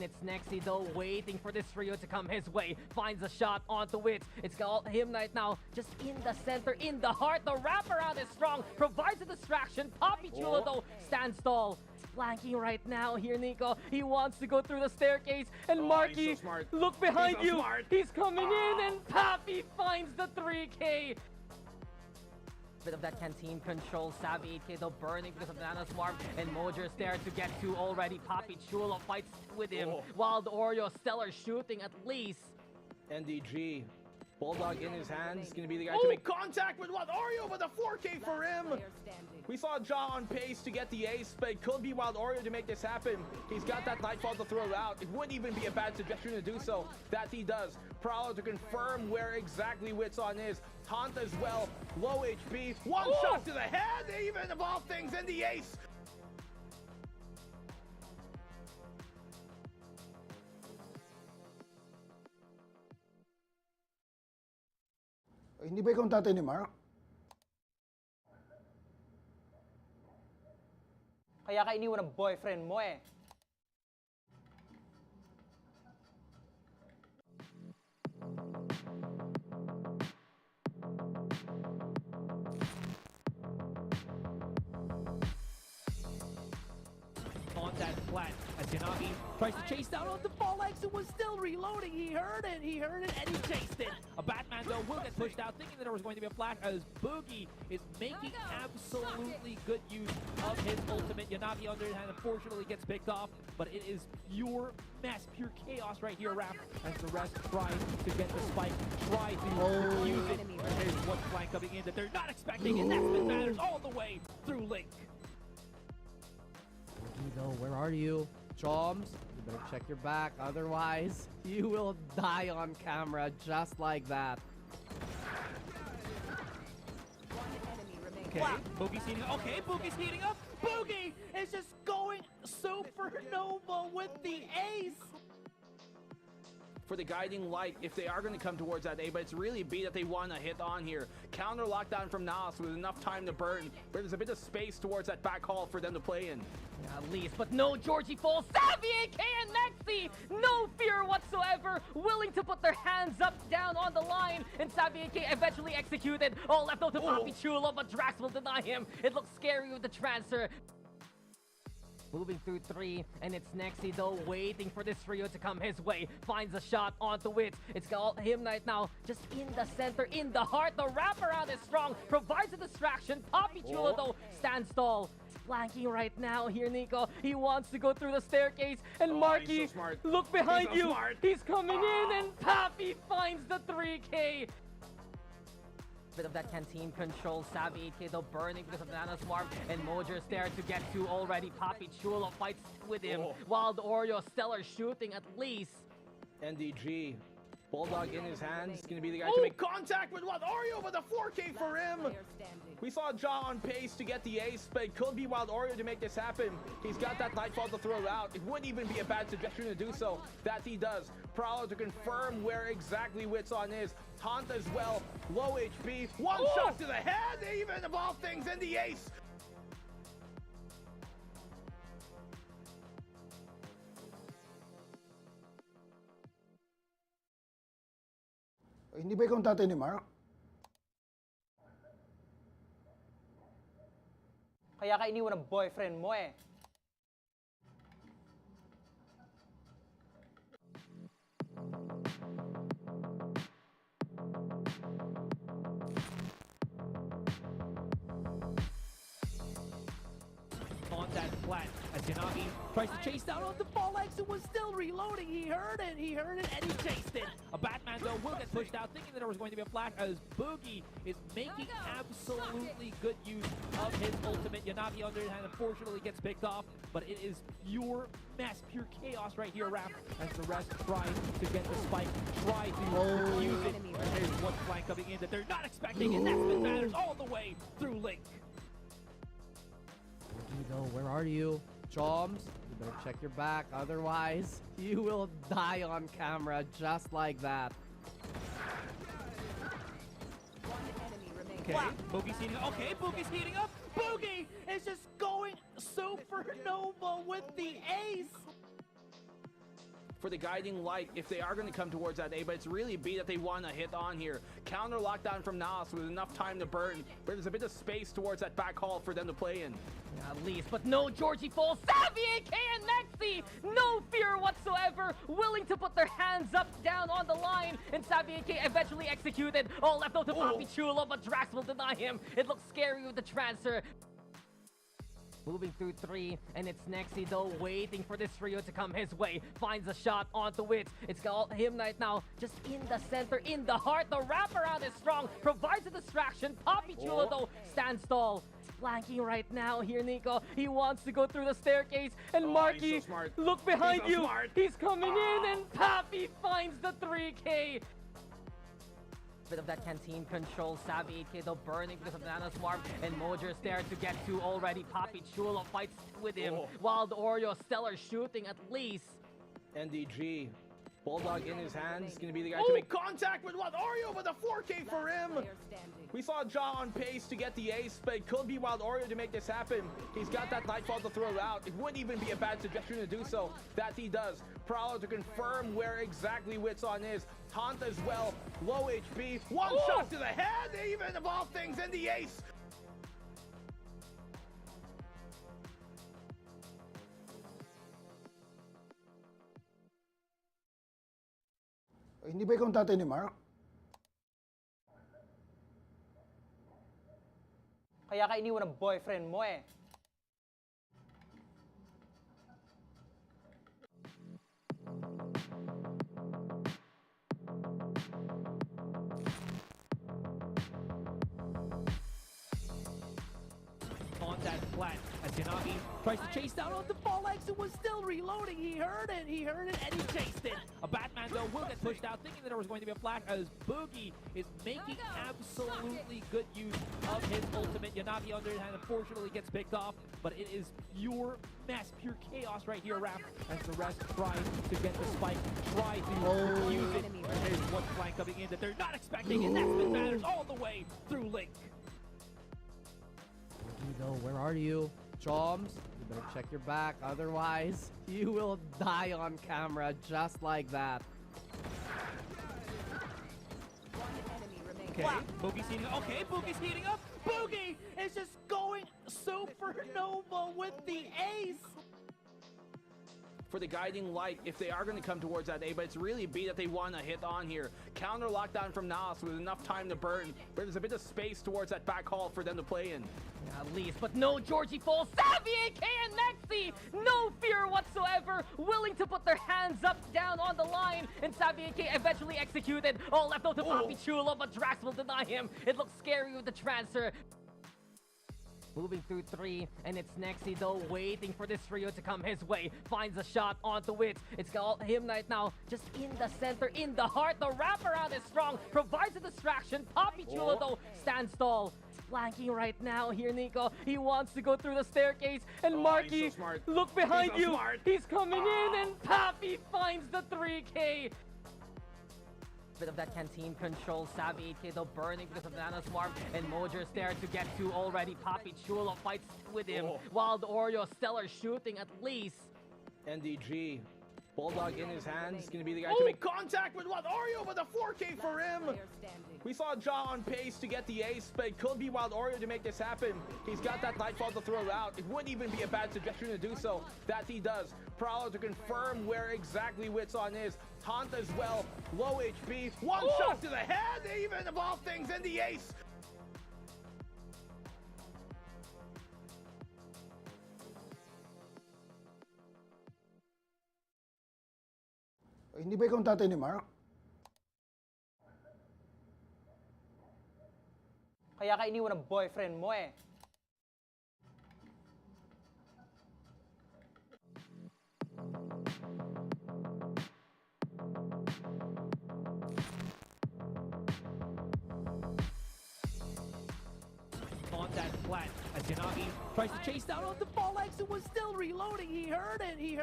It's Nexi though, waiting for this trio to come his way. Finds a shot onto it. It's got him right now, just in the center, in the heart. The wraparound is strong, provides a distraction. Poppy Chulo though stands tall. Flanking right now here, Nico. He wants to go through the staircase. And Marky, so look behind He's so you. smart. He's coming in, and Poppy finds the 3K. Bit of that canteen control. Savvy 8K though burning because of Nana Swarm, and Mojer's there to get to already. Poppy Chulo fights with him. Wild Oreo, Stellar shooting at least. NDG. Bulldog in his hands. Going to be the guy to make contact with Wild Oreo, but the 4K for him. We saw Jaw on pace to get the ace, but it could be Wild Oreo to make this happen. He's got that Nightfall to throw out. It wouldn't even be a bad suggestion to do so. That he does. Prowler to confirm where exactly Witson is. Taunt as well. Low HP. One shot to the head, even of all things, and the ace. Hindi ba ikaw ang tatay ni Mark? Kaya ka iniwan ng boyfriend mo eh. On that flat, as Yanagi tries to chase down on the ball legs and was still reloading. He heard it, and he chased it. A Batman though will get pushed out, thinking that there was going to be a flash as Boogie is making absolutely good use of his ultimate. Yanagi on the other hand unfortunately gets picked off, but it is pure mess, pure chaos right here, Rap, as the rest try to get the spike, try to use it. There's one flank coming in that they're not expecting, and that's what matters all the way through Link. Where are you? Choms, you better check your back, otherwise you will die on camera just like that. Okay, Boogie's heating up. Okay, Boogie's heating up. Boogie is just going supernova with the ace. For the guiding light, if they are going to come towards that A, but it's really B that they want to hit on here. Counter lockdown from NAOS with enough time to burn, but there's a bit of space towards that back hall for them to play in. At least, but no Georgie falls. Savvy, AK, and Nexi! No fear whatsoever, willing to put their hands up, down on the line, and Savvy AK eventually executed. All left out to Poppy Chulo, but Drax will deny him. It looks scary with the transfer. Moving through 3, and it's Nexi though, waiting for this trio to come his way. Finds a shot onto it. It's got him right now, just in the center, in the heart. The wraparound is strong, provides a distraction. Poppy Chulo though stands tall. Flanking right now here, Nico. He wants to go through the staircase, and Marky, so smart. look behind He's so you. smart. He's coming in, and Poppy finds the 3K. Bit of that canteen control. Savvy 8K though burning because of Nana Swarm, and Mojer's there to get to already. Poppy Chulo fights with him. Wild Oreo, Stellar shooting at least. NDG. Bulldog in his hands. Going to be the guy to make contact with Wild Oreo, but the 4K for him. We saw Jaw on pace to get the ace, but it could be Wild Oreo to make this happen. He's got that Nightfall to throw out. It wouldn't even be a bad suggestion to do so. That he does. Prowler to confirm where exactly Witson is. Taunt as well. Low HP. One shot to the head, even of all things, and the ace. Hindi ba ikaw ang tatay ni Mark? Kaya ka iniwan ng boyfriend mo eh. On that flat, as Yanagi tries to chase down on the ball legs and was still reloading. He heard it, and he chased it. A Batman though will get pushed out, thinking that there was going to be a flash as Boogie is making absolutely good use of his ultimate. Yanagi on the other hand unfortunately gets picked off, but it is pure mess, pure chaos right here, Rap, as the rest try to get the spike, try to use it. There's one flank coming in that they're not expecting, and that's what matters all the way through Link. Where are you? Choms, you better check your back, otherwise you will die on camera just like that. Okay, Boogie's heating up. Okay, Boogie's heating up. Boogie is just going supernova with the ace. for the guiding light if they are going to come towards that A, but it's really B that they want to hit on here. Counter lockdown from NAOS with enough time to burn, but there's a bit of space towards that back hall for them to play in. At least, but no Georgie Fall, Savvy AK and Nexi, no fear whatsoever, willing to put their hands up, down on the line, and Savvy AK eventually executed, all left out to Papi Chulo, but Drax will deny him. It looks scary with the transfer. Moving through 3, and it's Nexi though, waiting for this trio to come his way. Finds a shot onto Wits. It's got him right now, just in the center, in the heart. The wraparound is strong, provides a distraction. Papi Chulo though stands tall. Flanking right now here, Nico. He wants to go through the staircase, and Marky, so smart. look behind He's so you. smart. He's coming in, and Papi finds the 3K. Bit of that canteen control. Savvy 8K though burning because of Nana Swarm, and Mojer's there to get to already. Papi Chulo fights with him, while the Oreo Stellar shooting at least. NDG. Bulldog in his hands, going to be the guy to make contact with what? Oreo with a 4K for him! We saw Ja on pace to get the ace, but it could be Wild Oreo to make this happen. He's got that Nightfall to throw out. It wouldn't even be a bad suggestion to do so. That he does. Prowler to confirm where exactly Witson is. Taunt as well. Low HP. One shot to the head, even of all things, and the ace. Hindi ba ikaw ang tatay ni Mark? Kaya ka iniwan ng boyfriend mo eh. On that flat, as Yanagi tries to chase down on the ball X, who was still reloading. He heard it, and he chased it. A Batman though will get pushed out, thinking that there was going to be a flash, as Boogie is making absolutely good use of his ultimate. Yanagi on the other hand unfortunately gets picked off, but it is pure mess, pure chaos right here, Rap, as the rest try to get the spike, try to use it. There's one flank coming in that they're not expecting, and that's what matters all the way through Link. Though, where are you? Choms, you better check your back, otherwise you will die on camera just like that. Okay, Boogie's heating up. Okay, Boogie's heating up. Boogie is just going supernova with the ace. For the guiding light if they are going to come towards that A, but it's really B that they want to hit on here. Counter lockdown from NAOS with enough time to burn, but there's a bit of space towards that back hall for them to play in. At least, but no Georgie Fall, Savvy AK and Nexi, no fear whatsoever, willing to put their hands up, down on the line, and Savvy AK eventually executed, all left out to Papi Chulo, but Drax will deny him. It looks scary with the transfer. Moving through 3, and it's Nexi though, waiting for this trio to come his way. Finds a shot onto Wits. It's got him right now, just in the center, in the heart. The wraparound is strong, provides a distraction. Papi Chulo though stands tall. Flanking right now here, Nico. He wants to go through the staircase, and Marky, He's so smart. look behind He's so you. smart. He's coming in, and Papi finds the 3K. Bit of that canteen control. Savvy 8K though burning because of Nana Swarm, and Mojer's there to get to already. Papi Chulo fights with him, while the Oreo Stellar shooting at least. NDG. Bulldog in his hands, going to be the guy to make contact with what? Oreo with a 4K for him! We saw Ja on pace to get the ace, but it could be Wild Oreo to make this happen. He's got that Nightfall to throw out. It wouldn't even be a bad suggestion to do so. That he does. Prowler to confirm where exactly Witson is. Taunt as well. Low HP. One shot to the head, even of all things, and the ace! Hindi ba ikaw ang tatay ni Mark? Kaya ka iniwan ng boyfriend mo eh. On that flat, as Yanagi tries to chase down on the ball X, who was still reloading. He heard it, and he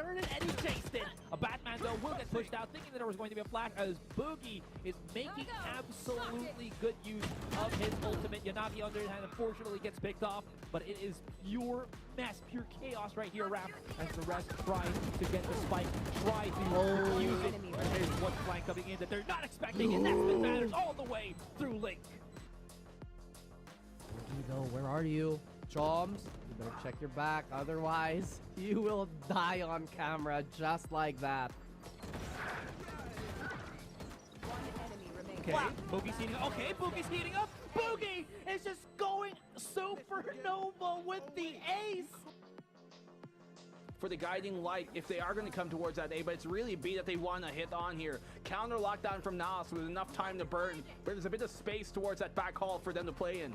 chased it. A Batman though will get pushed out, thinking that there was going to be a flash, as Boogie is making absolutely good use of his ultimate. Yanagi on the other hand unfortunately gets picked off, but it is pure mess, pure chaos right here, Rap, as the rest try to get the spike, try to use one flank coming in that they're not expecting, and that's what matters all the way through Link. Where are you? Choms, you better check your back, otherwise you will die on camera just like that. Okay, Boogie's heating up. Okay, Boogie's heating up. Boogie is just going supernova with the ace. For the guiding light, if they are going to come towards that A, but it's really B that they want to hit on here. Counter lockdown from NAOS with enough time to burn, but there's a bit of space towards that back hall for them to play in.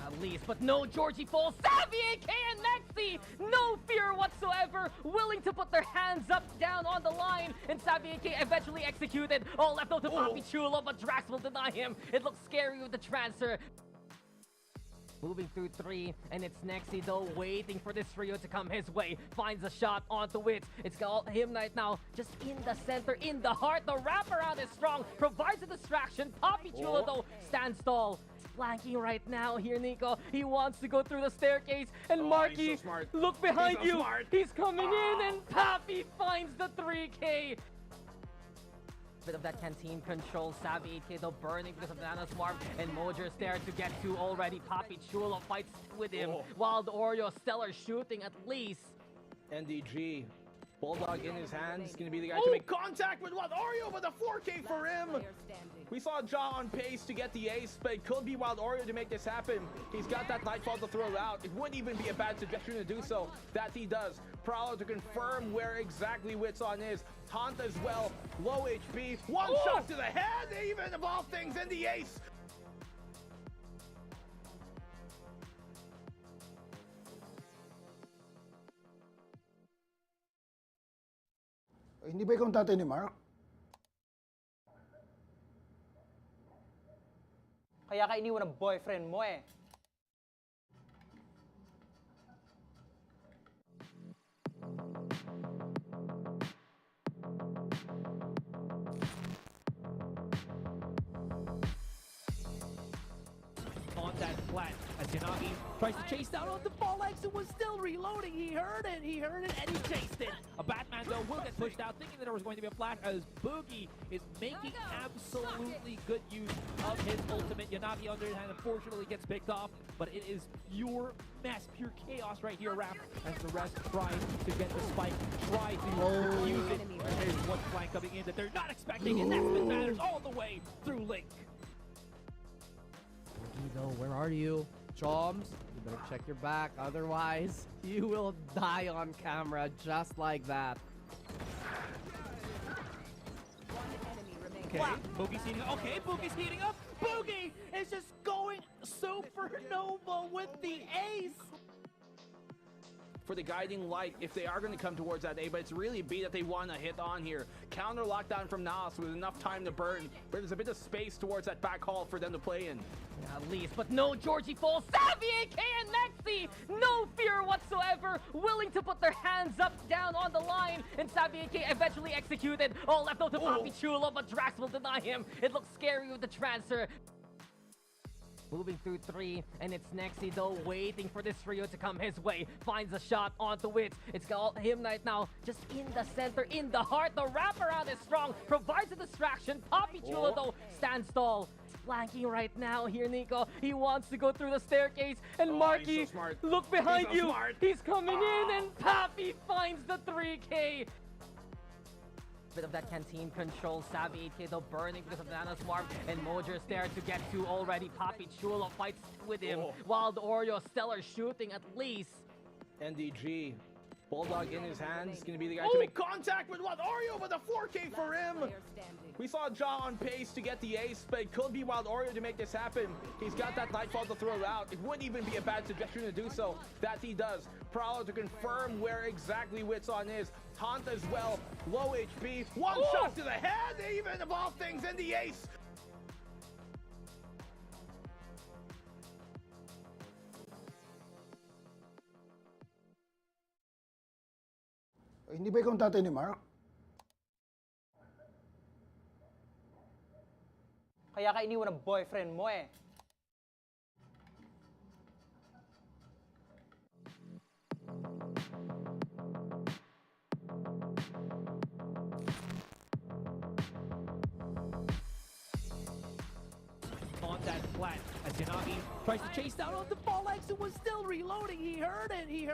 At least, but no Georgie falls. Savvy AK and Nexi, no fear whatsoever, willing to put their hands up, down on the line, and Savvy AK eventually executed. All left out to Papi Chulo, but Drax will deny him. It looks scary with the transfer. Moving through 3, and it's Nexi though, waiting for this trio to come his way. Finds a shot onto Wits. It's got him right now, just in the center, in the heart. The wraparound is strong, provides a distraction. Papi Chulo though stands tall. Flanking right now here, Nico. He wants to go through the staircase, and Marky, so smart. look behind He's so you. smart. He's coming in, and Papi finds the 3K. Bit of that canteen control. Savvy 8K though burning because of Nana Swarm, and Mojer's there to get to already. Papi Chulo fights with him, while the Oreo Stellar shooting at least. NDG. Bulldog in his hands, going to be the guy to make contact with what? Oreo with a 4K for him! We saw Ja on pace to get the ace, but it could be Wild Oreo to make this happen. He's got that Nightfall to throw out. It wouldn't even be a bad suggestion to do so. That he does. Prowler to confirm where exactly Witson is. Taunt as well. Low HP. One shot to the head, even of all things, and the ace! Hindi ba ikaw ang tatay ni Mark? Kaya ka iniwan ng boyfriend mo eh. On that flat, as Yanagi tries to chase down on the ball legs and was still reloading. He heard it, and he chased it. A Batman though will get pushed out, thinking that there was going to be a flash, as Boogie is making absolutely good use of his ultimate. Yanagi on the other hand unfortunately gets picked off, but it is pure mess, pure chaos right here, Rap, as the rest try to get the spike, try to use it. There's one flank coming in that they're not expecting, and that's what matters all the way through Link. Where are you? Choms, you better check your back, otherwise you will die on camera just like that. Okay, Boogie's heating up. Okay, Boogie's heating up. Boogie is just going supernova with the ace. For the guiding light, if they are going to come towards that A, but it's really B that they want to hit on here. Counter lockdown from NAOS with enough time to burn, but there's a bit of space towards that back hall for them to play in. At least, but no Georgie falls. Savvy AK and Nexi, no fear whatsoever, willing to put their hands up, down on the line, and Savvy AK eventually executed. All left out to Papi Chulo, but Drax will deny him. It looks scary with the transfer. Moving through 3, and it's Nexi though, waiting for this trio to come his way. Finds a shot onto Wits. It's got him right now, just in the center, in the heart. The wraparound is strong, provides a distraction. Papi Chulo though stands tall. Flanking right now here, Nico. He wants to go through the staircase, and Marky, He's so smart. look behind He's so you. smart. He's coming in, and Papi finds the 3K. Bit of that canteen control. Savvy 8K though burning because of Nana Swarm, and Mojer's there to get to already. Papi Chulo fights with him, while the Oreo Stellar shooting at least. NDG. Bulldog in his hands, going to be the guy to make contact with what? Oreo with a 4K for him! We saw Ja on pace to get the ace, but it could be Wild Oreo to make this happen. He's got that Nightfall to throw out. It wouldn't even be a bad suggestion to do so. That he does. Prowler to confirm where exactly Witson is. Taunt as well. Low HP. One shot to the head, even of all things, and the ace! Hindi ba ikaw ang tatay ni Mark? Kaya ka iniwan ng boyfriend mo eh. flat as Yanagi tries to chase down on the ball X who was still reloading. He heard it, and he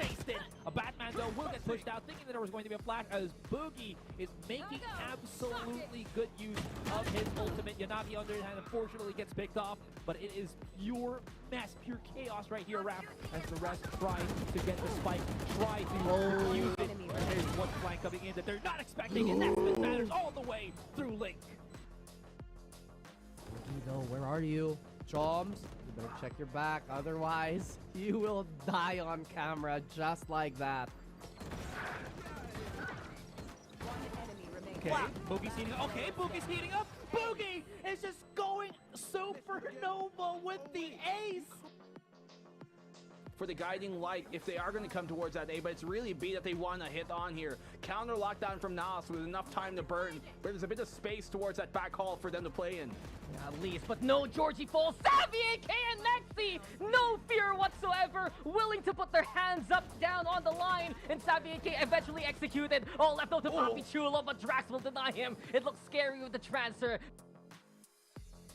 chased it. A Batman though will get pushed out, thinking that there was going to be a flash as Boogie is making absolutely good use of his ultimate. Yanagi on the other hand unfortunately gets picked off, but it is pure mess, pure chaos right here, Rap, as the rest try to get the spike, try to use it. There's one flank coming in that they're not expecting, and that's what matters all the way through Link. Though, where are you? Choms, you better check your back, otherwise you will die on camera just like that. Okay, Boogie's heating up. Okay, Boogie's heating up. Boogie is just going supernova with the ace. For the guiding light, if they are going to come towards that A, but it's really B that they want to hit on here. Counter lockdown from NAOS with enough time to burn, but there's a bit of space towards that back hall for them to play in. At least, but no Georgie Fall, Savvy AK and Nexi, no fear whatsoever, willing to put their hands up, down on the line, and Savvy AK eventually executed, all left out to Papi Chulo, but Drax will deny him. It looks scary with the transfer.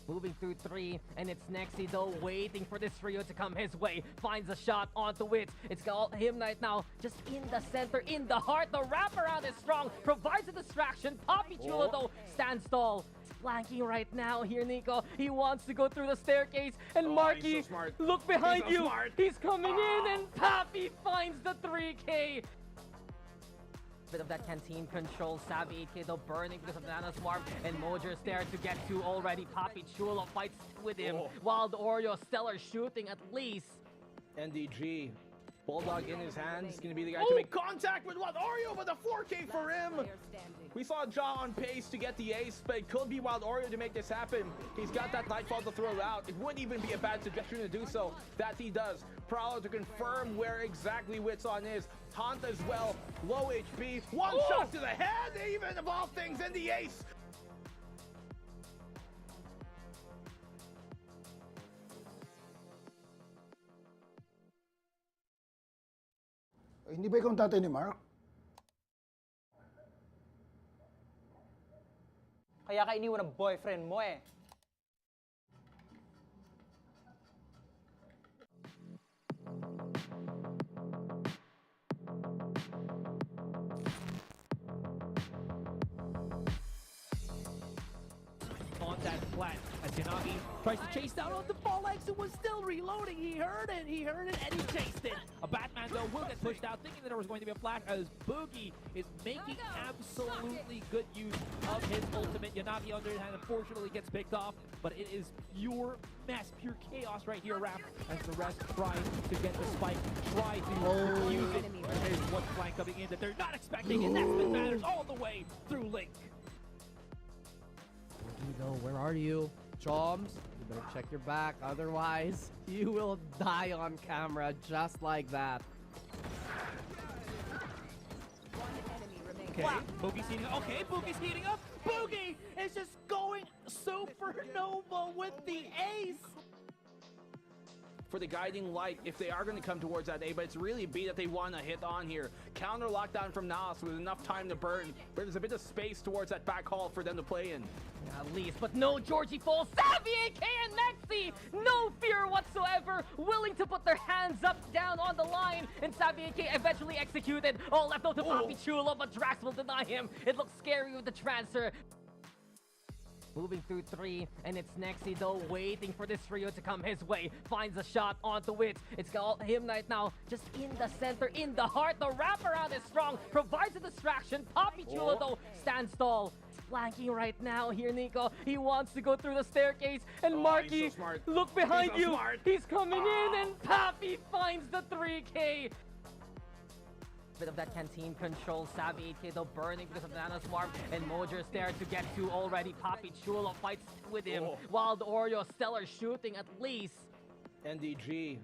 Moving through 3, and it's Nexi though, waiting for this trio to come his way. Finds a shot onto Wits. It's got him right now, just in the center, in the heart. The wraparound is strong, provides a distraction. Papi Chulo though stands tall. Flanking right now here, Nico. He wants to go through the staircase, and Marky, so look behind He's so you. smart. He's coming in, and Papi finds the 3K. Bit of that canteen control. Savvy 8K though burning because of Nana's Swarm, and Mojer's there to get to already. Papi Chulo fights with him, while the Oreo Stellar shooting at least. NDG, Bulldog in his hands, going to be the guy to make contact with what? Oreo with a 4K for him! We saw Ja on pace to get the ace, but it could be Wild Oreo to make this happen. He's got that Nightfall to throw out. It wouldn't even be a bad suggestion to do so. That he does. Prowler to confirm where exactly Witson is. Taunt as well. Low HP. One shot to the head, even of all things, in the ace. Hindi ba ikaw ang tatay ni Mark? Kaya ka iniwan ng boyfriend mo eh. On that flat as Yanagi tries to chase down on the ball X who was still reloading. He heard it, and he chased it. A Batman though will get pushed out, thinking that there was going to be a flash as Boogie is making absolutely good use of his ultimate. Yanagi on the other hand unfortunately gets picked off, but it is pure mess, pure chaos right here, Rap, as the rest try to get the spike, try to use it. There's one flank coming in that they're not expecting, and that's what matters all the way through Link. Though, where are you? Choms, you better check your back, otherwise you will die on camera just like that. Okay, Boogie's heating up. Okay, Boogie's heating up. Boogie is just going supernova with the ace. For the guiding light, if they are going to come towards that A, but it's really B that they want to hit on here. Counter lockdown from NAOS with enough time to burn, but there's a bit of space towards that back hall for them to play in. At least, but no Georgie Fall, Savvy AK and Nexi, no fear whatsoever, willing to put their hands up, down on the line, and Savvy AK eventually executed, all left out to Papi Chulo, but Drax will deny him. It looks scary with the transfer. Moving through 3, and it's Nexi though, waiting for this trio to come his way. Finds a shot onto Wits. It's got him right now, just in the center, in the heart. The wraparound is strong, provides a distraction. Papi Chulo though stands tall. Flanking right now here, Nico. He wants to go through the staircase, and Marky, so smart. look behind He's so you. smart. He's coming in, and Papi finds the 3K. Bit of that canteen control. Savvy 8K though burning because of Nana's Swarm, and Mojer's there to get to already. Papi Chulo fights with him, while the Oreo Stellar shooting at least. NDG,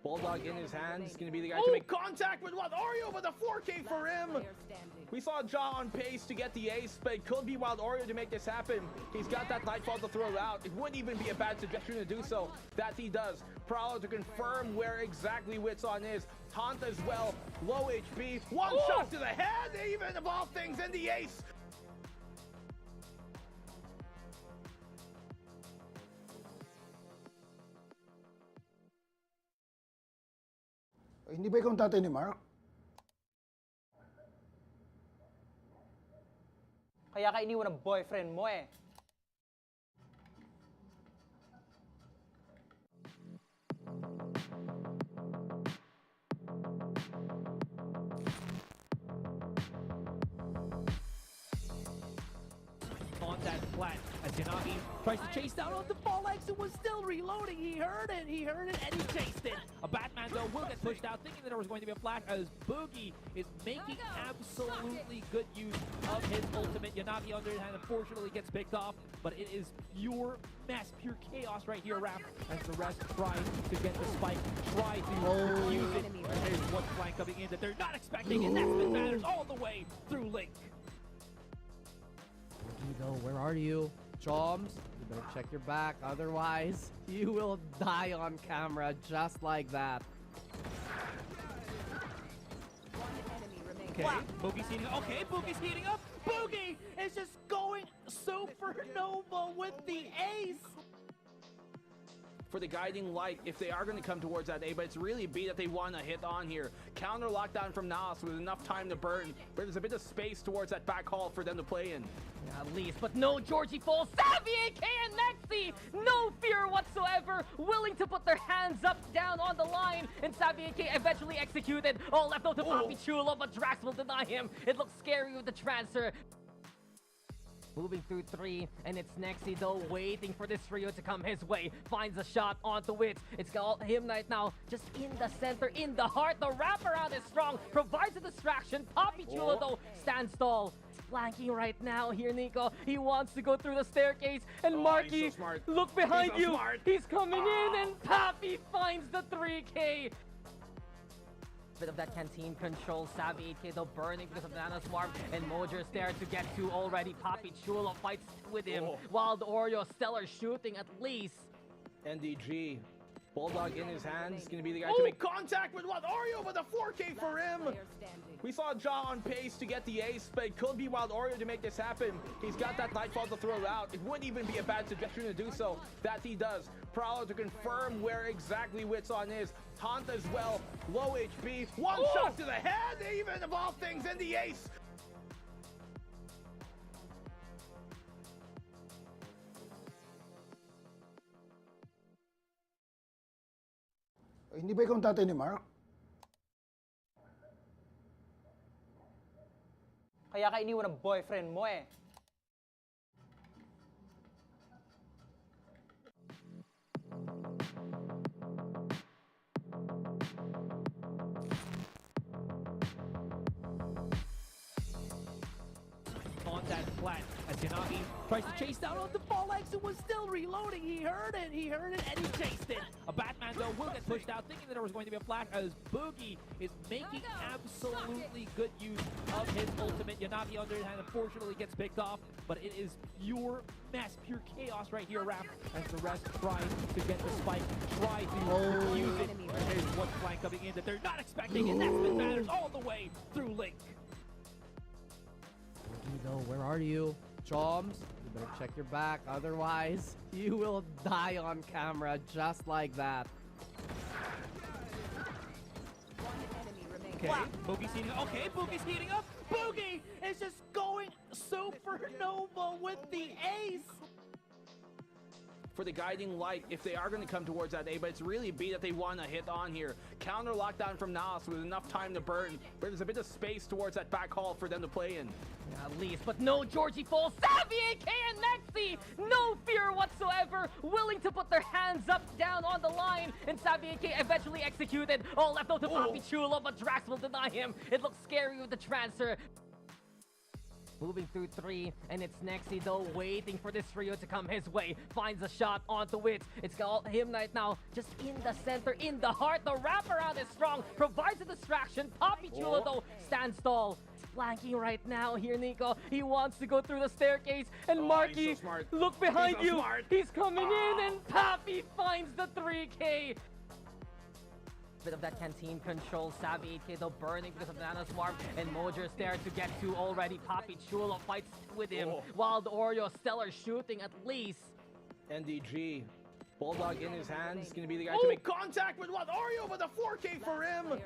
Bulldog in his hands, going to be the guy to make contact with what? Oreo with a 4K for him! We saw Ja on pace to get the ace, but it could be Wild Oreo to make this happen. He's got that Nightfall to throw out. It wouldn't even be a bad suggestion to do so. That he does. Prowler to confirm where exactly Witson is. Taunt as well. Low HP. One shot to the head, even of all things, in the ace. Hindi ba ikaw ang tatay ni Mark? Kaya ka iniwan ng boyfriend mo eh. On that flat, as Yanagi tries to chase down on the ball legs and was still reloading. He heard it, and he chased it. A Batman, though, will get pushed out, thinking that there was going to be a flash, as Boogie is making absolutely good use of his ultimate. Yanagi, on the other hand, unfortunately gets picked off, but it is pure mess, pure chaos right here, Rap, as the rest try to get the spike, try to use it. There's one flank coming in that they're not expecting, and that's been matters all the way through Link. Though, where are you? Choms, you better check your back, otherwise you will die on camera just like that. Okay, Boogie's heating up. Okay, Boogie's heating up. Boogie is just going supernova with the ace. For the guiding light, if they are going to come towards that A, but it's really B that they want to hit on here. Counter lockdown from NAOS with enough time to burn, but there's a bit of space towards that back hall for them to play in. At least, but no Georgie falls. Savvy AK and Nexi, no fear whatsoever, willing to put their hands up, down on the line, and Savvy AK eventually executed. All left out to Papi Chulo, but Drax will deny him. It looks scary with the transfer. Moving through 3, and it's Nexi though, waiting for this trio to come his way. Finds a shot onto Wits. It's got him right now, just in the center, in the heart. The wraparound is strong, provides a distraction. Papi Chulo though stands tall. Flanking right now here, Nico. He wants to go through the staircase, and Marky, he's so smart. look behind He's so you. smart. He's coming in, and Papi finds the 3K. Bit of that canteen control. Savvy 8K though burning because of Nana Swarm, and Mojer's there to get to already. Papi Chulo fights with him, while the Oreo Stellar shooting at least. NDG. Bulldog in his hands, going to be the guy to make contact with what? Oreo with a 4K for him! We saw Ja on pace to get the ace, but it could be Wild Oreo to make this happen. He's got that Nightfall to throw out. It wouldn't even be a bad suggestion to do so. That he does. Prowler to confirm where exactly Witson is. Taunt as well. Low HP. One shot to the head, even of all things, and the ace. Hindi ba ikaw ang tatay ni Mark? Kaya ka iniwan ng boyfriend mo eh. On that flat, as Yanagi tries to chase down on the ball legs and was still reloading. He heard it, and he chased it. A Batman, though, will get pushed out, thinking that there was going to be a flash, as Boogie is making absolutely good use of his ultimate. Yanagi, on the other hand, unfortunately gets picked off, but it is pure mess, pure chaos right here, Rap, as the rest try to get the spike, try to use it. There's one flank coming in that they're not expecting, and that's been matters all the way through Link. Though, where are you? Choms, you better check your back, otherwise you will die on camera just like that. Okay, Boogie's heating up. Okay, Boogie's heating up. Boogie is just going supernova with the ace. For the guiding light, if they are going to come towards that A, but it's really B that they want to hit on here. Counter lockdown from NAOS with enough time to burn, but there's a bit of space towards that back hall for them to play in. At least, but no Georgie falls. Savvy AK and Nexi, no fear whatsoever, willing to put their hands up, down on the line, and Savvy AK eventually executed. All left out to Papi Chulo, but Drax will deny him. It looks scary with the transfer. Moving through 3, and it's Nexi though, waiting for this trio to come his way. Finds a shot onto Wits. It's got him right now, just in the center, in the heart. The wraparound is strong, provides a distraction. Papi Chulo though stands tall. Flanking right now here, Nico. He wants to go through the staircase, and Marky, he's so smart. look behind He's so you. smart. He's coming in, and Papi finds the 3K. Bit of that canteen control. Savvy 8K though burning because of Nana Swarm, and Mojer's there to get to already. Papi Chulo fights with him, while the Oreo Stellar shooting at least. NDG. Bulldog in his hands, going to be the guy to make contact with what? Oreo with a 4K for him.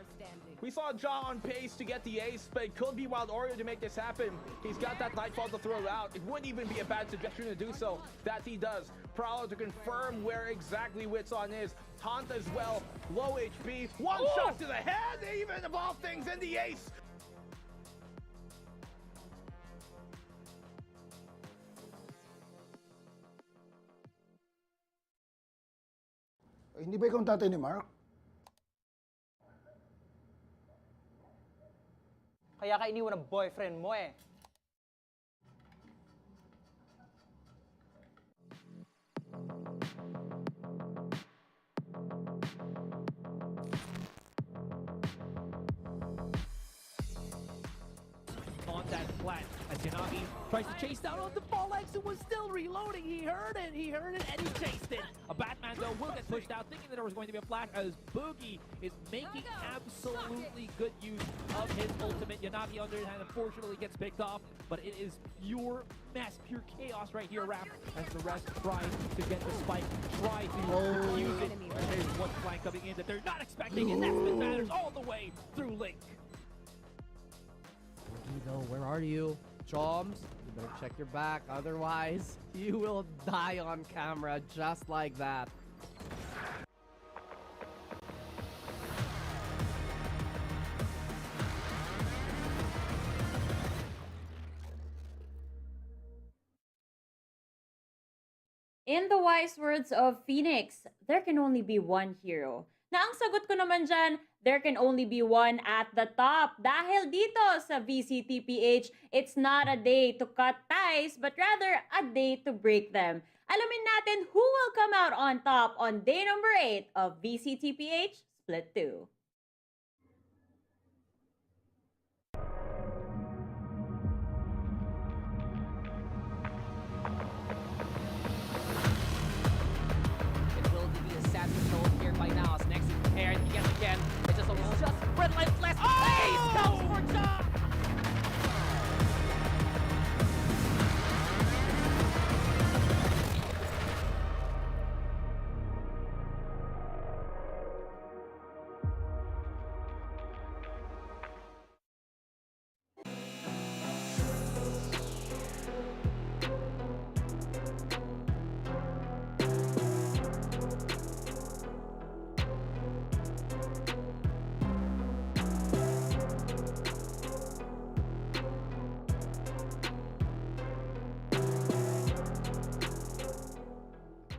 We saw Ja on pace to get the ace, but it could be Wild Oreo to make this happen. He's got that Nightfall to throw out. It wouldn't even be a bad suggestion to do so. That he does. Prowler to confirm where exactly Witson is. Taunt as well. Low HP. One shot to the head, even of all things, and the ace. Hindi ba ikaw ang tatay ni Mark? Kaya ka iniwan ng boyfriend mo eh. On that flat as Yanagi tries to chase down on the ball X and was still reloading. He heard it, and he chased it. A Batman though will get pushed out, thinking that there was going to be a flash as Boogie is making absolutely good use of his ultimate. Yanagi on the other hand unfortunately gets picked off, but it is pure mess, pure chaos right here, Ram, as the rest try to get the spike, try to use it. There's one flank coming in that they're not expecting, and that's what matters all the way through Link. Where are you? Choms, you better check your back, otherwise you will die on camera just like that. In the wise words of Phoenix, there can only be one hero. Na ang sagot ko naman dyan, there can only be one at the top. Dahil dito sa VCTPH, it's not a day to cut ties, but rather a day to break them. Alamin natin who will come out on top on day number 8 of VCTPH Split 2. By now, next is prepared again. It's just Relentless. Ace comes for Ja.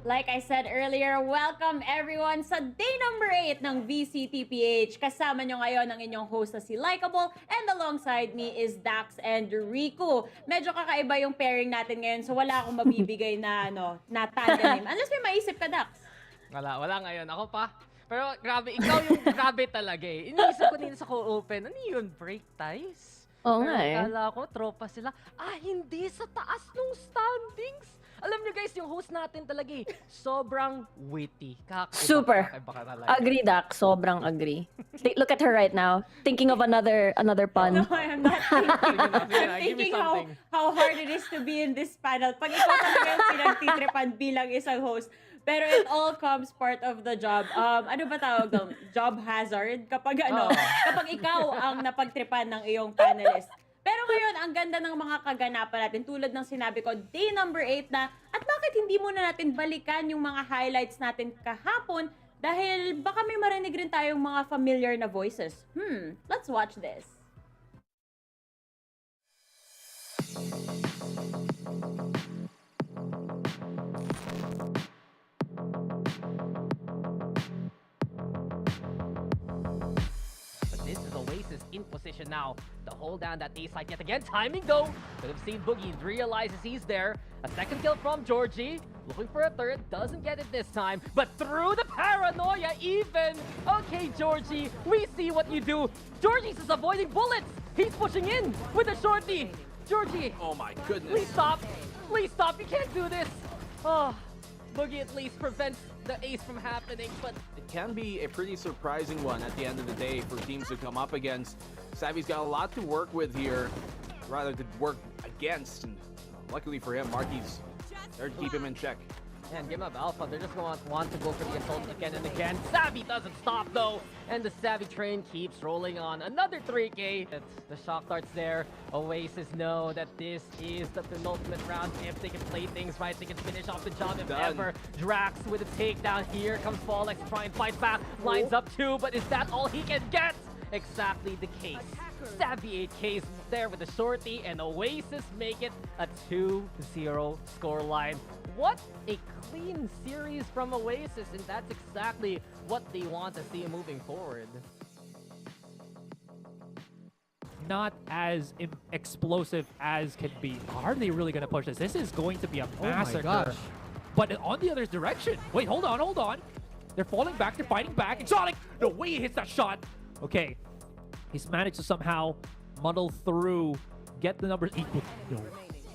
Like I said earlier, welcome everyone sa day number 8 ng VCTPH. Kasama nyo ngayon ang inyong host na si Likeable, and alongside me is Dax and Rico. Medyo kakaiba yung pairing natin ngayon, so wala akong mabibigay na, na tandem. Unless may maisip ka, Dax. Wala ngayon. Ako pa. Pero grabe, ikaw yung grabe talaga eh. Iniisip ko din sa co-open. Ano yun? Break ties? Oo nga eh. Akala ko, tropa sila. Hindi sa taas ng standings. Alam niyo guys, yung host natin talaga eh, sobrang witty. Super. Agree, Dax. Sobrang agree. Look at her right now. Thinking of another pun. No, I'm not thinking. I'm thinking how hard it is to be in this panel. Pag ikaw talaga yung pinagtitripan bilang isang host. Pero it all comes part of the job. Ano ba tawag doon? Job hazard? Kapag kapag ikaw ang napagtripan ng iyong panelist. Pero ngayon, ang ganda ng mga kaganapan natin. Tulad ng sinabi ko, day number 8 na. At bakit hindi muna natin balikan yung mga highlights natin kahapon? Dahil baka may marinig rin tayong mga familiar na voices. Let's watch this. In position now to hold down that A site yet again. Timing though. Could have seen Boogie, realizes he's there. A second kill from Georgie. Looking for a third. Doesn't get it this time. But through the paranoia even. Okay, Georgie. We see what you do. Georgie's just avoiding bullets. He's pushing in with a shorty. Georgie. Oh my goodness. Please stop. Please stop. You can't do this. Oh, Boogie at least prevents the ace from happening, but it can be a pretty surprising one at the end of the day for teams to come up against. Savvy's got a lot to work with here, rather to work against, and luckily for him, Marky's there to keep him in check. And give up Alpha. They're just going to want to go for the assault again and again. Savvy doesn't stop though. And the Savvy train keeps rolling on. Another 3K. The shock darts there. Oasis know that this is the penultimate round. If they can play things right, they can finish off the job if ever. Drax with a takedown. Here comes Fallex to try and fight back. Lines up too, but is that all he can get? Exactly the case. Savvy 8K is there with the shorty, and Oasis make it a 2-0 scoreline. What a clean series from Oasis, and that's exactly what they want to see moving forward. Not as explosive as can be. Are they really going to push this? This is going to be a massacre. Oh my gosh. But on the other direction. Wait, hold on. They're falling back, they're fighting back. Exotic, the way he hits that shot. Okay, he's managed to somehow muddle through, get the numbers equal. No.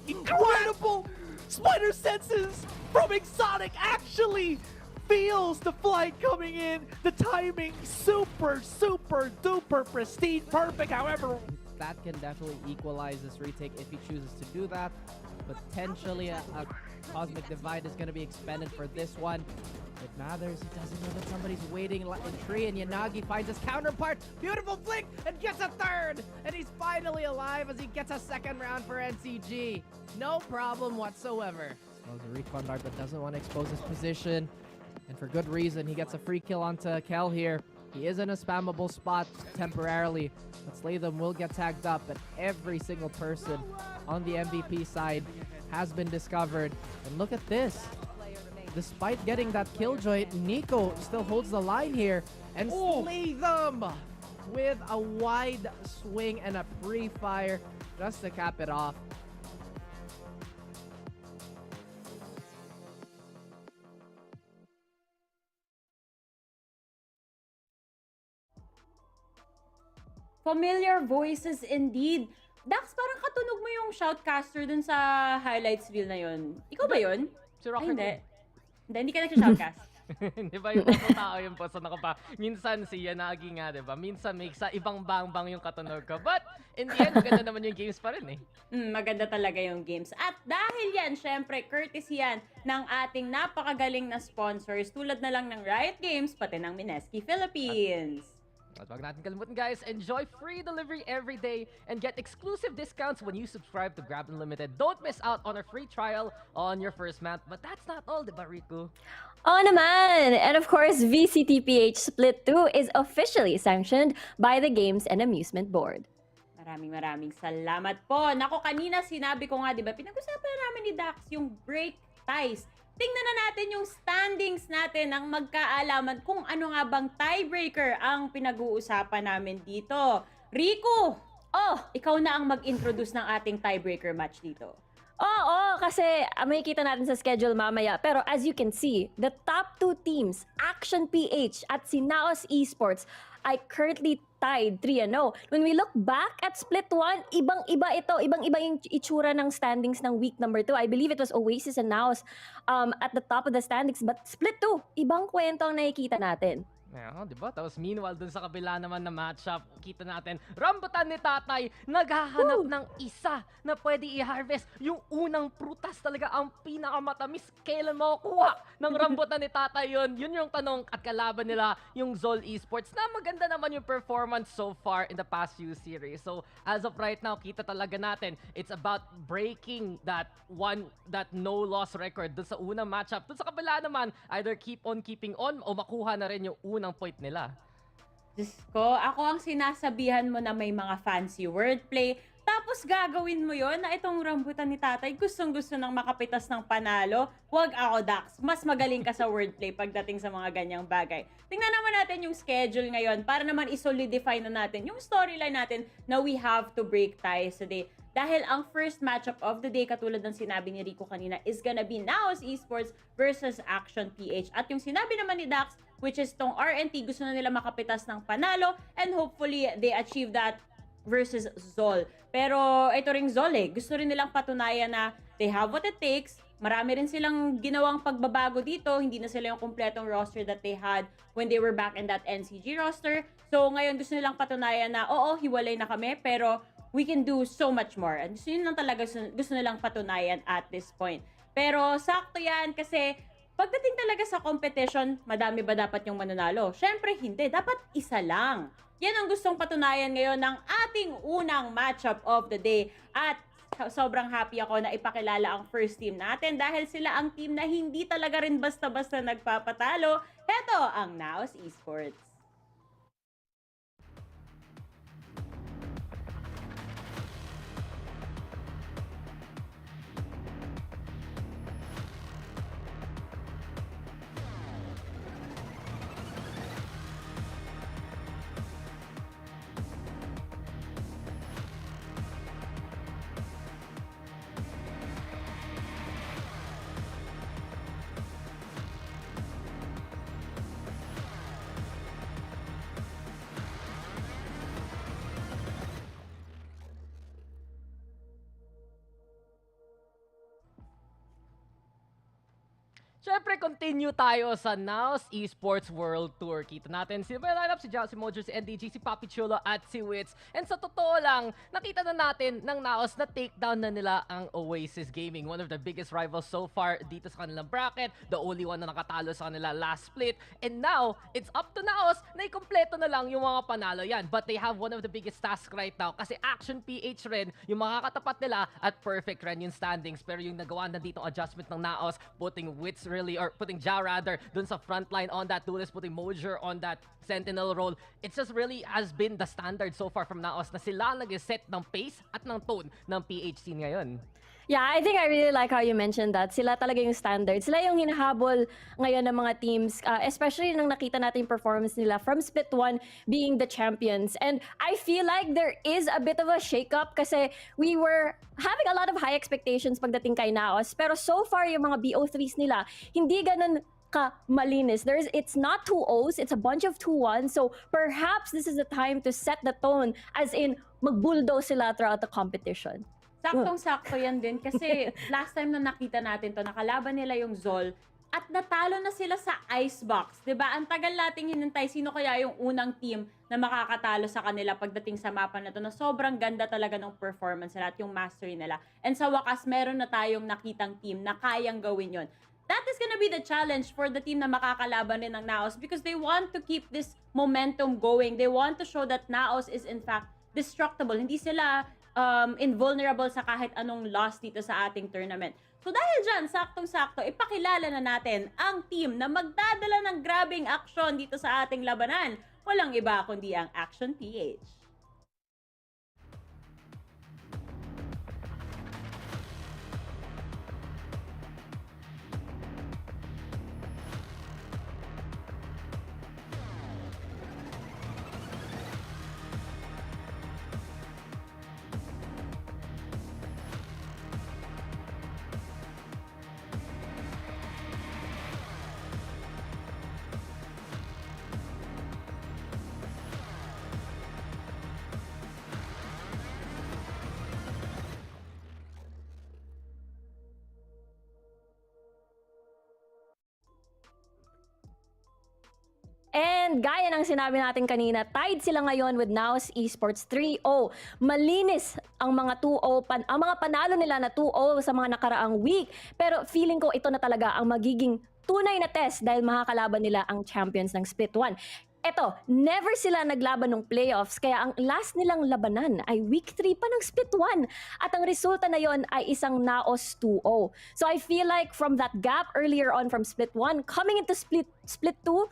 Incredible! Spider senses from Exotic actually feels the flight coming in. The timing super duper pristine, perfect. However, that can definitely equalize this retake if he chooses to do that. Potentially a Cosmic Divide is going to be expended for this one. It matters. He doesn't know that somebody's waiting in tree, and Yanagi finds his counterpart. Beautiful flick and gets a third. And he's finally alive as he gets a second round for NCG. No problem whatsoever. Throws a recon dart, but doesn't want to expose his position. And for good reason, he gets a free kill onto Kel here. He is in a spammable spot temporarily, but Slatham will get tagged up, and every single person on the MVP side has been discovered. And look at this. Despite getting that killjoy, Nico still holds the line here, and Slatham with a wide swing and a pre-fire just to cap it off. Familiar voices indeed. Dax, parang katunog mo yung shoutcaster dun sa highlights reel na yun. Ikaw ba yun? Si Rocker. Hindi ka nagsha-shoutcast. Di ba yung ibang tao yun po sa nakapa? Minsan si Yanagi nga, di ba? Minsan may sa ibang bang-bang yung katunog ko. But in the end, maganda naman yung games pa rin eh. Maganda talaga yung games. At dahil yan, syempre, courtesy yan ng ating napakagaling na sponsors tulad na lang ng Riot Games, pati ng Mineski Philippines. At wag natin kalimutan guys, enjoy free delivery every day and get exclusive discounts when you subscribe to Grab Unlimited. Don't miss out on a free trial on your first month. But that's not all, diba Riku? Oo naman! And of course, VCTPH Split 2 is officially sanctioned by the Games and Amusement Board. Maraming salamat po. Nako, kanina sinabi ko nga, diba, pinag-usapan namin ni Dax yung break ties. Tingnan na natin yung standings natin ng magkaalaman kung ano nga bang tiebreaker ang pinag-uusapan namin dito. Riku, ikaw na ang mag-introduce ng ating tiebreaker match dito. Oo, kasi makikita natin sa schedule mamaya. Pero as you can see, the top two teams, Action PH at si NAOS Esports, ay currently tied 3-0. When we look back at Split 1, ibang-iba ito. Ibang-iba yung itsura ng standings ng week number 2. I believe it was Oasis and NAOS at the top of the standings. But Split 2, ibang kwento ang nakikita natin. Yeah, diba? Tapos meanwhile, dun sa kabila naman na matchup, kita natin, Rambutan ni Tatay, naghahanap ng isa na pwede i-harvest. Yung unang prutas talaga, ang pinakamatamis. Kailan makukuha ng Rambutan ni Tatay yun? Yun yung tanong at kalaban nila, yung Zol Esports, na maganda naman yung performance so far in the past few series. So, as of right now, kita talaga natin, it's about breaking that no-loss record dun sa unang matchup. Dun sa kabila naman, either keep on keeping on o makuha na rin yung unang point nila. Diyos ko, ako ang sinasabihan mo na may mga fancy wordplay, tapos gagawin mo yon na itong Rambutan ni Tatay gustong-gusto nang makapitas ng panalo. Huwag ako, Dax. Mas magaling ka sa wordplay pagdating sa mga ganyang bagay. Tingnan naman natin yung schedule ngayon para naman isolidify na natin yung storyline natin na we have to break ties today. Dahil ang first matchup of the day, katulad ng sinabi ni Rico kanina, is gonna be NAOS Esports versus Action PH. At yung sinabi naman ni Dax, which is tong RNT, gusto na nila makapitas ng panalo and hopefully they achieve that versus Zol. Pero ito ring Zol gusto rin nilang patunayan na they have what it takes. Marami rin silang ginawang pagbabago dito. Hindi na sila yung kumpletong roster that they had when they were back in that NCG roster. So ngayon gusto nilang patunayan na oo, hiwalay na kami, pero we can do so much more. And yun lang talaga gusto nilang patunayan at this point. Pero sakto yan kasi pagdating talaga sa competition, madami ba dapat yung mananalo? Syempre hindi, dapat isa lang. Yan ang gustong patunayan ngayon ng ating unang matchup of the day. At sobrang happy ako na ipakilala ang first team natin dahil sila ang team na hindi talaga rin basta-basta nagpapatalo. Heto ang NAOS Esports. Siyempre, continue tayo sa NAOS Esports World Tour. Kita natin si lineup, si Jao, si Mojo, si NDG, si Papi Chulo at si Wits. And sa totoo lang, nakita na natin ng NAOS na takedown na nila ang Oasis Gaming. One of the biggest rivals so far dito sa kanilang bracket. The only one na nakatalo sa kanila last split. And now, it's up to NAOS na ikumpleto na lang yung mga panalo yan. But they have one of the biggest tasks right now kasi Action PH rin yung makakatapat nila at perfect rin yung standings. Pero yung nagawa na dito adjustment ng NAOS, putting Wits really, or putting Ja rather, dun sa front line on that duelist, putting Mojer on that sentinel role. It's just really has been the standard so far from NAOS na sila nag-set ng pace at ng tone ng PH scene ngayon. Yeah, I think I really like how you mentioned that. Sila talaga yung standard. Sila yung hinahabol ngayon ng mga teams, especially nung nakita natin yung performance nila from Split 1 being the champions. And I feel like there is a bit of a shake-up kasi we were having a lot of high expectations pagdating kay NAOS. Pero so far, yung mga BO3s nila, hindi ganun malinis. It's not 2-0s, it's a bunch of 2-1s. So perhaps this is the time to set the tone, as in mag-bulldoze sila throughout the competition. Saktong-sakto yan din kasi last time na nakita natin to, nakalaban nila yung Zol at natalo na sila sa Icebox. 'Di ba? Ang tagal nating hinintay sino kaya yung unang team na makakatalo sa kanila pagdating sa mapa na to, na sobrang ganda talaga ng performance nila at yung mastery nila. And sa wakas, meron na tayong nakitang team na kayang gawin yon. That is gonna be the challenge for the team na makakalaban din ng NAOS because they want to keep this momentum going. They want to show that NAOS is in fact destructible. Hindi sila invulnerable sa kahit anong loss dito sa ating tournament. So dahil dyan, saktong-sakto, ipakilala na natin ang team na magdadala ng grabing action dito sa ating labanan. Walang iba kundi ang Action PH. And gaya ng sinabi natin kanina, tied sila ngayon with NAOS Esports 3-0. Malinis ang mga 2-0, ang mga panalo nila na 2-0 sa mga nakaraang week. Pero feeling ko ito na talaga ang magiging tunay na test dahil makakalaban nila ang champions ng Split 1. Eto, never sila naglaban ng playoffs, kaya ang last nilang labanan ay week 3 pa ng Split 1. At ang resulta na yon ay isang NAOS 2-0. So I feel like from that gap earlier on from Split 1, coming into Split 2,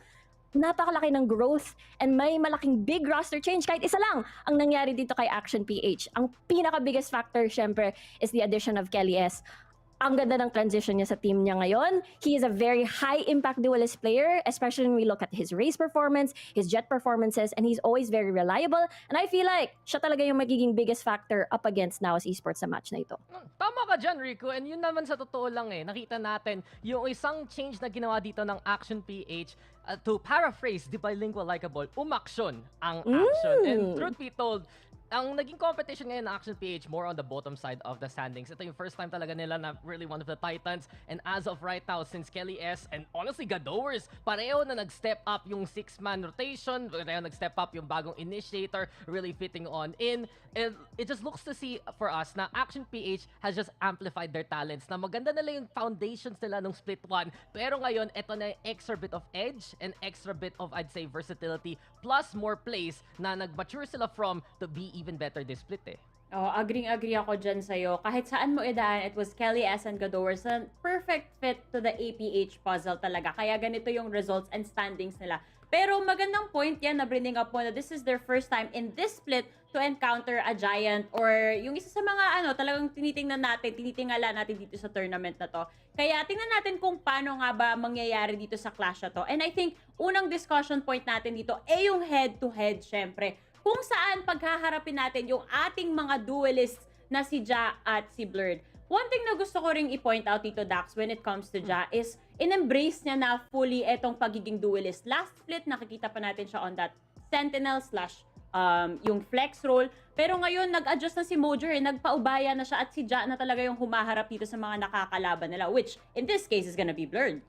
napakalaki ng growth and may malaking big roster change. Kahit isa lang ang nangyari dito kay Action PH. Ang pinaka-biggest factor, syempre, is the addition of Kelly S. Ang ganda ng transition niya sa team niya ngayon. He is a very high-impact duelist player, especially when we look at his race performance, his jet performances, and he's always very reliable. And I feel like siya talaga yung magiging biggest factor up against NAOS Esports sa match na ito. Tama ka dyan, Rico. And yun naman sa totoo lang nakita natin yung isang change na ginawa dito ng Action PH. To paraphrase the bilingual likable, umaksyon ang action. And truth be told, ang naging competition ngayon ng Action PH more on the bottom side of the standings. Ito yung first time talaga nila na really one of the Titans. And as of right now, since Kelly S and honestly Gadowers, pareho na nag-step up yung 6-man rotation, pareho nag-step up yung bagong initiator, really fitting on in. And it just looks to see for us na Action PH has just amplified their talents. Na maganda nila yung foundations nila nung split 1. Pero ngayon, ito na yung extra bit of edge and extra bit of, I'd say, versatility plus more plays na nag-mature sila from to be even better this split eh. Oh, agree ako dyan sa'yo. Kahit saan mo idaan, it was Kelly S and Gadowers. A perfect fit to the APH puzzle talaga. Kaya ganito yung results and standings nila. Pero magandang point yan na bringing up mo na this is their first time in this split to encounter a giant or yung isa sa mga talagang tinitingala natin dito sa tournament na to. Kaya tingnan natin kung paano nga ba mangyayari dito sa clash na to. And I think unang discussion point natin dito ay yung head-to-head syempre. Kung saan paghaharapin natin yung ating mga duelists na si Ja at si Blurred. One thing na gusto ko ring i-point out dito, Dax, when it comes to Ja is in-embrace niya na fully etong pagiging duelist. Last split, nakikita pa natin siya on that Sentinel / yung flex role. Pero ngayon, nag-adjust na si Mojer, nagpaubaya na siya at si Ja na talaga yung humaharap dito sa mga nakakalaban nila, which in this case is gonna be Blurred.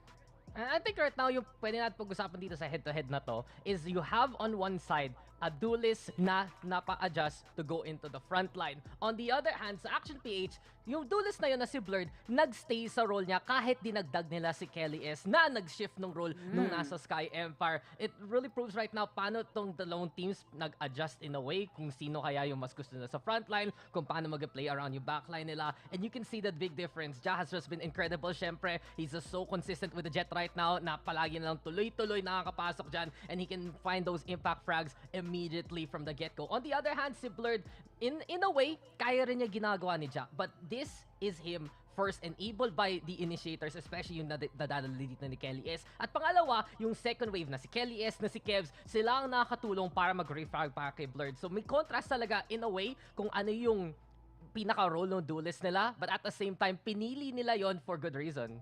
I think right now, yung pwede natin pag-usapan dito sa head-to-head na to is you have on one side a duelist na napa-adjust to go into the front line. On the other hand, sa Action PH, yung duelist na yun na si Blurred, nagstay sa role niya kahit dinagdag nila si Kelly S na nag-shift ng role nung nasa Sky Empire. It really proves right now paano tong dalawang teams nag-adjust in a way kung sino kaya yung mas gusto nila sa front line, kung paano mag-play around yung backline nila. And you can see that big difference. Ja has just been incredible, syempre. He's just so consistent with the Jet right now na palagi na lang tuloy-tuloy nakakapasok dyan and he can find those impact frags immediately from the get-go. On the other hand, si Blurred, in a way, kaya rin niya ginagawa ni Ja. But this is him first enabled by the initiators, especially yung nadadala dito ni Kelly S. At pangalawa, yung second wave na si Kelly S, na si Kevs, sila ang nakakatulong para mag-refrag para kay Blurred. So may contrast talaga in a way kung ano yung pinaka-role ng duelist nila, but at the same time, pinili nila yon for good reason.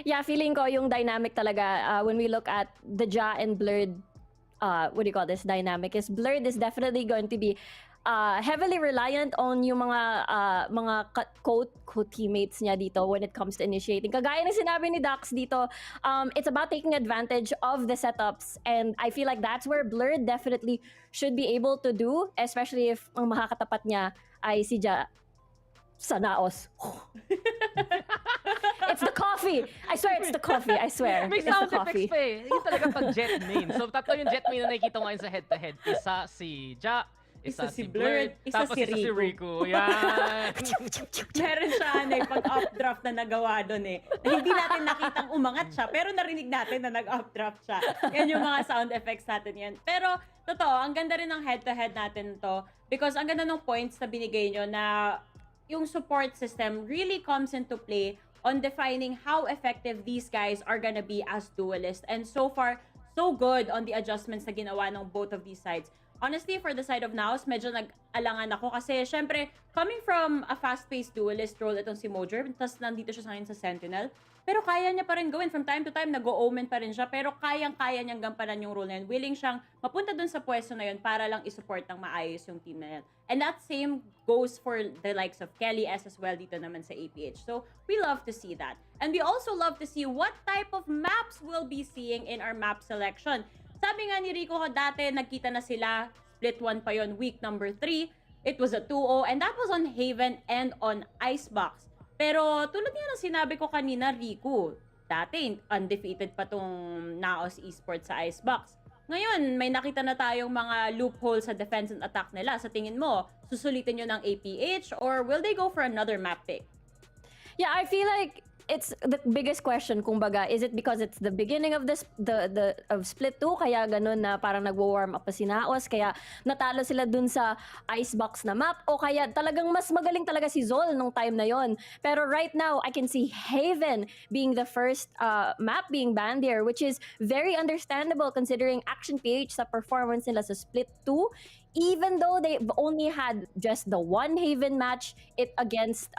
Yeah, feeling ko yung dynamic talaga when we look at the Ja and Blurred, what do you call this dynamic, is Blurred is definitely going to be heavily reliant on yung mga co-teammates niya dito when it comes to initiating. Kagaya ng sinabi ni Dax dito, it's about taking advantage of the setups, and I feel like that's where Blurred definitely should be able to do, especially if ang makakatapat niya ay si Ja sa NAOS. It's the coffee! I swear it's the coffee, I swear. May sound effects pa eh. Yung talaga pag jet main. So tatlo yung jet main na nakikita ko ngayon sa head-to-head. Isa si Ja, isa si Blurred, isa si Rico. Yan. Meron siya pag-updraft na nagawa doon eh. Na hindi natin nakitang umangat siya, pero narinig natin na nag-updraft siya. Yan yung mga sound effects natin yan. Pero, totoo, ang ganda rin ng head-to-head natin to because ang ganda ng points na binigay nyo na yung support system really comes into play on defining how effective these guys are gonna be as duelists. And so far, so good on the adjustments na ginawa ng both of these sides. Honestly, for the side of NAOS, medyo nag-alangan ako kasi syempre, coming from a fast-paced duelist role itong si Mojer, tapos nandito siya ngayon sa Sentinel, pero kaya niya pa rin gawin. From time to time, nag-o-omen pa rin siya, pero kayang-kaya niyang gampanan yung role na yun. Willing siyang mapunta dun sa pwesto na yun para lang isupport ng maayos yung team na yun. And that same goes for the likes of Kelly S as well dito naman sa APH. So, we love to see that. And we also love to see what type of maps we'll be seeing in our map selection. Sabi nga ni Rico dati, nagkita na sila, split 1 pa yon, week number 3. It was a 2-0 and that was on Haven and on Icebox. Pero tulad nga ng sinabi ko kanina, Rico, dati undefeated pa tong NAOS Esports sa Icebox. Ngayon, may nakita na tayong mga loopholes sa defense and attack nila. Sa tingin mo, susulitin nyo ng APH or will they go for another map pick? Yeah, I feel like it's the biggest question, kumbaga, is it because it's the beginning of this of split 2 kaya ganun na parang nagwo-warm up pa si NAOS kaya natalo sila dun sa Icebox na map o kaya talagang mas magaling talaga si Zol nung time na yon. Pero right now I can see Haven being the first map being banned here, which is very understandable considering Action PH sa performance nila sa split 2. Even though they've only had just the one Haven match it against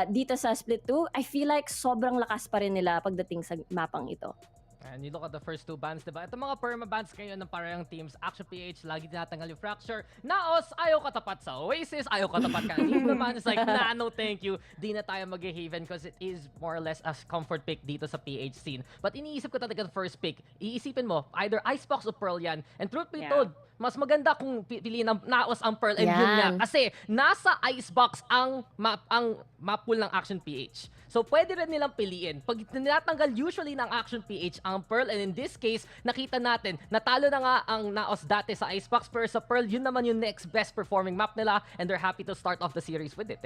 dito sa split 2, I feel like sobrang lakas pa rin nila pagdating sa mapang ito. And you look at the first two bans, diba? Ito mga perma bans ngayon ng parehong teams. Action PH, lagi tinatanggal yung Fracture. NAOS, ayaw katapat sa Oasis, ayaw katapat ka. Naman is like, nah, no thank you. Di na tayo mag-haven because it is more or less a comfort pick dito sa PH scene. But iniisip ko talaga the first pick. Iisipin mo, either Icebox o Pearl yan. And truth be told, mas maganda kung piliin ng NAOS ang Pearl and yun nga. Kasi nasa Icebox ang map pool ng Action PH. So pwede rin nilang piliin. Pag tinatanggal usually ng Action PH ang Pearl, and in this case, nakita natin, natalo na nga ang NAOS dati sa Icebox, pero sa Pearl, yun naman yung next best performing map nila, and they're happy to start off the series with it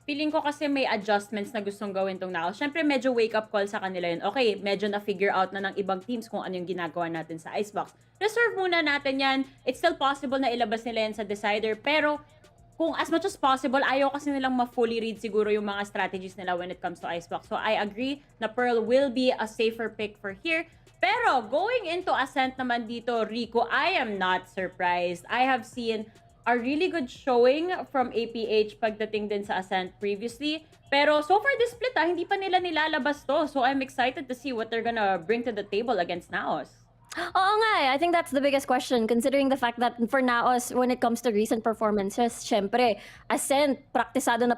Feeling ko kasi may adjustments na gustong gawin tong NAOS. Siyempre, medyo wake-up call sa kanila yun. Okay, medyo na-figure out na ng ibang teams kung ano yung ginagawa natin sa Icebox. Reserve muna natin yan. It's still possible na ilabas nila yan sa Decider, pero kung as much as possible, ayaw kasi nilang ma-fully read siguro yung mga strategies nila when it comes to Icebox. So I agree na Pearl will be a safer pick for here. Pero going into Ascent naman dito, Rico, I am not surprised. I have seen a really good showing from APH pagdating din sa Ascent previously. Pero so far this split, hindi pa nila nilalabas to. So I'm excited to see what they're gonna bring to the table against NAOS. Oo nga, I think that's the biggest question considering the fact that for NAOS, when it comes to recent performances, syempre, Ascent, praktisado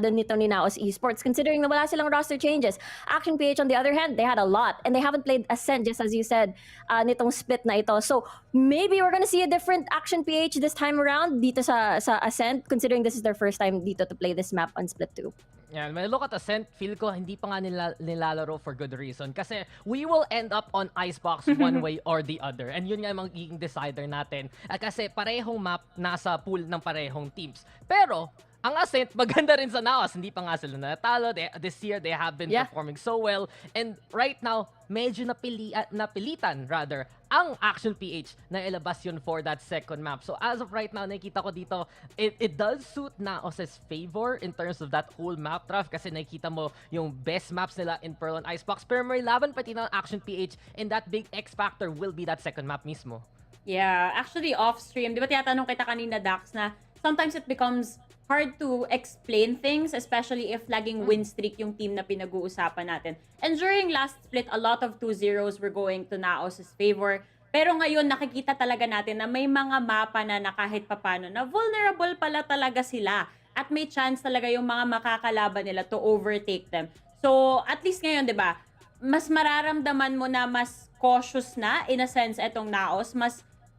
nito ni NAOS Esports considering na wala silang roster changes. Action PH on the other hand, they had a lot and they haven't played Ascent just as you said nitong split na ito. So maybe we're gonna see a different Action PH this time around dito sa Ascent considering this is their first time dito to play this map on Split 2. Yeah, when I look at Ascent, feel ko hindi pa nga nilalaro for good reason. Kasi we will end up on Icebox one way or the other. And yun nga yung magiging decider natin. Kasi parehong map nasa pool ng parehong teams. Pero, ang Ascent, maganda rin sa NAOS. Hindi pa nga sila natalo. This year, they have been performing so well. And right now, medyo napilitan, rather, ang Action PH na ilabas yun for that second map. So as of right now, nakikita ko dito, it does suit NAOS's favor in terms of that whole map draft kasi nakikita mo yung best maps nila in Pearl and Icebox. Pero may laban pati ng Action PH and that big X factor will be that second map mismo. Yeah, actually off-stream, di ba tinatanong kita kanina, Dax, na sometimes it becomes hard to explain things, especially if laging win streak yung team na pinag-uusapan natin. And during last split, a lot of 2-0s were going to NAOS's favor. Pero ngayon, nakikita talaga natin na may mga mapa na kahit papano na vulnerable pala talaga sila. At may chance talaga yung mga makakalaban nila to overtake them. So, at least ngayon, di ba, mas mararamdaman mo na mas cautious na, in a sense, etong NAOS.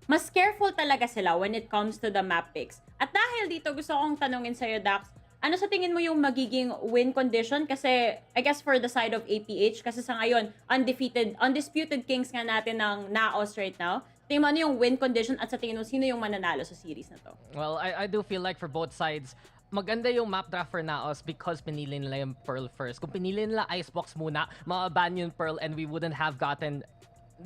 Mas careful talaga sila when it comes to the map picks. At dahil dito, gusto kong tanungin sa'yo, Dax, ano sa tingin mo yung magiging win condition? Kasi, I guess for the side of APH, kasi sa ngayon, undisputed kings nga natin ng NAOS right now. Tingin mo ano yung win condition at sa tingin mo, sino yung mananalo sa series na to? Well, I do feel like for both sides, maganda yung map draft for NAOS because pinili nila yung Pearl first. Kung pinili nila Icebox muna, mababan yung Pearl and we wouldn't have gotten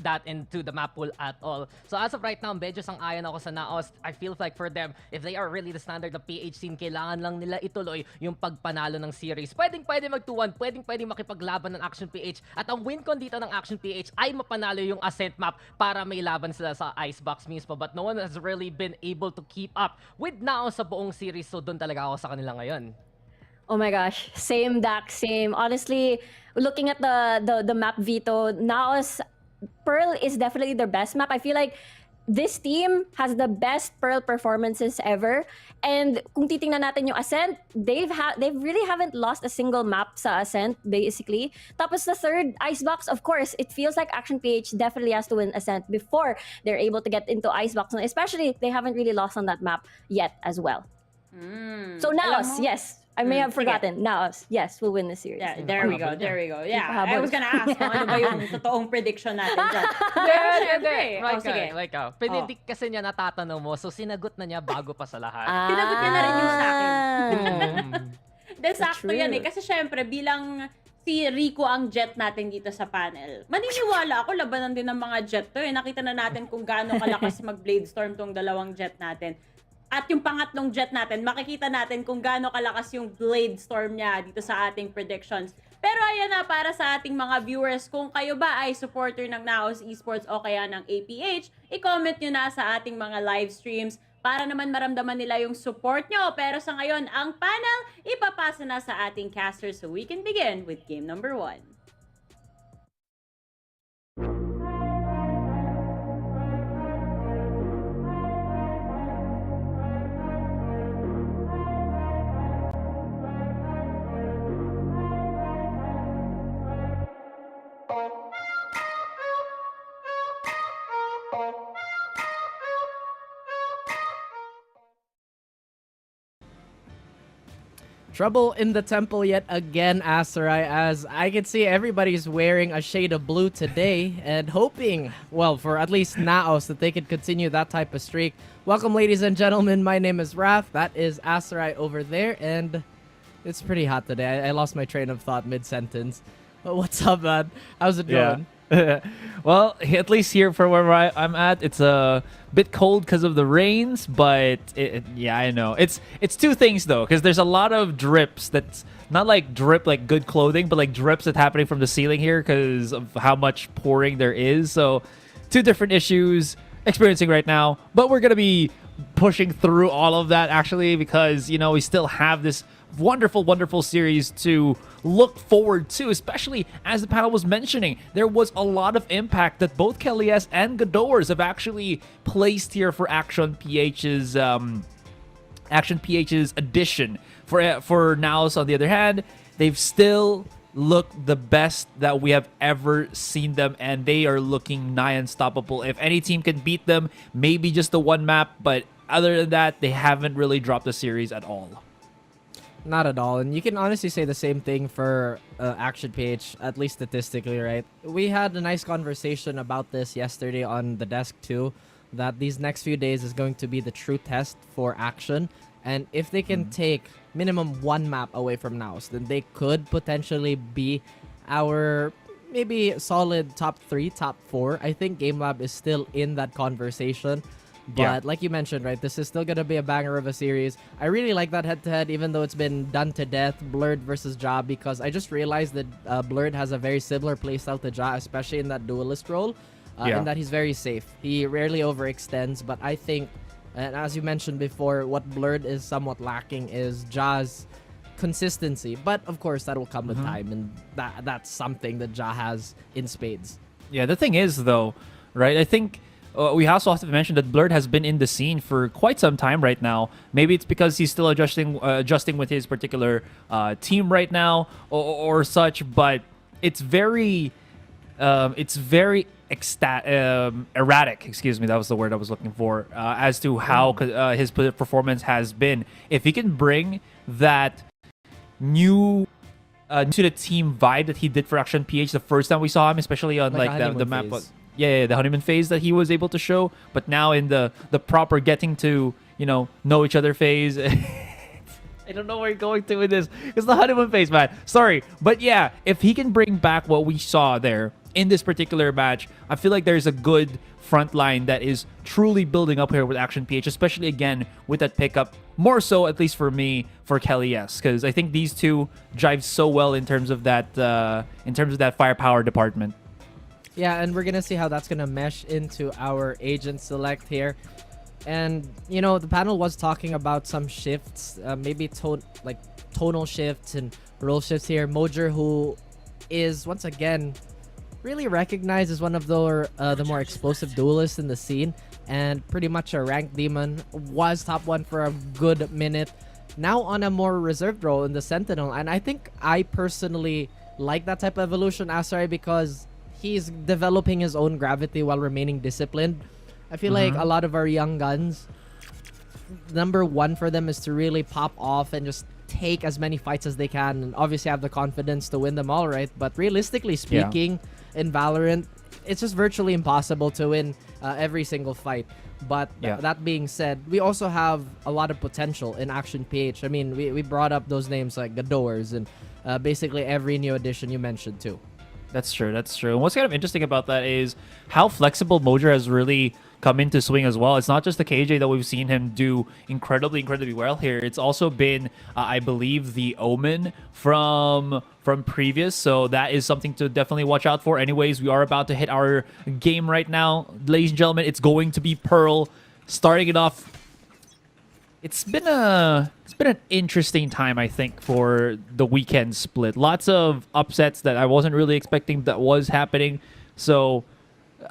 that into the map pool at all. So as of right now, medyo sang-ayon ako sa NAOS. I feel like for them, if they are really the standard of PH scene, kailangan lang nila ituloy yung pagpanalo ng series. Pwede mag 2-1, pwedeng makipaglaban ng Action PH. At ang win con dito ng Action PH ay mapanalo yung Ascent map para may laban sila sa Icebox mismo. But no one has really been able to keep up with NAOS sa buong series. So doon talaga ako sa kanila ngayon. Oh my gosh, same Dax, same. Honestly, looking at the map veto, NAOS Pearl is definitely their best map. I feel like this team has the best Pearl performances ever. And kung titingnan natin yung Ascent, they really haven't lost a single map sa Ascent, basically. Tapos the third Icebox, of course, it feels like Action PH definitely has to win Ascent before they're able to get into Icebox. And especially, they haven't really lost on that map yet as well. So NAOS, yes. I may have forgotten. NAOS, yes, we'll win the series. Yeah, there we go. Yeah, I was gonna ask kung ano ba yung totoong prediction natin dyan. Pero syempre, sige. Like, pinidik kasi niya natatanong mo, so sinagot na niya bago pa sa lahat. Sinagot niya na rin yung sa akin. Then sakto yan eh. Kasi syempre, bilang si Rico ang jet natin dito sa panel, maniniwala ako, labanan din ng mga jet to eh. Nakita na natin kung gaano kalakas mag-Blade Storm tong dalawang jet natin. At yung pangatlong jet natin, makikita natin kung gaano kalakas yung Blade Storm niya dito sa ating predictions. Pero ayan na, para sa ating mga viewers, kung kayo ba ay supporter ng NAOS Esports o kaya ng APH, i-comment nyo na sa ating mga live streams para naman maramdaman nila yung support nyo. Pero sa ngayon, ang panel, ipapasa na sa ating casters so we can begin with game number 1. Trouble in the temple yet again, Aserai, as I can see everybody's wearing a shade of blue today and hoping, well, for at least NAOS that they could continue that type of streak. Welcome, ladies and gentlemen. My name is Raf. That is Aserai over there, and it's pretty hot today. I lost my train of thought mid-sentence. But what's up, man? How's it going? Well, at least here for where I'm at, it's a bit cold because of the rains, but yeah, I know. It's two things though, because there's a lot of drips that's not like drip like good clothing, but like drips that's happening from the ceiling here because of how much pouring there is. So two different issues experiencing right now, but we're gonna be pushing through all of that actually, because you know we still have this wonderful series to look forward to, especially as the panel was mentioning. There was a lot of impact that both KLES and Gadors have actually placed here for Action PH's addition. For NAOS, on the other hand, they've still looked the best that we have ever seen them, and they are looking nigh unstoppable. If any team can beat them, maybe just the one map, but other than that, they haven't really dropped the series at all. Not at all. And you can honestly say the same thing for Action PH, at least statistically, right? We had a nice conversation about this yesterday on the desk too, that these next few days is going to be the true test for Action. And if they can take minimum one map away from NAOS, then they could potentially be our maybe solid top 3, top 4. I think GameLab is still in that conversation. But like you mentioned, right, this is still going to be a banger of a series. I really like that head-to-head, even though it's been done to death, Blurred versus Ja, because I just realized that Blurred has a very similar playstyle to Ja, especially in that duelist role, in that he's very safe. He rarely overextends, but I think, and as you mentioned before, what Blurred is somewhat lacking is Ja's consistency. But, of course, that will come with time, and that's something that Ja has in spades. Yeah, the thing is, though, right, I think we also have to mention that Blurred has been in the scene for quite some time right now. Maybe it's because he's still adjusting with his particular team right now or such, but it's very erratic. Excuse me, that was the word I was looking for. As to how his performance has been. If he can bring that new to the team vibe that he did for Action PH the first time we saw him, especially on like the map. The honeymoon phase that he was able to show, but now in the proper getting to, you know each other phase. I don't know where you're going to with this. It's the honeymoon phase, man. Sorry. But yeah, if he can bring back what we saw there in this particular match, I feel like there's a good front line that is truly building up here with Action PH, especially again with that pickup. More so, at least for me, for KLES, because I think these two jive so well in terms of that firepower department. Yeah, and we're going to see how that's going to mesh into our agent select here. And, the panel was talking about some shifts, maybe tonal shifts and role shifts here. Mojer, who is, once again, really recognized as one of the more explosive duelists in the scene, and pretty much a ranked demon, was top 1 for a good minute. Now on a more reserved role in the Sentinel. And I think I personally like that type of evolution, Asarai, because he's developing his own gravity while remaining disciplined. I feel like a lot of our young guns, number one for them is to really pop off and just take as many fights as they can, and obviously have the confidence to win them all, right? But realistically speaking, in Valorant, it's just virtually impossible to win every single fight. But that being said, we also have a lot of potential in Action PH. I mean, we brought up those names like Gadors and basically every new addition you mentioned too. That's true. And what's kind of interesting about that is how flexible Mojer has really come into swing as well. It's not just the KJ that we've seen him do incredibly well here. It's also been, I believe, the Omen from previous. So that is something to definitely watch out for. Anyways, we are about to hit our game right now. Ladies and gentlemen, it's going to be Pearl starting it off. It's been an interesting time, I think, for the weekend split. Lots of upsets that I wasn't really expecting that was happening. So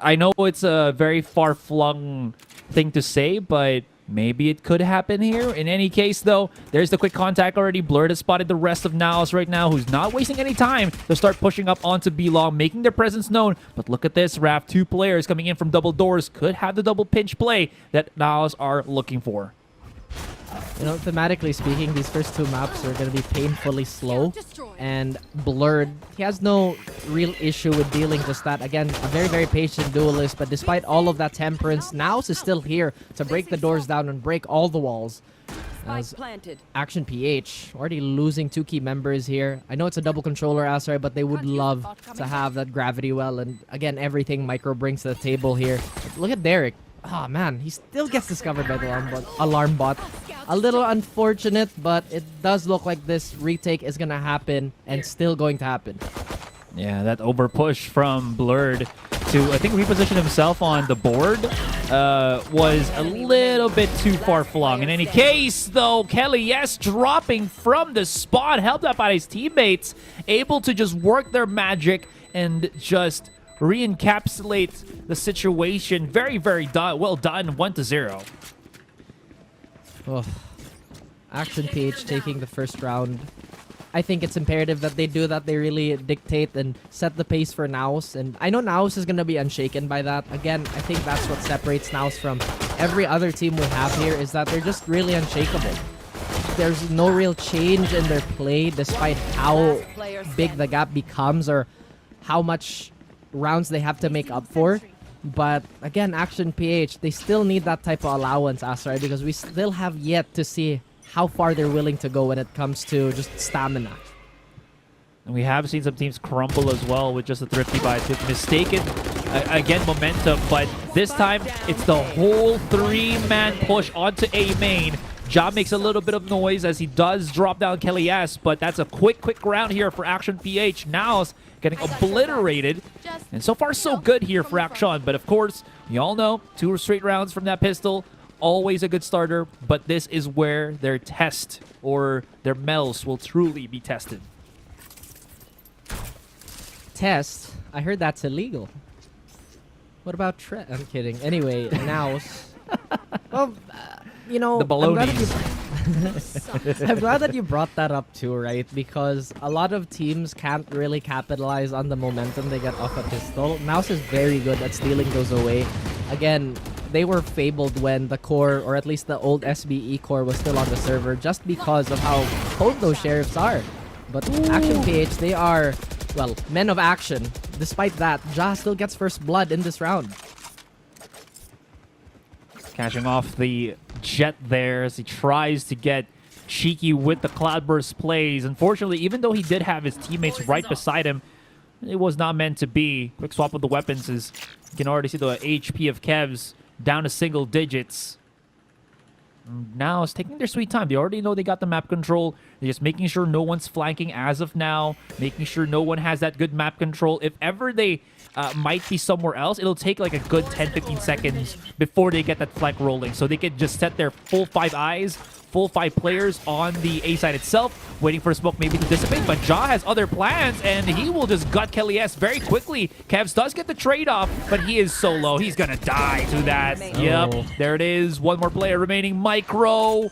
I know it's a very far-flung thing to say, but maybe it could happen here. In any case, though, there's the quick contact already. Blurred has spotted the rest of NAOS right now, who's not wasting any time to start pushing up onto B-Long, making their presence known. But look at this, Raph. 2 players coming in from double doors could have the double pinch play that NAOS are looking for. You know, thematically speaking, these first two maps are going to be painfully slow and blurred. He has no real issue with dealing just that. Again, a very, very patient duelist, but despite all of that temperance, NAOS is still here to break the doors down and break all the walls. As Action PH already losing 2 key members here. I know it's a double controller, Asar, but they would love to have that gravity well. And again, everything Micro brings to the table here. Look at Derek. Oh man, he still gets discovered by the alarm bot. A little unfortunate, but it does look like this retake is gonna happen and still going to happen. Yeah, that over push from Blurred to, I think, reposition himself on the board was a little bit too far flung. In any case, though, Kelly, yes, dropping from the spot, helped out by his teammates, able to just work their magic and just re-encapsulate the situation. Very, very well done. 1-0. Oh. Action PH taking the first round. I think it's imperative that they do that. They really dictate and set the pace for NAOS. And I know NAOS is going to be unshaken by that. Again, I think that's what separates NAOS from every other team we have here, is that they're just really unshakable. There's no real change in their play despite how big the gap becomes or how much rounds they have to make up for. But again, Action PH, they still need that type of allowance, Asra, because we still have yet to see how far they're willing to go when it comes to just stamina. And we have seen some teams crumble as well with just a thrifty buy. Mistaken, again, momentum, but this time it's the whole 3-man push onto A main. Ja makes a little bit of noise as he does drop down Kelly S, but that's a quick round here for Action PH. NAOS getting obliterated, and so far so good here for Action. But of course, we all know 2 straight rounds from that pistol, always a good starter, but this is where their test or their mells will truly be tested. Test? I heard that's illegal. What about I'm kidding. Anyway, NAOS. Well, you know, the baloney. I'm glad that you brought that up too, right? Because a lot of teams can't really capitalize on the momentum they get off a pistol. NAOS is very good at stealing those away. Again, they were fabled when the core, or at least the old SBE core, was still on the server just because of how potent those sheriffs are. But Action PH, they are, well, men of action. Despite that, Ja still gets first blood in this round. Catching off the Jet there as he tries to get cheeky with the Cloudburst plays. Unfortunately, even though he did have his teammates right beside him, it was not meant to be. Quick swap with the weapons as you can already see the HP of Kevs down to single digits. Now it's taking their sweet time. They already know they got the map control. They're just making sure no one's flanking as of now, making sure no one has that good map control. If ever they might be somewhere else, it'll take like a good 10-15 seconds before they get that flank rolling, so they can just set their full 5 eyes, full 5 players on the A side itself, waiting for smoke maybe to dissipate. But Ja has other plans, and he will just gut Kelly S very quickly. Kevs does get the trade-off, but he is so low. He's gonna die to that. Yep, there it is. One more player remaining. Micro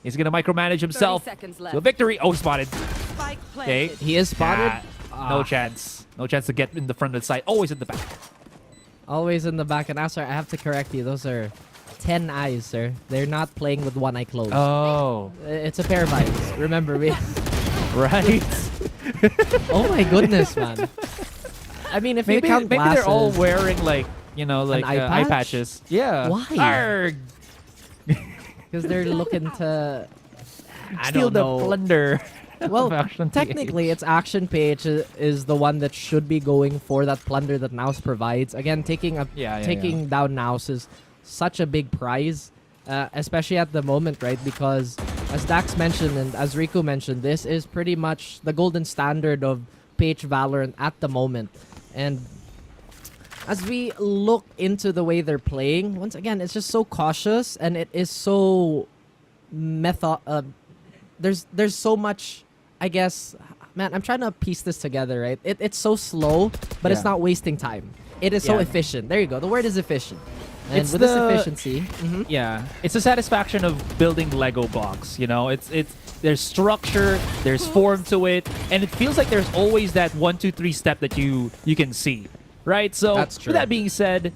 is gonna micromanage himself to a victory. Oh, spotted. Okay, he is spotted. No chance. No chance to get in the front of the side. Always in the back. Always in the back. And Asar, I have to correct you. Those are 10 eyes, sir. They're not playing with one eye closed. Oh. It's a pair of eyes. Remember me. Right. Oh my goodness, man. I mean, if maybe, you count maybe glasses, they're all wearing, like, you know, like eye patches. Yeah. Why? Because they're looking to steal the plunder. Well, technically, it's Action PH is the one that should be going for that plunder that NAOS provides. Again, taking down NAOS is such a big prize, especially at the moment, right? Because as Dax mentioned and as Riku mentioned, this is pretty much the golden standard of PH Valorant at the moment. And as we look into the way they're playing, once again, it's just so cautious and it is so there's so much, I guess, man, I'm trying to piece this together, right? It's so slow, but it's not wasting time. It is so efficient. There you go. The word is efficient. And it's with this efficiency, yeah, it's the satisfaction of building Lego blocks. You know, it's there's structure, there's form to it, and it feels like there's always that 1, 2, 3 step that you can see, right? So that's true. With that being said,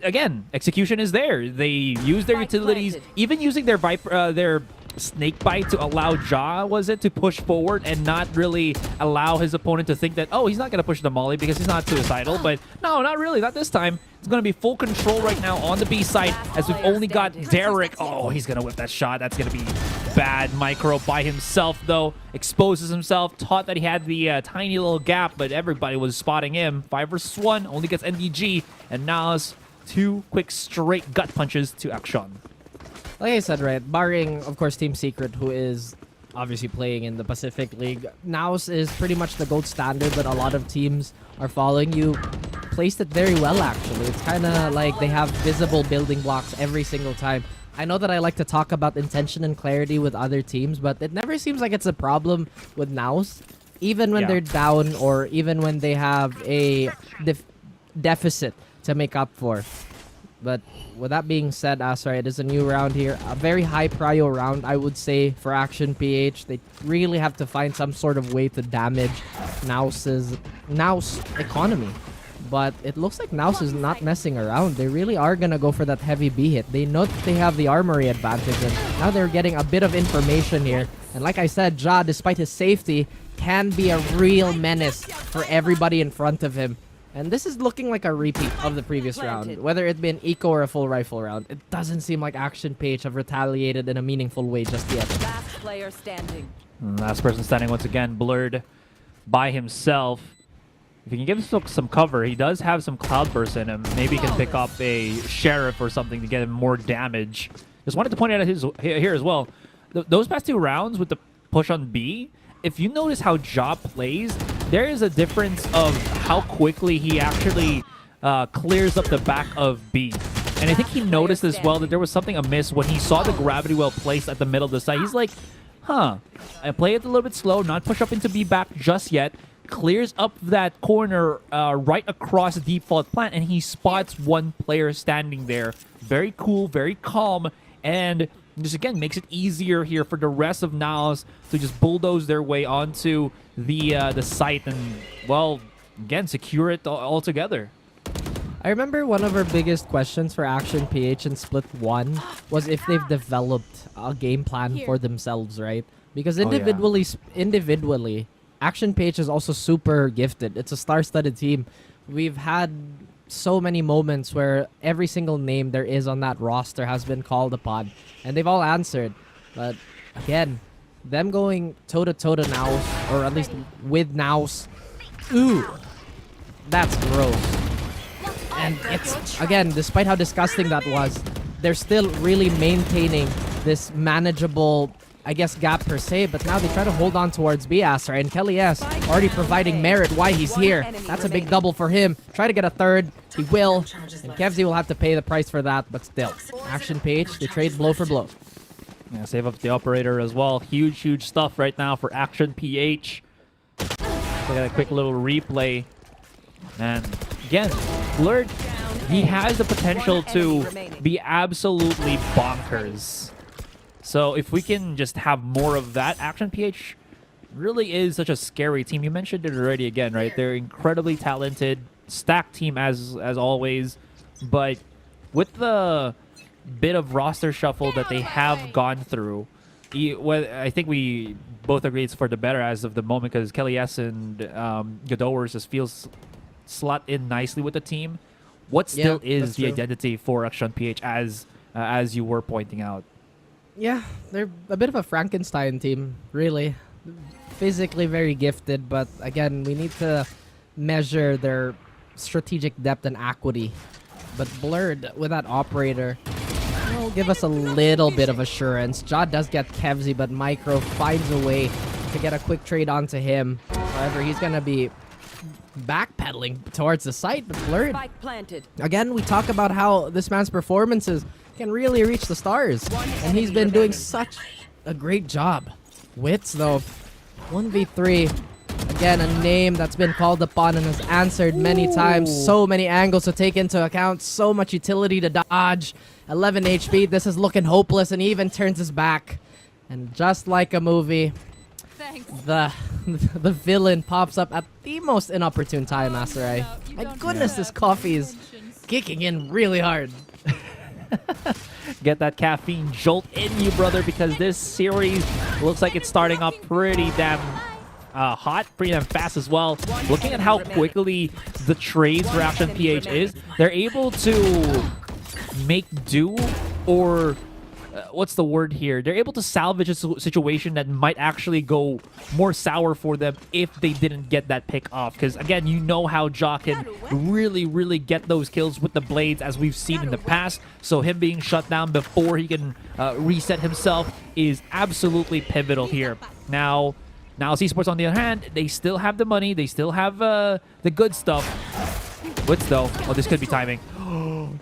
again, execution is there. They use their utilities, even using their snake bite to allow Ja, to push forward and not really allow his opponent to think that, oh, he's not going to push the molly because he's not suicidal. But no, not really, not this time. It's going to be full control right now on the B side as we've only got Derek. Oh, he's going to whip that shot. That's going to be bad. Micro by himself, though, exposes himself, taught that he had the tiny little gap, but everybody was spotting him. 5 versus 1, only gets NDG, and NAOS 2 quick straight gut punches to Action. Like I said, right, barring, of course, Team Secret, who is obviously playing in the Pacific League, NAOS is pretty much the gold standard, but a lot of teams are following. You placed it very well, actually. It's kind of like they have visible building blocks every single time. I know that I like to talk about intention and clarity with other teams, but it never seems like it's a problem with NAOS. Even when they're down or even when they have a deficit to make up for. But with that being said, Asra, it is a new round here. A very high prio round, I would say, for Action PH. They really have to find some sort of way to damage NAOS economy. But it looks like NAOS is not messing around. They really are going to go for that heavy B hit. They know that they have the armory advantage, and now they're getting a bit of information here. And like I said, Ja, despite his safety, can be a real menace for everybody in front of him. And this is looking like a repeat of the previous round. Whether it be an eco or a full rifle round, it doesn't seem like Action PH have retaliated in a meaningful way just yet. Last player standing. Last person standing once again, Blurred by himself. If he can give himself some cover, he does have some cloud burst in him. Maybe he can pick up a Sheriff or something to get him more damage. Just wanted to point out here as well. Those past 2 rounds with the push on B, if you notice how Ja plays, there is a difference of how quickly he actually clears up the back of B. And I think he noticed as well that there was something amiss when he saw the gravity well placed at the middle of the site. He's like, huh, I play it a little bit slow, not push up into B back just yet. Clears up that corner right across the default plant, and he spots one player standing there. Very cool, very calm, and just again makes it easier here for the rest of NAOS to just bulldoze their way onto the site and, well, again, secure it all together. I remember one of our biggest questions for Action PH in Split 1 was if they've developed a game plan for themselves, right? Because individually, Action PH is also super gifted. It's a star-studded team. We've had so many moments where every single name there is on that roster has been called upon, and they've all answered. But again, them going toe-to-toe to NAOS, or at least with NAOS, ooh, that's gross. And it's, again, despite how disgusting that was, they're still really maintaining this manageable, I guess, gap per se, but now they try to hold on towards Asra, and Kelly S already providing merit why he's here. That's a big double for him. Try to get a third. He will, and Kevzy will have to pay the price for that, but still. Action PH, they trade blow for blow. Yeah, save up the operator as well. Huge stuff right now for Action PH. Look at a quick little replay. And again, Blurred, he has the potential to be absolutely bonkers. So if we can just have more of that, Action PH really is such a scary team. You mentioned it already again, right? They're incredibly talented, stacked team as always, but with the bit of roster shuffle that they have gone through, I think we both agree it's for the better as of the moment, because Kelly S and Godowers just feels slot in nicely with the team. What still is the identity for Action PH as you were pointing out? Yeah, they're a bit of a Frankenstein team, really. Physically very gifted, but again, we need to measure their strategic depth and equity. But Blurred with that operator will give us a little bit of assurance. Ja does get Kevzy, but Micro finds a way to get a quick trade onto him. However, he's going to be backpedaling towards the site, but Blurred. Again, we talk about how this man's performances can really reach the stars, and he's been doing such a great job. Wits, though, 1v3. Again, a name that's been called upon and has answered many times. So many angles to take into account. So much utility to dodge. 11 HP. This is looking hopeless, and he even turns his back. And just like a movie, the villain pops up at the most inopportune time, Asarai. My goodness, this coffee is kicking in really hard. Get that caffeine jolt in you, brother, because this series looks like it's starting up pretty damn hot, pretty damn fast as well. Looking at how quickly the trades for Action PH is, they're able to make do, or what's the word here? They're able to salvage a situation that might actually go more sour for them if they didn't get that pick off. Because again, you know how Ja can really get those kills with the blades, as we've seen in the past. So him being shut down before he can reset himself is absolutely pivotal here. Now Esports, on the other hand, they still have the money, they still have the good stuff. What's though? Oh, this could be timing.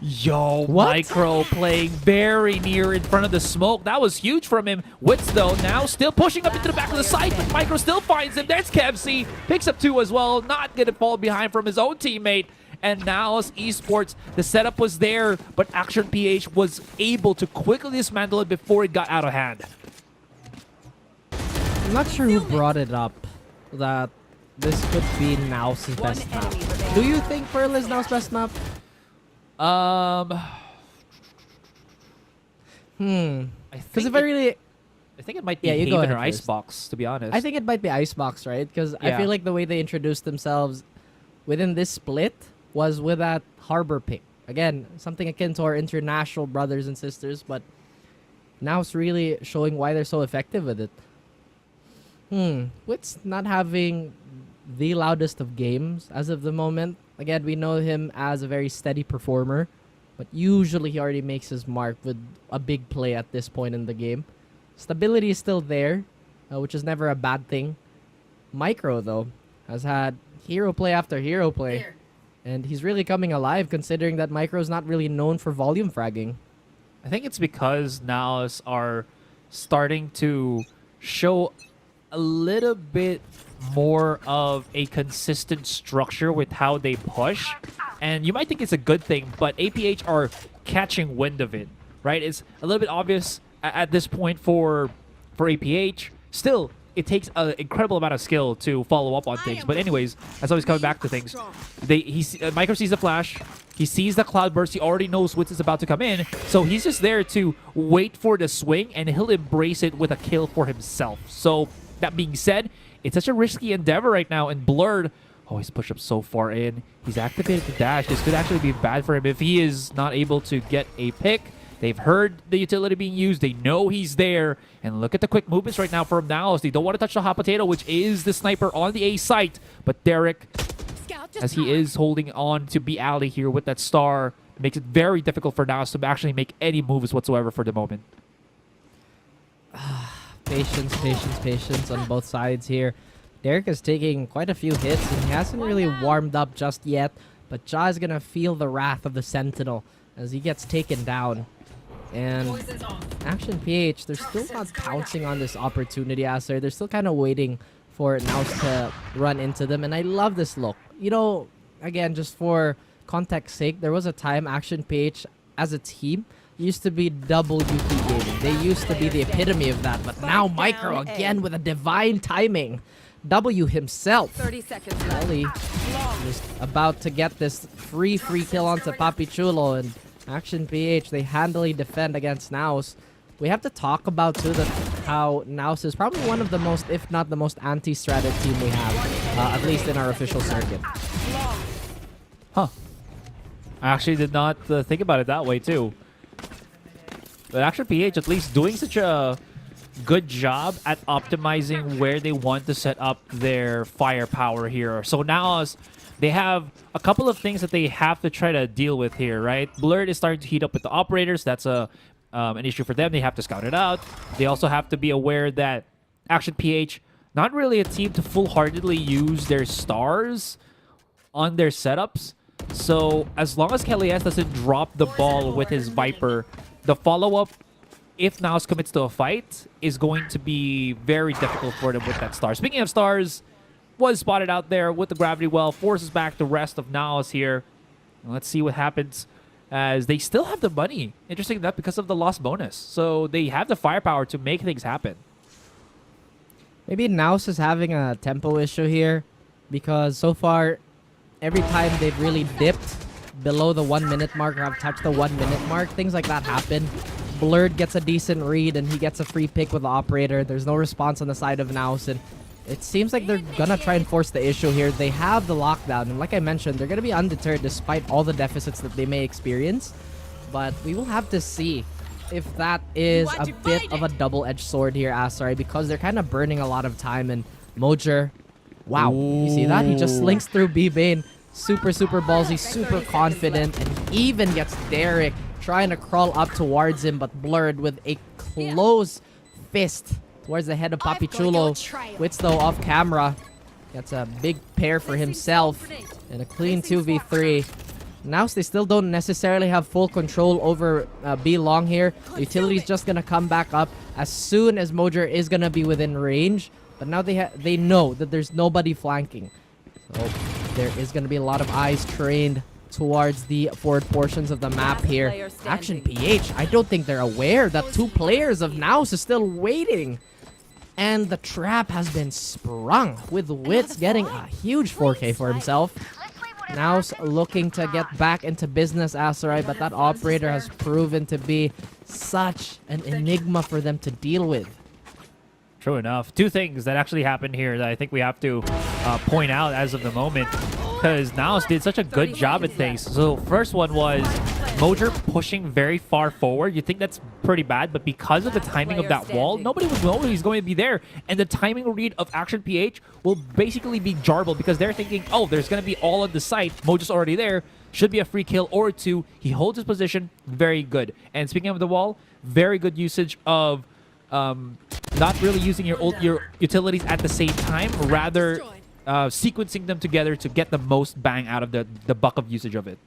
Yo, what? Micro playing very near in front of the smoke. That was huge from him. Wits, though, now still pushing up into the back of the site, but Micro still finds him. There's Kevc. Picks up 2 as well. Not going to fall behind from his own teammate. And NAOS Esports, the setup was there, but Action PH was able to quickly dismantle it before it got out of hand. I'm not sure who brought it up that this could be NAOS's best map. Do you think Pearl is NAOS's best map? Because if I think it might be Haven or Icebox, to be honest. I think it might be Icebox, right? Because I feel like the way they introduced themselves within this split was with that Harbor pick. Again, something akin to our international brothers and sisters, but now it's really showing why they're so effective with it. Wits not having the loudest of games as of the moment. Again, we know him as a very steady performer, but usually he already makes his mark with a big play at this point in the game. Stability is still there, which is never a bad thing. Micro, though, has had hero play after hero play, and he's really coming alive considering that Micro is not really known for volume fragging. I think it's because NAOS are starting to show a little bit more of a consistent structure with how they push, and you might think it's a good thing, but APH are catching wind of it, right? It's a little bit obvious at this point for APH. Still, it takes an incredible amount of skill to follow up on things, but anyways, as always, coming back to things, Micro sees the flash, he sees the cloud burst, he already knows Wits is about to come in, so he's just there to wait for the swing, and he'll embrace it with a kill for himself. So that being said, it's such a risky endeavor right now, and Blurred, oh, he's pushed up so far in. He's activated the dash. This could actually be bad for him if he is not able to get a pick. They've heard the utility being used. They know he's there. And look at the quick movements right now from NAOS. They don't want to touch the hot potato, which is the sniper on the A site. But Derek, as he is holding on to B Alley here with that star, makes it very difficult for NAOS to actually make any moves whatsoever for the moment. Patience on both sides here. Derek is taking quite a few hits, and he hasn't really warmed up just yet. But Ja is going to feel the wrath of the Sentinel as he gets taken down. And Action PH, they're still not pouncing on this opportunity, Aster. They're still kind of waiting for NAOS to run into them. And I love this look. You know, again, just for context's sake, there was a time Action PH as a team used to be double UP gaming. They used to be the epitome of that. But now Micro again with a divine timing. W himself. 30 seconds left. Ellie just about to get this free kill onto Papi Chulo, and Action PH, they handily defend against NAOS. We have to talk about too that how NAOS is probably one of the most, if not the most anti-stratted team we have, at least in our official circuit. Huh. I actually did not think about it that way too. But Action PH at least doing such a good job at optimizing where they want to set up their firepower here. So now they have a couple of things that they have to try to deal with here, right? Blurred is starting to heat up with the operators. That's an issue for them. They have to scout it out. They also have to be aware that Action PH, not really a team to full-heartedly use their stars on their setups. So as long as Kelly S doesn't drop the ball with his Viper, the follow-up, if NAOS commits to a fight, is going to be very difficult for them with that star. Speaking of stars, was spotted out there with the gravity well, forces back the rest of NAOS here. And let's see what happens as they still have the money. Interesting enough because of the lost bonus. So they have the firepower to make things happen. Maybe NAOS is having a tempo issue here because so far, every time they've really dipped, below the 1 minute mark or have touched the 1 minute mark. Things like that happen. Blurred gets a decent read and he gets a free pick with the operator. There's no response on the side of NAOS, and it seems like they're gonna try and force the issue here. They have the lockdown, and like I mentioned, they're gonna be undeterred despite all the deficits that they may experience. But we will have to see if that is a bit of a double-edged sword here, Asarai, because they're kind of burning a lot of time. And Mojer, wow, you see that? He just slinks through B-Bane. Super ballsy, super confident, and even gets Derek trying to crawl up towards him, but Blurred with a close fist towards the head of Papichulo. Wits, though, off camera. Gets a big pair for himself and a clean 2v3. Now they still don't necessarily have full control over B long here. The utility's just going to come back up as soon as Mojer is going to be within range. But now they know that there's nobody flanking. So there is going to be a lot of eyes trained towards the forward portions of the map here. Action PH, I don't think they're aware that 2 players of NAOS is still waiting. And the trap has been sprung, with Wits getting a huge 4K for himself. NAOS looking to get back into business, Asarai, but that operator has proven to be such an enigma for them to deal with. True enough. 2 things that actually happened here that I think we have to point out as of the moment, because NAOS did such a good job at things. So first one was Mojer pushing very far forward. You think that's pretty bad, but because of the timing of that wall, nobody would know he's going to be there. And the timing read of Action PH will basically be jarbled because they're thinking, oh, there's going to be all on the site. Mojer's already there. Should be a free kill or 2. He holds his position. Very good. And speaking of the wall, very good usage of not really using your utilities at the same time, rather sequencing them together to get the most bang out of the buck of usage of it.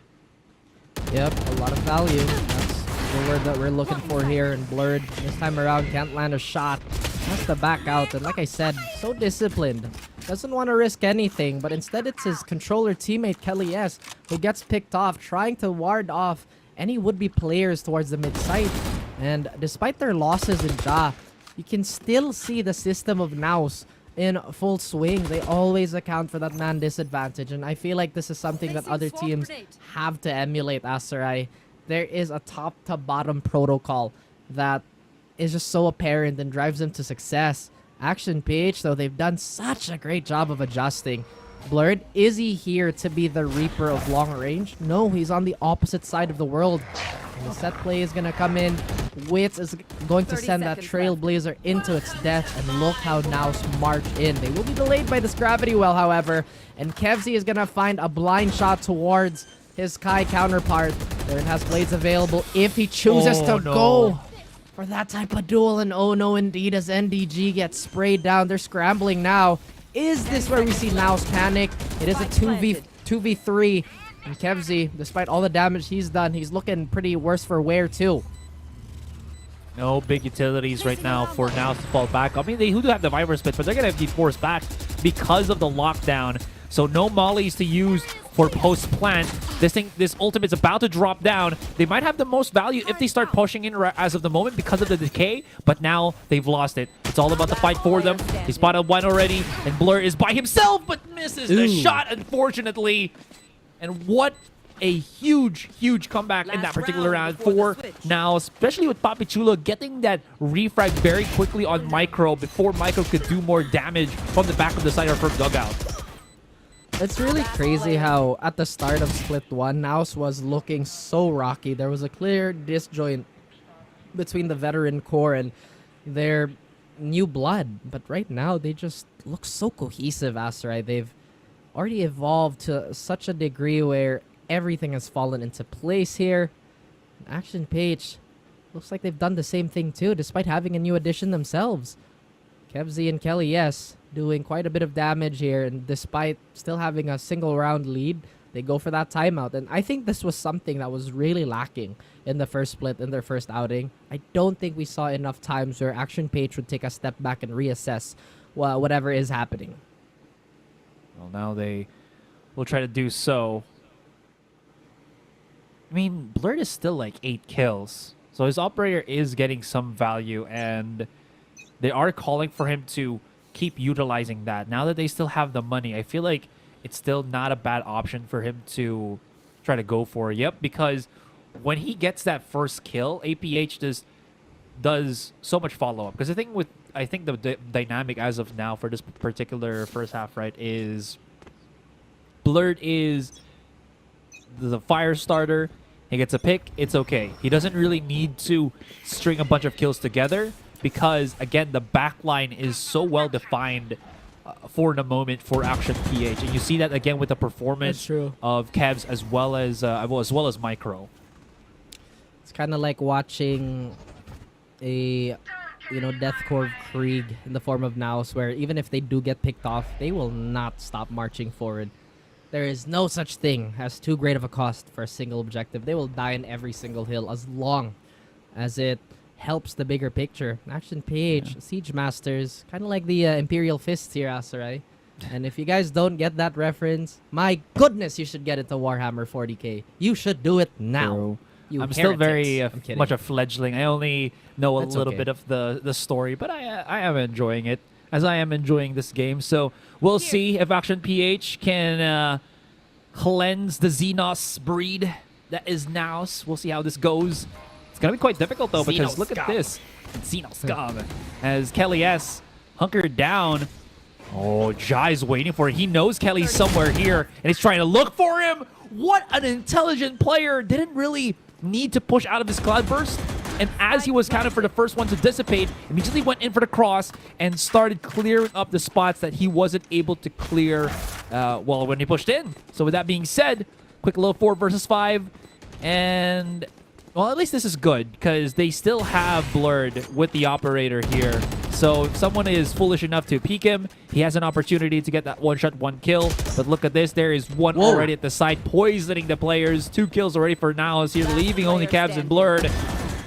Yep, a lot of value. That's the word that we're looking for here. And Blurred this time around can't land a shot. Has to back out. And like I said, so disciplined. Doesn't want to risk anything, but instead it's his controller teammate Kelly S who gets picked off, trying to ward off any would-be players towards the mid-site. And despite their losses in Ja, you can still see the system of NAOS in full swing. They always account for that man disadvantage, and I feel like this is something that other teams have to emulate, Asarai. There is a top-to-bottom protocol that is just so apparent and drives them to success. Action PH, though, they've done such a great job of adjusting. Blurred, is he here to be the Reaper of long range? No, he's on the opposite side of the world. And the set play is going to come in. Wits is going to send that Trailblazer into its death. And look how NAOS march in. They will be delayed by this gravity well, however. And Kevzi is going to find a blind shot towards his Kai counterpart. There has blades available if he chooses to go for that type of duel. And oh no, indeed, as NDG gets sprayed down. They're scrambling now. Is this where we see NAOS panic? It is a 2v3. And Kevzi, despite all the damage he's done, he's looking pretty worse for wear too. No big utilities right now for NAOS to fall back. I mean, they do have the Viper Split, but they're going to be forced back because of the lockdown. So no mollies to use for post-plant. This ultimate's about to drop down. They might have the most value if they start pushing in as of the moment because of the decay, but now they've lost it. It's all about the fight for them. He spotted one already, and Blur is by himself, but misses the shot, unfortunately. And what a huge comeback in that particular round for now, especially with Papichulo getting that refrag very quickly on Micro before Micro could do more damage from the back of the side or from dugout. It's really crazy how at the start of Split 1, NAOS was looking so rocky. There was a clear disjoint between the veteran core and their new blood. But right now, they just look so cohesive, Asarai. They've already evolved to such a degree where everything has fallen into place here. Action PH looks like they've done the same thing too, despite having a new addition themselves. Kevzi and Kelly, yes, doing quite a bit of damage here, and despite still having a single round lead, they go for that timeout. And I think this was something that was really lacking in the first split, in their first outing. I don't think we saw enough times where Action PH would take a step back and reassess whatever is happening. Well, now they will try to do so. I mean, Blurred is still like 8 kills. So his operator is getting some value, and they are calling for him to keep utilizing that. Now that they still have the money, I feel like it's still not a bad option for him to try to go for. Yep, because when he gets that first kill, APH does so much follow-up. Because I think the dynamic as of now for this particular first half, right, is Blurred is the fire starter. He gets a pick, it's okay. He doesn't really need to string a bunch of kills together because, again, the backline is so well defined for the moment for Action PH. And you see that again with the performance of Kevs as well as Micro. It's kind of like watching a deathcore of Krieg in the form of NAOS, where even if they do get picked off, they will not stop marching forward. There is no such thing as too great of a cost for a single objective. They will die in every single hill as long as it helps the bigger picture. Action PH, Siege Masters, kind of like the Imperial Fists here, Asarai. And if you guys don't get that reference, my goodness, you should get into Warhammer 40k. You should do it now. I'm still very much a fledgling. I only know a little bit of the story, but I am enjoying it, as I am enjoying this game. So we'll see if Action PH can cleanse the Xenos breed that is NAOS. We'll see how this goes. It's going to be quite difficult, though, because look at this. Xenos Scum. As Kelly S hunkered down. Oh, Jai's waiting for it. He knows Kelly's somewhere here, and he's trying to look for him. What an intelligent player. Didn't really need to push out of his Cloudburst. And as he was counted for the first one to dissipate, immediately went in for the cross and started clearing up the spots that he wasn't able to clear when he pushed in. So with that being said, quick little 4 versus 5. And, well, at least this is good because they still have Blurred with the operator here. So if someone is foolish enough to peek him, he has an opportunity to get that one-shot, 1 kill. But look at this. There is one already at the side, poisoning the players. 2 kills already for NAOS here, leaving only Cavs and Blurred.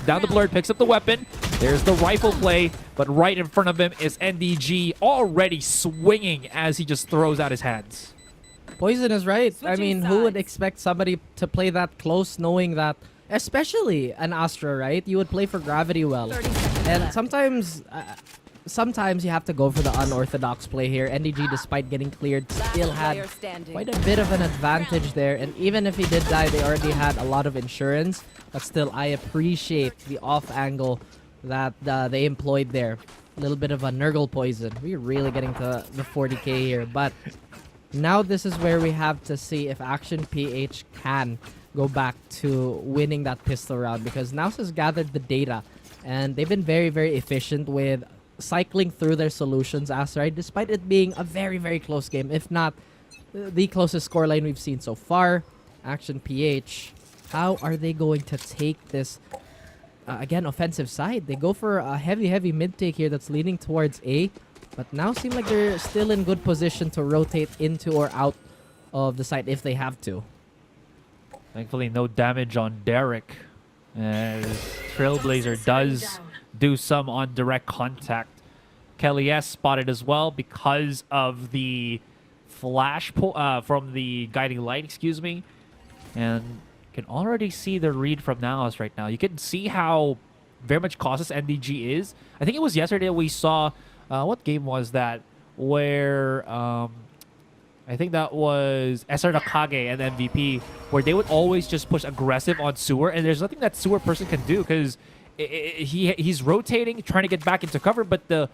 Down the Blurred, picks up the weapon. There's the rifle play, but right in front of him is NDG already swinging as he just throws out his hands. Poison is right. I mean, who would expect somebody to play that close knowing that, especially an Astra, right? You would play for gravity well. And sometimes you have to go for the unorthodox play here. NDG, despite getting cleared, still had quite a bit of an advantage there. And even if he did die, they already had a lot of insurance. But still, I appreciate the off angle that they employed there. A little bit of a Nurgle poison. We're really getting to the 40k here. But now this is where we have to see if Action PH can go back to winning that pistol round. Because NAOS has gathered the data. And they've been very, very efficient with cycling through their solutions, Asarai, despite it being a very, very close game. If not the closest scoreline we've seen so far. Action PH, how are they going to take this, again, offensive side? They go for a heavy, heavy mid-take here that's leaning towards A. But now seem like they're still in good position to rotate into or out of the site if they have to. Thankfully, no damage on Derek. As Trailblazer does do some on direct contact. Kelly S spotted as well because of the flash from the guiding light, excuse me. And can already see the read from NAOS right now. You can see how very much cautious NDG is. I think it was yesterday we saw, what game was that? Where, I think that was SR Nakage and MVP, where they would always just push aggressive on Sewer, and there's nothing that Sewer person can do because he's rotating, trying to get back into cover, but the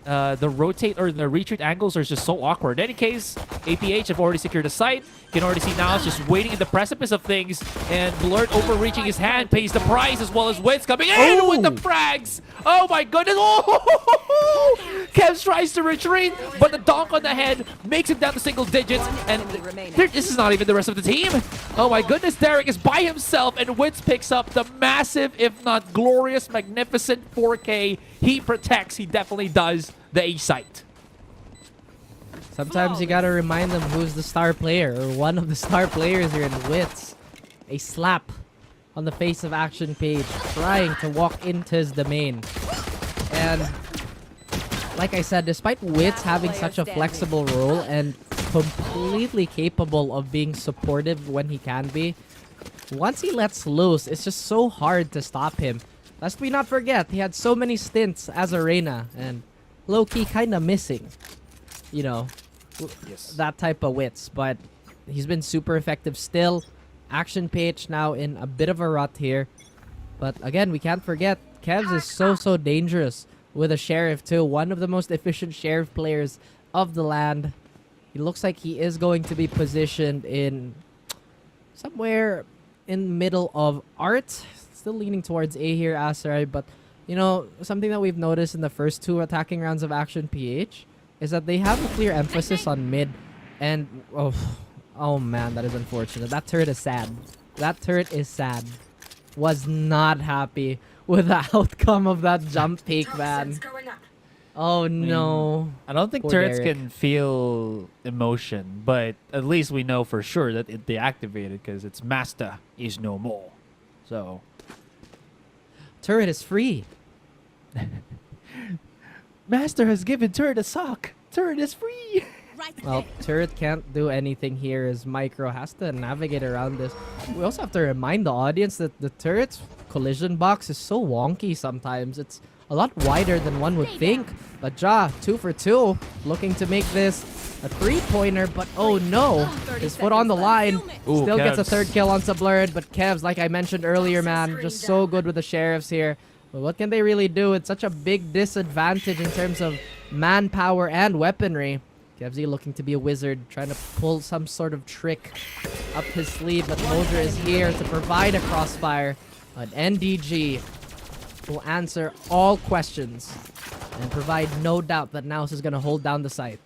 rotate or the retreat angles are just so awkward. In any case, APH have already secured the site. You can already see NAOS just waiting in the precipice of things, and Blurred overreaching his hand pays the price, as well as Wits coming in with the frags. Oh my goodness! Oh! Kevs tries to retreat, but the donk on the head makes him down to single digits, and this is not even the rest of the team. Oh my goodness! Derek is by himself, and Wits picks up the massive, if not glorious, magnificent 4K. He protects. He definitely does the A site. Sometimes you gotta remind them who's the star player, or one of the star players here in Wits. A slap on the face of Action PH, trying to walk into his domain. And like I said, despite Wits having such a flexible role and completely capable of being supportive when he can be, once he lets loose, it's just so hard to stop him. Lest we not forget, he had so many stints as Arena, and low-key kind of missing, you know, that type of Wits. But he's been super effective still. Action PH now in a bit of a rut here. But again, we can't forget, Kevs is so dangerous with a Sheriff too. One of the most efficient Sheriff players of the land. He looks like he is going to be positioned in somewhere in middle of Art. Still leaning towards A here, Asarai. But, you know, something that we've noticed in the first 2 attacking rounds of Action PH is that they have a clear emphasis on mid. And, oh man, that is unfortunate. That turret is sad. That turret is sad. Was not happy with the outcome of that jump peak, man. Oh no. I don't think Poor turrets Derek. can feel emotion, but at least we know for sure that it deactivated because its master is no more. So Turret is free. Master has given turret a sock. Turret is free. Well, Turret can't do anything here as Micro has to navigate around this. We also have to remind the audience that the Turret's collision box is so wonky sometimes. It's a lot wider than one would think. But Ja, 2 for 2, looking to make this a 3-pointer, but oh no. His foot on the line. Ooh, Still gets a Kevs. 3rd kill on Blurred, but Kevs, like I mentioned earlier, man, just so good with the Sheriffs here. But what can they really do? It's such a big disadvantage in terms of manpower and weaponry. Kevsy looking to be a wizard, trying to pull some sort of trick up his sleeve, but Moser is here to provide a crossfire. But NDG will answer all questions and provide no doubt that NAOS is going to hold down the site.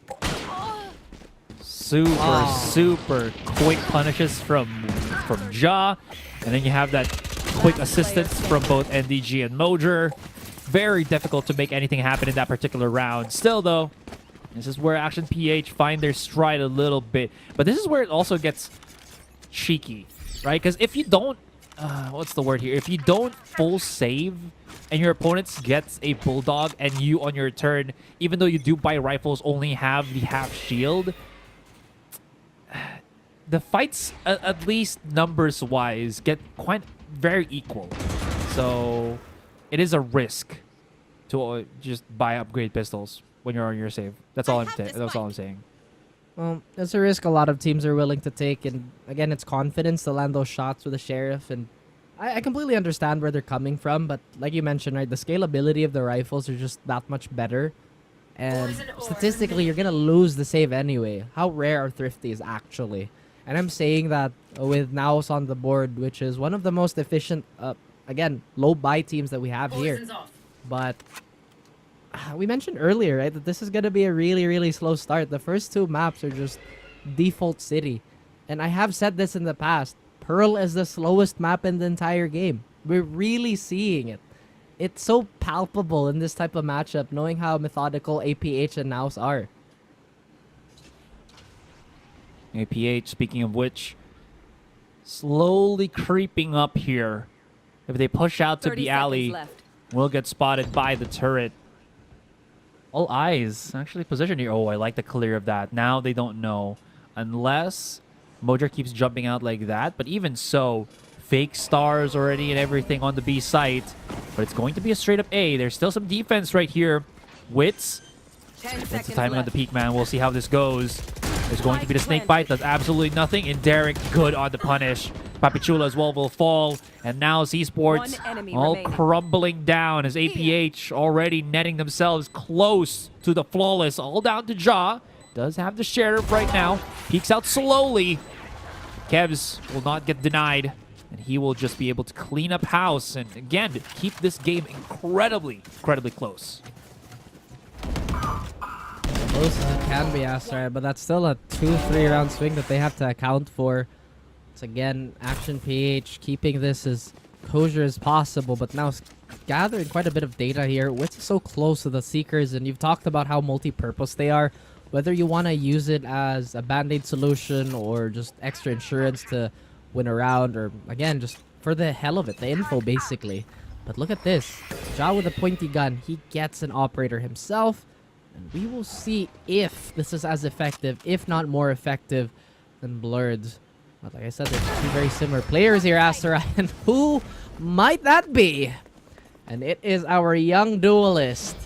Super quick punishes from Ja, and then you have that quick assistance from both NDG and Moser. Very difficult to make anything happen in that particular round. Still though, this is where Action PH find their stride a little bit. But this is where it also gets cheeky, right? Because if you don't, what's the word here? If you don't full save and your opponent gets a Bulldog and you on your turn, even though you do buy rifles, only have the half shield, the fights, at least numbers-wise, get quite very equal. So it is a risk to just buy upgrade pistols when you're on your save. That's all I'm saying. Well, it's a risk a lot of teams are willing to take, and again, it's confidence to land those shots with the Sheriff, and I completely understand where they're coming from, but like you mentioned, right, the scalability of the rifles are just that much better, and statistically, you're gonna lose the save anyway. How rare are Thrifties actually? And I'm saying that with NAOS on the board, which is one of the most efficient, again, low buy teams that we have here. But we mentioned earlier, right, that this is going to be a really slow start. The first 2 maps are just default city. And I have said this in the past. Pearl is the slowest map in the entire game. We're really seeing it. It's so palpable in this type of matchup, knowing how methodical APH and NAOS are. APH, speaking of which, slowly creeping up here. If they push out to the alley, will get spotted by the turret. All eyes actually positioned here. Oh, I like the clear of that. Now they don't know. Unless Mojo keeps jumping out like that. But even so, fake stars already and everything on the B site. But it's going to be a straight up A. There's still some defense right here. Wits. That's the timing on the peak, man. We'll see how this goes. There's going to be the snake bite. Does absolutely nothing. And Derek, good on the punish. Papichula as well will fall. And now Esports all crumbling down as APH already netting themselves close to the flawless. All down to Ja. Does have the Sheriff right now. Peeks out slowly. Kevs will not get denied. And he will just be able to clean up house. And again, keep this game incredibly close. Close as it can be, Astra, but that's still a 2-3 round swing that they have to account for. It's again, Action PH keeping this as kosher as possible, but now it's gathering quite a bit of data here. Wits is so close to the Seekers, and you've talked about how multi-purpose they are. Whether you want to use it as a band-aid solution or just extra insurance to win a round, or again, just for the hell of it, the info basically. But look at this. Ja with a pointy gun, he gets an operator himself. And we will see if this is as effective, if not more effective, than Blurred's. But like I said, there's 2 very similar players here, Astra, and who might that be? And it is our young duelist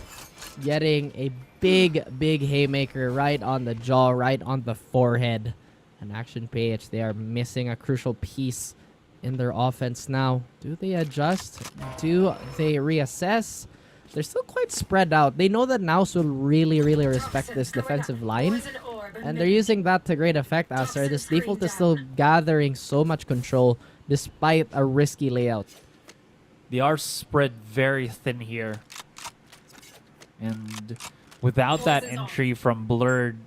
getting a big haymaker right on the jaw, right on the forehead. And Action PH, they are missing a crucial piece in their offense now. Do they adjust? Do they reassess? They're still quite spread out. They know that NAOS will really, really respect this defensive line. And they're using that to great effect, Aster. This default is still gathering so much control despite a risky layout. They are spread very thin here. And without that entry from Blurred,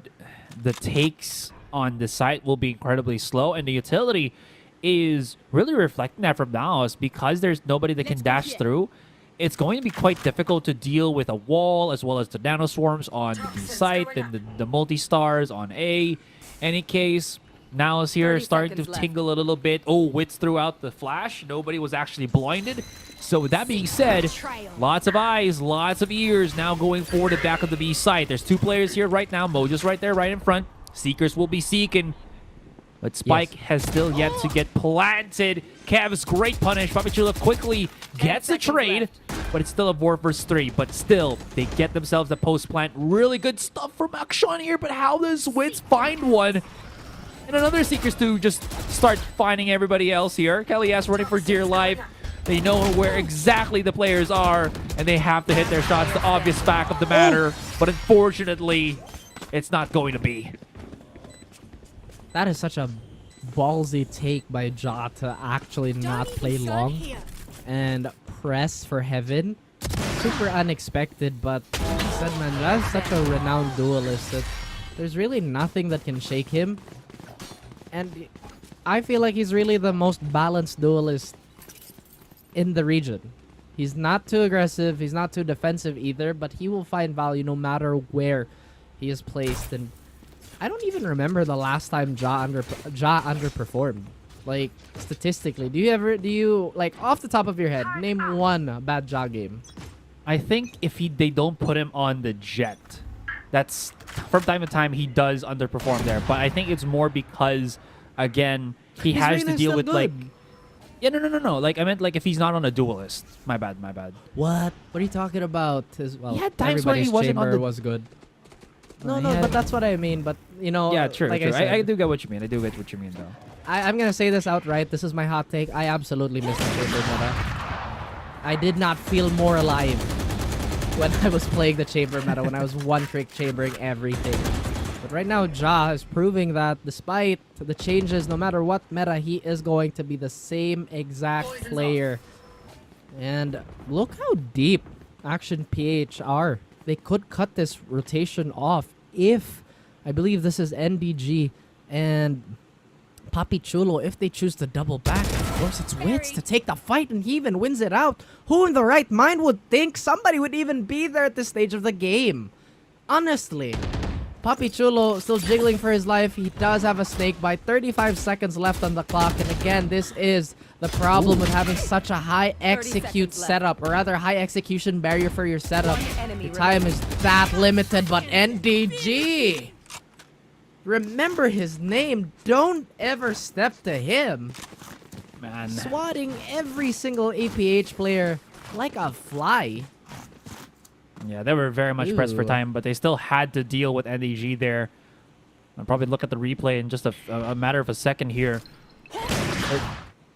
the takes on the site will be incredibly slow. And the utility is really reflecting that from NAOS because there's nobody that can dash through. It's going to be quite difficult to deal with a wall as well as the nanoswarms on the B site and the multi-stars on A. Any case, NAOS here starting to tingle a little bit. Oh, Wits threw out the flash. Nobody was actually blinded. So with that being said, lots of eyes, lots of ears now going forward at back of the B site. There's 2 players here right now. Mojo's right there, right in front. Seekers will be seeking. But Spike has still yet to get planted. Kev's great punish. Papichulo quickly gets the trade, but it's still a 4 versus 3. But still, they get themselves the post-plant. Really good stuff from Akshan here, but how does Wits find one? And another Seekers to just start finding everybody else here. Kelly S running for dear life. They know where exactly the players are, and they have to hit their shots. The obvious fact of the matter, but unfortunately, it's not going to be. That is such a ballsy take by Ja to actually not play long and press for heaven. Super unexpected, but like I said, man, that's such a renowned duelist that there's really nothing that can shake him. And I feel like he's really the most balanced duelist in the region. He's not too aggressive, he's not too defensive either, but he will find value no matter where he is placed. And I don't even remember the last time Ja underperformed. Like, statistically, do you like off the top of your head, name one bad Ja game? I think if they don't put him on the Jet, that's from time to time he does underperform there. But I think it's more because, again, he has to deal with like. Yeah, no. Like, I meant like if he's not on a duelist. My bad. What are you talking about? Well, he had times where he wasn't on the... was good. No, but that's what I mean. But, you know... Yeah, true, like true. I do get what you mean. I do get what you mean, though. I'm going to say this outright. This is my hot take. I absolutely missed the chamber meta. I did not feel more alive when I was playing the chamber meta, when I was one-trick chambering everything. But right now, Ja is proving that despite the changes, no matter what meta, he is going to be the same exact player. And look how deep Action PH are. They could cut this rotation off if, I believe this is NDG and Papichulo, if they choose to double back. Of course, it's Wits to take the fight, and he even wins it out. Who in the right mind would think somebody would even be there at this stage of the game? Honestly. Papichulo still jiggling for his life. He does have a snake bite. 35 seconds left on the clock. And again, this is the problem with having such a high execute setup, or rather high execution barrier for your setup. The time is that limited, but NDG! Remember his name. Don't ever step to him. Man. Swatting every single APH player like a fly. Yeah, they were very much pressed for time, but they still had to deal with NDG there. I'll probably look at the replay in just a matter of a second here.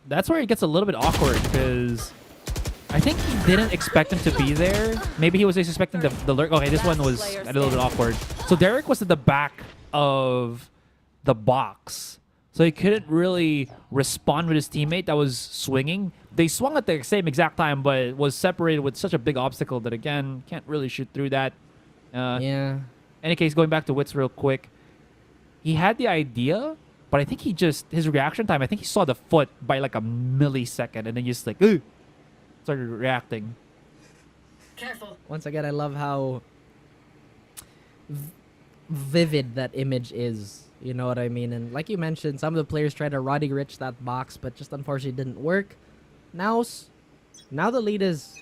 That's where it gets a little bit awkward, because I think he didn't expect him to be there. Maybe he was expecting the lurk. Okay, this one was a little bit awkward. So Derek was at the back of the box, so he couldn't really respond with his teammate that was swinging. They swung at the same exact time, but it was separated with such a big obstacle that, again, can't really shoot through that. Yeah. Any case, going back to Wits real quick, he had the idea, but I think he just, his reaction time, I think he saw the foot by like a millisecond, and then just like, ugh, started reacting. Careful. Once again, I love how vivid that image is. You know what I mean? And like you mentioned, some of the players tried to Roddy Rich that box, but just unfortunately didn't work. Now the lead is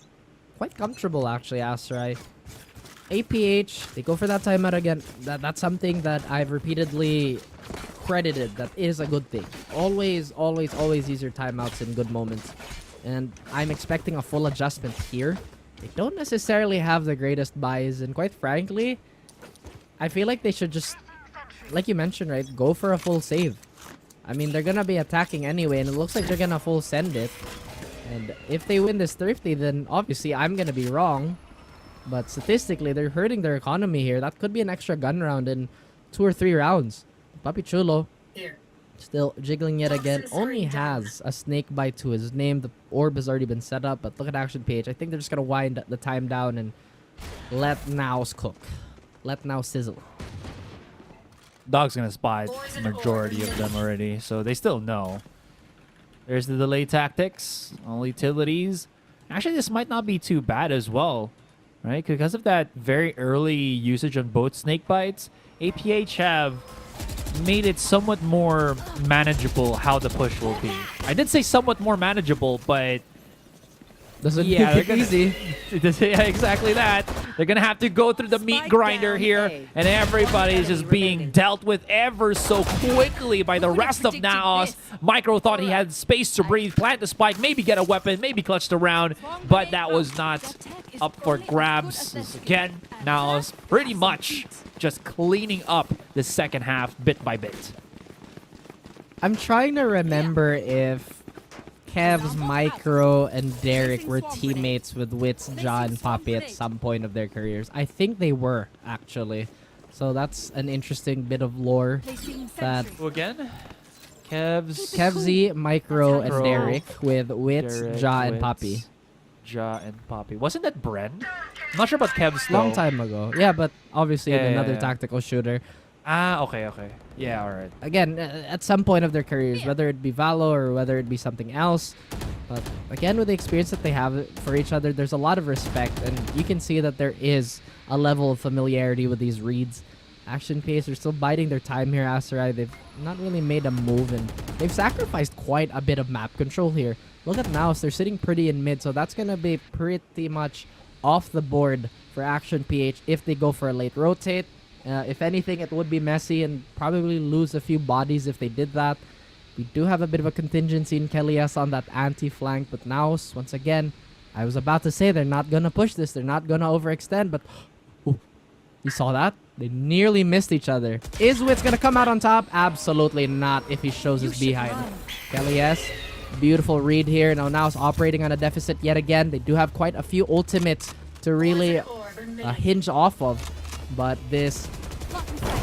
quite comfortable, actually, Asterai. APH, they go for that timeout again. That's something that I've repeatedly credited. That is a good thing. Always use your timeouts in good moments. And I'm expecting a full adjustment here. They don't necessarily have the greatest buys, and quite frankly, I feel like they should just, like you mentioned, right, go for a full save. I mean, they're gonna be attacking anyway, and it looks like they're gonna full send it. And if they win this thrifty, then obviously I'm gonna be wrong. But statistically, they're hurting their economy here. That could be an extra gun round in 2 or 3 rounds. Papi Chulo, still jiggling yet again, only has a snake bite to his name. The orb has already been set up, but look at Action PH. I think they're just gonna wind the time down and let NAOS cook. Let NAOS sizzle. Dog's gonna spot the majority of them already, so they still know. There's the delay tactics, all utilities. Actually, this might not be too bad as well, right? Because of that very early usage on both snake bites, APH have made it somewhat more manageable how the push will be. I did say somewhat more manageable, but doesn't yeah, make it easy. Yeah, exactly that. They're gonna have to go through the meat grinder here, and everybody is just being dealt with ever so quickly by the rest of NAOS. Micro thought he had space to breathe, plant the spike, maybe get a weapon, maybe clutch the round, but that was not up for grabs. Again, NAOS pretty much just cleaning up the second half bit by bit. I'm trying to remember if Kev's, Micro, and Derek were teammates with Wits, Ja, and Papi at some point of their careers. I think they were, actually. So that's an interesting bit of lore. That Who again? Kevzy, Micro, and Derek with Wits, Ja, and Papi. Ja and Papi. Wasn't that Bren? I'm not sure about Kev's though. Long time ago. Yeah, but obviously in another tactical shooter. Ah, okay. Yeah, alright. Again, at some point of their careers, whether it be Valo or whether it be something else. But again, with the experience that they have for each other, there's a lot of respect. And you can see that there is a level of familiarity with these reads. Action Pace are still biding their time here, Aserai. They've not really made a move, and they've sacrificed quite a bit of map control here. Look at NAOS, they're sitting pretty in mid, so that's going to be pretty much off the board for Action PH if they go for a late rotate. If anything, it would be messy and probably lose a few bodies if they did that. We do have a bit of a contingency in Kelias on that anti-flank, but NAOS, once again, I was about to say they're not going to push this, they're not going to overextend, but ooh, you saw that? They nearly missed each other. Is Wits going to come out on top? Absolutely not if he shows his behind. Kelias, beautiful read here. Now NAOS operating on a deficit yet again. They do have quite a few ultimates to really hinge off of. But this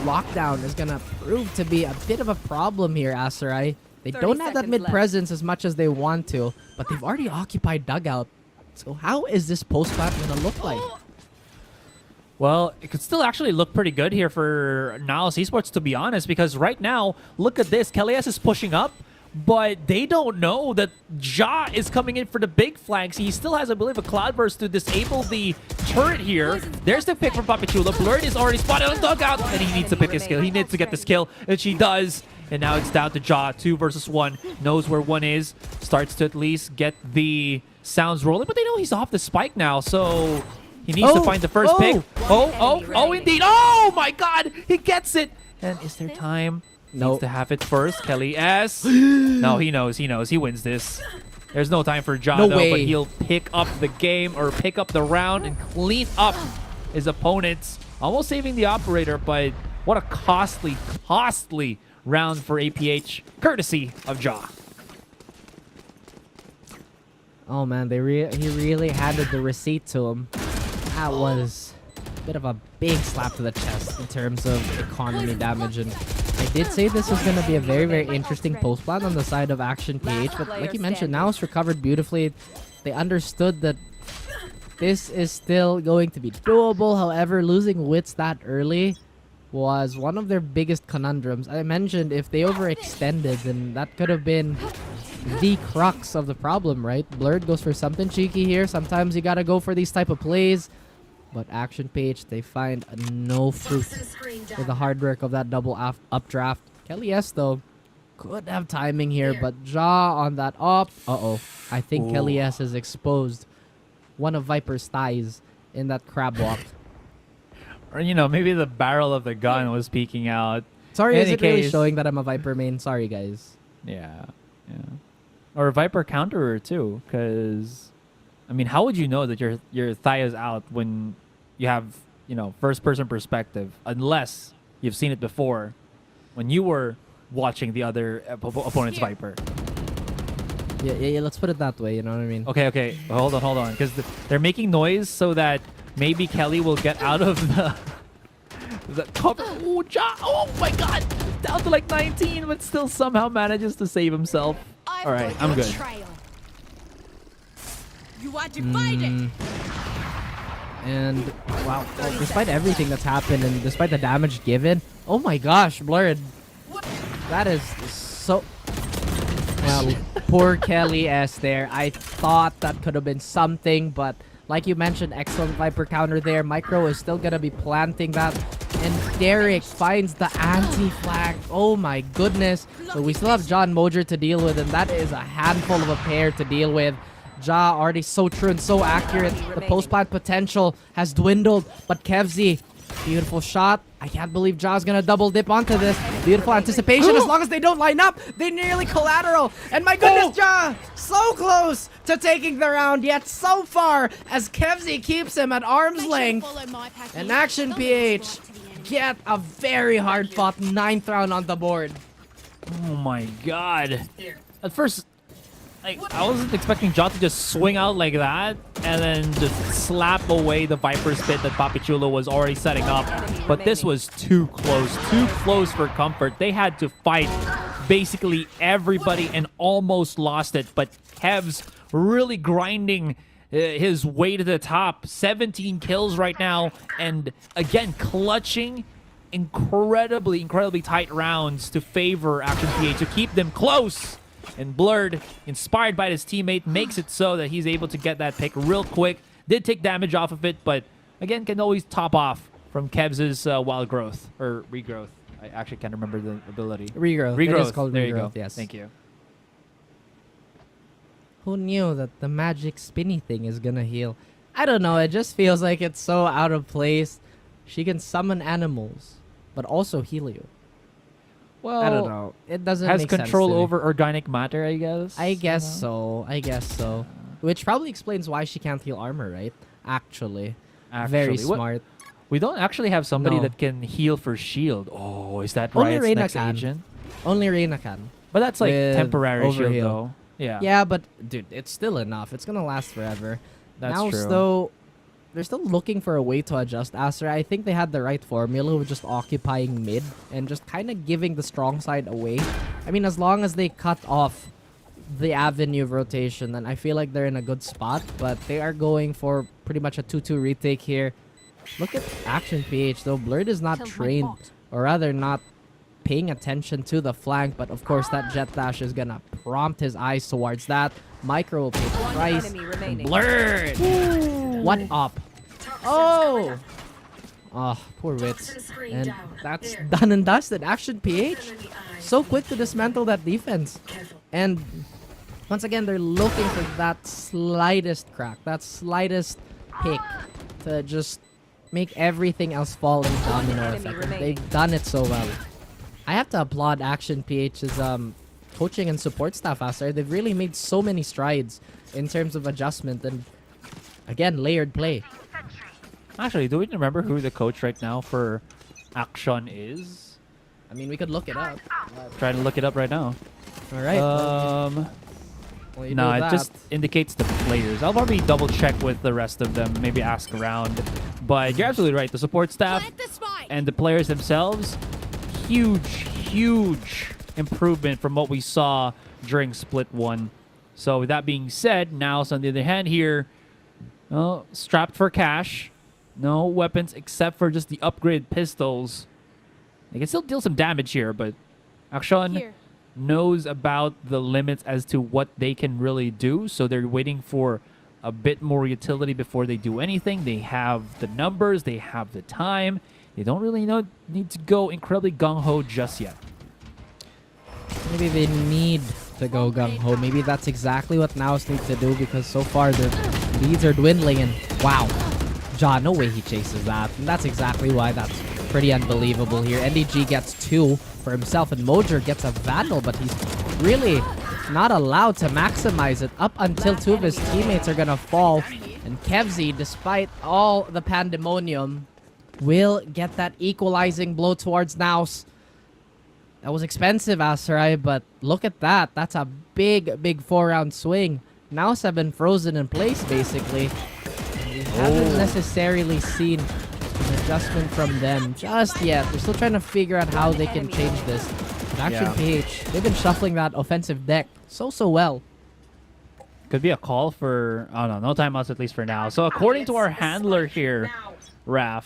lockdown is going to prove to be a bit of a problem here, Aserai. They don't have that mid-presence as much as they want to, but they've already occupied dugout. So how is this post-plant going to look like? Well, it could still actually look pretty good here for NAOS Esports, to be honest, because right now, look at this. Kelias is pushing up, but they don't know that Ja is coming in for the big flanks. He still has, I believe, a Cloudburst to disable the turret here. There's the pick from Papichula. Blurred is already spotted on dugout, and he needs to pick his kill. He needs to get this kill, and she does. And now it's down to Ja, 2 versus 1. Knows where 1 is. Starts to at least get the sounds rolling, but they know he's off the spike now, so he needs to find the first pick. Oh, indeed. Oh, my God. He gets it. And is there time? Needs to have it first. Kelias. No, he knows. He wins this. There's no time for Ja, though, but he'll pick up the game or pick up the round and clean up his opponents. Almost saving the operator, but what a costly round for APH, courtesy of Ja. Oh, man, he really handed the receipt to him. That was a bit of a big slap to the chest in terms of economy damage. And I did say this was going to be a very, very interesting post plan on the side of Action PH, but like you mentioned, now it's recovered beautifully. They understood that this is still going to be doable. However, losing Wits that early was one of their biggest conundrums. I mentioned if they overextended, then that could have been the crux of the problem, right? Blurred goes for something cheeky here. Sometimes you gotta go for these type of plays. But Action PH, they find no fruit with the hard work of that double updraft. Kelias, though, could have timing here, but Ja on that up. I think Kelias has exposed one of Viper's thighs in that crab walk. Or, maybe the barrel of the gun was peeking out. Sorry, is it really showing that I'm a Viper main? Sorry, guys. Yeah. Or a Viper counterer, too, because I mean, how would you know that your thigh is out when you have, first person perspective, unless you've seen it before when you were watching the other opponent's Viper. Yeah, let's put it that way, you know what I mean? Okay. Hold on. Because they're making noise so that maybe Kelly will get out of the cover. Oh, oh my god! Down to like 19, but still somehow manages to save himself. Alright, I'm good. You are divided. And wow, despite everything that's happened and despite the damage given, oh my gosh, Blurred. That is so... Well, poor Kelly S there. I thought that could have been something, but like you mentioned, excellent Viper counter there. Micro is still going to be planting that. And Derek finds the anti-flag. Oh my goodness. So we still have John Mojer to deal with, and that is a handful of a pair to deal with. Ja already so true and so accurate. The post-plant potential has dwindled, but Kevzi, beautiful shot. I can't believe Ja's gonna double dip onto this. Beautiful anticipation. As long as they don't line up, they nearly collateral. And my goodness, Ja, so close to taking the round, yet so far as Kevzi keeps him at arm's length. And Action PH get a very hard-fought 9th round on the board. Oh my god. At first, I wasn't expecting Ja to just swing out like that and then just slap away the Viper Spit that Papichulo was already setting up. But this was too close for comfort. They had to fight basically everybody and almost lost it. But Kev's really grinding his way to the top. 17 kills right now. And again, clutching incredibly tight rounds to favor Action PH to keep them close. And Blurred, inspired by his teammate, makes it so that he's able to get that pick real quick. Did take damage off of it, but again, can always top off from Kev's wild growth. Or regrowth. I actually can't remember the ability. Regrowth. It is called there regrowth, you go. yes. Thank you. Who knew that the magic spinny thing is gonna heal? I don't know, it just feels like it's so out of place. She can summon animals, but also heal you. Well, I don't know. It doesn't has make sense control to me. over organic matter, I guess. I guess so. Which probably explains why she can't heal armor, right? Actually. Very smart. We don't actually have somebody No. that can heal for shield. Oh, is that Only right? Reyna Next can. agent? Only Reyna can. But that's like With temporary shield, overheal. though. Yeah. Yeah, but dude, it's still enough. It's gonna last forever. That's now, true. though, they're still looking for a way to adjust Aster. I think they had the right formula with just occupying mid and just kind of giving the strong side away. I mean, as long as they cut off the avenue of rotation, then I feel like they're in a good spot. But they are going for pretty much a 2-2 retake here. Look at Action PH, though. Blurred is not trained, or rather not paying attention to the flank. But of course, that jet dash is gonna prompt his eyes towards that. Micro will pay the price. Blurred! What up? Oh! Oh, poor Wits. And that's done and dusted. Action PH, so quick to dismantle that defense. And once again, they're looking for that slightest crack, that slightest pick to just make everything else fall in domino effect. And they've done it so well. I have to applaud Action PH's coaching and support staff, Aster. They've really made so many strides in terms of adjustment and, again, layered play. Actually, do we remember who the coach right now for Action is? I mean, we could look it up. Trying to look it up right now. All right. No, it just indicates the players. I'll probably double check with the rest of them, maybe ask around. But you're absolutely right. The support staff and the players themselves, huge improvement from what we saw during Split 1. So with that being said, NAOS on the other hand here, strapped for cash. No weapons except for just the upgraded pistols. They can still deal some damage here, but Action knows about the limits as to what they can really do. So they're waiting for a bit more utility before they do anything. They have the numbers. They have the time. They don't really need to go incredibly gung-ho just yet. Maybe they need to go gung-ho. Maybe that's exactly what NAOS need to do because so far their leads are dwindling. And wow, Ja, no way he chases that. And that's exactly why that's pretty unbelievable here. NDG gets 2 for himself and Mojer gets a Vandal, but he's really not allowed to maximize it up until 2 of his teammates are gonna fall. And Kevzi, despite all the pandemonium, will get that equalizing blow towards NAOS. That was expensive, Asarai, but look at that. That's a big 4-round swing. Now have been frozen in place, basically. We haven't necessarily seen an adjustment from them just yet. They're still trying to figure out how they can change this. But Action PH, they've been shuffling that offensive deck so well. Could be a call for... Oh, no. No timeouts, at least for now. So according to our handler here, Raf,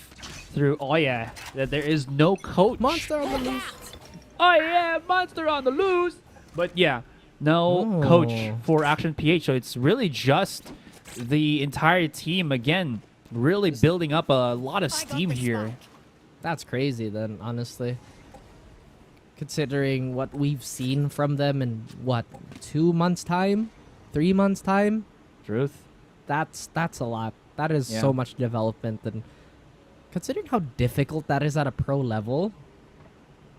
through... Oh, yeah. That there is no coach. Monster on the loose. Oh, yeah. Monster on the loose. But, yeah. No coach for Action PH. So it's really just the entire team, again, really building up a lot of steam here. That's crazy, then, honestly. Considering what we've seen from them in, what, 2 months' time? 3 months' time? Truth. That's a lot. That is so much development. And considering how difficult that is at a pro level,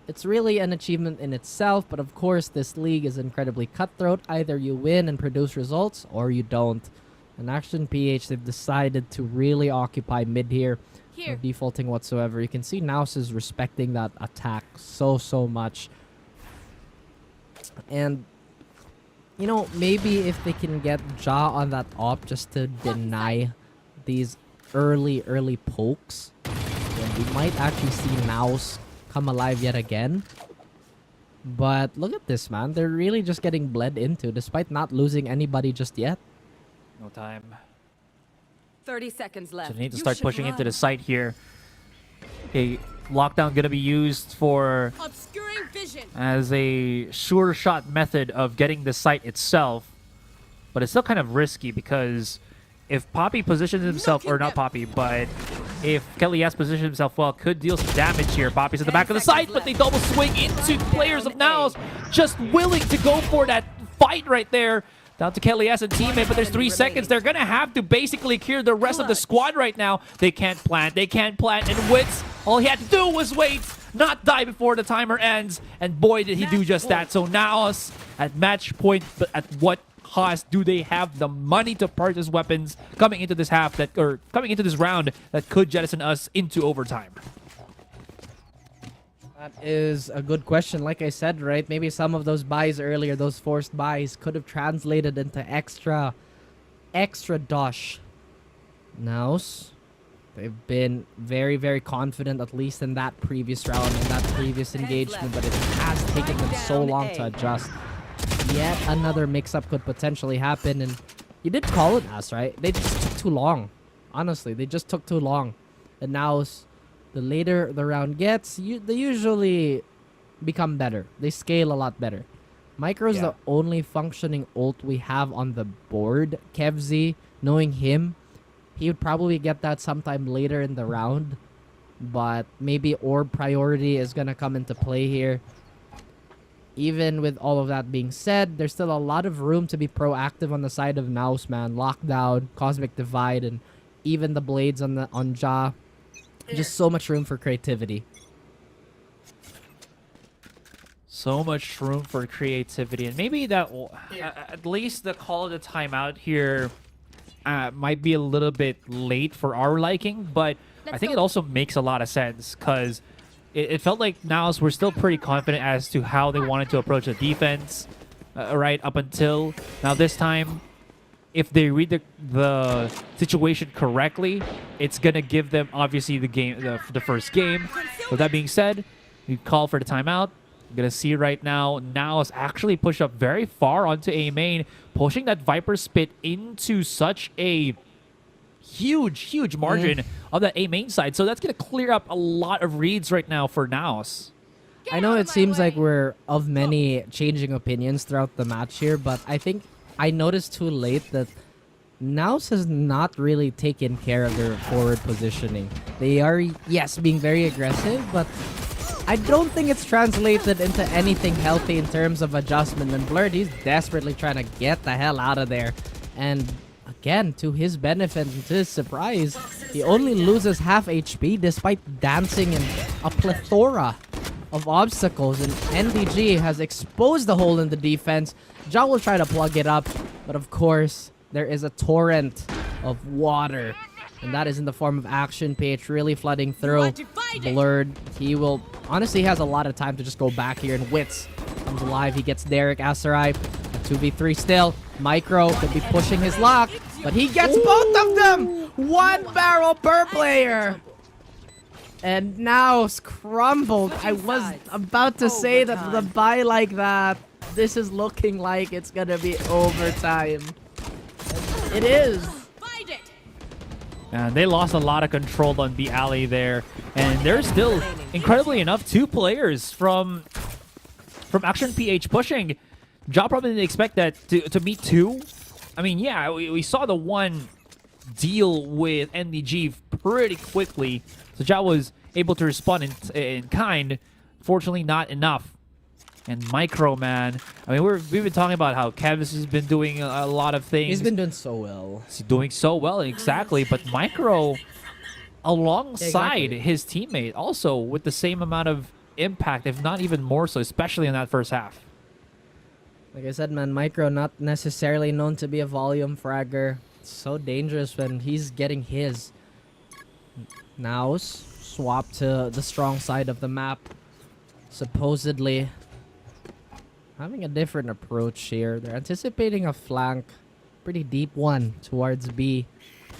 it's really an achievement in itself. But of course, this league is incredibly cutthroat. Either you win and produce results, or you don't. And Action PH, they've decided to really occupy mid here. No defaulting whatsoever. You can see NAOS is respecting that attack so much. And you know, maybe if they can get Ja on that op just to deny these early pokes, then we might actually see NAOS come alive yet again. But look at this, man. They're really just getting bled into despite not losing anybody just yet. No time. 30 seconds left. So they need to start pushing into the site here. Okay, lockdown gonna be used for Obscuring vision. as a sure shot method of getting the site itself, but it's still kind of risky because if Poppy positions himself, or not Poppy, but if Kelly's positions himself well, could deal some damage here. Poppy's at the back of the site, but they double swing into the players of NAOS, just willing to go for that fight right there. Down to Kelly S and teammate, but there's 3 seconds. They're going to have to basically clear the rest of the squad right now. They can't plant. And Wits, all he had to do was wait, not die before the timer ends. And boy, did he do just that. So NAOS at match point, but at what cost do they have the money to purchase weapons coming into this coming into this round that could jettison us into overtime? That is a good question. Like I said, right? Maybe some of those buys earlier, those forced buys, could have translated into extra dosh. NAOS, they've been very confident, at least in that previous round, in that previous engagement, but it has taken them so long to adjust. Yet another mix-up could potentially happen, and you did call it, As, right? They just took too long. Honestly, they just took too long. And NAOS, the later the round gets, they usually become better. They scale a lot better. Micro's the only functioning ult we have on the board. Kevzy, knowing him, he would probably get that sometime later in the round. But maybe orb priority is going to come into play here. Even with all of that being said, there's still a lot of room to be proactive on the side of NAOS, man. Lockdown, Cosmic Divide, and even the blades on Ja. Just so much room for creativity. So much room for creativity. And maybe that will, at least the call of the timeout here might be a little bit late for our liking, but I think it also makes a lot of sense because it felt like NAOS were still pretty confident as to how they wanted to approach the defense, right up until now. This time, if they read the situation correctly, it's gonna give them obviously the first game. With that being said, we call for the timeout. You're gonna see right now NAOS actually push up very far onto A main, pushing that Viper Spit into such a huge margin of that A main side. So that's gonna clear up a lot of reads right now for NAOS. I know it seems like we're of many changing opinions throughout the match here, but I think I noticed too late that NAOS has not really taken care of their forward positioning. They are, yes, being very aggressive, but I don't think it's translated into anything healthy in terms of adjustment. And Blurred, he's desperately trying to get the hell out of there. And again, to his benefit and to his surprise, he only loses half HP despite dancing in a plethora of obstacles. And NDG has exposed the hole in the defense. Ja will try to plug it up, but of course, there is a torrent of water And that is in the form of Action PH really flooding through. Blurred. He will... Honestly, he has a lot of time to just go back here. And Wits comes alive. He gets Derek Asarai. 2v3 still. Micro could be pushing his luck. But he gets both of them! 1 barrel per player! And now crumbled. I was about to say that with a buy like that, this is looking like it's gonna be overtime. It is. And they lost a lot of control on the alley there. And there's still, incredibly enough, 2 players from Action PH pushing. Ja probably didn't expect that to meet 2. I mean, yeah, we saw the one deal with NDG pretty quickly. So Ja was able to respond in kind. Fortunately, not enough. And Micro, man. I mean, we've been talking about how Kevs has been doing a lot of things. He's been doing so well. He's doing so well, exactly. But Micro, alongside his teammate, also with the same amount of impact, if not even more so, especially in that first half. Like I said, man, Micro not necessarily known to be a volume fragger. It's so dangerous when he's getting his. NAOS swap to the strong side of the map. Supposedly having a different approach here. They're anticipating a flank, pretty deep one towards B.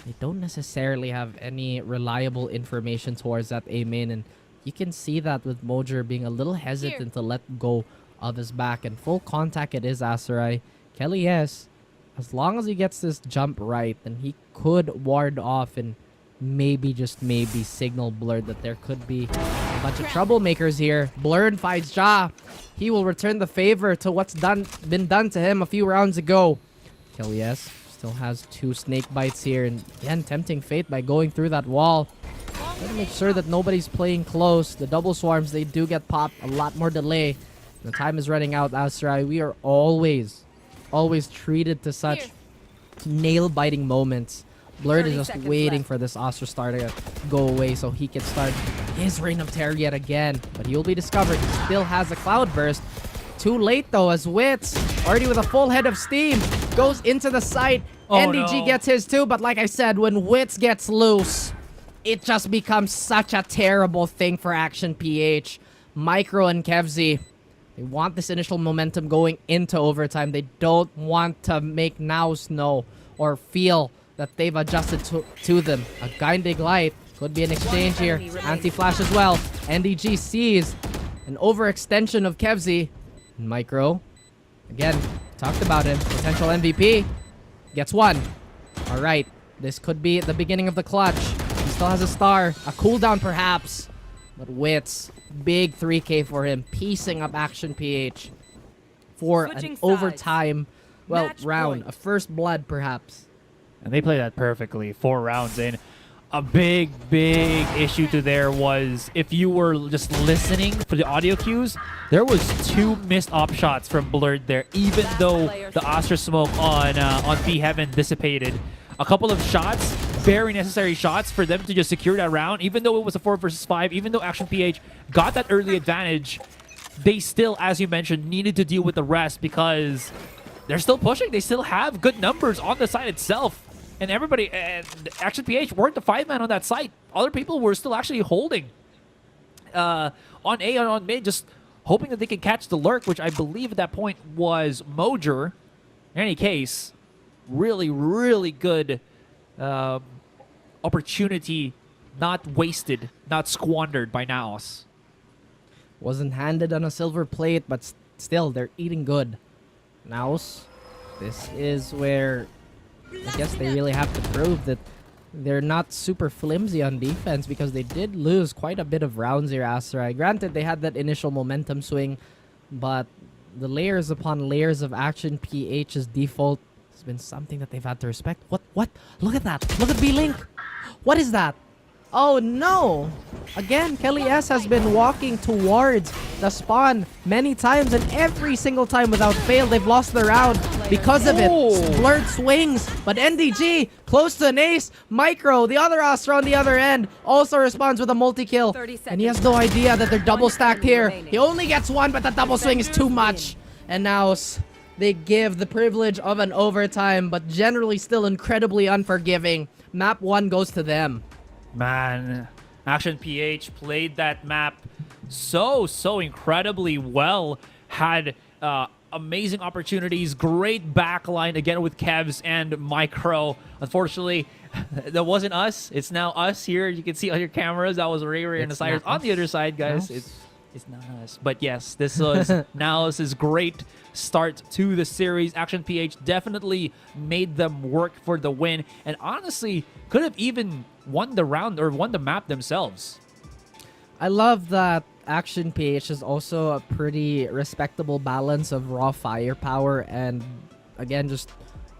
They don't necessarily have any reliable information towards that A main, and you can see that with Mojer being a little hesitant to let go of his back. And full contact it is Asarai. Kelly, yes, as long as he gets this jump right, then he could ward off and maybe, just maybe, signal Blurred that there could be a bunch of troublemakers here. Blurred finds Ja. He will return the favor to what's been done to him a few rounds ago. Kelly, yes, still has 2 snake bites here, and again, tempting fate by going through that wall. Trying to make sure that nobody's playing close. The double swarms, they do get popped. A lot more delay. The time is running out, Asarai. We are always treated to such nail-biting moments. Blurred is just waiting for this Astra star to go away so he can start his reign of terror yet again. But he'll be discovered. He still has a cloud burst. Too late though, as Wits, already with a full head of steam, goes into the site. NDG gets his too, but like I said, when Wits gets loose, it just becomes such a terrible thing for Action PH. Micro and Kevzi, they want this initial momentum going into overtime. They don't want to make NAOS know or feel that they've adjusted to them. A Guiding Light could be an exchange here. Anti-flash as well. NDG sees an overextension of Kevzi. Micro, again, talked about him. Potential MVP. Gets 1. All right, this could be the beginning of the clutch. He still has a star. A cooldown perhaps. But Wits, big 3K for him. Piecing up Action PH for an overtime, well, round. A first blood perhaps. And they played that perfectly. 4 rounds in. A big issue to there was, if you were just listening for the audio cues, there was 2 missed op shots from Blurred there, even though the Astra smoke on B Heaven dissipated. A couple of shots, very necessary shots for them to just secure that round, even though it was a 4 versus 5, even though Action PH got that early advantage, they still, as you mentioned, needed to deal with the rest because they're still pushing. They still have good numbers on the side itself. And everybody, and Action PH weren't the 5-man on that site. Other people were still actually holding on A and on mid, just hoping that they could catch the lurk, which I believe at that point was Mojer. In any case, really good opportunity, not wasted, not squandered by NAOS. Wasn't handed on a silver plate, but still, they're eating good. NAOS, this is where I guess they really have to prove that they're not super flimsy on defense, because they did lose quite a bit of rounds here, Asarai. Granted, they had that initial momentum swing, but the layers upon layers of Action PH's default has been something that they've had to respect. What? Look at that. Look at B-Link. What is that? Oh no! Again, Kelly S has been walking towards the spawn many times, and every single time without fail, they've lost the round because of it. Blurred swings, but NDG close to an ace. Micro, the other Astra on the other end, also responds with a multi-kill. And he has no idea that they're double stacked here. He only gets 1, but the double swing is too much. And now they give the privilege of an overtime, but generally still incredibly unforgiving. Map 1 goes to them. Man, Action PH played that map so incredibly well. Had amazing opportunities, great backline again with Kevs and Micro. Unfortunately, that wasn't us. It's now us here. You can see on your cameras. That was Ray and the Cyrus on the other side, guys. It's not us. But yes, this was NAOS' great start to the series. Action PH definitely made them work for the win, and honestly could have even won the round or won the map themselves. I love that Action PH is also a pretty respectable balance of raw firepower and, again, just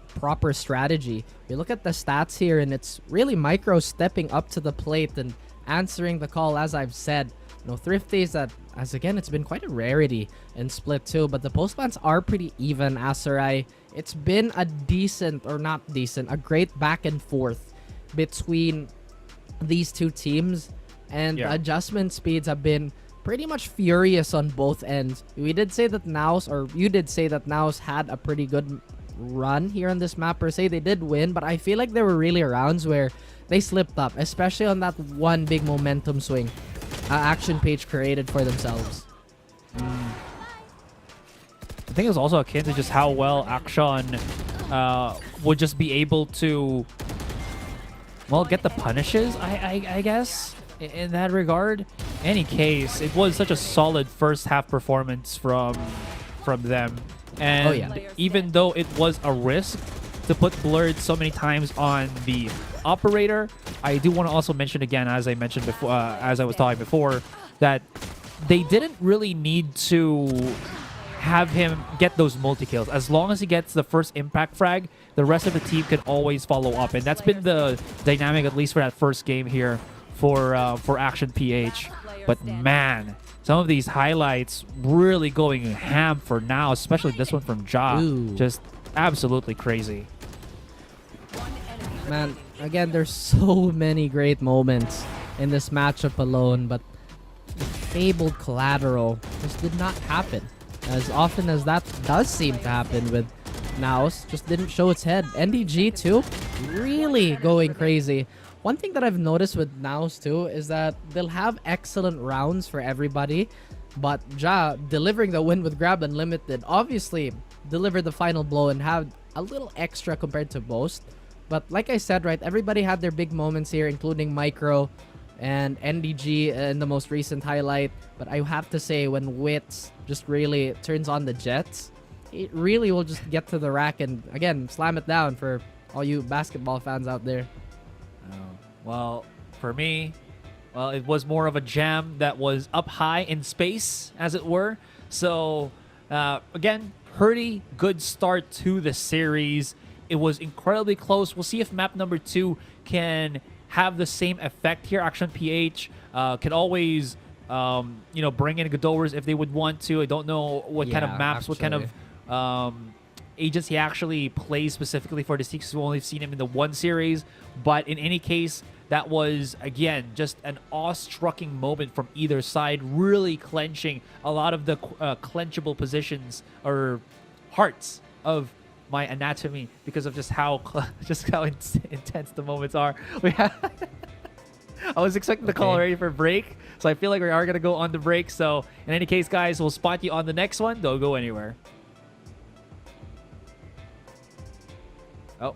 proper strategy. You look at the stats here, and it's really Micro stepping up to the plate and answering the call, as I've said. You know, Thrifty's that, as again, it's been quite a rarity in Split 2, but the postbans are pretty even, Aserai. It's been a decent, or not decent, a great back and forth between these two teams, and the adjustment speeds have been pretty much furious on both ends. We did say that NAOS, or you did say that NAOS had a pretty good run here on this map per se. They did win, but I feel like there were really rounds where they slipped up, especially on that one big momentum swing Action PH created for themselves. I think it was also akin to just how well Action would just be able to, well, get the punishes, I guess, in that regard. Any case, it was such a solid first half performance from them. And even though it was a risk to put Blurred so many times on the operator, I do want to also mention again, as I mentioned before, as I was talking before, that they didn't really need to have him get those multi-kills. As long as he gets the first impact frag, the rest of the team can always follow up. And that's been the dynamic, at least for that first game here for Action PH. But man, some of these highlights really going ham for now, especially this one from Ja. Just absolutely crazy. Man, again, there's so many great moments in this matchup alone, but the fabled collateral just did not happen. As often as that does seem to happen with NAOS, just didn't show its head. NDG too, really going crazy. One thing that I've noticed with NAOS too is that they'll have excellent rounds for everybody, but Ja delivering the win with Grab Unlimited obviously delivered the final blow and had a little extra compared to most. But like I said, right, everybody had their big moments here, including Micro and NDG in the most recent highlight. But I have to say, when Wits just really turns on the Jets, it really will just get to the rack and, again, slam it down for all you basketball fans out there. Well, for me, well, it was more of a jam that was up high in space, as it were. So, again, pretty good start to the series. It was incredibly close. We'll see if map number 2 can have the same effect here. Action PH can always, you know, bring in Godowers if they would want to. I don't know what kind of maps, what kind of agents he actually plays specifically for the Seeks. We've only seen him in the one series. But in any case, that was, again, just an awe-striking moment from either side, really clenching a lot of the clenchable positions or hearts of my anatomy because of just how intense the moments are. I was expecting the call already for break, so I feel like we are going to go on the break. So in any case, guys, we'll spot you on the next one. Don't go anywhere. Oh.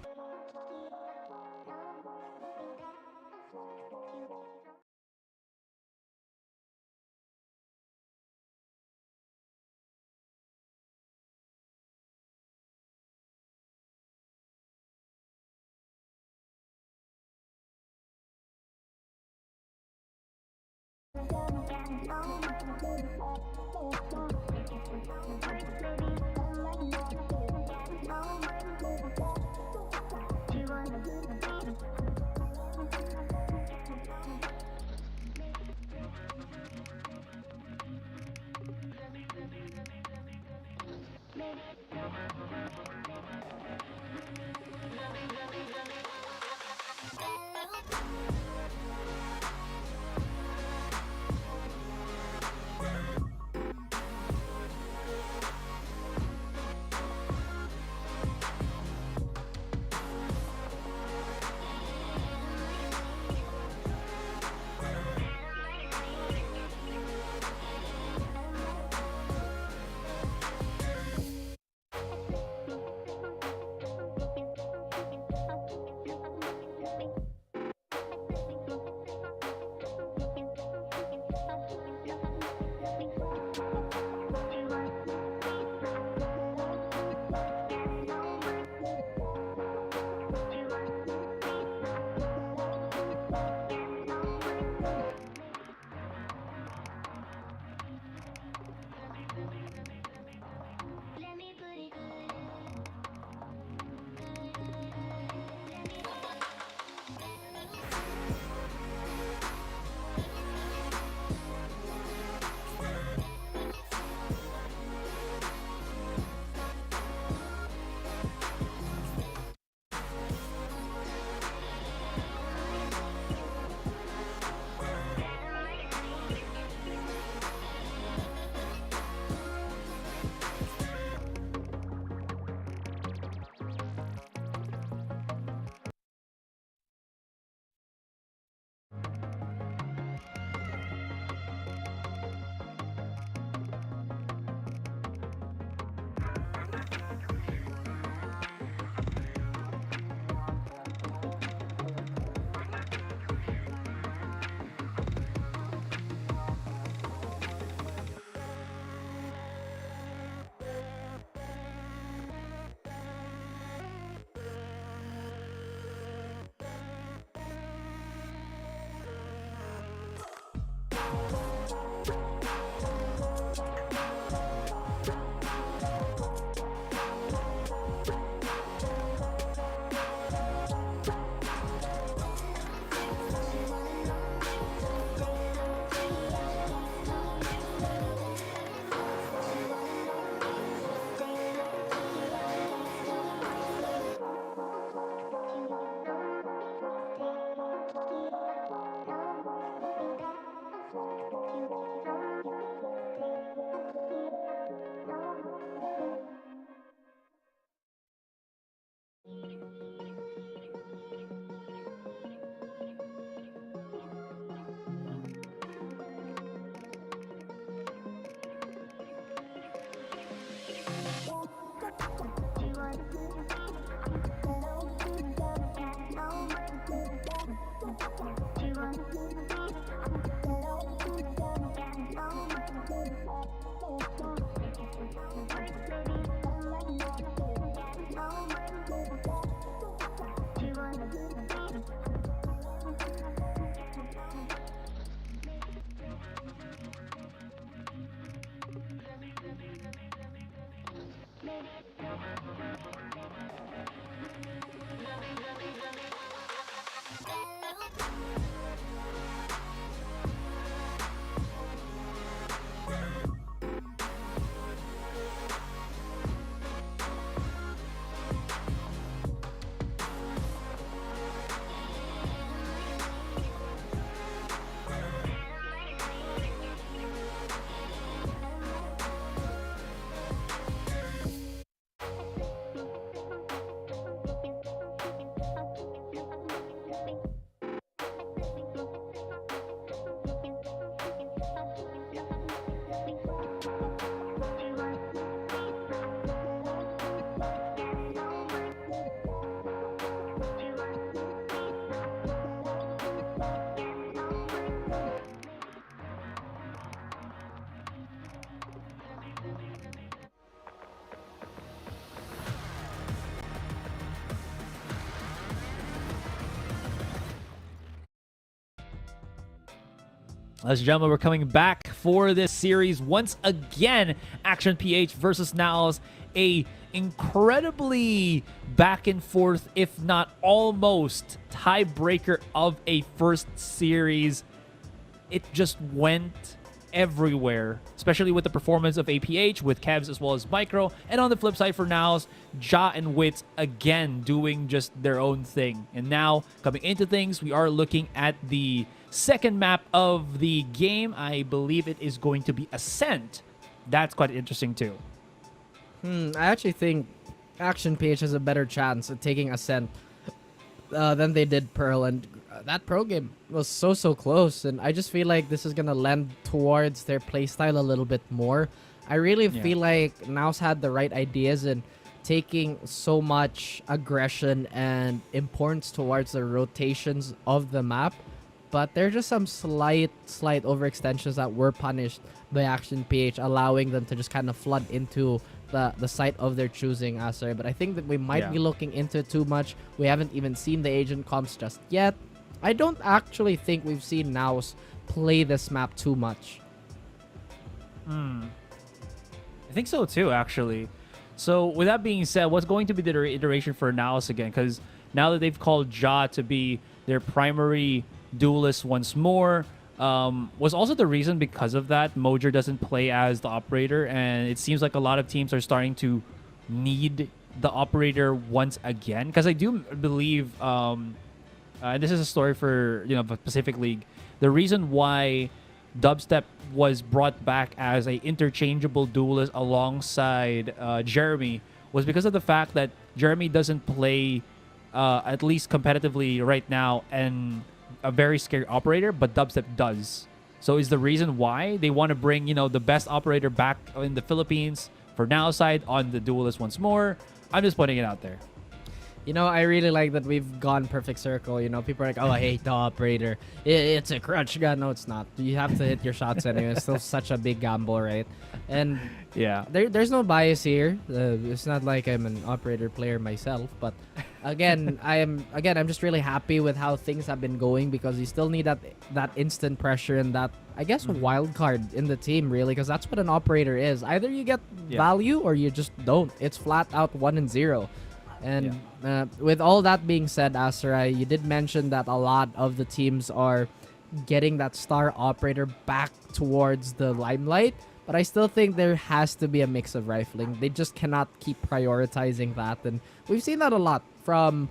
Ladies and gentlemen, we're coming back for this series once again. Action PH versus NAOS. A incredibly back and forth, if not almost tiebreaker of a first series. It just went everywhere, especially with the performance of APH, with Kevs as well as Micro. And on the flip side for NAOS, Ja and Wits again doing just their own thing. And now, coming into things, we are looking at the second map of the game. I believe it is going to be Ascent. That's quite interesting too. I actually think Action PH has a better chance at taking Ascent than they did Pearl, and that Pearl game was so close, and I just feel like this is gonna lend towards their playstyle a little bit more. I really feel like NAOS had the right ideas in taking so much aggression and importance towards the rotations of the map, but there are just some slight overextensions that were punished by Action PH, allowing them to just kind of flood into the site of their choosing, Acer. But I think that we might be looking into it too much. We haven't even seen the agent comps just yet. I don't actually think we've seen NAOS play this map too much. I think so too, actually. So with that being said, what's going to be the iteration for NAOS again? Because now that they've called Ja to be their primary duelist once more, was also the reason because of that Mojer doesn't play as the operator, and it seems like a lot of teams are starting to need the operator once again. Because I do believe, and this is a story for the Pacific League, the reason why Dubstep was brought back as a interchangeable duelist alongside Jeremy was because of the fact that Jeremy doesn't play at least competitively right now and a very scary operator, but Dubstep does. So is the reason why they want to bring the best operator back in the Philippines for now side on the duelist once more. I'm just putting it out there. I really like that we've gone perfect circle. People are like, oh, I hate the operator. It's a crutch gun. No, it's not. You have to hit your shots anyway. It's still such a big gamble, right? And yeah, there's no bias here. It's not like I'm an operator player myself, but again, I'm just really happy with how things have been going, because you still need that instant pressure and that, I guess, wild card in the team, really, because that's what an operator is. Either you get value or you just don't. It's flat out 1-0. And with all that being said, Asarai, you did mention that a lot of the teams are getting that star operator back towards the limelight, but I still think there has to be a mix of rifling. They just cannot keep prioritizing that, and we've seen that a lot from,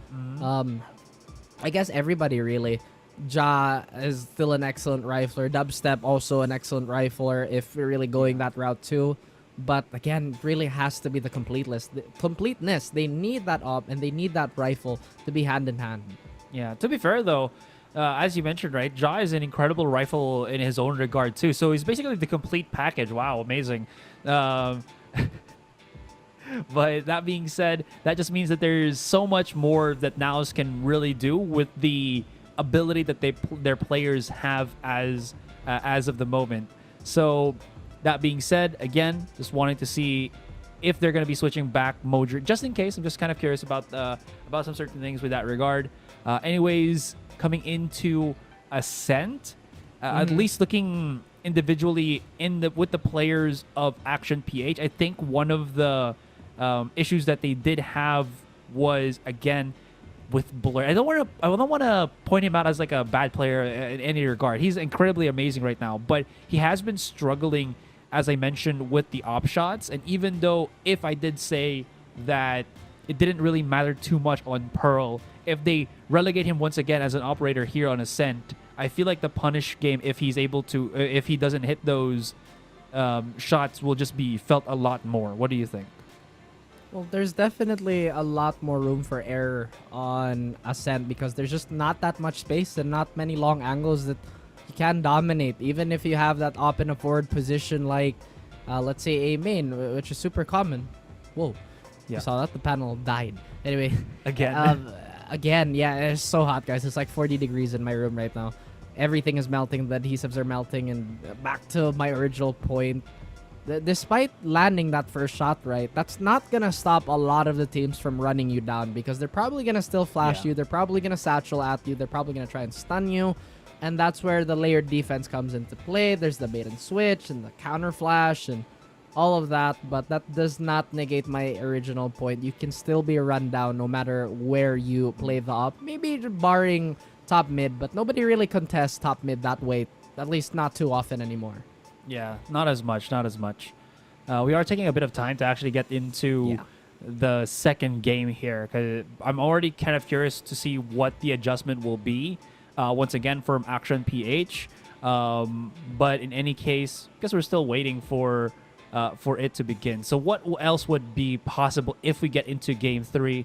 I guess, everybody, really. Ja is still an excellent rifler. Dubstep also an excellent rifler if we're really going that route too. But again, it really has to be the completeness. They need that op and they need that rifle to be hand in hand. Yeah, to be fair though, as you mentioned, right, Ja is an incredible rifle in his own regard too. So he's basically the complete package. Wow, amazing. But that being said, that just means that there's so much more that NAOS can really do with the ability that their players have as of the moment. So that being said, again, just wanting to see if they're going to be switching back Modric, just in case. I'm just kind of curious about some certain things with that regard. Anyways, coming into Ascent, at least looking individually with the players of Action PH, I think one of the issues that they did have was, again, with Blur. I don't want to point him out as like a bad player in any regard. He's incredibly amazing right now, but he has been struggling, as I mentioned, with the op shots. And even though if I did say that it didn't really matter too much on Pearl, if they relegate him once again as an operator here on Ascent, I feel like the punish game, if he's able to, if he doesn't hit those shots, will just be felt a lot more. What do you think? Well, there's definitely a lot more room for error on Ascent because there's just not that much space and not many long angles that you can dominate. Even if you have that op in a forward position like, let's say, a main, which is super common. Whoa. Yeah. You saw that? The panel died. Anyway. Again. Again, yeah, it's so hot, guys. It's like 40 degrees in my room right now. Everything is melting. The adhesives are melting. And back to my original point. Despite landing that first shot right, that's not going to stop a lot of the teams from running you down because they're probably going to still flash you. They're probably going to satchel at you. They're probably going to try and stun you. And that's where the layered defense comes into play. There's the bait and switch and the counter flash and all of that. But that does not negate my original point. You can still be run down no matter where you play the op. Maybe barring top mid, but nobody really contests top mid that way. At least not too often anymore. Yeah, not as much. We are taking a bit of time to actually get into the second game here because I'm already kind of curious to see what the adjustment will be once again from Action PH. But in any case, I guess we're still waiting for it to begin. So what else would be possible if we get into Game 3?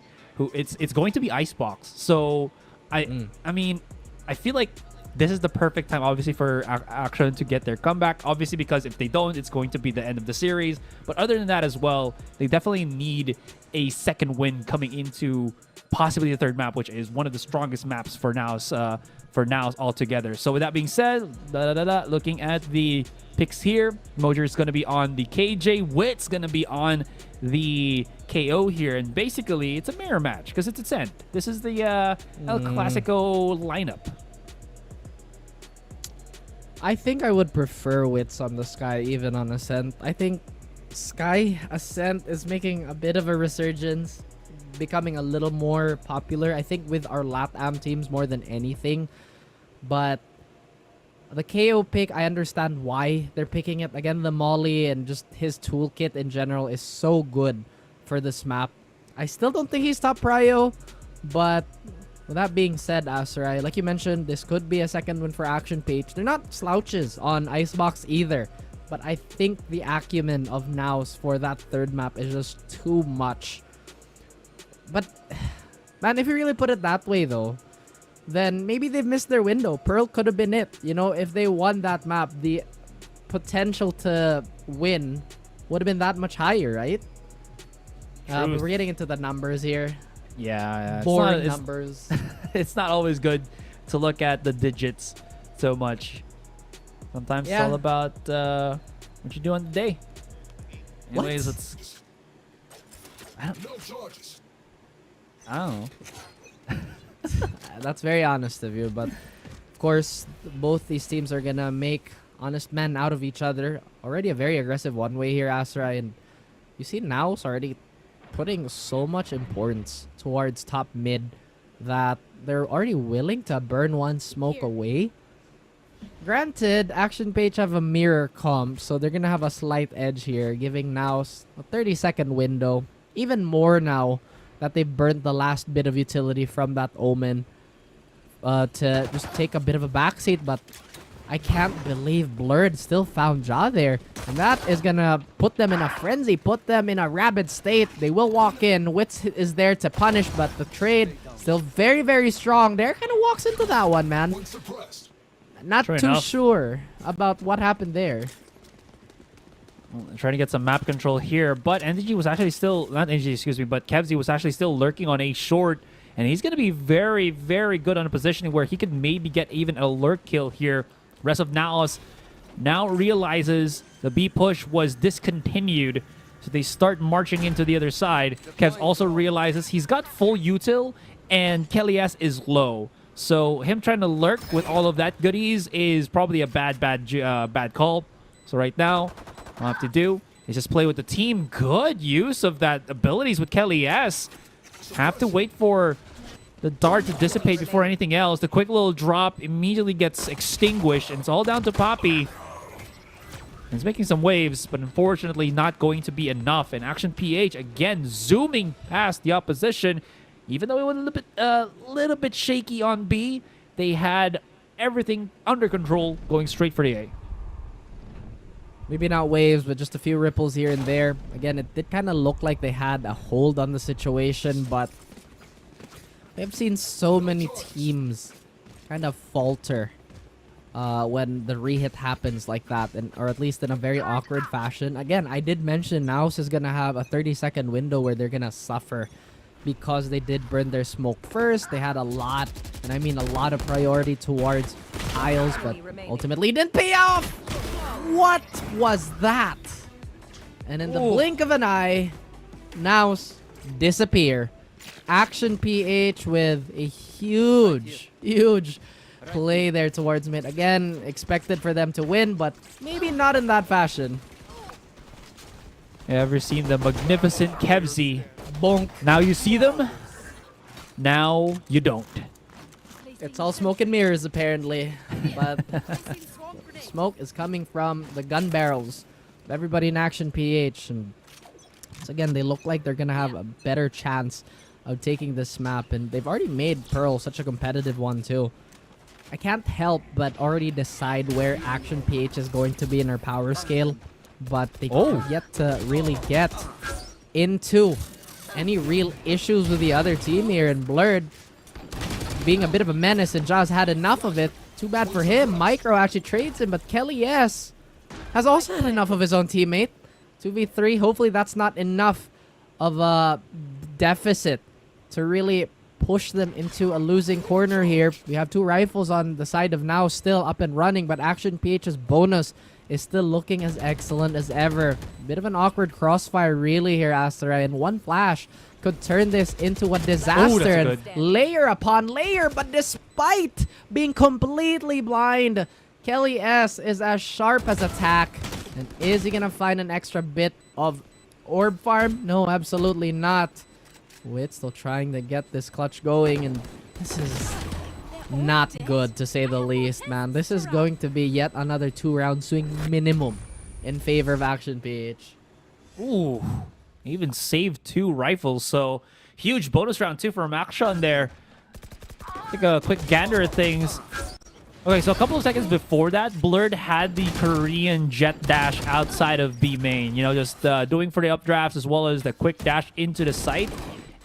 It's going to be Icebox. So I mean, I feel like this is the perfect time, obviously, for Action to get their comeback. Obviously, because if they don't, it's going to be the end of the series. But other than that as well, they definitely need a second win coming into possibly the third map, which is one of the strongest maps for NAOS altogether. So with that being said, looking at the picks here, Mojer is going to be on the KJ, Wit's going to be on the KO here, and basically it's a mirror match because it's Ascent. This is the El Clasico lineup. I think I would prefer Wits on the Sky even on Ascent. I think Sky Ascent is making a bit of a resurgence, becoming a little more popular, I think, with our LATAM teams more than anything. But the KO pick, I understand why they're picking it. Again, the Molly and just his toolkit in general is so good for this map. I still don't think he's top prio, but with that being said, Asarai, like you mentioned, this could be a second win for Action PH. They're not slouches on Icebox either, but I think the acumen of NAOS for that third map is just too much. But, man, if you really put it that way, though, then maybe they've missed their window. Pearl could have been it. You know, if they won that map, the potential to win would have been that much higher, right? We're getting into the numbers here. Yeah, boring numbers. It's not always good to look at the digits so much. Sometimes it's all about what you do on the day. Anyways, I don't know. That's very honest of you, but of course, both these teams are gonna make honest men out of each other. Already a very aggressive one-way here, Asra, and you see NAOS already putting so much importance towards top mid that they're already willing to burn one smoke away. Granted, Action PH have a mirror comp, so they're gonna have a slight edge here, giving NAOS a 30-second window. Even more now that they burnt the last bit of utility from that Omen to just take a bit of a backseat, but I can't believe Blurred still found Ja there. And that is going to put them in a frenzy, put them in a rabid state. They will walk in. Wits is there to punish, but the trade still very, very strong. There kind of walks into that one, man. Not too sure about what happened there. Trying to get some map control here, but NDG was actually still, not NDG, excuse me, but Kevzy was actually still lurking on a short, And he's going to be very, very good on a positioning where he could maybe get even a lurk kill here. Rest of NAOS now realizes the B push was discontinued. So they start marching into the other side. Kevs also realizes he's got full util and Kelly S is low. So him trying to lurk with all of that goodies is probably a bad call. So right now, all I have to do is just play with the team. Good use of that abilities with Kelly S. Have to wait for the dart to dissipate before anything else. The quick little drop immediately gets extinguished, and it's all down to Poppy. He's making some waves, but unfortunately not going to be enough. And Action PH, again, zooming past the opposition. Even though it was a little bit shaky on B, they had everything under control going straight for the A. Maybe not waves, but just a few ripples here and there. Again, it did kind of look like they had a hold on the situation, but we've seen so many teams kind of falter when the re-hit happens like that, or at least in a very awkward fashion. Again, I did mention NAOS is going to have a 30-second window where they're going to suffer because they did burn their smoke first. They had a lot, and I mean a lot of priority towards tiles, but ultimately didn't pay off. What was that? And in the blink of an eye, NAOS disappear. Action PH with a huge play there towards mid. Again, expected for them to win, but maybe not in that fashion. Ever seen the magnificent Kevzy? Bonk. Now you see them, now you don't. It's all smoke and mirrors, apparently. But smoke is coming from the gun barrels of everybody in Action PH. And so again, they look like they're going to have a better chance of taking this map. And they've already made Pearl such a competitive one, too. I can't help but already decide where Action PH is going to be in our power scale. But they have yet to really get into any real issues with the other team here. And Blurred being a bit of a menace, and Jaws had enough of it. Too bad for him. Micro actually trades him, but Kelly S has also had enough of his own teammate. 2v3. Hopefully that's not enough of a deficit to really push them into a losing corner here. We have 2 rifles on the side of NAOS still up and running, but Action PH's bonus is still looking as excellent as ever. Bit of an awkward crossfire really here, Asterai, and one flash could turn this into a disaster. And layer upon layer, but despite being completely blind, Kelly S is as sharp as attack. And is he gonna find an extra bit of orb farm? No, absolutely not. Wit still trying to get this clutch going, and this is not good, to say the least, man. This is going to be yet another 2-round swing minimum in favor of Action PH. Ooh, even saved 2 rifles, so huge bonus round 2 from Action there. Take a quick gander at things. Okay, so a couple of seconds before that, Blurred had the Korean jet dash outside of B main. You know, just doing for the updrafts as well as the quick dash into the site.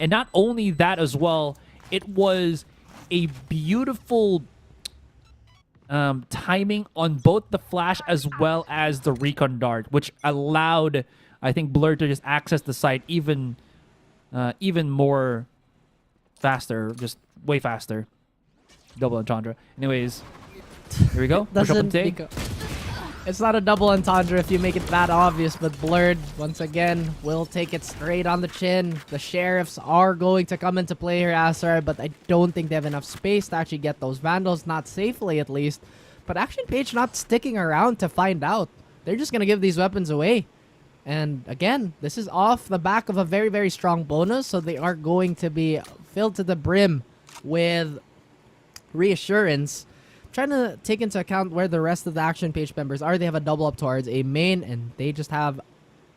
And not only that as well, it was a beautiful timing on both the flash as well as the recon dart, which allowed, I think, Blur to just access the site even more faster, just way faster. Double entendre. Anyways, here we go. Push up and take. It's not a double entendre if you make it that obvious, but Blurred, once again, will take it straight on the chin. The Sheriffs are going to come into play here, Asar, but I don't think they have enough space to actually get those Vandals, not safely at least. But Action PH not sticking around to find out. They're just going to give these weapons away. And again, this is off the back of a very, very strong bonus, so they are going to be filled to the brim with reassurance. Trying to take into account where the rest of the Action PH members are. They have a double up towards a main, and they just have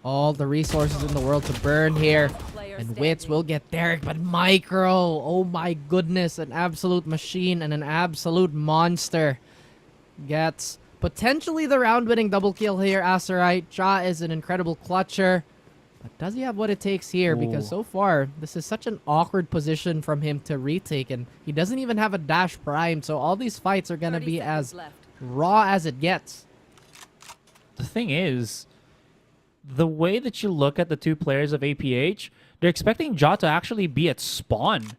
all the resources in the world to burn here. And Wits will get Derek, but Micro, oh my goodness, an absolute machine and an absolute monster. Gets potentially the round-winning double kill here, Asarai. Ja is an incredible clutcher. But does he have what it takes here? Because so far, this is such an awkward position from him to retake. And he doesn't even have a dash prime. So all these fights are going to be as raw as it gets. The thing is, the way that you look at the 2 players of APH, they're expecting Ja to actually be at spawn.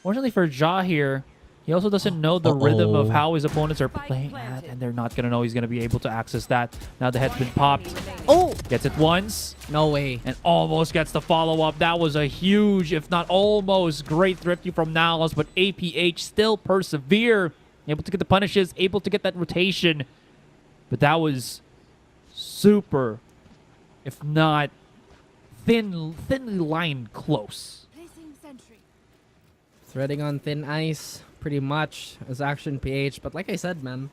Fortunately for Ja here, he also doesn't know the rhythm of how his opponents are playing at, and they're not going to know he's going to be able to access that. Now the head's been popped. Oh! Gets it once. No way. And almost gets the follow-up. That was a huge, if not almost, great thrifty from NAOS, but APH still persevere. Able to get the punishes, able to get that rotation. But that was super, if not thinly lined close. Threading on thin ice, pretty much, as Action PH. But like I said, man,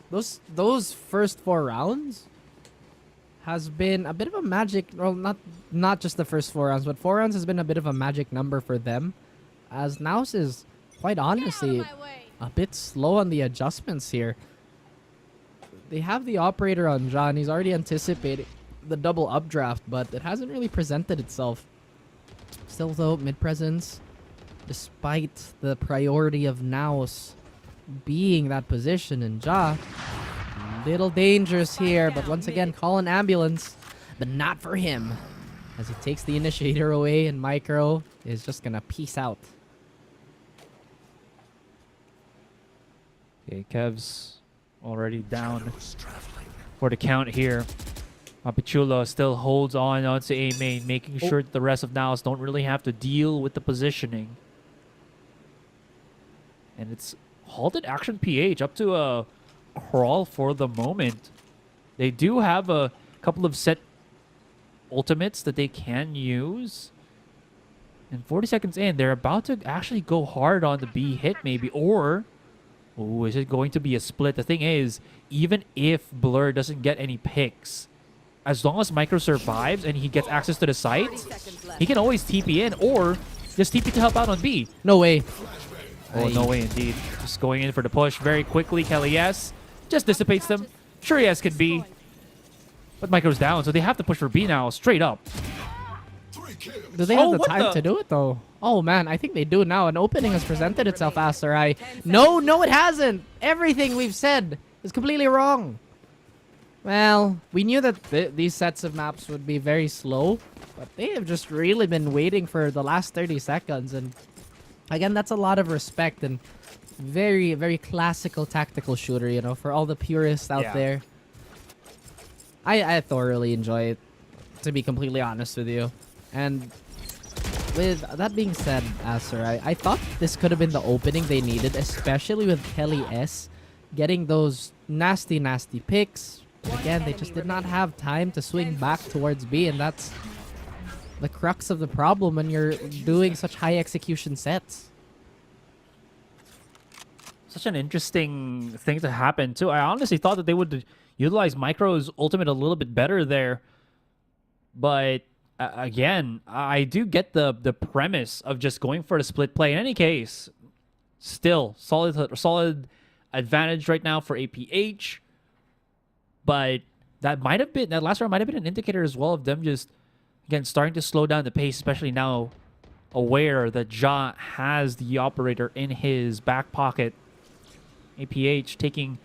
those first 4 rounds has been a bit of a magic. Well, not just the first 4 rounds, but 4 rounds has been a bit of a magic number for them, as NAOS is quite honestly a bit slow on the adjustments here. They have the operator on John. He's already anticipating the double updraft, but it hasn't really presented itself. Still though, mid presence, despite the priority of NAOS being that position, and Ja, little dangerous here, but once again, call an ambulance, but not for him, as he takes the initiator away, and Micro is just gonna peace out. Okay, Kev's already down for the count here. Papichulo still holds on onto A main, making sure that the rest of NAOS don't really have to deal with the positioning. And it's halted Action PH up to a crawl for the moment. They do have a couple of set ultimates that they can use. And 40 seconds in, they're about to actually go hard on the B hit maybe, or oh, is it going to be a split? The thing is, even if Blur doesn't get any picks, as long as Micro survives and he gets access to the site, he can always TP in or just TP to help out on B. No way. Oh, no way indeed. Just going in for the push very quickly. Kelly S just dissipates them. Sure, yes, could be. But Micro's down, so they have to push for B now, straight up. Do they have the time to do it, though? Oh, man, I think they do now. An opening has presented itself, Asterai. No, it hasn't. Everything we've said is completely wrong. Well, we knew that these sets of maps would be very slow, but they have just really been waiting for the last 30 seconds. And again, that's a lot of respect and very, very classical tactical shooter, you know, for all the purists out there. I thoroughly enjoy it, to be completely honest with you. And with that being said, Aster, I thought this could have been the opening they needed, especially with Kelly S getting those nasty, nasty picks. But again, they just did not have time to swing back towards B, and that's the crux of the problem when you're doing such high execution sets. Such an interesting thing to happen, too. I honestly thought that they would utilize Micro's ultimate a little bit better there. But again, I do get the premise of just going for the split play. In any case, still solid advantage right now for APH. But that last round might have been an indicator as well of them just, again, starting to slow down the pace, especially now aware that Ja has the operator in his back pocket. APH taking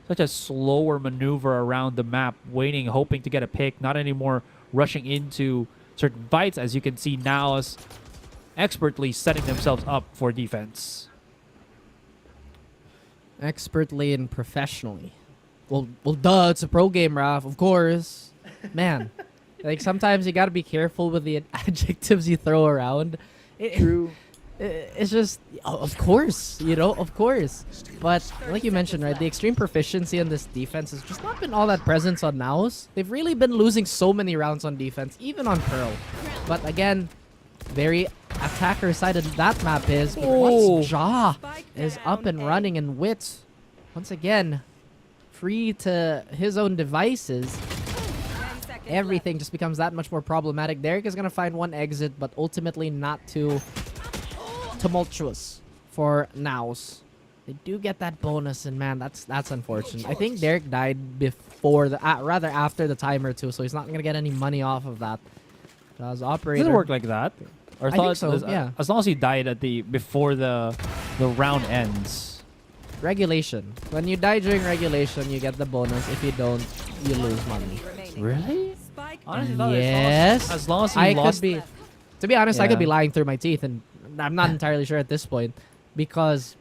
such a slower maneuver around the map, waiting, hoping to get a pick, not anymore rushing into certain fights, as you can see NAOS expertly setting themselves up for defense. Expertly and professionally. Well, duh, it's a pro game, Raf, of course. Man, like sometimes you gotta be careful with the adjectives you throw around. True. It's just, of course, you know, of course. But like you mentioned, right, the extreme proficiency in this defense has just not been all that present on NAOS. They've really been losing so many rounds on defense, even on Pearl. But again, very attacker-sided that map is. But once Ja is up and running and Wits, once again, free to his own devices, everything just becomes that much more problematic. Derek is going to find one exit, but ultimately not too tumultuous for NAOS. They do get that bonus, and man, that's unfortunate. I think Derek died before rather after the timer too, so he's not gonna get any money off of that. Does operator? Does it work like that? Or I think so. Yeah. As long as he died at before the round ends. Regulation. When you die during regulation, you get the bonus. If you don't, you lose money. Really? Honestly, yes. As long as he lost. To be honest, I could be lying through my teeth, and I'm not entirely sure at this point, because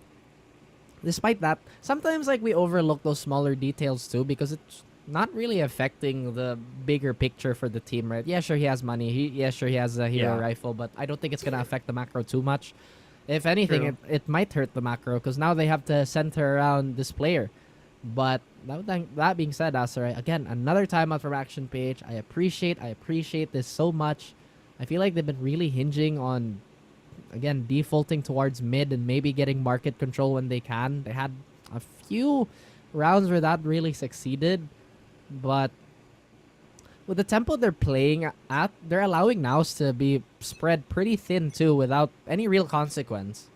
despite that, sometimes like we overlook those smaller details too, because it's not really affecting the bigger picture for the team, right? Yeah, sure, he has money. Yeah, sure, he has a hero rifle, but I don't think it's gonna affect the macro too much. If anything, it might hurt the macro, because now they have to center around this player. But that being said, Asarai, again, another timeout from Action PH. I appreciate this so much. I feel like they've been really hinging on, again, defaulting towards mid and maybe getting market control when they can. They had a few rounds where that really succeeded, but with the tempo they're playing at, they're allowing NAOS to be spread pretty thin too without any real consequence.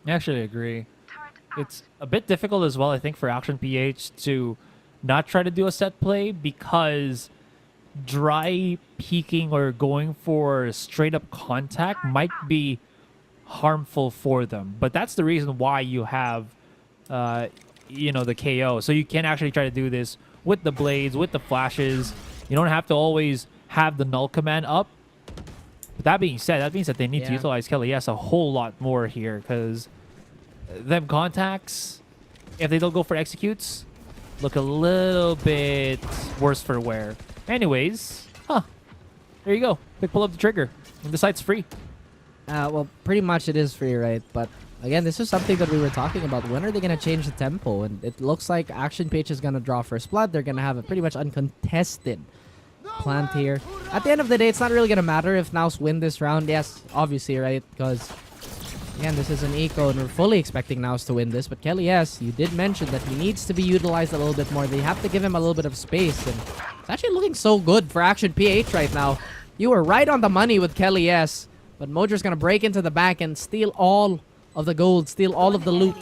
I actually agree. It's a bit difficult as well, I think, for Action PH to not try to do a set play, because dry peeking or going for straight up contact might be harmful for them. But that's the reason why you have, the KO. So you can actually try to do this with the blades, with the flashes. You don't have to always have the null command up. But that being said, that means that they need to utilize Kelly a whole lot more here, because them contacts, if they don't go for executes, look a little bit worse for wear. Anyways, there you go. Quick pull up the trigger, and the site's free. Well, pretty much it is free, right? But again, this is something that we were talking about. When are they going to change the tempo? And it looks like Action PH is going to draw first blood. They're going to have a pretty much uncontested plant here. At the end of the day, it's not really going to matter if NAOS win this round. Yes, obviously, right? Because again, this is an eco, and we're fully expecting NAOS to win this. But Kelly, you did mention that he needs to be utilized a little bit more. They have to give him a little bit of space. And it's actually looking so good for Action PH right now. You were right on the money with Kelly, but Mojo's going to break into the back and steal all of the gold, steal all of the loot.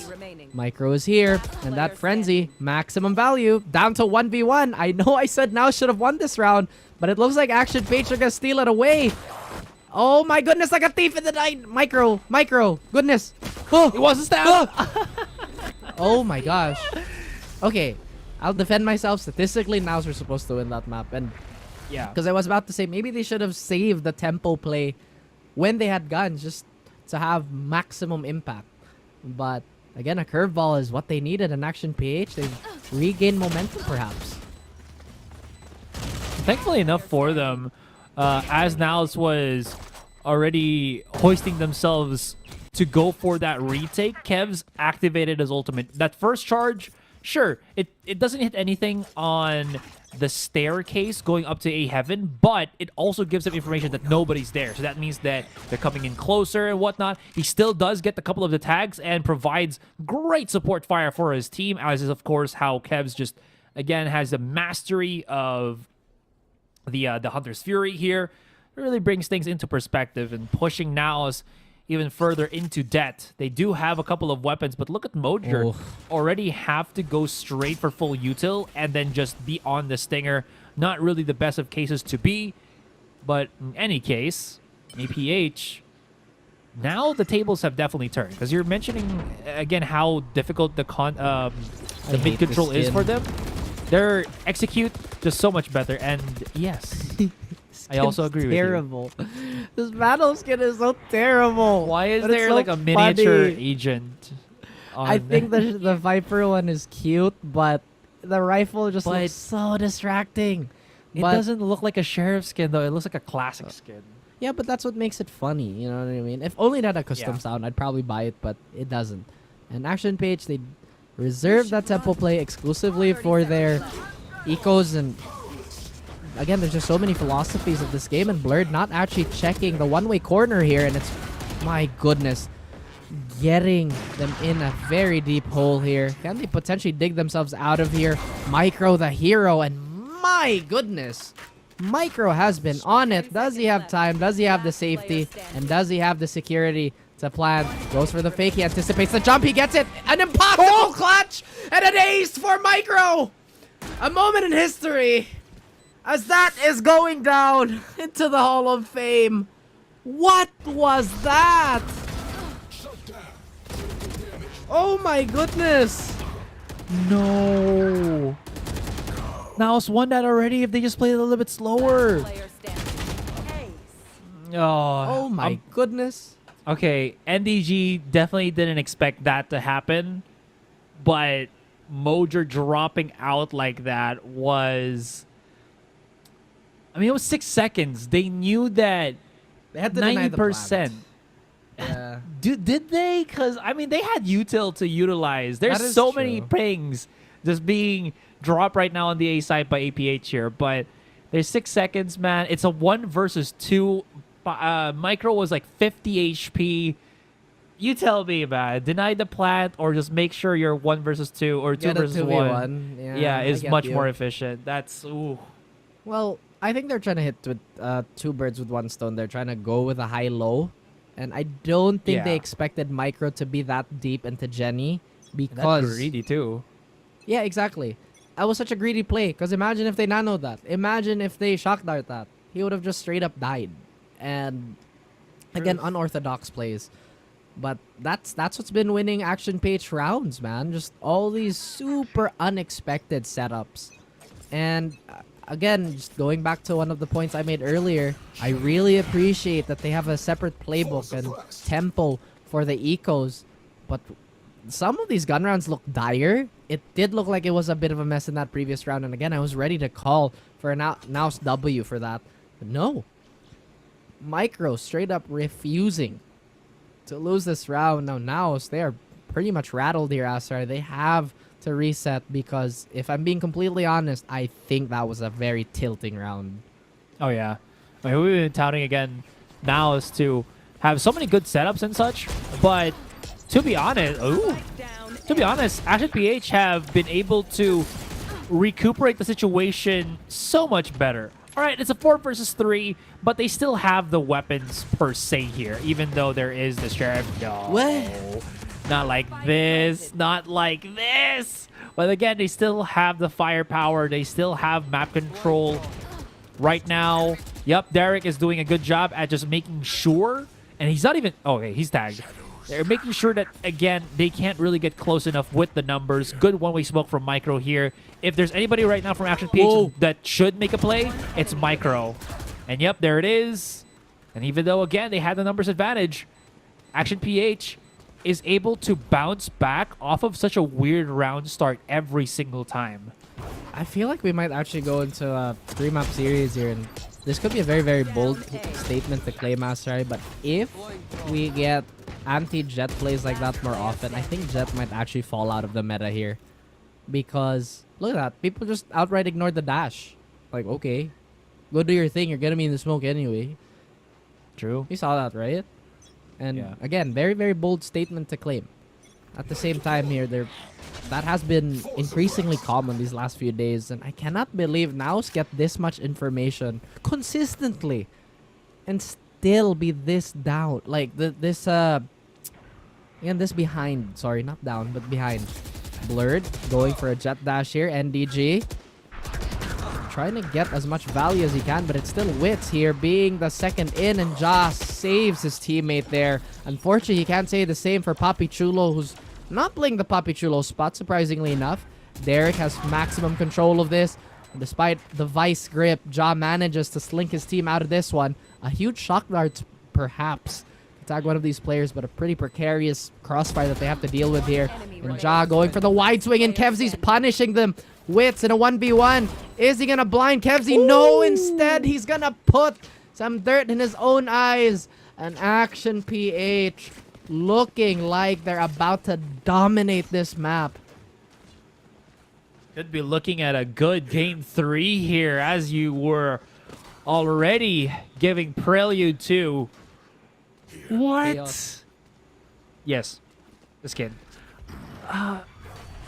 Micro is here, and that Frenzy, maximum value, down to 1v1. I know I said NAOS should have won this round, but it looks like Action PH are going to steal it away. Oh my goodness, like a thief in the night. Micro, goodness. Oh, it wasn't stabbed. Oh my gosh. Okay, I'll defend myself. Statistically, NAOS were supposed to win that map. And yeah, because I was about to say, maybe they should have saved the tempo play when they had guns, just to have maximum impact. But again, a curveball is what they needed in Action PH. They've regained momentum, perhaps. Thankfully enough for them, as NAOS was already hoisting themselves to go for that retake, Kev's activated his ultimate. That first charge, sure, it doesn't hit anything on the staircase going up to A heaven, but it also gives them information that nobody's there. So that means that they're coming in closer and whatnot. He still does get a couple of the tags and provides great support fire for his team, as is, of course, how Kev's just, again, has the mastery of the Hunter's Fury here. It really brings things into perspective and pushing NAOS even further into debt. They do have a couple of weapons, but look at Mojer. Already have to go straight for full util and then just be on the stinger. Not really the best of cases to be, but in any case, APH, now the tables have definitely turned, because you're mentioning again how difficult the mid control is for them. Their execute just so much better, and yes, I also agree with you. Terrible. This battle skin is so terrible. Why is But there so like a miniature funny. agent? I think the Viper one is cute, but the rifle just looks so distracting. It doesn't look like a sheriff skin though. It looks like a classic skin. Yeah, but that's what makes it funny. You know what I mean? If only it had a custom sound, I'd probably buy it, but it doesn't. And Action PH, they reserve that tempo play exclusively for their ecos. And again, there's just so many philosophies of this game, and Blurred not actually checking the one-way corner here, and it's, my goodness, getting them in a very deep hole here. Can they potentially dig themselves out of here? Micro, the hero, and my goodness, Micro has been on it. Does he have time? Does he have the safety? And does he have the security to plan? Goes for the fake. He anticipates the jump. He gets it. An impossible clutch and an ace for Micro. A moment in history, as that is going down into the Hall of Fame. What was that? Oh my goodness. No. NAOS won that already if they just played a little bit slower. Oh my goodness. Okay, NDG definitely didn't expect that to happen, but Mojer dropping out like that was... I mean, it was 6 seconds. They knew that They had to deny the 90%. plant. Yeah. Did they? Because, I mean, they had util to utilize. There's That is so true. many pings just being dropped right now on the A side by APH here, but there's 6 seconds, man. It's a 1 versus 2. Micro was like 50 HP. You tell me, man. Deny the plant or just make sure you're 1 versus 2 or 2 Get a versus 2v1. 1. Yeah, I is get much you. more efficient. That's ooh. Well, I think they're trying to hit with 2 birds with 1 stone. They're trying to go with a high-low. And I don't think they Yeah. expected Micro to be that deep into Jenny That's because... greedy too. Yeah, exactly. That was such a greedy play. Because imagine if they nanoed that. Imagine if they shock dart that. He would have just straight up died. And again, unorthodox plays. But that's what's been winning Action PH rounds, man. Just all these super unexpected setups. And again, just going back to one of the points I made earlier, I really appreciate that they have a separate playbook and tempo for the ecos. But some of these gun rounds look dire. It did look like it was a bit of a mess in that previous round. And again, I was ready to call for a NAOS W for that. But no. Micro straight up refusing to lose this round. Now NAOS, they are pretty much rattled here, Asar. They have to reset because if I'm being completely honest, I think that was a very tilting round. Oh, yeah. I mean, we've been touting again now is to have so many good setups and such, but to be honest, Action PH have been able to recuperate the situation so much better. All right, it's a 4 versus 3, but they still have the weapons per se here, even though there is the sheriff. No. What? Not like this. Not like this. But again, they still have the firepower. They still have map control right now. Yep, Derek is doing a good job at just making sure. And he's not even... Oh, okay, he's tagged. They're making sure that, again, they can't really get close enough with the numbers. Good one-way smoke from Micro here. If there's anybody right now from Action PH that should make a play, it's Micro. And yep, there it is. And even though, again, they had the numbers advantage, Action PH is able to bounce back off of such a weird round start every single time. I feel like we might actually go into a 3-map series here, and this could be a very, very bold statement to claim, Asari, but if we get anti-Jet plays like that more often, I think Jet might actually fall out of the meta here. Because, look at that, people just outright ignore the dash. Like, okay, go do your thing, you're gonna be in the smoke anyway. True. You saw that, right? And Yeah. again, very, very bold statement to claim. At the same time here, that has been increasingly common these last few days, and I cannot believe NAOS get this much information consistently and still be this down. Like, this behind. Sorry, not down, but behind. Blurred, going for a jet dash here. NDG trying to get as much value as he can, but it's still Wits here being the second in, and Joss saves his teammate there. Unfortunately, he can't say the same for Papi Chulo, who's not playing the Papi Chulo spot, surprisingly enough. Derek has maximum control of this. Despite the vice grip, Ja manages to slink his team out of this one. A huge shock dart, perhaps, to tag one of these players, but a pretty precarious crossfire that they have to deal with here. And Ja going for the wide swing, and Kevzy's punishing them. Wits in a 1v1. Is he gonna blind Kevzy? Ooh. No, instead he's gonna put some dirt in his own eyes. And Action PH looking like they're about to dominate this map. Could be looking at a good game 3 here, as you were already giving prelude to. What? Chaos. Yes. Just kidding.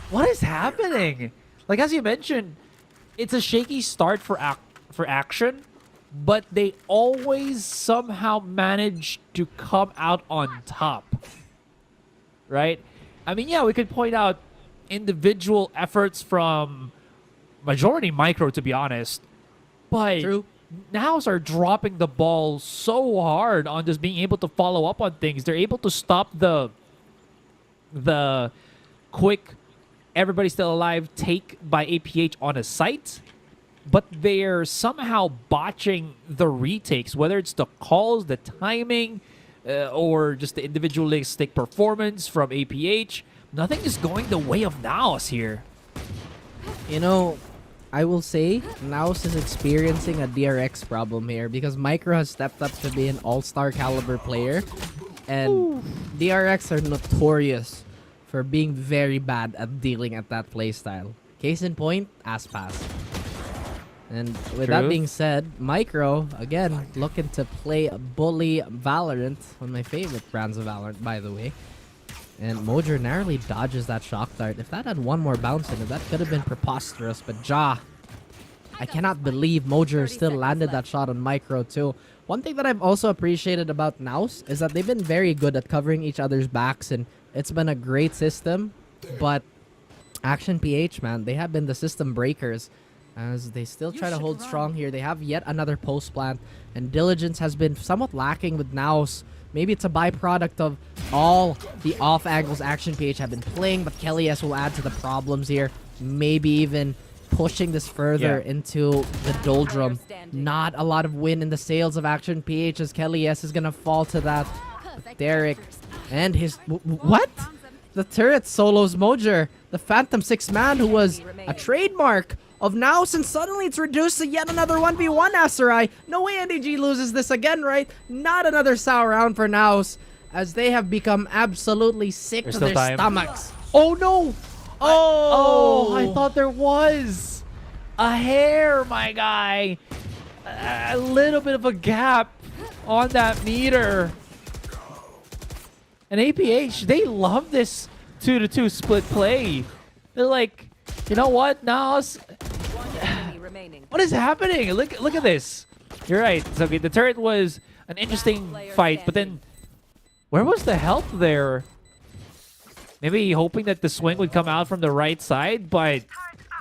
What is happening? Like, as you mentioned, it's a shaky start for Action, but they always somehow manage to come out on top. Right? I mean, yeah, we could point out individual efforts from majority Micro, to be honest, but True. NAOS are dropping the ball so hard on just being able to follow up on things. They're able to stop the quick everybody's still alive take by APH on a site, but they're somehow botching the retakes, whether it's the calls, the timing, or just the individualistic performance from APH. Nothing is going the way of NAOS here. You know, I will say NAOS is experiencing a DRX problem here because Micro has stepped up to be an all-star caliber player, and DRX are notorious for being very bad at dealing at that playstyle. Case in point, Aspas. And with that being said, Micro, again, looking to play bully Valorant, one of my favorite brands of Valorant, by the way. And Mojer narrowly dodges that shock dart. If that had one more bounce in it, that could have been preposterous. But Ja, I cannot believe Mojer still landed that shot on Micro too. One thing that I've also appreciated about NAOS is that they've been very good at covering each other's backs, and it's been a great system. But Action PH, man, they have been the system breakers as they still try to hold strong here. They have yet another post plant, and diligence has been somewhat lacking with NAOS. Maybe it's a byproduct of all the off angles Action PH have been playing, but Kelly S will add to the problems here. Maybe even pushing this further into the doldrum. Not a lot of win in the sails of Action PH as Kelly S is going to fall to that. But Derek and his... What? The turret solos Mojer, the Phantom 6-man who was a trademark of NAOS, and suddenly it's reduced to yet another 1v1 Aserai. No way NDG loses this again, right? Not another sour round for NAOS as they have become absolutely sick to their stomachs. Oh no! Oh, I thought there was a hair, my guy. A little bit of a gap on that meter. And APH, they love this 2-2 split play. They're like, you know what, NAOS? What is happening? Look at this. You're right. So, okay, the turret was an interesting fight, but then where was the help there? Maybe hoping that the swing would come out from the right side, but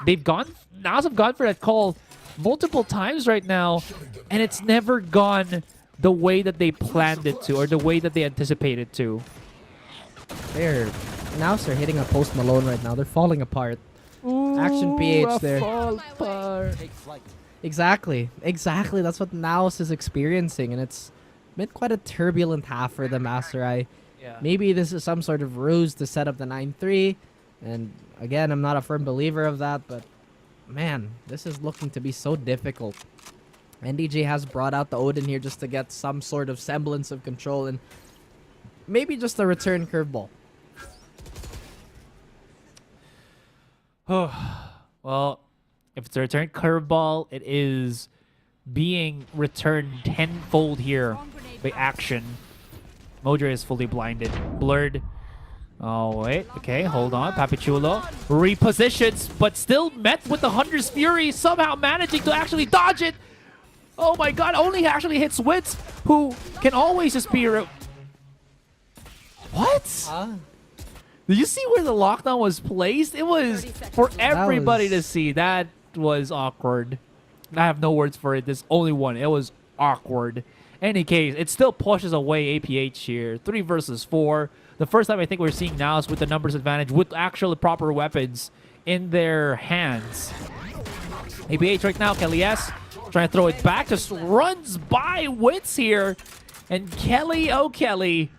NAOS have gone for that call multiple times right now, and it's never gone the way that they planned it to or the way that they anticipated to. NAOS are hitting a Post Malone right now. They're falling apart. Ooh, Action PH there. Fall apart. Exactly. That's what NAOS is experiencing, and it's been quite a turbulent half for the Aserai. Yeah. Maybe this is some sort of ruse to set up the 9-3, and again, I'm not a firm believer of that, but man, this is looking to be so difficult. NDJ has brought out the Odin here just to get some sort of semblance of control, and maybe just a return curveball. Well, if it's a return curveball, it is being returned tenfold here by Action. Mojer is fully blinded. Blurred. Oh, wait. Okay, hold on. Papichulo repositions, but still met with the Hunter's Fury, somehow managing to actually dodge it. Oh my god, only actually hits Wits, who can always just be... What? Did you see where the lockdown was placed? It was for everybody to see. That was awkward. I have no words for it. There's only one. It was awkward. Any case, it still pushes away APH here. 3 versus 4. The first time I think we're seeing NAOS with the numbers advantage with actual proper weapons in their hands. APH right now, Kelly S trying to throw it back. Just runs by Wits here. And Kelly, oh Kelly.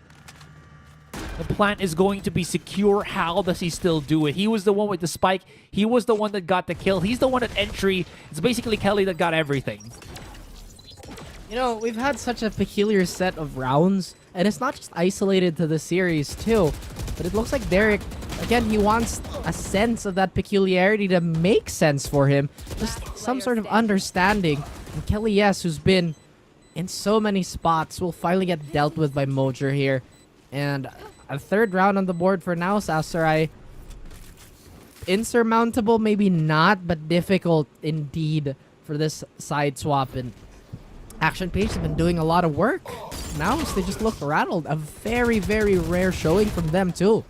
The plant is going to be secure. How does he still do it? He was the one with the spike. He was the one that got the kill. He's the one at entry. It's basically Kelly that got everything. You know, we've had such a peculiar set of rounds, and it's not just isolated to the series too, but it looks like Derek, again, he wants a sense of that peculiarity to make sense for him. Just some sort of understanding. And Kelly, yes, who's been in so many spots, will finally get dealt with by Mojer here. And a 3rd round on the board for NAOS Aserai. Insurmountable, maybe not, but difficult indeed for this side swap. And Action PH has been doing a lot of work. NAOS, they just look rattled. A very, very rare showing from them too.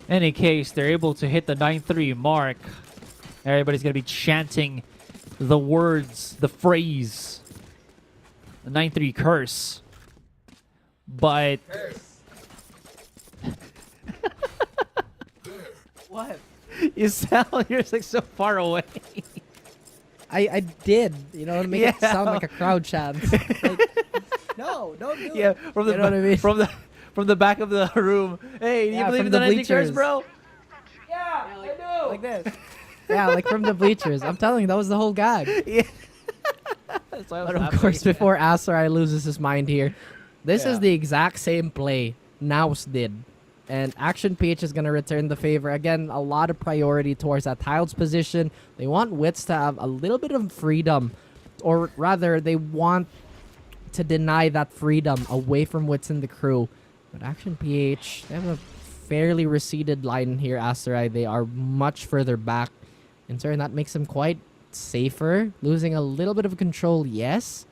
Any case, they're able to hit the 9-3 mark. Everybody's going to be chanting the words, the phrase, the 9-3 curse. But what? You sound, you're like so far away. I did. You know, to make it sound like a crowd chant. No, don't do it. Yeah, from the You know what I mean? from the back of the room. Hey, do you believe from in the the Nightingale curse, bleachers. bro? Like this. Yeah, like from the bleachers. I'm telling you, that was the whole gag. Yeah. That's why I was But of laughing. course, before Asarai loses his mind here, this is Yeah. the exact same play NAOS did. And Action PH is going to return the favor. Again, a lot of priority towards that tiled position. They want Wits to have a little bit of freedom. Or rather, they want to deny that freedom away from Wits and the crew. But Action PH, they have a fairly receded line here, Asarai. They are much further back. In turn, that makes them quite safer. Losing a little bit of control, yes.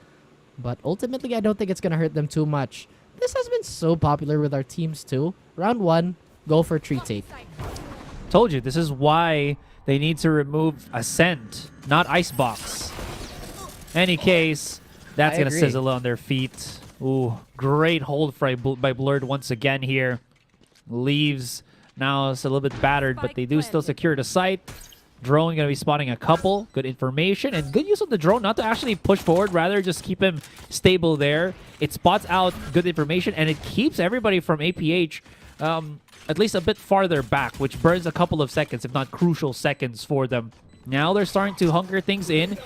But ultimately, I don't think it's going to hurt them too much. This has been so popular with our teams too. Round 1, go for tree take. Told you, this is why they need to remove Ascent, not Icebox. Any case, that's I going to agree. sizzle on their feet. Ooh, great hold by Blurred once again here. Leaves now it's a little bit battered, but they do still secure the site. Drone going to be spotting a couple. Good information and good use of the drone, not to actually push forward, rather just keep him stable there. It spots out good information and it keeps everybody from APH at least a bit farther back, which burns a couple of seconds, if not crucial seconds for them. Now they're starting to hunker things in.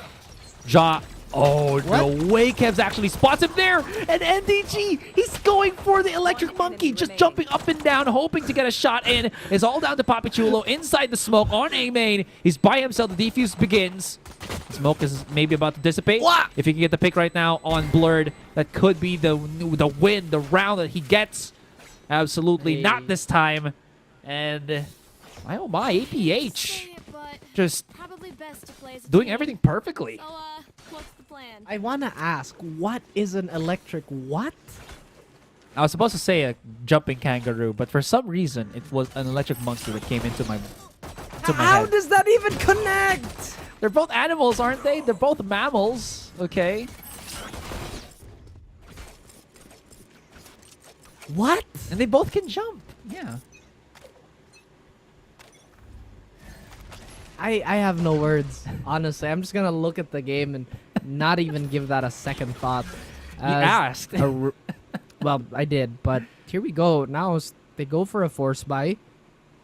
Oh, no way. Kevs actually spots him there. And NDG, he's going for the electric monkey, just jumping up and down, hoping to get a shot in. It's all down to Papichulo inside the smoke on A main. He's by himself. The defuse begins. Smoke is maybe about to dissipate. If he can get the pick right now on Blurred, that could be the win, the round that he gets. Absolutely not this time. And oh my, APH just doing everything perfectly. I want to ask, what is an electric what? I was supposed to say a jumping kangaroo, but for some reason, it was an electric monkey that came into my How head. does that even connect? They're both animals, aren't they? They're both mammals. Okay. What? And they both can jump. Yeah. I have no words, honestly. I'm just going to look at the game and not even give that a second thought. You asked. Well, I did, but here we go. Now they go for a force buy.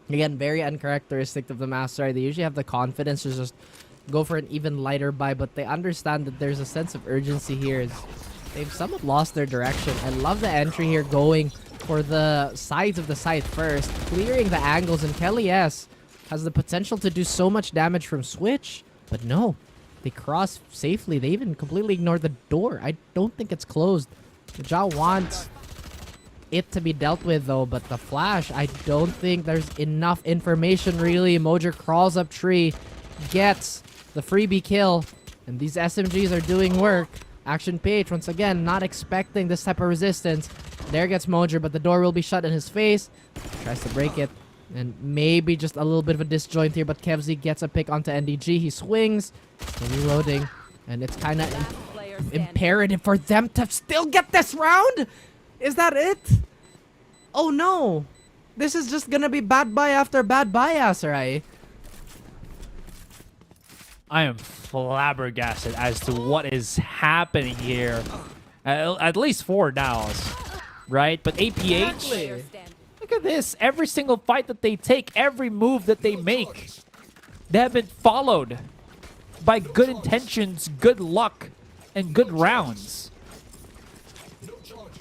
Again, very uncharacteristic of the Master. They usually have the confidence to just go for an even lighter buy, but they understand that there's a sense of urgency here. They've somewhat lost their direction. I love the entry here, going for the sides of the site first, clearing the angles, and Kelly S has the potential to do so much damage from Switch, but no. They cross safely. They even completely ignore the door. I don't think it's closed. Ja wants it to be dealt with, though, but the flash, I don't think there's enough information, really. Mojer crawls up tree, gets the freebie kill, and these SMGs are doing work. Action PH, once again, not expecting this type of resistance. There gets Mojer, but the door will be shut in his face. Tries to break it. And maybe just a little bit of a disjoint here, but Kevzi gets a pick onto NDG. He swings, reloading, and it's kind of imperative for them to still get this round. Is that it? Oh no. This is just gonna be bad buy after bad buy, Asarai. I am flabbergasted as to what is happening here. At least for NAOS, right? But APH... Look at this. Every single fight that they take, every move that they make, they have been followed by good intentions, good luck, and good rounds.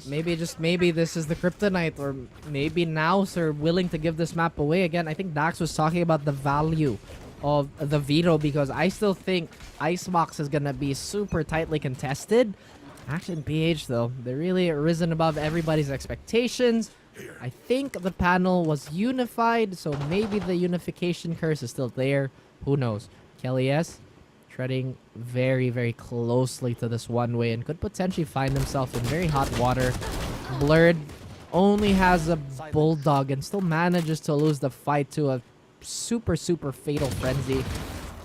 Maybe, just maybe, this is the kryptonite, or maybe NAOS are willing to give this map away. Again, I think Dax was talking about the value of the veto, because I still think Icebox is going to be super tightly contested. Action PH, though, they're really risen above everybody's expectations. I think the panel was unified, so maybe the unification curse is still there. Who knows? Kelly S treading very, very closely to this one way and could potentially find himself in very hot water. Blurred only has a bulldog and still manages to lose the fight to a super, super fatal frenzy.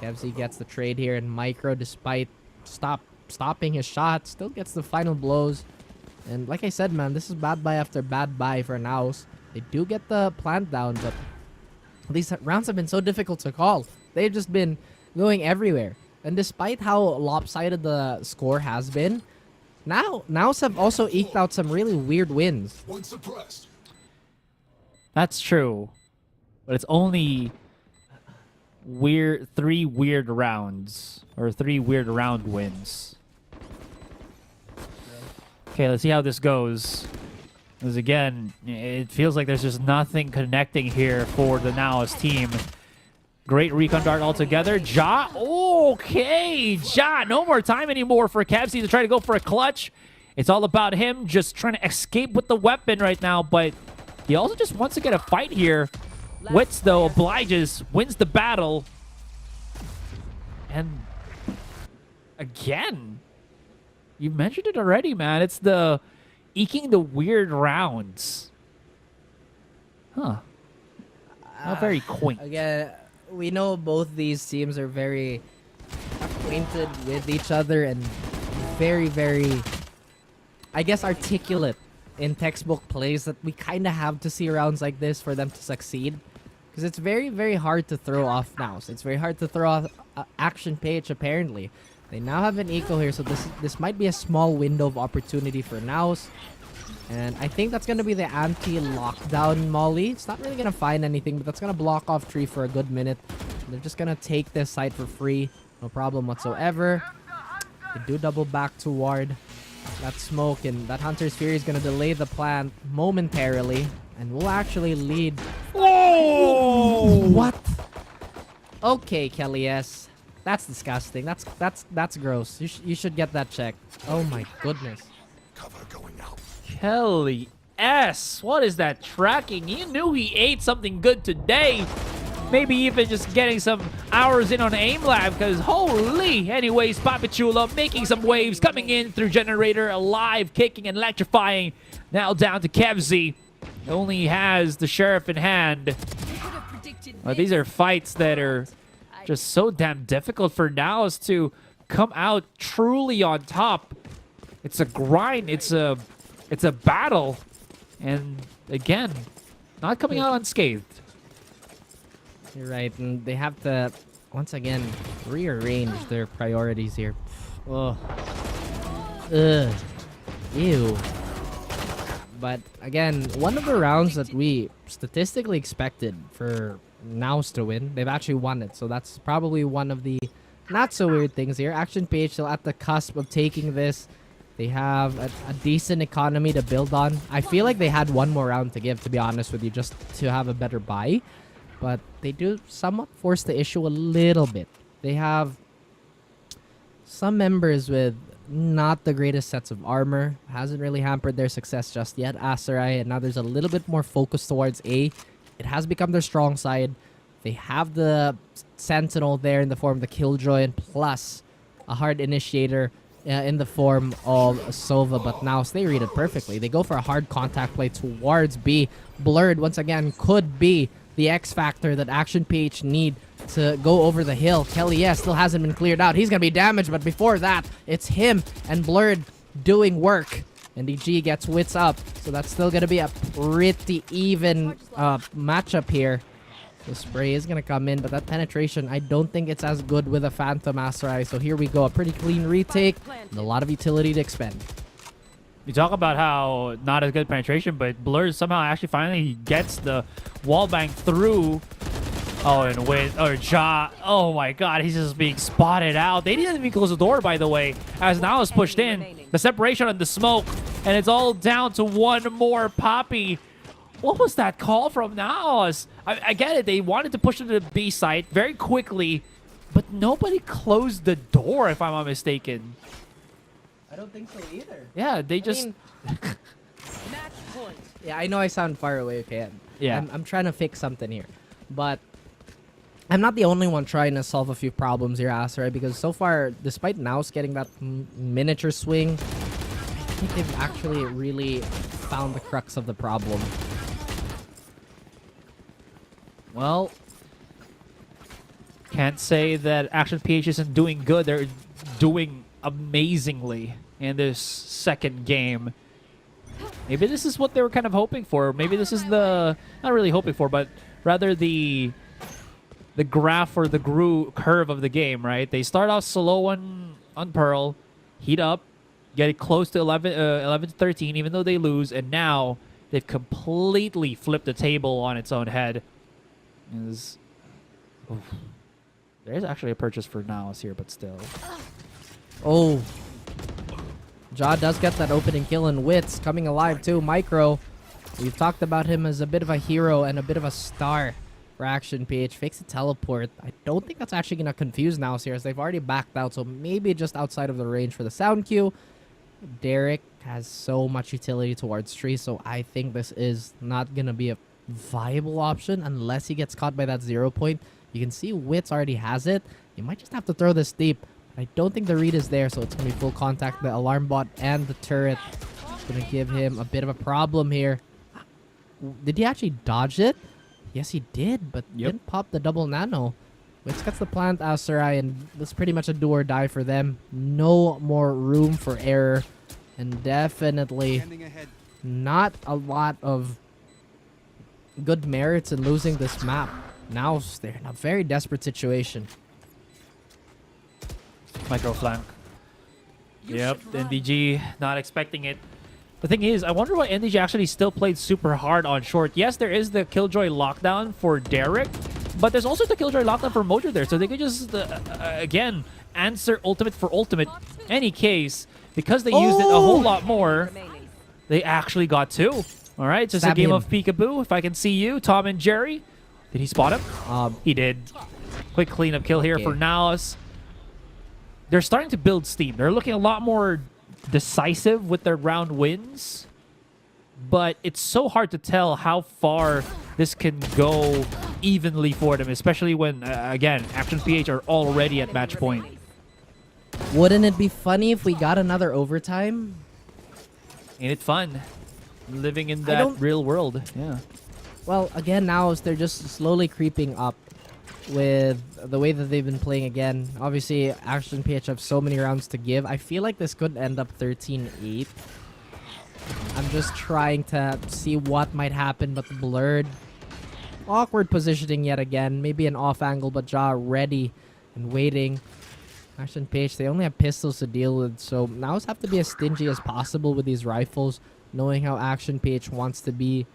Kevzi gets the trade here, and Micro, despite stopping his shot, still gets the final blows. And like I said, man, this is bad buy after bad buy for NAOS. They do get the plant down, but these rounds have been so difficult to call. They've just been going everywhere. And despite how lopsided the score has been, NAOS have also eked out some really weird wins. That's true. But it's only 3 weird rounds. Or 3 weird round wins. Okay, let's see how this goes. Because again, it feels like there's just nothing connecting here for the NAOS team. Great recon dart altogether. Ja, okay, Ja, no more time anymore for Kevsey to try to go for a clutch. It's all about him just trying to escape with the weapon right now, but he also just wants to get a fight here. Wits, though, obliges, wins the battle. And again, you mentioned it already, man. It's the eking the weird rounds. Huh. Not very quaint. Again, we know both these teams are very acquainted with each other and very, very, I guess, articulate in textbook plays that we kind of have to see rounds like this for them to succeed. Because it's very, very hard to throw off NAOS. It's very hard to throw off Action PH, apparently. They now have an eco here, so this might be a small window of opportunity for NAOS. And I think that's going to be the anti-lockdown molly. It's not really going to find anything, but that's going to block off tree for a good minute. They're just going to take this site for free. No problem whatsoever. They do double back toward that smoke, and that Hunter's Fury is going to delay the plant momentarily. And will actually lead. Oh! What? Okay, Kelly S. That's disgusting. That's gross. You should get that checked. Oh my goodness. Kelly S. What is that tracking? He knew he ate something good today. Maybe even just getting some hours in on aim lab, because holy. Anyways, Papichulo making some waves, coming in through generator, alive, kicking and electrifying. Now down to Kevsey. Only has the sheriff in hand. These are fights that are just so damn difficult for NAOS to come out truly on top. It's a grind. It's a battle. And again, not coming out unscathed. You're right, and they have to once again rearrange their priorities here. Oh. Ugh. Ew. But again, one of the rounds that we statistically expected for NAOS to win, they've actually won it. So that's probably one of the not so weird things here. Action PH still at the cusp of taking this. They have a decent economy to build on. I feel like they had one more round to give, to be honest with you, just to have a better buy. But they do somewhat force the issue a little bit. They have some members with not the greatest sets of armor. Hasn't really hampered their success just yet. Aserai, and now there's a little bit more focus towards A. It has become their strong side. They have the Sentinel there in the form of the Killjoy, and plus a hard initiator in the form of Sova. But now they read it perfectly. They go for a hard contact play towards B. Blurred, once again, could be the X factor that Action PH need to go over the hill. Kelly, yes, still hasn't been cleared out. He's going to be damaged, but before that, it's him and Blurred doing work. And DG gets wits up, so that's still going to be a pretty even matchup here. The spray is going to come in, but that penetration, I don't think it's as good with a Phantom Aserai. So here we go, a pretty clean retake and a lot of utility to expend. You talk about how not as good penetration, but Blur somehow actually finally gets the wall bang through. Oh, and with Ja. Oh my god, he's just being spotted out. They didn't even close the door, by the way, as NAOS pushed in. The separation on the smoke, and it's all down to one more Poppy. What was that call from NAOS? I get it. They wanted to push to the B site very quickly, but nobody closed the door, if I'm not mistaken. I don't think so either. Yeah, they just... Yeah, I know I sound far away, okay? Yeah. I'm trying to fix something here. But I'm not the only one trying to solve a few problems here, Aserai, because so far, despite NAOS getting that miniature swing, I think they've actually really found the crux of the problem. Well, can't say that Action PH isn't doing good. They're doing amazingly in this second game. Maybe this is what they were kind of hoping for. Maybe this is the... Not really hoping for, but rather the the graph or the curve of the game, right? They start off slow on Pearl, heat up, get it close to 11 to 13, even though they lose, and now they've completely flipped the table on its own head. There's actually a purchase for NAOS here, but still. Oh. Ja does get that opening kill, and Wits coming alive too. Micro, we've talked about him as a bit of a hero and a bit of a star for Action PH. Fakes a teleport. I don't think that's actually going to confuse NAOS here, as they've already backed out, so maybe just outside of the range for the sound cue. Derek has so much utility towards tree, so I think this is not going to be a viable option unless he gets caught by that 0 point. You can see Wits already has it. You might just have to throw this deep. I don't think the read is there, so it's going to be full contact. The alarm bot and the turret is going to give him a bit of a problem here. Did he actually dodge it? Yes, he did, but didn't pop the double nano. Wits gets the plant out, Sarai, and this is pretty much a do or die for them. No more room for error, and definitely not a lot of good merits in losing this map. Now they're in a very desperate situation. Micro flank. Yep, NDG not expecting it. The thing is, I wonder why NDG actually still played super hard on short. Yes, there is the Killjoy lockdown for Derek, but there's also the Killjoy lockdown for Mojo there, so they could just, again, answer ultimate for ultimate. Any case, because they used it a whole lot more, they actually got 2. All right, just a game of peekaboo. If I can see you, Tom and Jerry. Did he spot him? He did. Quick cleanup kill here for NAOS. They're starting to build steam. They're looking a lot more decisive with their round wins, but it's so hard to tell how far this can go evenly for them, especially when, again, Action PH are already at match point. Wouldn't it be funny if we got another overtime? Ain't it fun? Living in that real world. Yeah. Well, again, now they're just slowly creeping up with the way that they've been playing again. Obviously, Action PH have so many rounds to give. I feel like this could end up 13-8. I'm just trying to see what might happen, but Blurred. Awkward positioning yet again. Maybe an off angle, but Ja ready and waiting. Action PH, they only have pistols to deal with, so NAOS have to be as stingy as possible with these rifles, knowing how Action PH wants to be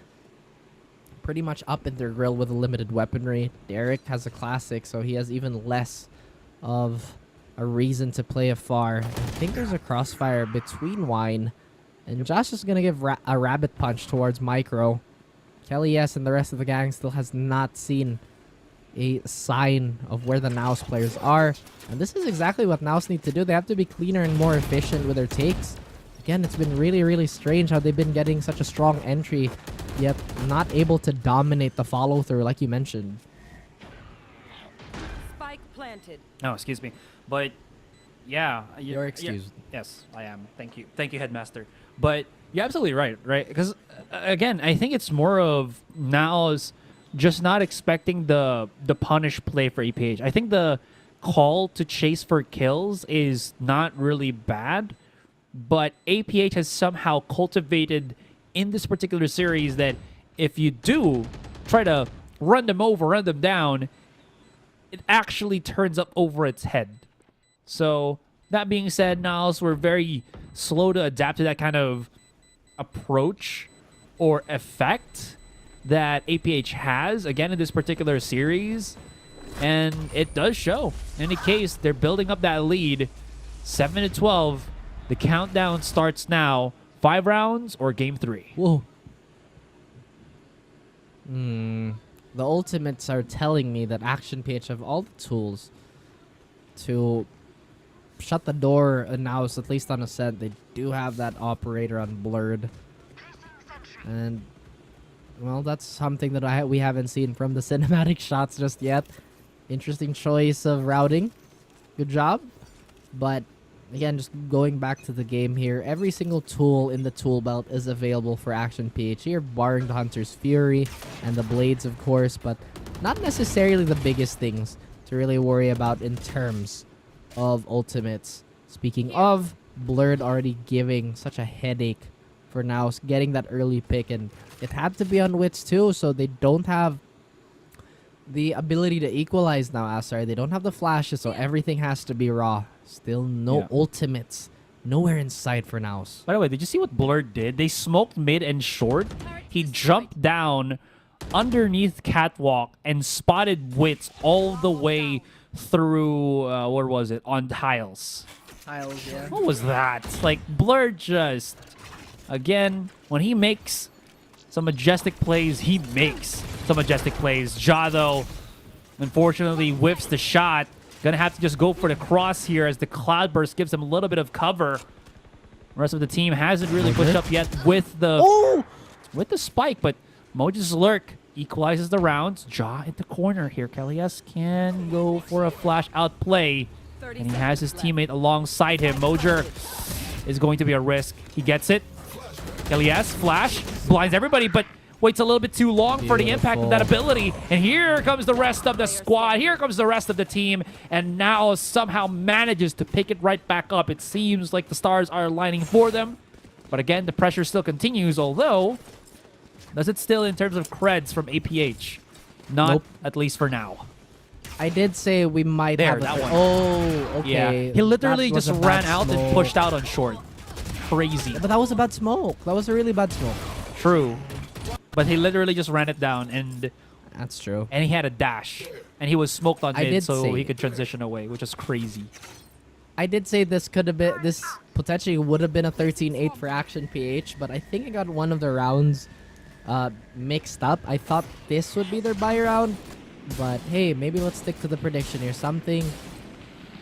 pretty much up in their grill with a limited weaponry. Derek has a classic, so he has even less of a reason to play afar. I think there's a crossfire between Wine, and Josh is going to give a rabbit punch towards Micro. Kelly, yes, and the rest of the gang still has not seen a sign of where the NAOS players are. And this is exactly what NAOS need to do. They have to be cleaner and more efficient with their takes. Again, it's been really, really strange how they've been getting such a strong entry, yet not able to dominate the follow-through, like you mentioned. Spike planted. No, excuse me. But, yeah. You're excused. Yes, I am. Thank you. Thank you, Headmaster. But you're absolutely right? Because, again, I think it's more of NAOS just not expecting the punish play for EPH. I think the call to chase for kills is not really bad, but APH has somehow cultivated in this particular series that if you do try to run them over, run them down, it actually turns up over its head. So that being said, NAOS were very slow to adapt to that kind of approach or effect that APH has, again, in this particular series. And it does show. In any case, they're building up that lead. 7-12. The countdown starts now. 5 rounds or game 3? Whoa. The ultimates are telling me that Action PH have all the tools to shut the door, and now it's at least on Ascent. They do have that operator on Blurred. And, well, that's something that we haven't seen from the cinematic shots just yet. Interesting choice of routing. Good job. But again, just going back to the game here, every single tool in the tool belt is available for Action PH here, barring the Hunter's Fury and the Blades, of course, but not necessarily the biggest things to really worry about in terms of ultimates. Speaking of, Blurred already giving such a headache for now, getting that early pick, and it had to be on Wits too, so they don't have the ability to equalize now, Asar. They don't have the flashes, so everything has to be raw. Still no ultimates. Nowhere in sight for NAOS. By the way, did you see what Blurred did? They smoked mid and short. He jumped down underneath Catwalk and spotted Wits all the way through, where was it? On tiles. Tiles, yeah. What was that? Like, Blurred just, again, when he makes some majestic plays, he makes some majestic plays. Ja, though, unfortunately, whiffs the shot. Gonna have to just go for the cross here as the Cloudburst gives him a little bit of cover. The rest of the team hasn't really pushed up yet with the spike, but Moja's Lurk equalizes the rounds. Ja in the corner here. Kelly's can go for a flash out play, and he has his teammate alongside him. Mojer is going to be a risk. He gets it. Kelly's flash blinds everybody, but waits a little bit too long for the impact of that ability. And here comes the rest of the squad. Here comes the rest of the team. And now somehow manages to pick it right back up. It seems like the stars are aligning for them. But again, the pressure still continues, although does it still in terms of creds from APH? Not at least for now. I did say we might have that one. Oh, okay. Yeah. He literally just ran out and pushed out on short. Crazy. But that was a bad smoke. That was a really bad smoke. True. But he literally just ran it down, and that's true. And he had a dash, and he was smoked on mid, so say he could transition away, which is crazy. I did say this could have been, this potentially would have been a 13-8 for Action PH, but I think I got one of the rounds mixed up. I thought this would be their buy round, but hey, maybe let's stick to the prediction here. Something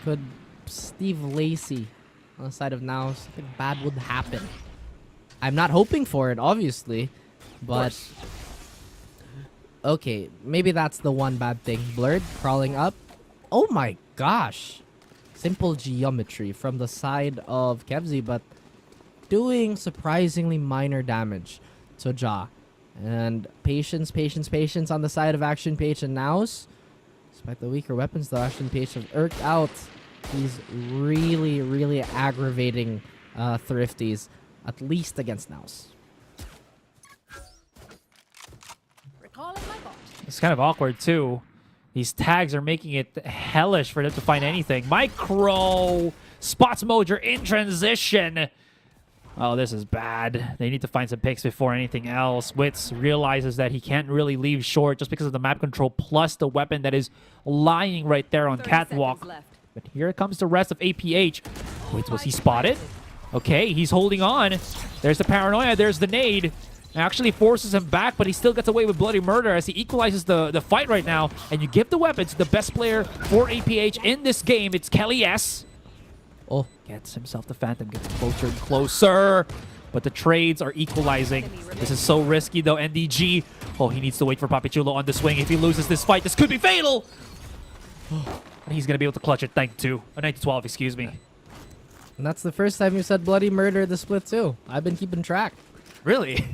could Steve Lacey on the side of now. Something bad would happen. I'm not hoping for it, obviously. But, okay, maybe that's the one bad thing. Blurred, crawling up. Oh my gosh. Simple geometry from the side of Kevzi, but doing surprisingly minor damage to Ja. And patience on the side of Action PH and NAOS. Despite the weaker weapons, though, Action PH have irked out these really, really aggravating Thrifties, at least against NAOS. It's kind of awkward, too. These tags are making it hellish for them to find anything. Micro spots Mojer in transition. Oh, this is bad. They need to find some picks before anything else. Wits realizes that he can't really leave short just because of the map control plus the weapon that is lying right there on Catwalk. But here comes the rest of APH. Wits, was he spotted? Okay, he's holding on. There's the paranoia. There's the nade. Actually forces him back, but he still gets away with bloody murder as he equalizes the fight right now. And you give the weapon to the best player for APH in this game. It's Kelly S. Oh, gets himself the Phantom, gets closer and closer. But the trades are equalizing. This is so risky, though. NDG. Oh, he needs to wait for Papichulo on the swing. If he loses this fight, this could be fatal. And he's going to be able to clutch it. 9-2. 9-12, excuse me. And that's the first time you said bloody murder the split, too. I've been keeping track. Really?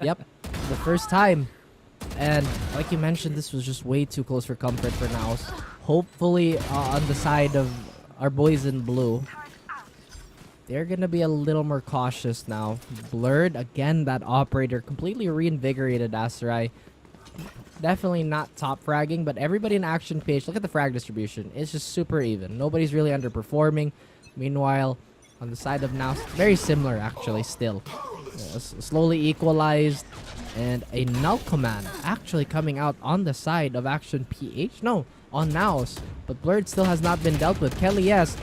Yep, the first time. And like you mentioned, this was just way too close for comfort for NAOS. Hopefully on the side of our boys in blue, they're going to be a little more cautious now. Blurred, again, that operator completely reinvigorated Aserai. Definitely not top fragging, but everybody in Action PH, look at the frag distribution. It's just super even. Nobody's really underperforming. Meanwhile, on the side of NAOS, very similar actually still. Slowly equalized, and a null command actually coming out on the side of Action PH. No, on NAOS, but Blurred still has not been dealt with. Kelly S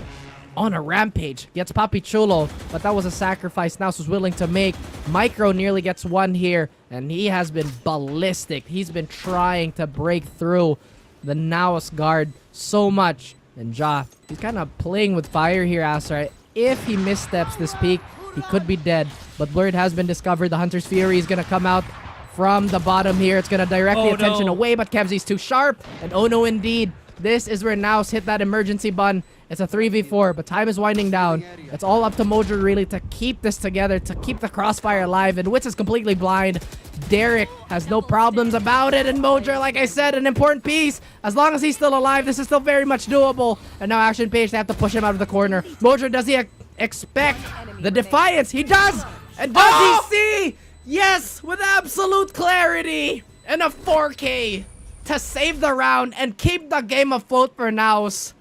on a rampage gets Papichulo, but that was a sacrifice NAOS was willing to make. Micro nearly gets one here, and he has been ballistic. He's been trying to break through the NAOS guard so much. And Ja, he's kind of playing with fire here, Asar. If he missteps this peak, he could be dead. But Blurred has been discovered. The Hunter's Fury is going to come out from the bottom here. It's going to direct the attention away, but Kevzi's too sharp. And oh no, indeed. This is where NAOS hit that emergency button. It's a 3v4, but time is winding down. It's all up to Mojer really to keep this together, to keep the crossfire alive. And Wits is completely blind. Derek has no problems about it. And Mojer, like I said, an important piece. As long as he's still alive, this is still very much doable. And now Action PH, they have to push him out of the corner. Mojer, does he expect the defiance? He does! And does he see? Yes, with absolute clarity. And a 4K to save the round and keep the game afloat for NAOS.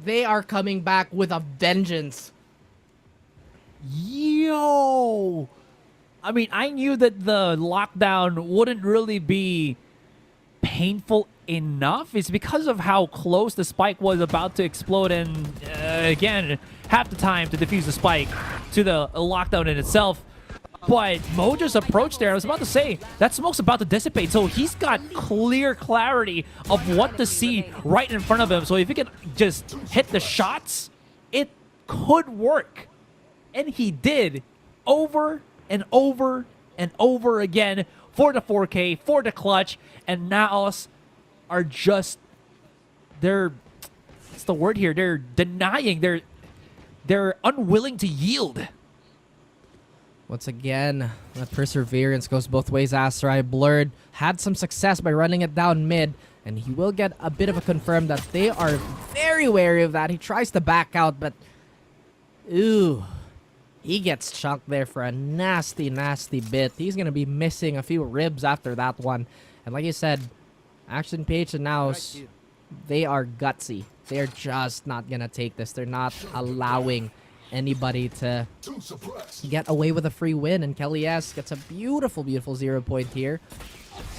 They are coming back with a vengeance. Yo! I mean, I knew that the lockdown wouldn't really be painful enough. It's because of how close the spike was about to explode, and again, half the time to defuse the spike to the lockdown in itself. But Mojo's approach there, I was about to say, that smoke's about to dissipate, so he's got clear clarity of what to see right in front of him. So if he can just hit the shots, it could work. And he did, over and over and over again, for the 4K, for the clutch. And NAOS are just, what's the word here? They're denying, they're unwilling to yield. Once again, that perseverance goes both ways. Asterai Blurred had some success by running it down mid, and he will get a bit of a confirm that they are very wary of that. He tries to back out, but ooh, he gets chunked there for a nasty, nasty bit. He's going to be missing a few ribs after that one. And like you said, Action PH and NAOS, they are gutsy. They're just not going to take this. They're not allowing anybody to get away with a free win. And Kelly S gets a beautiful, beautiful 0 point here.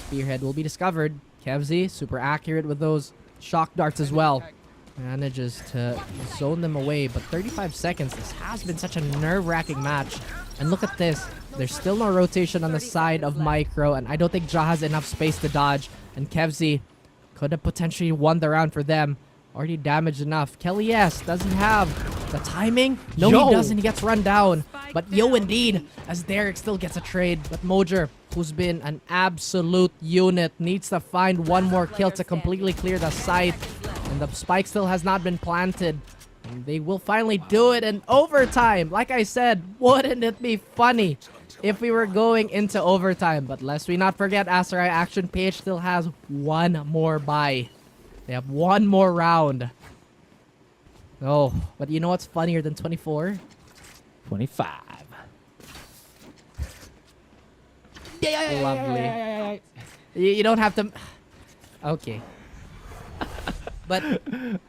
Spearhead will be discovered. Kevzy, super accurate with those shock darts as well. Manages to zone them away, but 35 seconds. This has been such a nerve-wracking match. And look at this. There's still no rotation on the side of Micro, and I don't think Ja has enough space to dodge. And Kevzy could have potentially won the round for them. Already damaged enough. Kelly S, does he have the timing? No, he doesn't. He gets run down. But yo, indeed, as Derek still gets a trade. But Mojer, who's been an absolute unit, needs to find one more kill to completely clear the site. And the spike still has not been planted. And they will finally do it in overtime. Like I said, wouldn't it be funny if we were going into overtime? But lest we not forget, Asterai Action PH still has one more bye. They have one more round. Oh, but you know what's funnier than 24? 25. Lovely. You don't have to... Okay. But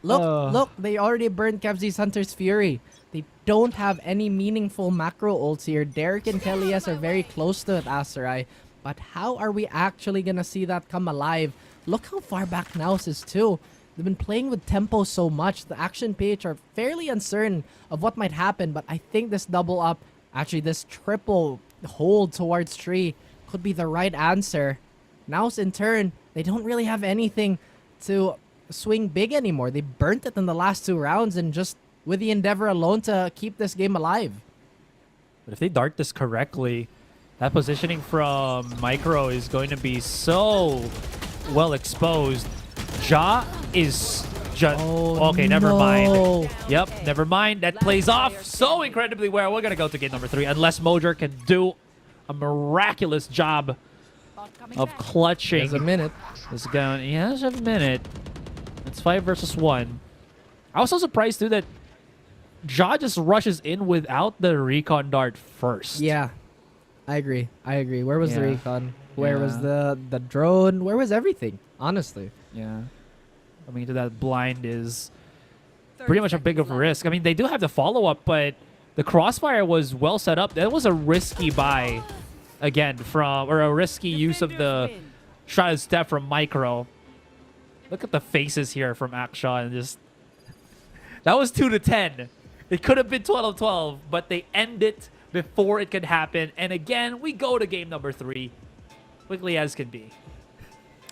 look, they already burned Kevzy's Hunter's Fury. They don't have any meaningful macro ults here. Derek and Kelly S are very close to it, Asterai. But how are we actually gonna see that come alive? Look how far back NAOS is too. They've been playing with tempo so much. The Action PH are fairly uncertain of what might happen, but I think this double up, actually this triple hold towards Tree could be the right answer. NAOS in turn, they don't really have anything to swing big anymore. They burnt it in the last 2 rounds and just with the endeavor alone to keep this game alive. But if they dart this correctly, that positioning from Micro is going to be so well exposed. Ja is just... okay, never mind. Yep, never mind. That plays off so incredibly well. We're going to go to game number 3 unless Mojer can do a miraculous job of clutching. There's a minute. This gun. He has a minute. It's 5 versus 1. I was so surprised too that Ja just rushes in without the recon dart first. Yeah, I agree. Where was the recon? Where was the drone? Where was everything? Honestly. Yeah. I mean, that blind is pretty much a big of a risk. I mean, they do have the follow-up, but the crossfire was well set up. That was a risky buy, again, or a risky use of the shot step from Micro. Look at the faces here from Akshaw. And that was 2-10. It could have been 12-12, but they end it before it could happen. And again, we go to game number 3. Quickly as can be.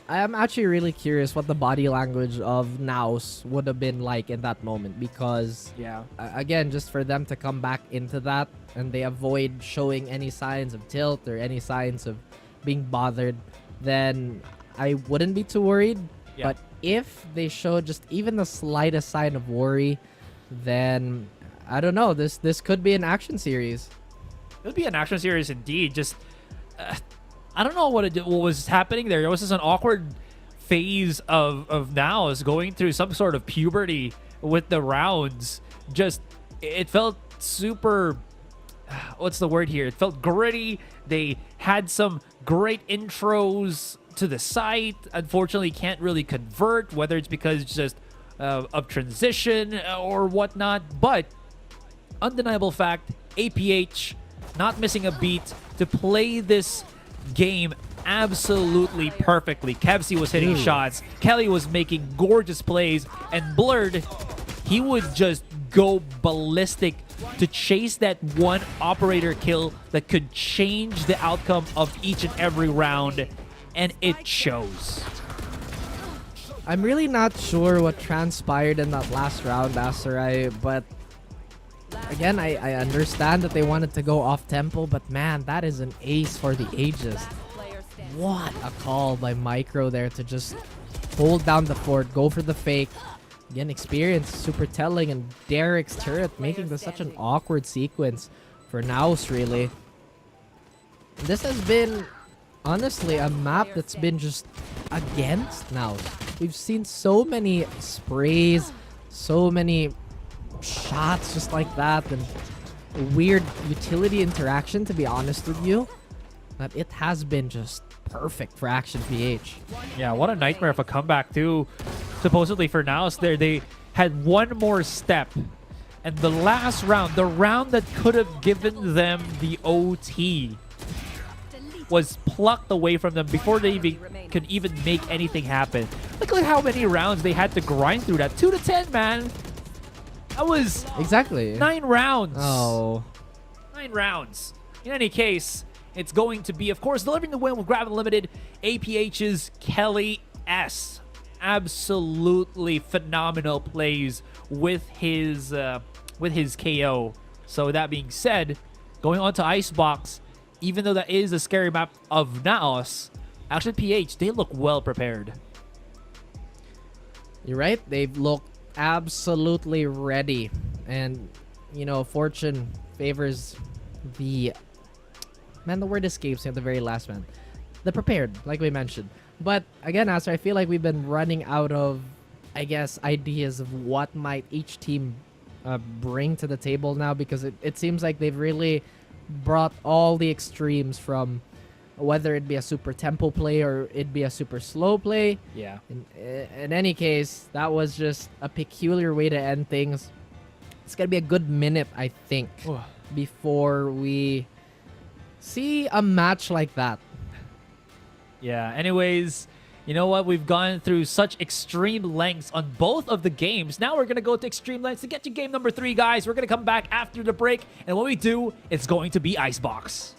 I am actually really curious what the body language of NAOS would have been like in that moment, because again, just for them to come back into that and they avoid showing any signs of tilt or any signs of being bothered, then I wouldn't be too worried. But if they show just even the slightest sign of worry, then I don't know, this could be an action series. It would be an action series indeed. Just I don't know what was happening there. It was just an awkward phase of NAOS going through some sort of puberty with the rounds. Just, it felt super, what's the word here? It felt gritty They had some great intros to the site. Unfortunately, can't really convert, whether it's because it's just of transition or whatnot. But undeniable fact, APH not missing a beat to play this game absolutely perfectly. Kevsey was hitting shots, Kelly was making gorgeous plays, and Blurred, he would just go ballistic to chase that one operator kill that could change the outcome of each and every round, and it shows. I'm really not sure what transpired in that last round, Asarai, but again, I understand that they wanted to go off tempo, but man, that is an ace for the ages. What a call by Micro there to just hold down the fort, go for the fake. Again, experience super telling, and Derek's turret making this such an awkward sequence for NAOS, really. This has been, honestly, a map that's been just against NAOS. We've seen so many sprays, so many shots just like that, and weird utility interaction, to be honest with you, that it has been just perfect for Action PH. Yeah, what a nightmare of a comeback too, supposedly for NAOS there. They had one more step, and the last round, the round that could have given them the OT, was plucked away from them before they could even make anything happen. Look at how many rounds they had to grind through that. 2 to 10, man. That was exactly 9 rounds. Oh. 9 rounds. In any case, it's going to be, of course, delivering the win with Grab Unlimited, APH's Kelly S. Absolutely phenomenal plays with his KO. So that being said, going on to Icebox, even though that is a scary map of NAOS, Action PH, they look well prepared. You're right. They've looked absolutely ready, and you know, fortune favors the word escapes me at the very last, man. The prepared, like we mentioned. But again, Aster, I feel like we've been running out of, I guess, ideas of what might each team bring to the table now, because it seems like they've really brought all the extremes, from whether it be a super tempo play or it be a super slow play. Yeah. In any case, that was just a peculiar way to end things. It's gonna be a good minute, I think, before we see a match like that. Yeah, anyways, you know what? We've gone through such extreme lengths on both of the games. Now we're going to go to extreme lengths to get to game number 3, guys. We're going to come back after the break, and when we do, it's going to be Icebox.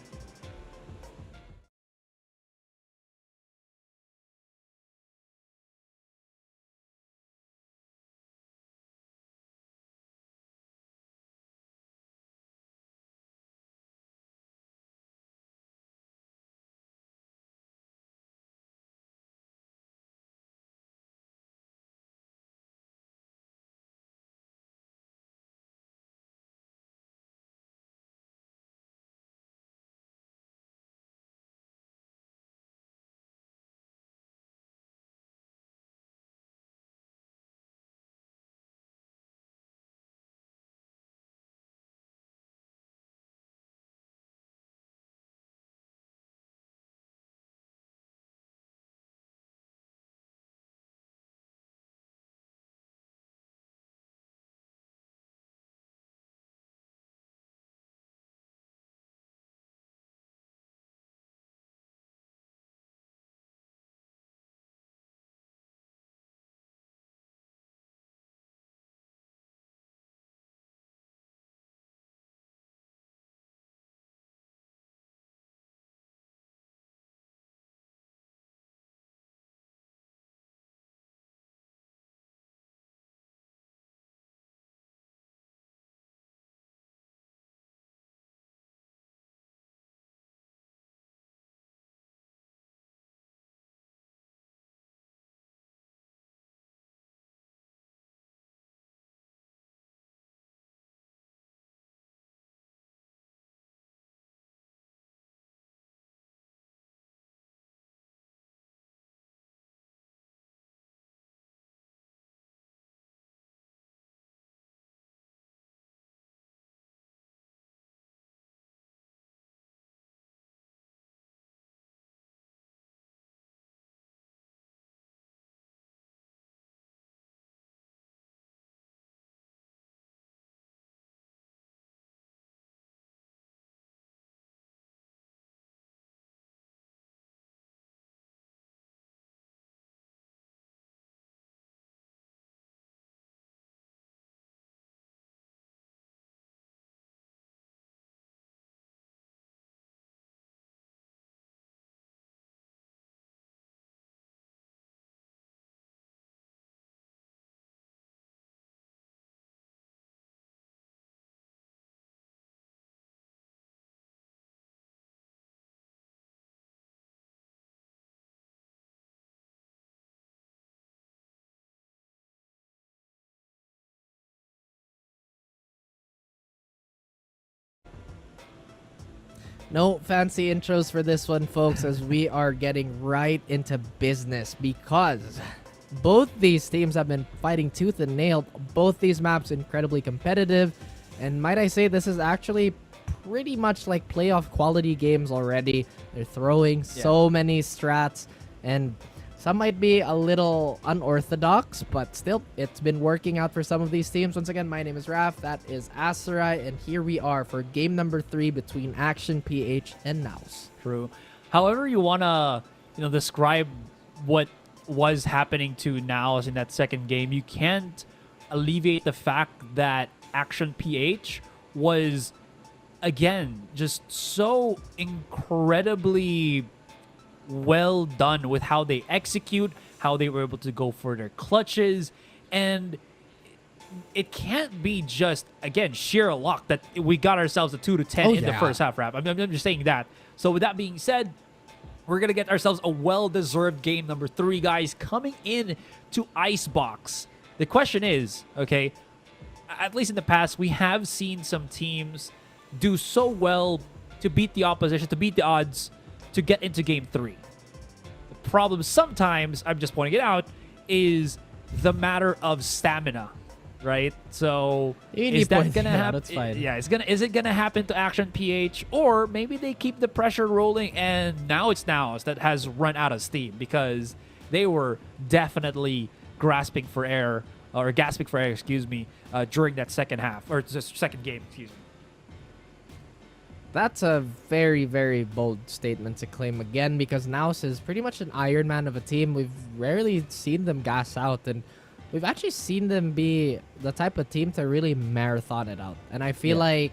No fancy intros for this one, folks, as we are getting right into business because both these teams have been fighting tooth and nail. Both these maps incredibly competitive, and might I say this is actually pretty much like playoff quality games already. They're throwing so many strats, and some might be a little unorthodox, but still, it's been working out for some of these teams. Once again, my name is Raf, that is Asarai, and here we are for game number 3 between Action PH and NAOS. True. However you want to, describe what was happening to NAOS in that second game, you can't alleviate the fact that Action PH was, again, just so incredibly well done with how they execute, how they were able to go for their clutches, and it can't be just, again, sheer luck that we got ourselves a 2-10 in the first half, Rap. I'm just saying that. So with that being said, we're going to get ourselves a well-deserved game number 3, guys, coming in to Icebox. The question is, okay, at least in the past, we have seen some teams do so well to beat the opposition, to beat the odds, to get into game 3. The problem sometimes, I'm just pointing it out, is the matter of stamina, right? So is that gonna happen? That's fine. Yeah, is it gonna happen to Action PH, or maybe they keep the pressure rolling and now it's NAOS that has run out of steam because they were definitely gasping for air, during that second half or second game, excuse me. That's a very, very bold statement to claim again because NAOS is pretty much an Iron Man of a team. We've rarely seen them gas out, and we've actually seen them be the type of team to really marathon it out. And I feel like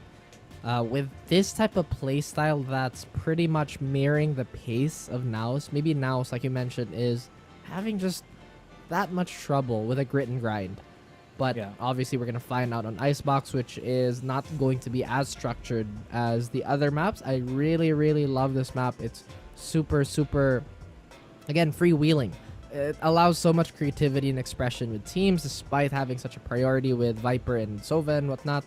with this type of play style that's pretty much mirroring the pace of NAOS, maybe NAOS, like you mentioned, is having just that much trouble with a grit and grind. But obviously, we're going to find out on Icebox, which is not going to be as structured as the other maps. I really, really love this map. It's super, super, again, freewheeling. It allows so much creativity and expression with teams, despite having such a priority with Viper and Sova and whatnot.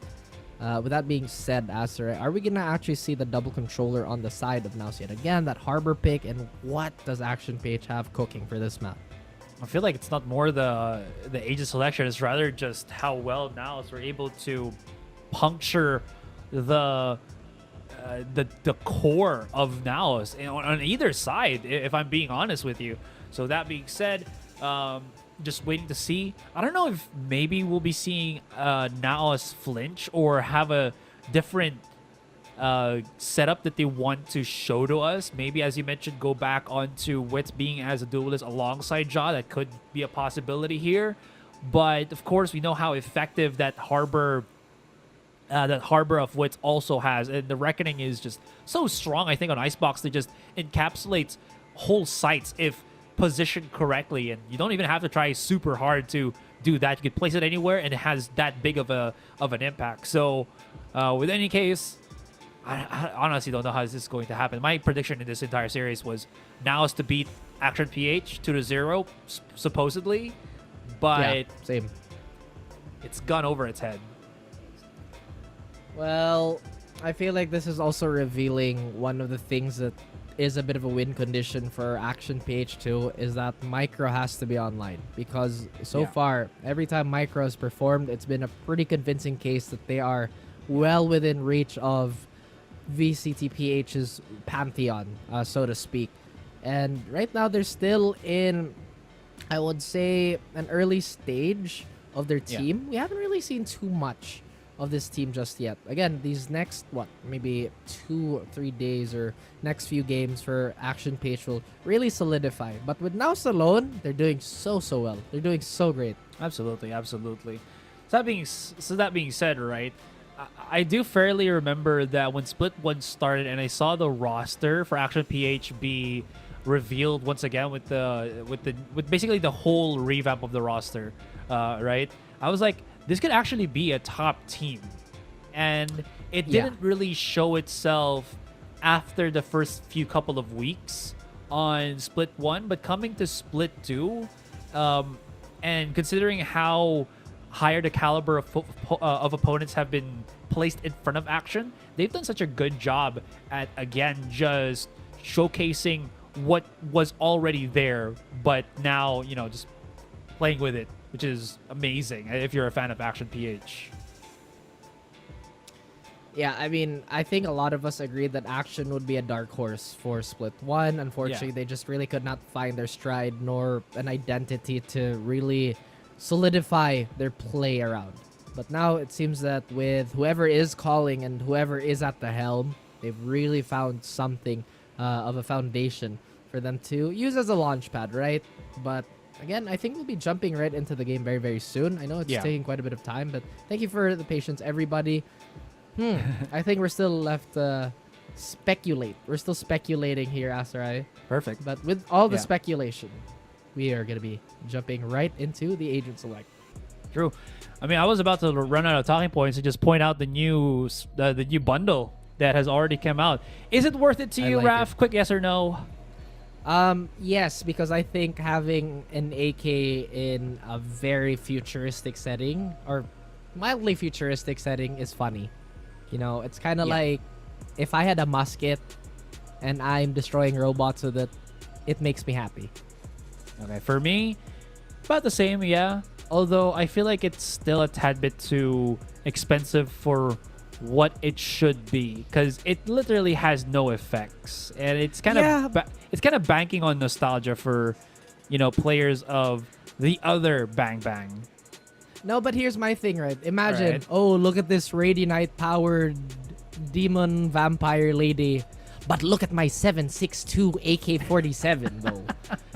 With that being said, Aster, are we going to actually see the double controller on the side of NAOS yet again? That harbor pick, and what does Action PH have cooking for this map? I feel like it's not more the agent selection. It's rather just how well NAOS were able to puncture the core of NAOS on either side, if I'm being honest with you. So that being said, just waiting to see. I don't know if maybe we'll be seeing NAOS flinch or have a different setup that they want to show to us. Maybe, as you mentioned, go back onto Wits being as a duelist alongside Ja. That could be a possibility here. But of course, we know how effective that harbor of Wits also has, and the Reckoning is just so strong. I think on Icebox, they just encapsulates whole sites if positioned correctly, and you don't even have to try super hard to do that. You could place it anywhere, and it has that big of an impact. So, with any case, I honestly don't know how this is going to happen. My prediction in this entire series was NAOS to beat Action PH 2-0, supposedly, but same. It's gone over its head. Well, I feel like this is also revealing one of the things that is a bit of a win condition for Action PH 2 is that Micro has to be online, because so far, every time Micro has performed, it's been a pretty convincing case that they are well within reach of VCTPH's pantheon, so to speak. And right now, they're still in, I would say, an early stage of their team. We haven't really seen too much of this team just yet. Again, these next, maybe 2 or 3 days or next few games for Action PH will really solidify. But with NAOS alone, they're doing so well. They're doing so great. Absolutely. So that being said, right, I do fairly remember that when Split 1 started and I saw the roster for Action PH be revealed once again with basically the whole revamp of the roster, right? I was like, this could actually be a top team. And it didn't really show itself after the first few couple of weeks on Split 1, but coming to Split 2, and considering how higher the caliber of opponents have been placed in front of Action, they've done such a good job at, again, just showcasing what was already there, but now, you know, just playing with it, which is amazing if you're a fan of Action PH. Yeah, I mean, I think a lot of us agreed that Action would be a dark horse for Split 1. Unfortunately, they just really could not find their stride nor an identity to really solidify their play around. But now it seems that with whoever is calling and whoever is at the helm, they've really found something of a foundation for them to use as a launch pad, right? But again, I think we'll be jumping right into the game very, very soon. I know it's taking quite a bit of time, but thank you for the patience, everybody. I think we're still left speculate. We're still speculating here, Asarai. Perfect. But with all the speculation, we are going to be jumping right into the agent select. True. I mean, I was about to run out of talking points and just point out the new bundle that has already come out. Is it worth it to you, Raf? Quick yes or no? Yes, because I think having an AK in a very futuristic setting or mildly futuristic setting is funny. You know, it's kind of like if I had a musket and I'm destroying robots with it, it makes me happy. Okay, for me, about the same, yeah. Although I feel like it's still a tad bit too expensive for what it should be, because it literally has no effects, and it's kind of banking on nostalgia for, you know, players of the other Bang Bang. No, but here's my thing, right? Imagine, oh, look at this Radianite-powered demon vampire lady. But look at my 7.62 AK-47, though.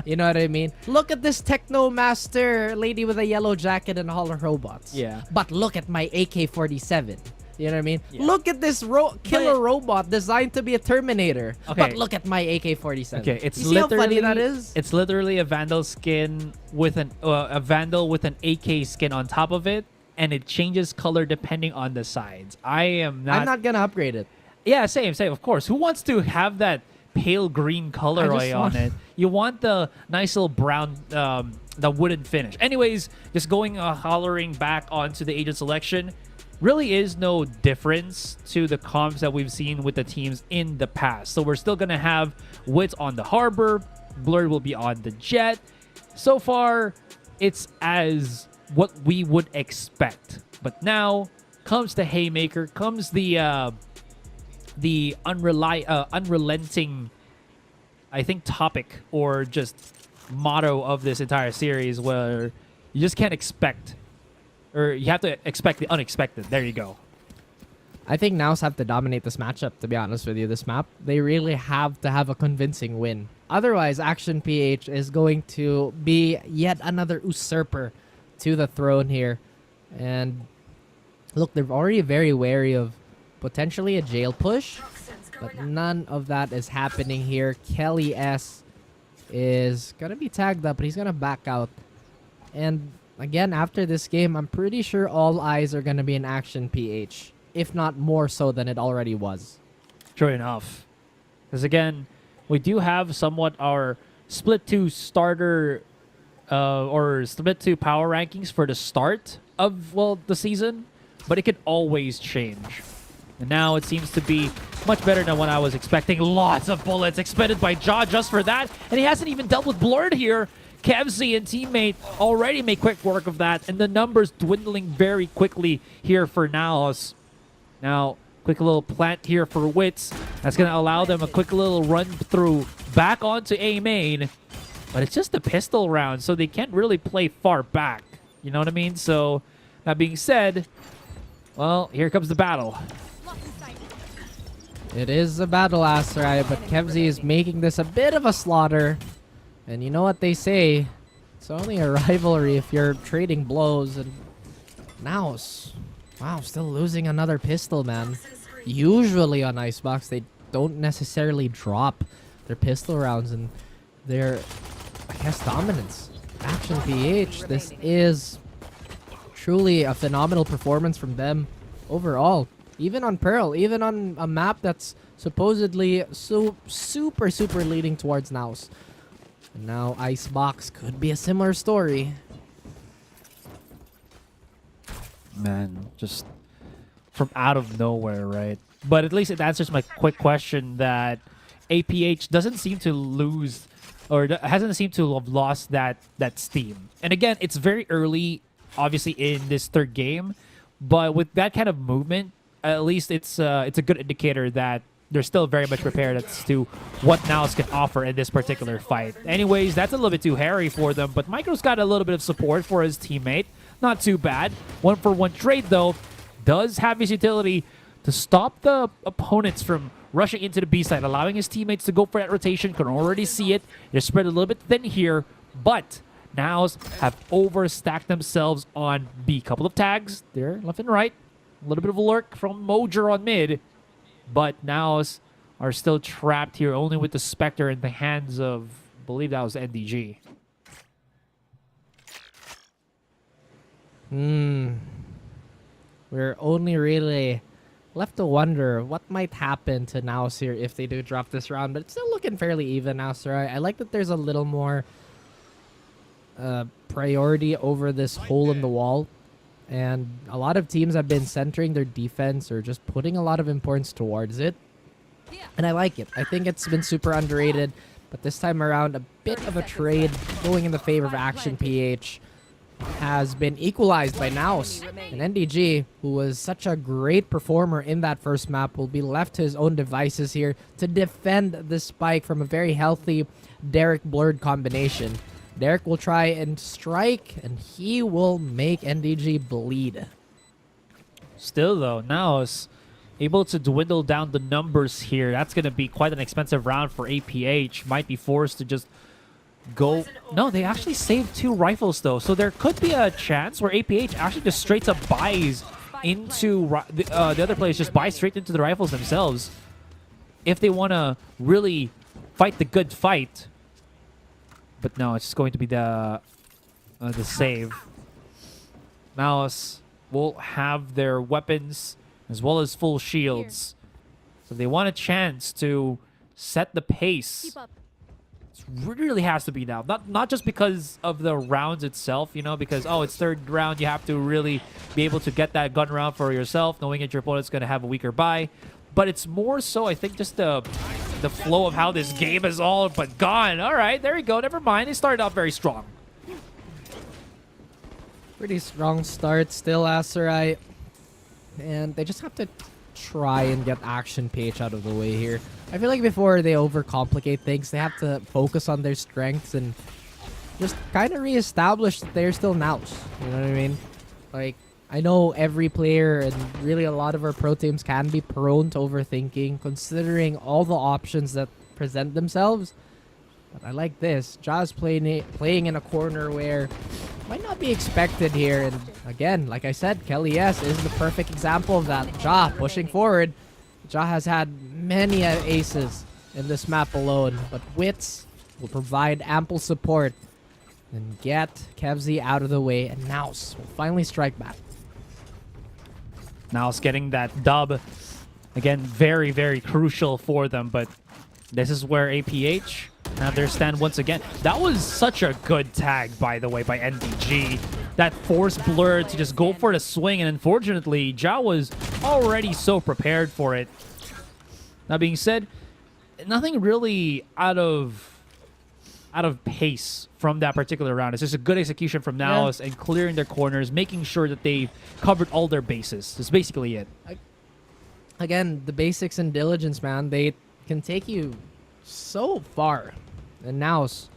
You know what I mean? Look at this Technomaster lady with a yellow jacket and all her robots. Yeah. But look at my AK-47. You know what I mean? Yeah. Look at this killer robot designed to be a Terminator. Okay. But look at my AK-47. Okay, it's you see how funny that is? It's literally a Vandal skin with a Vandal with an AK skin on top of it, and it changes color depending on the sides. I'm not gonna upgrade it. Yeah, same. Of course. Who wants to have that pale green colorway on it? You want the nice little brown, the wooden finish. Anyways, just going hollering back onto the agent selection. Really is no difference to the comps that we've seen with the teams in the past. So we're still going to have Wits on the Harbor. Blurred will be on the Jet. So far, it's as what we would expect. But now comes the Haymaker, comes the unrelenting, I think, topic or just motto of this entire series, where you just can't expect, or you have to expect the unexpected. There you go. I think NAOS have to dominate this matchup, to be honest with you. This map, they really have to have a convincing win. Otherwise, Action PH is going to be yet another usurper to the throne here. And look, they're already very wary of potentially a jail push, but none of that is happening here. Kelly S is going to be tagged up, but he's going to back out. And again, after this game, I'm pretty sure all eyes are going to be in Action PH, if not more so than it already was. True enough. Because again, we do have somewhat our split 2 starter or split 2 power rankings for the start of, well, the season, but it could always change. And now it seems to be much better than what I was expecting. Lots of bullets expended by Jaw just for that, and he hasn't even dealt with Blurred here. Kevzy and teammate already make quick work of that, and the numbers dwindling very quickly here for NAOS. Now, quick little plant here for Wits. That's going to allow them a quick little run through back onto A main. But it's just a pistol round, so they can't really play far back. You know what I mean? So, that being said, well, here comes the battle. It is a battle, Asarai, but Kevzy is making this a bit of a slaughter. And you know what they say, it's only a rivalry if you're trading blows. And NAOS, wow, still losing another pistol, man. Usually on Icebox, they don't necessarily drop their pistol rounds and their, I guess, dominance. Action PH, this is truly a phenomenal performance from them overall. Even on Pearl, even on a map that's supposedly so super leading towards NAOS. And now Icebox could be a similar story. Man, just from out of nowhere, right? But at least it answers my quick question that APH doesn't seem to lose or hasn't seemed to have lost that steam. And again, it's very early, obviously, in this third game. But with that kind of movement, at least it's a good indicator that they're still very much prepared as to what NAOS can offer in this particular fight. Anyways, that's a little bit too hairy for them, but Micro's got a little bit of support for his teammate. Not too bad. 1-for-1 trade, though, does have his utility to stop the opponents from rushing into the B side, allowing his teammates to go for that rotation. Can already see it. They're spread a little bit thin here, but NAOS have overstacked themselves on B. Couple of tags there, left and right. A little bit of a lurk from Mojer on mid, but NAOS are still trapped here only with the Spectre in the hands of, I believe that was NDG. We're only really left to wonder what might happen to NAOS here if they do drop this round, but it's still looking fairly even now, sir. I like that there's a little more priority over this hole in the wall, and a lot of teams have been centering their defense or just putting a lot of importance towards it, and I like it. I think it's been super underrated, but this time around, a bit of a trade going in the favor of Action PH has been equalized by NAOS. And NDG, who was such a great performer in that first map, will be left to his own devices here to defend the spike from a very healthy Derek Blurred combination. Derek will try and strike, and he will make NDG bleed. Still, though, NAOS able to dwindle down the numbers here. That's going to be quite an expensive round for APH. Might be forced to just go. No, they actually saved 2 rifles, though. So there could be a chance where APH actually just straight up buys into the other players, just buy straight into the rifles themselves if they want to really fight the good fight. But no, it's just going to be the save. NAOS will have their weapons as well as full shields. So if they want a chance to set the pace, it really has to be now. Not just because of the rounds itself, you know, because, oh, it's third round, you have to really be able to get that gun round for yourself, knowing that your opponent's going to have a weaker buy. But it's more so, I think, just the flow of how this game is all but gone. All right, there you go. Never mind. They started out very strong. Pretty strong start still, Aserai. And they just have to try and get Action PH out of the way here. I feel like before they overcomplicate things, they have to focus on their strengths and just kind of reestablish that they're still NAOS. You know what I mean? Like, I know every player and really a lot of our pro teams can be prone to overthinking, considering all the options that present themselves. But I like this. Ja's playing in a corner where might not be expected here. And again, like I said, Kelly S is the perfect example of that. Ja pushing forward. Ja has had many aces in this map alone, but Wits will provide ample support and get Kevzi out of the way, and NAOS will finally strike back. NAOS getting that dub. Again, very, very crucial for them, but this is where APH have their stand once again. That was such a good tag, by the way, by NDG. That forced Blur to just go for the swing, and unfortunately, Ja was already so prepared for it. That being said, nothing really out of pace from that particular round. It's just a good execution from NAOS and clearing their corners, making sure that they've covered all their bases. That's basically it. Again, the basics and diligence, man, they can take you so far. And NAOS,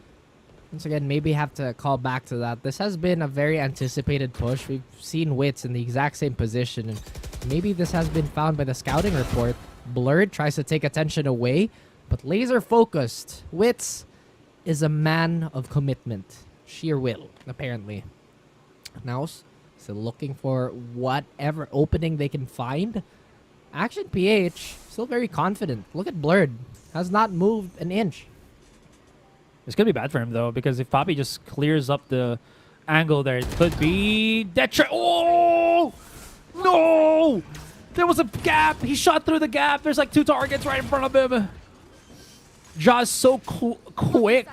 once again, maybe have to call back to that. This has been a very anticipated push. We've seen Wits in the exact same position, and maybe this has been found by the scouting report. Blurred tries to take attention away, but laser focused. Wits is a man of commitment. Sheer will, apparently. NAOS still looking for whatever opening they can find. Action PH still very confident. Look at Blurred. Has not moved an inch. It's going to be bad for him, though, because if Poppy just clears up the angle there, it could be detriment. Oh! No! There was a gap. He shot through the gap. There's like 2 targets right in front of him. Ja's so quick.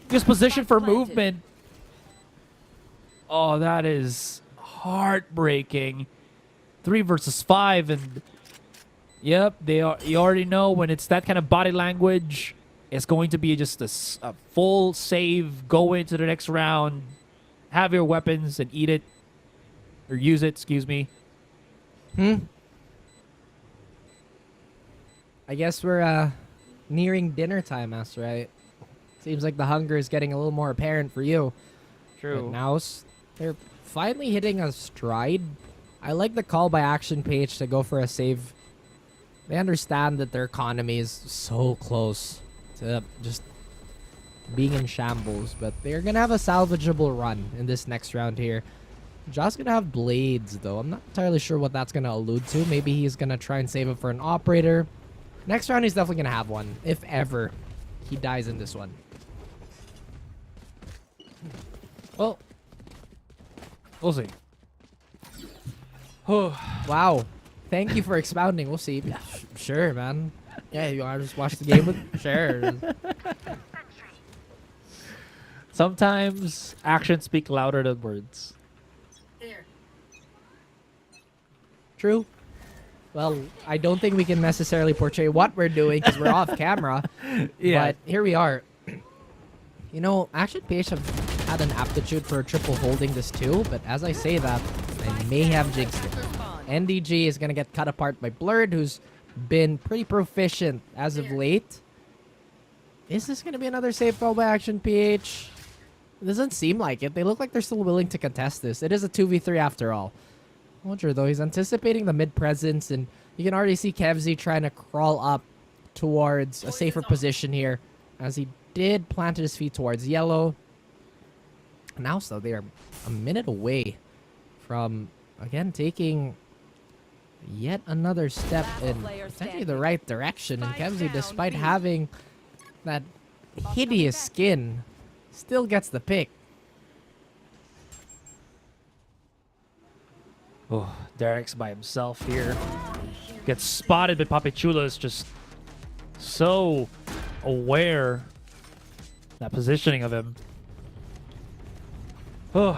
Just position for movement. Oh, that is heartbreaking. 3 versus 5, and Yep, they are. You already know when it's that kind of body language, it's going to be just a full save, go into the next round, have your weapons and eat it. Or use it, excuse me. I guess we're nearing dinner time, that's right. Seems like the hunger is getting a little more apparent for you. True. But now they're finally hitting a stride. I like the call by Action PH to go for a save. They understand that their economy is so close to just being in shambles, but they're gonna have a salvageable run in this next round here. Josh's gonna have blades though. I'm not entirely sure what that's gonna allude to. Maybe he's gonna try and save it for an operator. Next round he's definitely gonna have one, if ever he dies in this one. Well, we'll see. Wow. Thank you for expounding. We'll see. Yeah, sure, man. Yeah, you want to just watch the game with? Sure. Sometimes actions speak louder than words. True. Well, I don't think we can necessarily portray what we're doing because we're off camera. Yeah. But here we are. You know, Action PH have had an aptitude for triple holding this too, but as I say that, I may have jinxed it. NDG is going to get cut apart by Blurred, who's been pretty proficient as of late. Is this going to be another safe call by Action PH? It doesn't seem like it. They look like they're still willing to contest this. It is a 2v3 after all. Roger, though, he's anticipating the mid presence, and you can already see Kevzy trying to crawl up towards a safer position here, as he did plant his feet towards yellow. Now, so they are a minute away from, again, taking yet another step in potentially the right direction. And Kevzy, despite having that hideous skin, still gets the pick. Oh, Derek's by himself here. Gets spotted, but Papachula is just so aware. That positioning of him. Oh,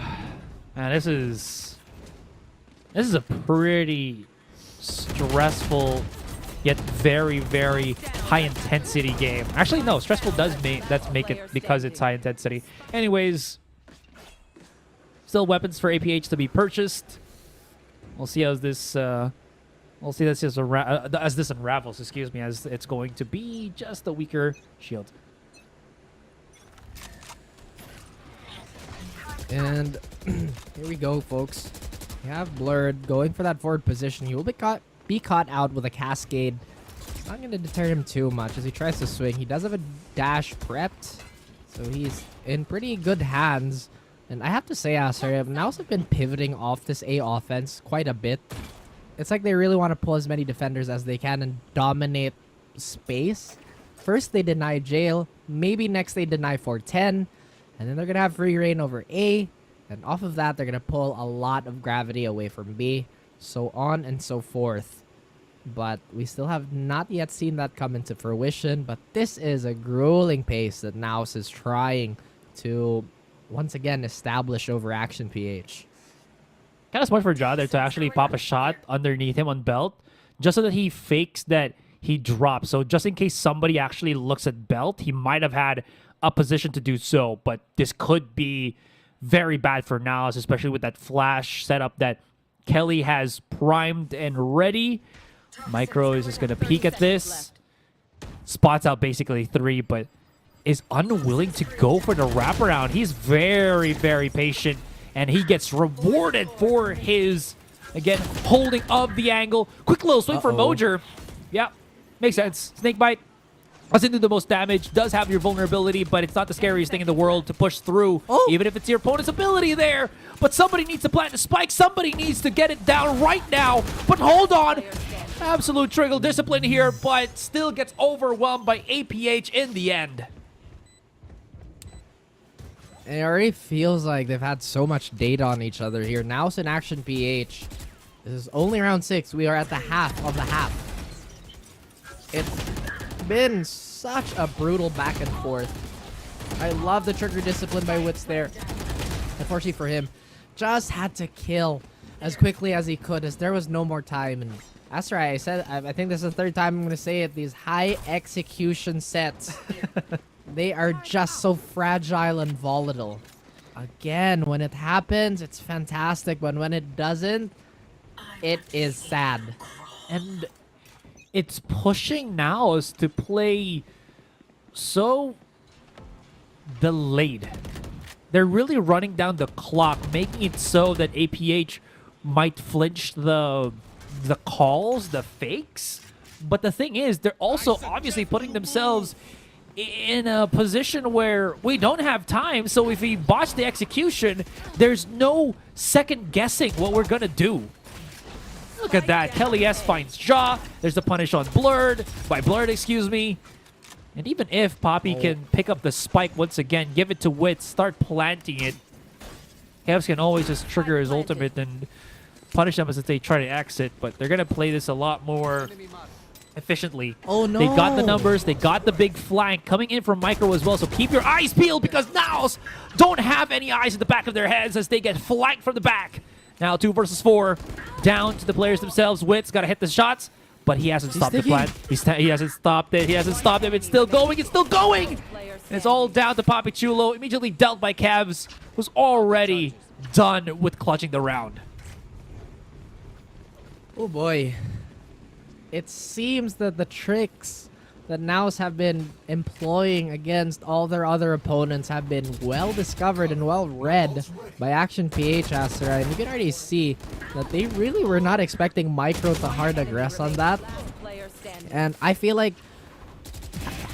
man, this is a pretty stressful yet very, very high intensity game. Actually, no, stressful does make it because it's high intensity. Anyways, still weapons for APH to be purchased. We'll see how this as this unravels. Excuse me, as it's going to be just a weaker shield. And here we go, folks. We have Blurred going for that forward position. He will be caught out with a cascade. It's not going to deter him too much as he tries to swing. He does have a dash prepped, so he's in pretty good hands. And I have to say, Acer, NAOS have been pivoting off this A offense quite a bit. It's like they really want to pull as many defenders as they can and dominate space. First, they deny Jail. Maybe next they deny 410. And then they're going to have free reign over A. And off of that, they're going to pull a lot of gravity away from B. So on and so forth. But we still have not yet seen that come into fruition. But this is a grueling pace that NAOS is trying to once again establish over Action PH. Kind of smart for Ja there to actually pop a shot underneath him on belt, just so that he fakes that he drops. So just in case somebody actually looks at belt, he might have had a position to do so. But this could be very bad for NAOS, especially with that flash setup that Kelly has primed and ready. Micro is just going to peek at this. Spots out basically 3, but is unwilling to go for the wraparound. He's very, very patient, and he gets rewarded for his, again, holding of the angle. Quick little swing for Mojer. Yeah, makes sense. Snakebite doesn't do the most damage, does have your vulnerability, but it's not the scariest thing in the world to push through, even if it's your opponent's ability there. But somebody needs to plant the spike. Somebody needs to get it down right now. But hold on. Absolute trickle discipline here, but still gets overwhelmed by APH in the end. It already feels like they've had so much data on each other here. NAOS and Action PH. This is only round 6. We are at the half of the half. It's been such a brutal back and forth. I love the trigger discipline by Wits there. Unfortunately for him, just had to kill as quickly as he could, as there was no more time. And That's right. I said. I think this is the third time I'm gonna say it. These high execution sets, they are just so fragile and volatile. Again, when it happens, it's fantastic, but when it doesn't, it is sad. And it's pushing NAOS to play so delayed. They're really running down the clock, making it so that APH might flinch the calls, the fakes. But the thing is, they're also obviously putting themselves in a position where we don't have time. So if we botch the execution, there's no second guessing what we're gonna do. Look at that. Kelly S finds Jaw. There's the punish on Blurred. By Blurred, excuse me. And even if Poppy can pick up the spike once again, give it to Wits, start planting it, Cavs can always just trigger his ultimate and punish them as if they try to exit. But they're going to play this a lot more efficiently. Oh, no. They got the numbers. They got the big flank coming in from Micro as well. So keep your eyes peeled because NAOS don't have any eyes in the back of their heads as they get flanked from the back. Now 2 versus 4. Down to the players themselves. Wits got to hit the shots. But he hasn't stopped the plan. He hasn't stopped it. He hasn't stopped it. It's still going. It's still going. And it's all down to Papi Chulo. Immediately dealt by Cavs. Was already done with clutching the round. Oh boy. It seems that the tricks that NAOS have been employing against all their other opponents have been well discovered and well read by Action PH, Asura. And you can already see that they really were not expecting Micro to hard aggress on that. And I feel like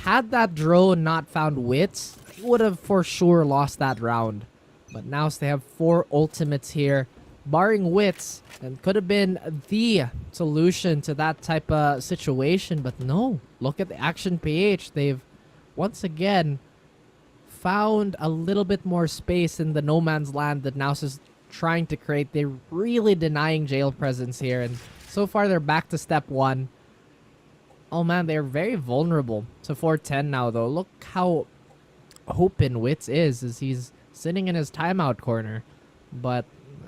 had that drone not found Wits, he would have for sure lost that round. But now they have 4 ultimates here, barring Wits, and could have been the solution to that type of situation. But no, look at the Action PH. They've once again found a little bit more space in the no man's land that NAOS is trying to create. They're really denying jail presence here, and so far they're back to step 1. Oh man, they're very vulnerable to 410 now though. Look how open Wits is as he's sitting in his timeout corner. But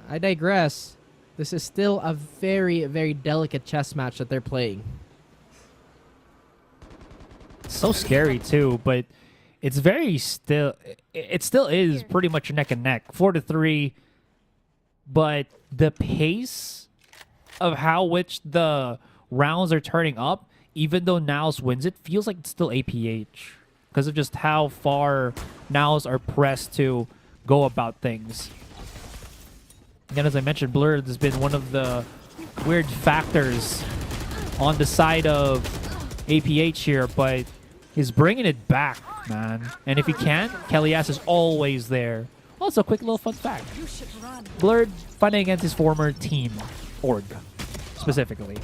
I digress. This is still a very, very delicate chess match that they're playing. So scary too, but it's very still. It still is pretty much neck and neck, 4-3. But the pace of how which the rounds are turning up, even though NAOS wins, it feels like it's still APH because of just how far NAOS are pressed to go about things. Again, as I mentioned, Blurred has been one of the weird factors on the side of APH here, but he's bringing it back, man. And if he can, Kelly S is always there. Also, a quick little fun fact. Blurred fighting against his former team, Org, specifically,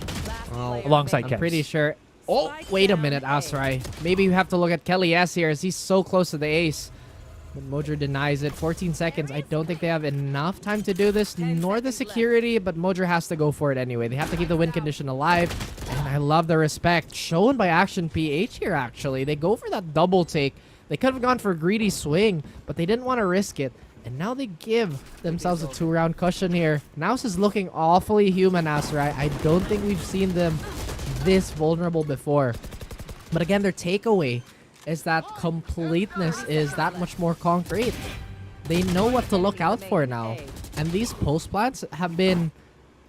alongside Kevs. I'm pretty sure. Oh, wait a minute, Asrai. Maybe you have to look at Kelly S here as he's so close to the ace. But Mojo denies it. 14 seconds. I don't think they have enough time to do this, nor the security, but Mojo has to go for it anyway. They have to keep the win condition alive. And I love the respect shown by Action PH here, actually. They go for that double take. They could have gone for a greedy swing, but they didn't want to risk it. And now they give themselves a 2-round cushion here. NAOS is looking awfully human, Asrai. I don't think we've seen them this vulnerable before. But again, their takeaway is that completeness is that much more concrete. They know what to look out for now. And these post plants have been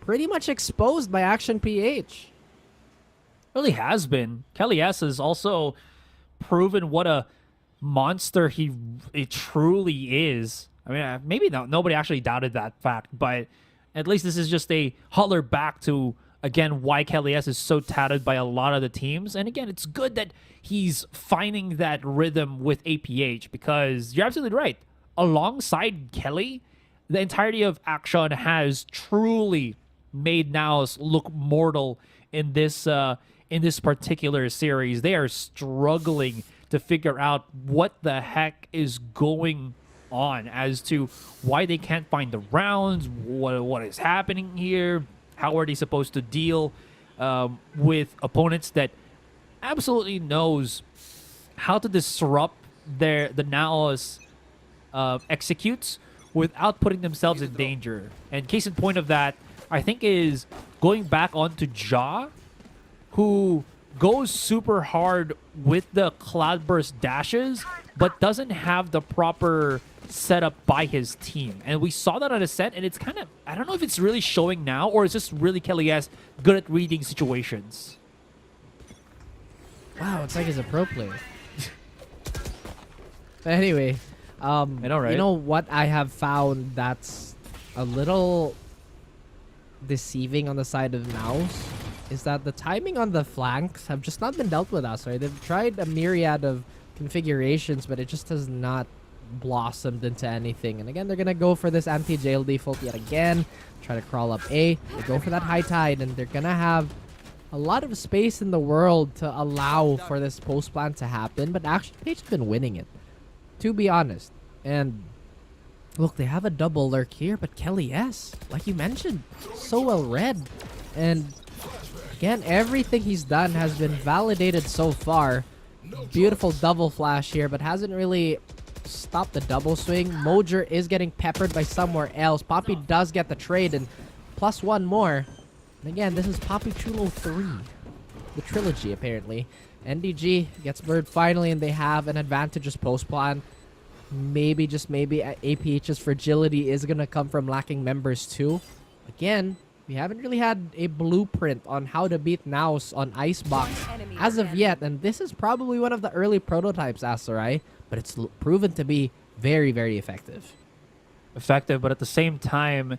pretty much exposed by Action PH. Really has been. Kelly S has also proven what a monster he truly is. I mean, maybe nobody actually doubted that fact, but at least this is just a holler back to, again, why Kelly S is so touted by a lot of the teams. And again, it's good that he's finding that rhythm with APH because you're absolutely right. Alongside Kelly, the entirety of Action has truly made NAOS look mortal in this particular series. They are struggling to figure out what the heck is going on as to why they can't find the rounds, what is happening here, how are they supposed to deal with opponents that absolutely knows how to disrupt the NAOS executes without putting themselves in danger. And case in point of that, I think, is going back onto Ja, who goes super hard with the Cloudburst dashes, but doesn't have the proper setup by his team. And we saw that on Ascent, and it's kind of, I don't know if it's really showing now, or it's just really Kelly-S good at reading situations. Wow, it's like he's a pro player. But anyway, I know, right? You know what I have found that's a little deceiving on the side of NAOS is that the timing on the flanks have just not been dealt with us, right? They've tried a myriad of configurations, but it just has not blossomed into anything. And again, they're going to go for this anti-jail default yet again. Try to crawl up A. They go for that high tide, and they're going to have a lot of space in the world to allow for this post plan to happen. But Action PH has been winning it, to be honest. And look, they have a double lurk here, but Kelly-S, like you mentioned, so well read. And again, everything he's done has been validated so far. Beautiful double flash here, but hasn't really stopped the double swing. Mojer is getting peppered by somewhere else. Poppy does get the trade and plus one more. And again, this is Poppy Chulo 3. The trilogy, apparently. NDG gets blurred finally, and they have an advantageous post plan. Maybe, just maybe, APH's fragility is going to come from lacking members too. Again, we haven't really had a blueprint on how to beat NAOS on Icebox as of yet. And this is probably one of the early prototypes, Asarai. But it's proven to be very, very effective. Effective, but at the same time,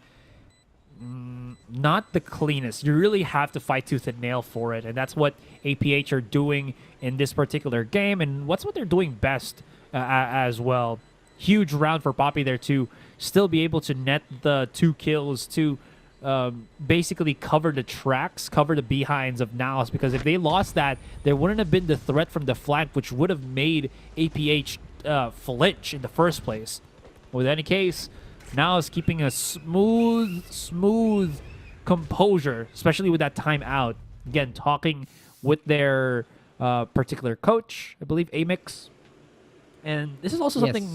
not the cleanest. You really have to fight tooth and nail for it. And that's what APH are doing in this particular game. And what they're doing best as well. Huge round for Poppy there to still be able to net the 2 kills to basically cover the tracks, cover the behinds of NAOS, because if they lost that, there wouldn't have been the threat from the flank, which would have made APH flinch in the first place. With any case, NAOS keeping a smooth composure, especially with that timeout. Again, talking with their particular coach, I believe Amix. And this is also something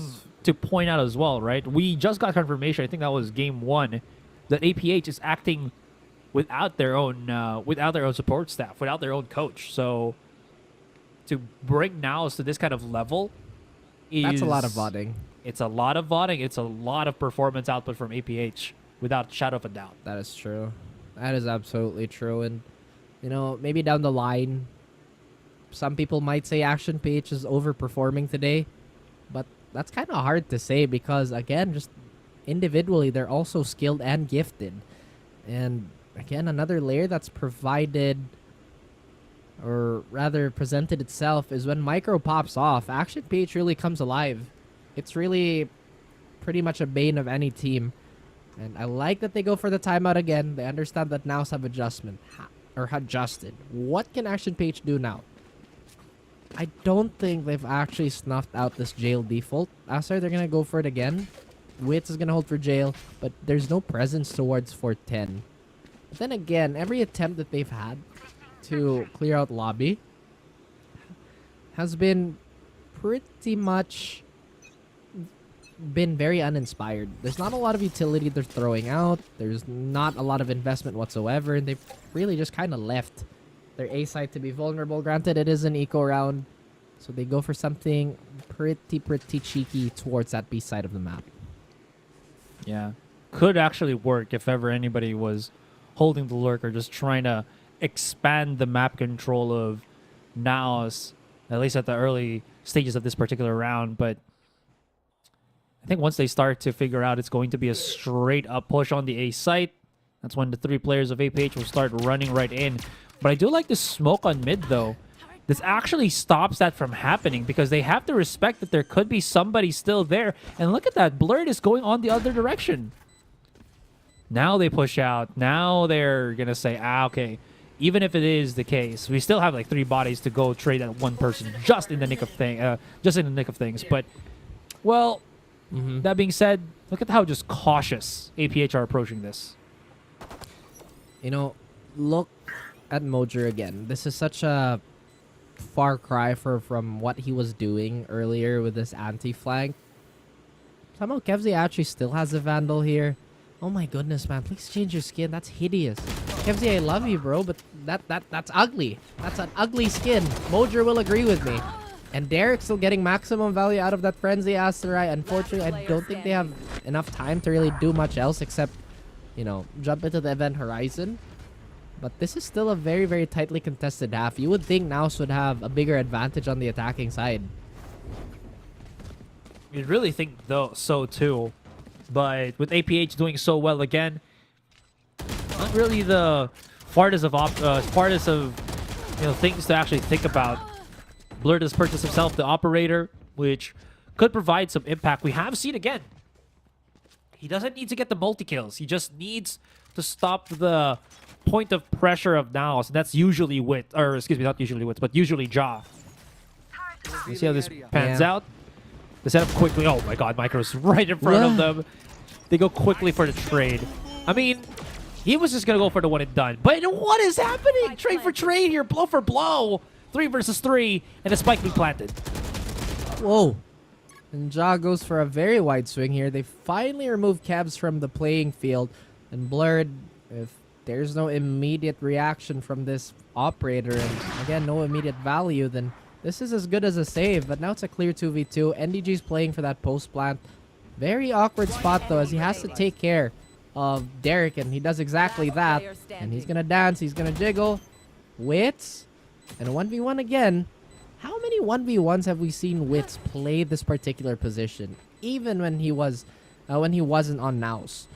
to point out as well, right? We just got confirmation, I think that was game 1, that APH is acting without their own support staff, without their own coach. So to bring NAOS to this kind of level that's a lot of VODing. It's a lot of VODing. It's a lot of performance output from APH, without a shadow of a doubt. That is true. That is absolutely true. And, you know, maybe down the line, some people might say Action PH is overperforming today. But that's kind of hard to say because, again, just individually, they're also skilled and gifted. And, again, another layer that's provided, or rather presented itself, is when Micro pops off, Action PH really comes alive. It's really pretty much a bane of any team. And I like that they go for the timeout again. They understand that NAOS have adjusted. What can Action PH do now? I don't think they've actually snuffed out this jail default. After they're going to go for it again. Wits is going to hold for jail, but there's no presence towards 410. But then again, every attempt that they've had to clear out lobby has been pretty much been very uninspired. There's not a lot of utility they're throwing out. There's not a lot of investment whatsoever, and they've really just kind of left their A side to be vulnerable. Granted, it is an eco round, so they go for something pretty cheeky towards that B side of the map. Yeah. Could actually work if ever anybody was holding the lurk or just trying to expand the map control of NAOS, at least at the early stages of this particular round. But I think once they start to figure out it's going to be a straight up push on the A site, that's when the 3 players of APH will start running right in. But I do like the smoke on mid, though. This actually stops that from happening because they have to respect that there could be somebody still there. And look at that. Blurred is going on the other direction. Now they push out. Now they're going to say, okay, even if it is the case, we still have like 3 bodies to go trade at one person just in the nick of things. But, well, that being said, look at how just cautious APH are approaching this. You know, look at Mojer again. This is such a far cry from what he was doing earlier with this anti-flank. Somehow Kevzi actually still has a Vandal here. Oh my goodness, man. Please change your skin. That's hideous. Kevzy, I love you, bro, but that's ugly. That's an ugly skin. Mojer will agree with me. And Derek's still getting maximum value out of that Frenzy Asteroid. Unfortunately, I don't think they have enough time to really do much else except, you know, jump into the event horizon. But this is still a very, very tightly contested half. You would think NAOS would have a bigger advantage on the attacking side. You'd really think though so too. But with APH doing so well again, not really the farthest of things to actually think about. Blurred has purchased himself the operator, which could provide some impact. We have seen again. He doesn't need to get the multi-kills. He just needs to stop the point of pressure of NAOS. And that's usually Wit, or excuse me, not usually Wit, but usually Jaw. You see how this pans out? They set up quickly. Oh my god, Micro's right in front of them. They go quickly for the trade. I mean, he was just going to go for the one and done. But what is happening? Trade for trade here. Blow for blow. 3 versus 3. And a spike being planted. Whoa. And Ja goes for a very wide swing here. They finally remove Kevs from the playing field. And Blurred, if there's no immediate reaction from this operator, and again, no immediate value, then this is as good as a save. But now it's a clear 2v2. NDG's playing for that post plant. Very awkward spot though, as he has to take care of Derek, and he does exactly that. And he's gonna dance, he's gonna jiggle. Wits, and a 1v1 again. How many 1v1s have we seen Wits play this particular position? Even when he was, when he wasn't on NAOS.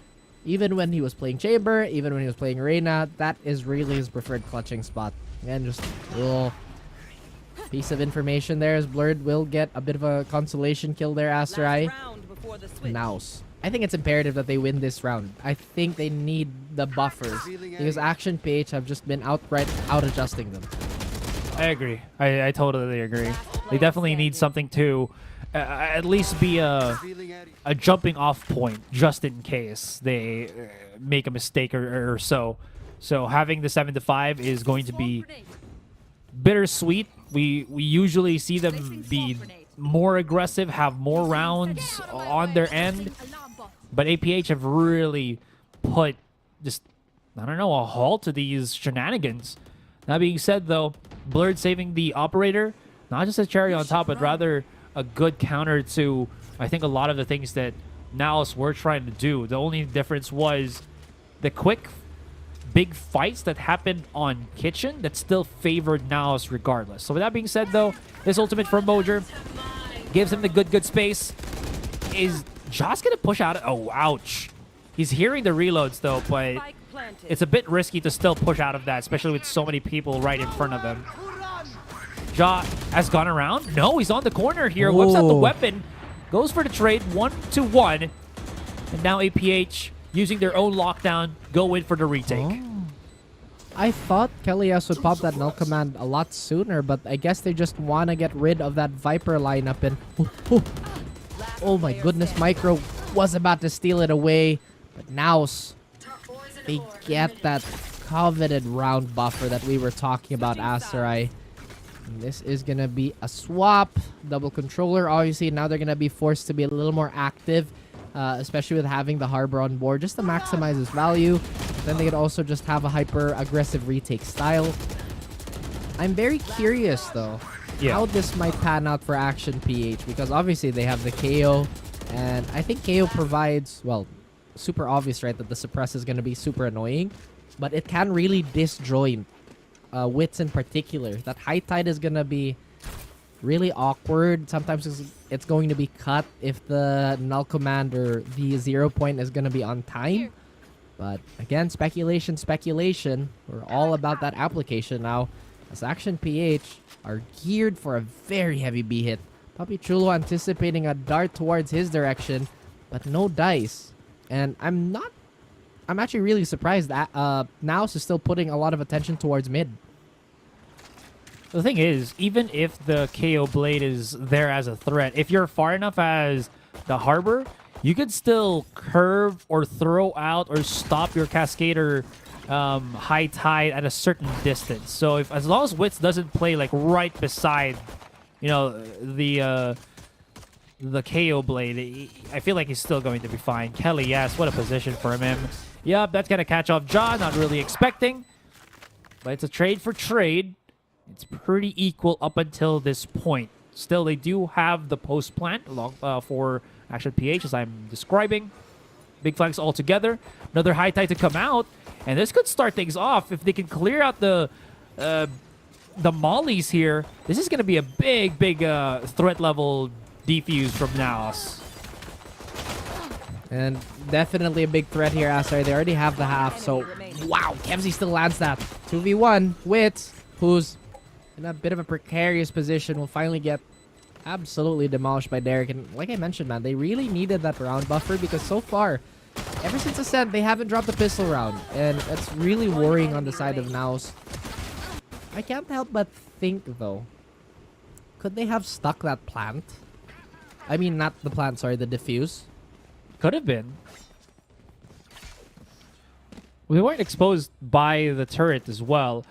Even when he was playing Chamber, even when he was playing Reyna, that is really his preferred clutching spot. Again, just a little piece of information there, as Blurred will get a bit of a consolation kill there, Asterai. NAOS. I think it's imperative that they win this round. I think they need the buffers because Action PH have just been outright out-adjusting them. I agree. I totally agree. They definitely need something to at least be a jumping off point just in case they make a mistake or so. So having the 7-5 is going to be bittersweet. We usually see them be more aggressive, have more rounds on their end. But APH have really put just, I don't know, a halt to these shenanigans. That being said, though, Blurred saving the operator, not just a cherry on top, but rather a good counter to, I think, a lot of the things that NAOS were trying to do. The only difference was the quick, big fights that happened on Kitchen that still favored NAOS regardless. So with that being said, though, this ultimate from Mojer gives him the good space. Is Josh gonna push out? Oh, ouch. He's hearing the reloads, though, but it's a bit risky to still push out of that, especially with so many people right in front of him. Ja has gone around. No, he's on the corner here. Whips out the weapon. Goes for the trade. 1-1. And now APH, using their own lockdown, go in for the retake. Oh. I thought Kellyas would pop that null command a lot sooner, but I guess they just want to get rid of that Viper lineup. And oh my goodness, Micro was about to steal it away. But NAOS, they get that coveted round buffer that we were talking about, Asterai. This is going to be a swap. Double controller. Obviously, now they're going to be forced to be a little more active, especially with having the Harbor on board, just to maximize his value. But then they could also just have a hyper-aggressive retake style. I'm very curious, though, how this might pan out for Action PH, because obviously they have the KO, and I think KO provides, well, super obvious, right, that the suppress is going to be super annoying, but it can really disjoint Wits in particular. That high tide is going to be really awkward. Sometimes it's going to be cut if the null command or the 0 point is going to be on time. But again, speculation. We're all about that application now, as Action PH are geared for a very heavy B hit. Papi Chulo anticipating a dart towards his direction, but no dice. And I'm actually really surprised that NAOS is still putting a lot of attention towards mid. The thing is, even if the KO Blade is there as a threat, if you're far enough as the Harbor, you could still curve or throw out or stop your Cascader high tide at a certain distance. So as long as Wits doesn't play like right beside, you know, the the KO blade, I feel like he's still going to be fine. Kelly, yes, what a position for him. Yep, that's going to catch off John. Not really expecting. But it's a trade for trade. It's pretty equal up until this point. Still, they do have the post plant along for Action PH, as I'm describing. Big flanks all together. Another high tide to come out. And this could start things off if they can clear out the mollies here. This is going to be a big threat level defuse from NAOS. And definitely a big threat here, Asar. They already have the half, so wow, Kevzy still lands that. 2v1, Wits, who's in a bit of a precarious position, will finally get absolutely demolished by Derek. And like I mentioned, man, they really needed that round buffer because so far, ever since Ascent, they haven't dropped a pistol round. And that's really worrying on the side of NAOS. I can't help but think, though, could they have stuck that plant? I mean, not the plant, sorry, the diffuse. Could have been. We weren't exposed by the turret as well.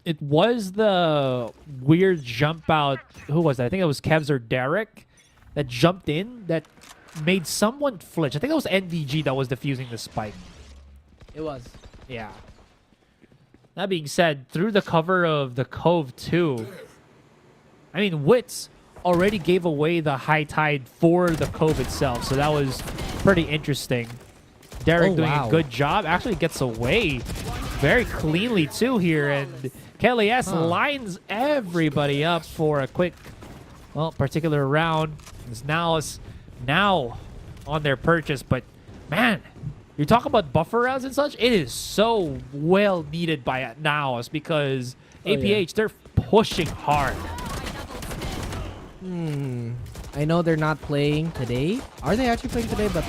It was the weird jump out. Who was that? I think it was Kevs or Derek that jumped in that made someone flinch. I think it was NDG that was defusing the spike. It was. Yeah. That being said, through the cover of the Cove 2, I mean, Wits already gave away the high tide for the Cove itself, so that was pretty interesting. Derek doing a good job. Actually gets away very cleanly too here, and Kelly S lines everybody up for a quick, well, particular round. Is now on their purchase, but man, you talk about buffer rounds and such, it is so well needed by NAOS because APH, they're pushing hard. I know they're not playing today. Are they actually playing today? But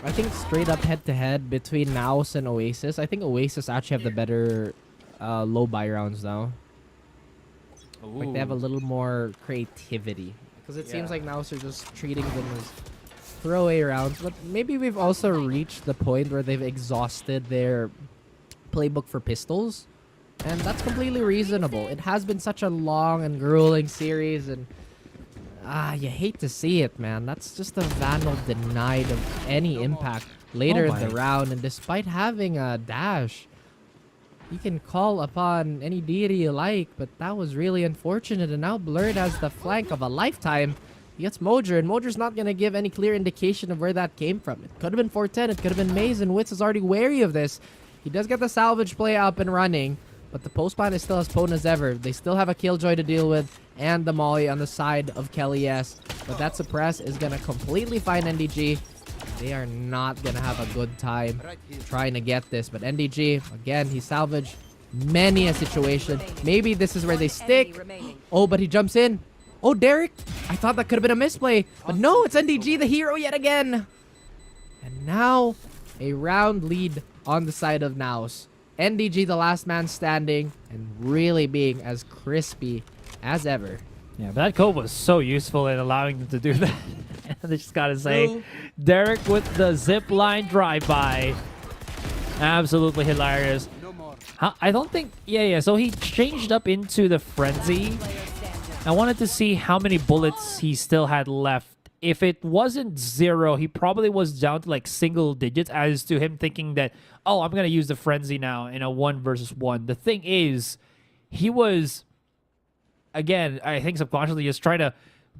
I think straight up head-to-head between NAOS and Oasis. I think Oasis actually have the better low buy rounds now. Like they have a little more creativity. Because it seems like NAOS are just treating them as throwaway rounds. But maybe we've also reached the point where they've exhausted their playbook for pistols. And that's completely reasonable. It has been such a long and grueling series, and you hate to see it, man. That's just a Vandal denied of any impact later in the round. And despite having a dash, you can call upon any deity you like, but that was really unfortunate. And now Blurred has the flank of a lifetime. He gets Mojer, and Mojer's not going to give any clear indication of where that came from. It could have been 410, it could have been Maze, and Wits is already wary of this. He does get the salvage play up and running, but the post plan is still as potent as ever. They still have a Killjoy to deal with, and the Molly on the side of Kelly S. But that suppress is going to completely find NDG. They are not going to have a good time trying to get this. But NDG, again, he salvaged many a situation. Maybe this is where they stick. Oh, but he jumps in. Oh, Derek. I thought that could have been a misplay. But no, it's NDG, the hero yet again. And now a round lead on the side of NAOS. NDG, the last man standing, and really being as crispy as ever. Yeah, but that code was so useful in allowing them to do that. I just gotta say, Derek with the zip line drive-by. Absolutely hilarious. I don't think... Yeah, so he changed up into the Frenzy. I wanted to see how many bullets he still had left. If it wasn't 0, he probably was down to like single digits, as to him thinking that, oh, I'm going to use the Frenzy now in a 1 versus 1. The thing is, he was, again, I think subconsciously just trying to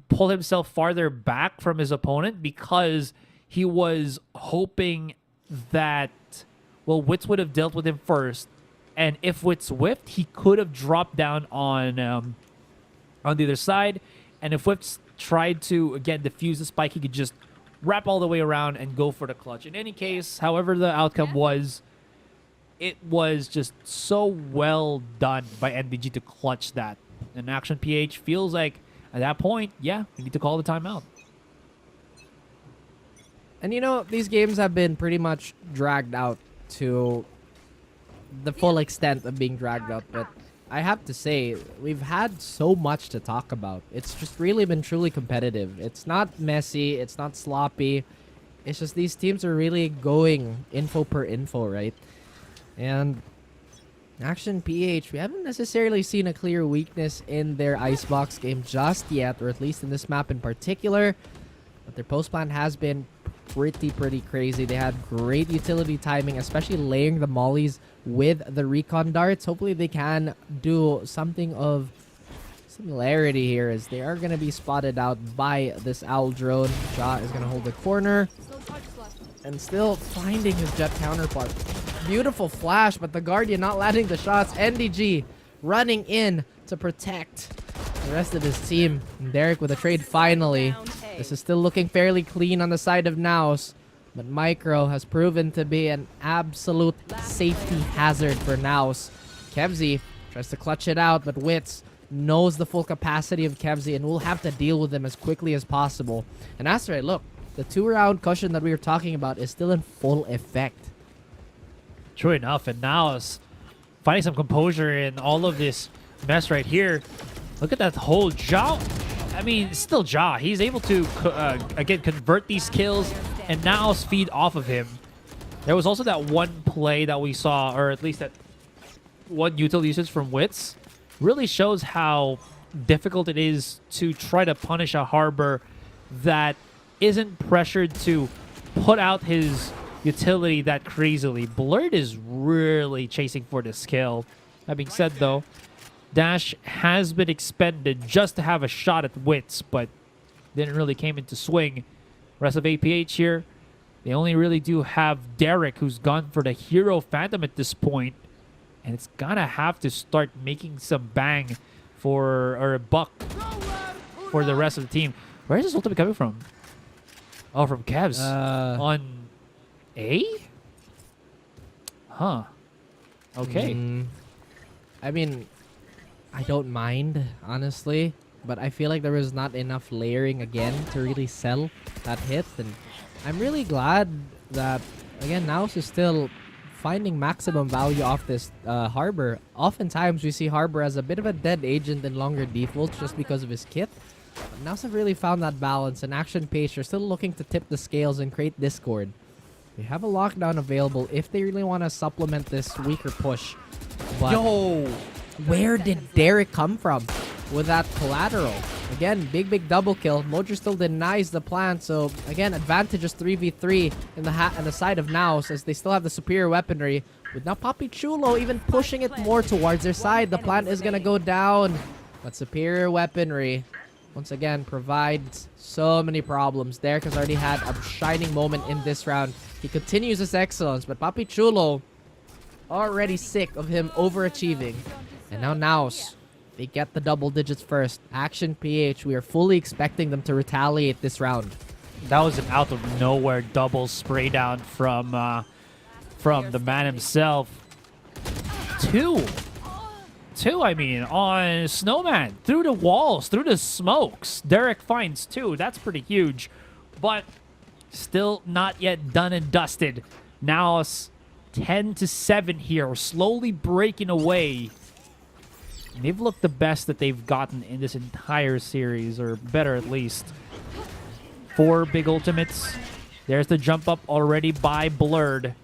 pull himself farther back from his opponent because he was hoping that, well, Wits would have dealt with him first. And if Wits whiffed, he could have dropped down on the other side. And if Wits tried to, again, defuse the spike, he could just wrap all the way around and go for the clutch. In any case, however the outcome was, it was just so well done by NBG to clutch that. And Action PH feels like, at that point, yeah, we need to call the timeout. And you know, these games have been pretty much dragged out to the full extent of being dragged out, but I have to say, we've had so much to talk about. It's just really been truly competitive. It's not messy. It's not sloppy. It's just these teams are really going info per info, right? And Action PH, we haven't necessarily seen a clear weakness in their Icebox game just yet, or at least in this map in particular. But their post plan has been pretty crazy. They had great utility timing, especially layering the mollies with the recon darts. Hopefully they can do something of similarity here, as they are going to be spotted out by this owl drone. Ja is going to hold the corner and still finding his jet counterpart. Beautiful flash, but the Guardian not landing the shots. NDG running in to protect the rest of his team. And Derek with a trade finally. This is still looking fairly clean on the side of NAOS, but Micro has proven to be an absolute safety hazard for NAOS. Kevzi tries to clutch it out, but Wits knows the full capacity of Kevzi and will have to deal with them as quickly as possible. And Asteroid, look, the 2-round cushion that we were talking about is still in full effect. True enough, and NAOS finding some composure in all of this mess right here. Look at that whole Ja. I mean, it's still Ja. He's able to, again, convert these kills and NAOS feed off of him. There was also that one play that we saw, or at least that one utility usage from Wits. Really shows how difficult it is to try to punish a Harbor that isn't pressured to put out his utility that crazily. Blurred is really chasing for this kill. That being said, though, Dash has been expended just to have a shot at Wits, but didn't really came into swing. Rest of APH here, they only really do have Derek, who's gone for the Hero Phantom at this point, and it's gonna have to start making some bang for, or a buck for the rest of the team. Where is this ultimate coming from? Oh, from Kevs. On A? Huh. Okay. I mean, I don't mind, honestly, but I feel like there was not enough layering again to really sell that hit. And I'm really glad that, again, NAOS is still finding maximum value off this Harbor. Oftentimes, we see Harbor as a bit of a dead agent in longer defaults just because of his kit. But NAOS have really found that balance, and Action PH are still looking to tip the scales and create discord. They have a lockdown available if they really want to supplement this weaker push. But yo, where did Derek come from with that collateral? Again, big double kill. Mojo still denies the plant, so again, advantages 3v3 in the side of NAOS, as they still have the superior weaponry. With now Papi Chulo even pushing it more towards their side. The plant is gonna go down, but superior weaponry once again provides so many problems. Derek has already had a shining moment in this round. He continues his excellence, but Papi Chulo already sick of him overachieving. And now NAOS, they get the double digits first. Action PH, we are fully expecting them to retaliate this round. That was an out of nowhere double spray down from the man himself. Two, I mean, on Snowman. Through the walls, through the smokes. Derek finds 2. That's pretty huge. But still not yet done and dusted. Now it's 10-7 here. Slowly breaking away. They've looked the best that they've gotten in this entire series, or better at least. 4 big ultimates. There's the jump up already by Blurred.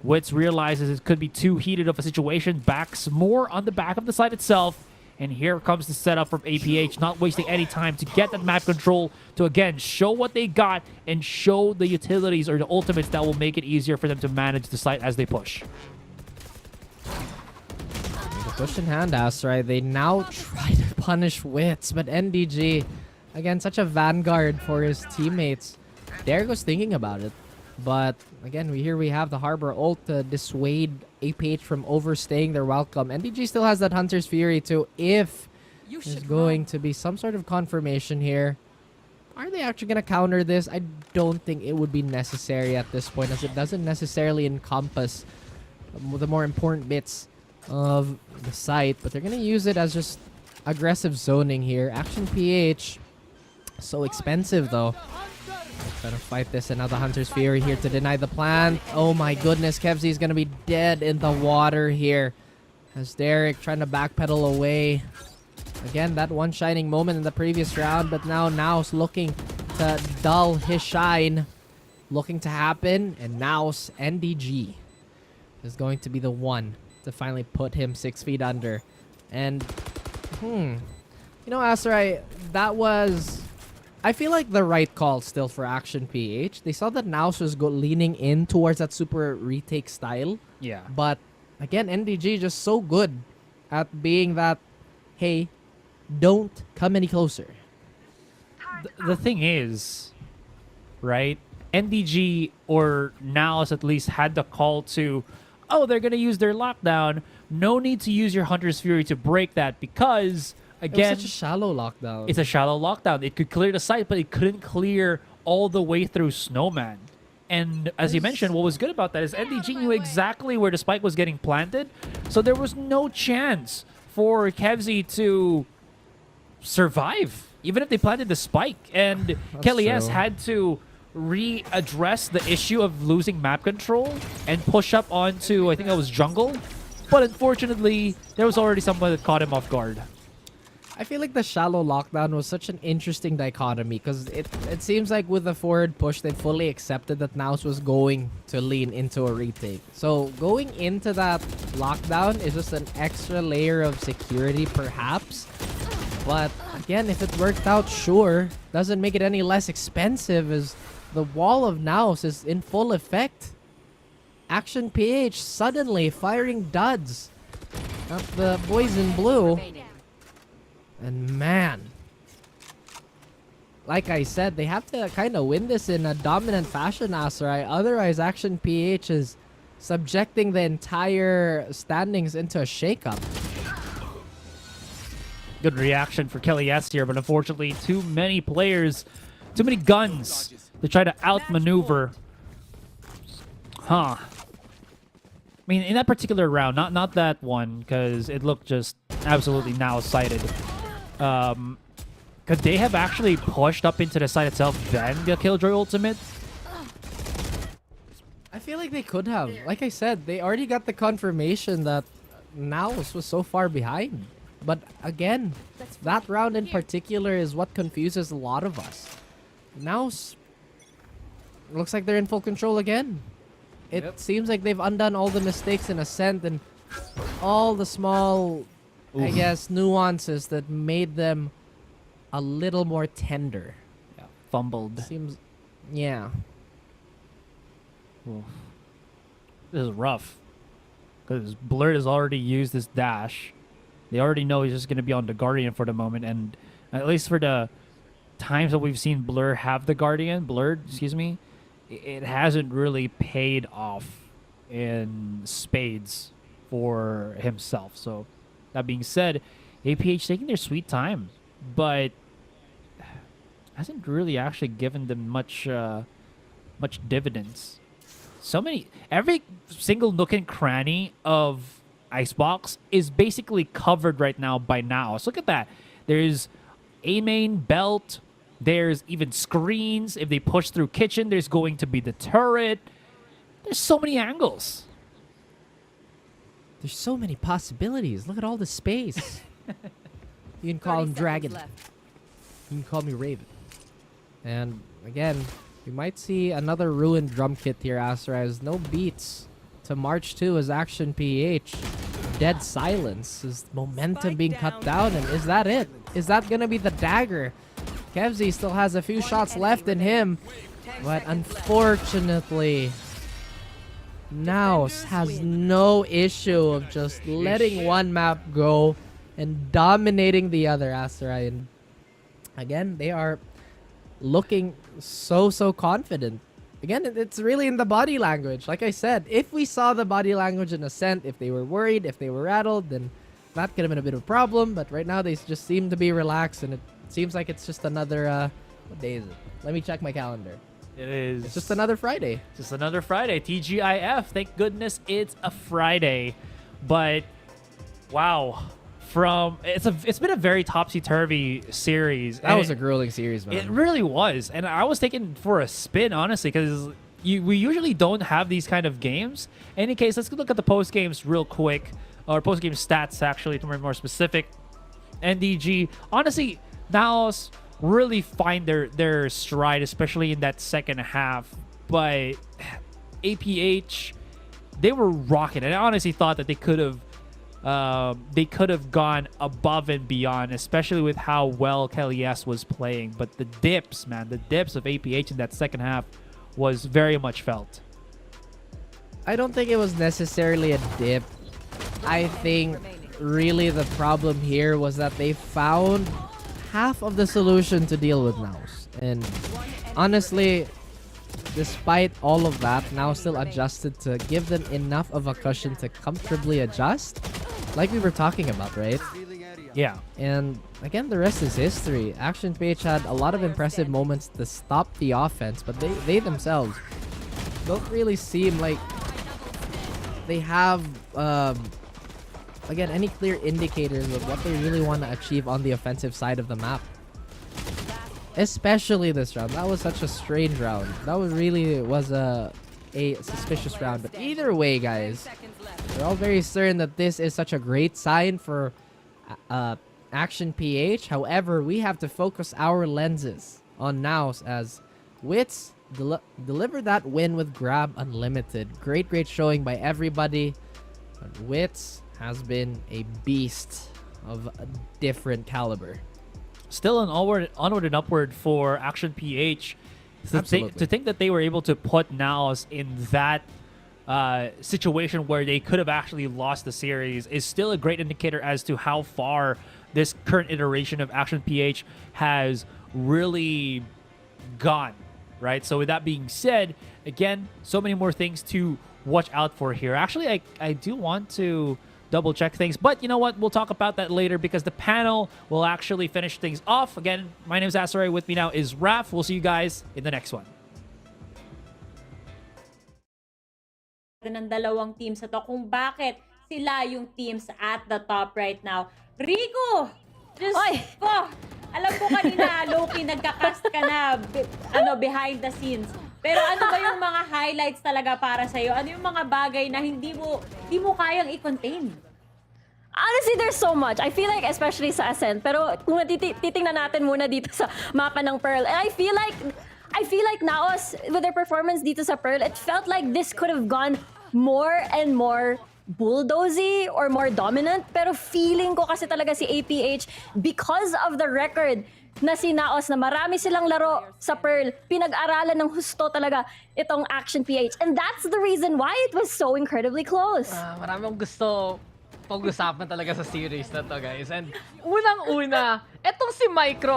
Wits realizes it could be too heated of a situation. Backs more on the back of the site itself. And here comes the setup from APH, not wasting any time to get that map control to, again, show what they got and show the utilities or the ultimates that will make it easier for them to manage the site as they push. The push in hand, right? They now try to punish Wits, but NDG, again, such a vanguard for his teammates. Derek was thinking about it, but again, we have the Harbor ult to dissuade APH from overstaying their welcome. NDG still has that Hunter's Fury too, if there's going to be some sort of confirmation here. Are they actually going to counter this? I don't think it would be necessary at this point, as it doesn't necessarily encompass the more important bits of the site, but they're going to use it as just aggressive zoning here. Action PH, so expensive though. Trying to fight this, and now the Hunter's Fury here to deny the plan. Oh my goodness, Kevzi is going to be dead in the water here. As Derek trying to backpedal away. Again, that one shining moment in the previous round, but now NAOS looking to dull his shine. Looking to happen, and NAOS NDG is going to be the one to finally put him 6 feet under. And, you know, Asarai, that was... I feel like the right call still for Action PH. They saw that NAOS was leaning in towards that super retake style. Yeah. But, again, NDG just so good at being that, hey, don't come any closer. The thing is, right? NDG or NAOS at least had the call to, oh, they're going to use their lockdown. No need to use your Hunter's Fury to break that because, again, it was such a shallow lockdown. It's a shallow lockdown. It could clear the site, but it couldn't clear all the way through Snowman. And as you mentioned, what was good about that is NDG knew exactly where the spike was getting planted, so there was no chance for Kevzi to survive, even if they planted the spike. And Kelly S had to readdress the issue of losing map control and push up onto, I think that was jungle. But unfortunately, there was already someone that caught him off guard. I feel like the shallow lockdown was such an interesting dichotomy because it seems like with the forward push, they fully accepted that NAOS was going to lean into a retake. So going into that lockdown is just an extra layer of security, perhaps. But again, if it worked out, sure, doesn't make it any less expensive as the wall of NAOS is in full effect. Action PH suddenly firing duds at the boys in blue. And man, like I said, they have to kind of win this in a dominant fashion, Asarai. Otherwise, Action PH is subjecting the entire standings into a shakeup. Good reaction for Kelly S here, but unfortunately, too many players, too many guns to try to outmaneuver. Huh. I mean, in that particular round, not that one, because it looked just absolutely now-sighted. Could they have actually pushed up into the site itself, then the Killjoy ultimate? I feel like they could have. Like I said, they already got the confirmation that NAOS was so far behind. But again, that round in particular is what confuses a lot of us. NAOS looks like they're in full control again. It seems like they've undone all the mistakes in Ascent and all the small, I guess, nuances that made them a little more tender. Yeah, fumbled. Seems, yeah. Oof. This is rough. Because Blurred has already used this dash. They already know he's just going to be on the Guardian for the moment. And at least for the times that we've seen Blurred, excuse me, it hasn't really paid off in spades for himself. So that being said, APH taking their sweet time, but hasn't really actually given them much dividends. Every single nook and cranny of Icebox is basically covered right now by NAOS. Look at that. There's A main, belt. There's even screens. If they push through kitchen, there's going to be the turret. There's so many angles. There's so many possibilities. Look at all the space. You can call him Dragon. You can call me Raven. And again, we might see another ruined drum kit here, Astra, as no beats to March 2 as Action PH. Dead silence. Is momentum being cut down? And is that it? Is that going to be the dagger? Kevzi still has a few shots left in him. But unfortunately, NAOS has no issue of just letting one map go and dominating the other, Asarai. And again, they are looking so confident. Again, it's really in the body language. Like I said, if we saw the body language in Ascent, if they were worried, if they were rattled, then that could have been a bit of a problem. But right now, they just seem to be relaxed, and it seems like it's just another, what day is it? Let me check my calendar. It is. It's just another Friday. Just another Friday. TGIF. Thank goodness it's a Friday. But, wow. It's been a very topsy-turvy series. That was a grueling series, man. It really was. And I was taken for a spin, honestly, because we usually don't have these kind of games. In any case, let's look at the post-games real quick. Or post-game stats, actually, to be more specific. NDG. Honestly, NAOS really find their stride, especially in that second half. But APH they were rocking. And I honestly thought that they could have gone above and beyond, especially with how well Kelly S was playing. But the dips, man, the dips of APH in that second half was very much felt. I don't think it was necessarily a dip. I think really the problem here was that they found half of the solution to deal with NAOS. And honestly, despite all of that, NAOS still adjusted to give them enough of a cushion to comfortably adjust, like we were talking about, right? Yeah. And again, the rest is history. Action PH had a lot of impressive moments to stop the offense, but they themselves don't really seem like they have again, any clear indicators of what they really want to achieve on the offensive side of the map. Especially this round. That was such a strange round. That was a suspicious round. But either way, guys, we're all very certain that this is such a great sign for Action PH. However, we have to focus our lenses on NAOS as Wits delivered that win with Grab Unlimited. Great showing by everybody. But Wits has been a beast of a different caliber. Still an onward and upward for Action PH. To think that they were able to put NAOS in that situation where they could have actually lost the series is still a great indicator as to how far this current iteration of Action PH has really gone, right? So with that being said, again, so many more things to watch out for here. Actually, I do want to double check things, but you know what? We'll talk about that later because the panel will actually finish things off. Again, my name is Asaray. With me now is Raph. We'll see you guys in the next one. Ng dalawang teams na to kung bakit sila yung teams at the top right now. Rico! Just ko! Alam ko kanina, low-key, nagka-cast ka na behind the scenes. Pero ano ba yung mga highlights talaga para sa'yo? Ano yung mga bagay na hindi mo kayang i-contain? Honestly, there's so much. I feel like, especially sa Ascent, pero kung titingnan natin muna dito sa mapa ng Pearl, and I feel like NAOS, with their performance dito sa Pearl, it felt like this could have gone more and more bulldozy or more dominant. Pero feeling ko kasi talaga si APH, because of the record na si NAOS na marami silang laro sa Pearl, pinag-aralan ng husto talaga itong Action PH. And that's the reason why it was so incredibly close. Marami akong gusto pag-usapan talaga sa series na to, guys. And unang-una, etong si Micro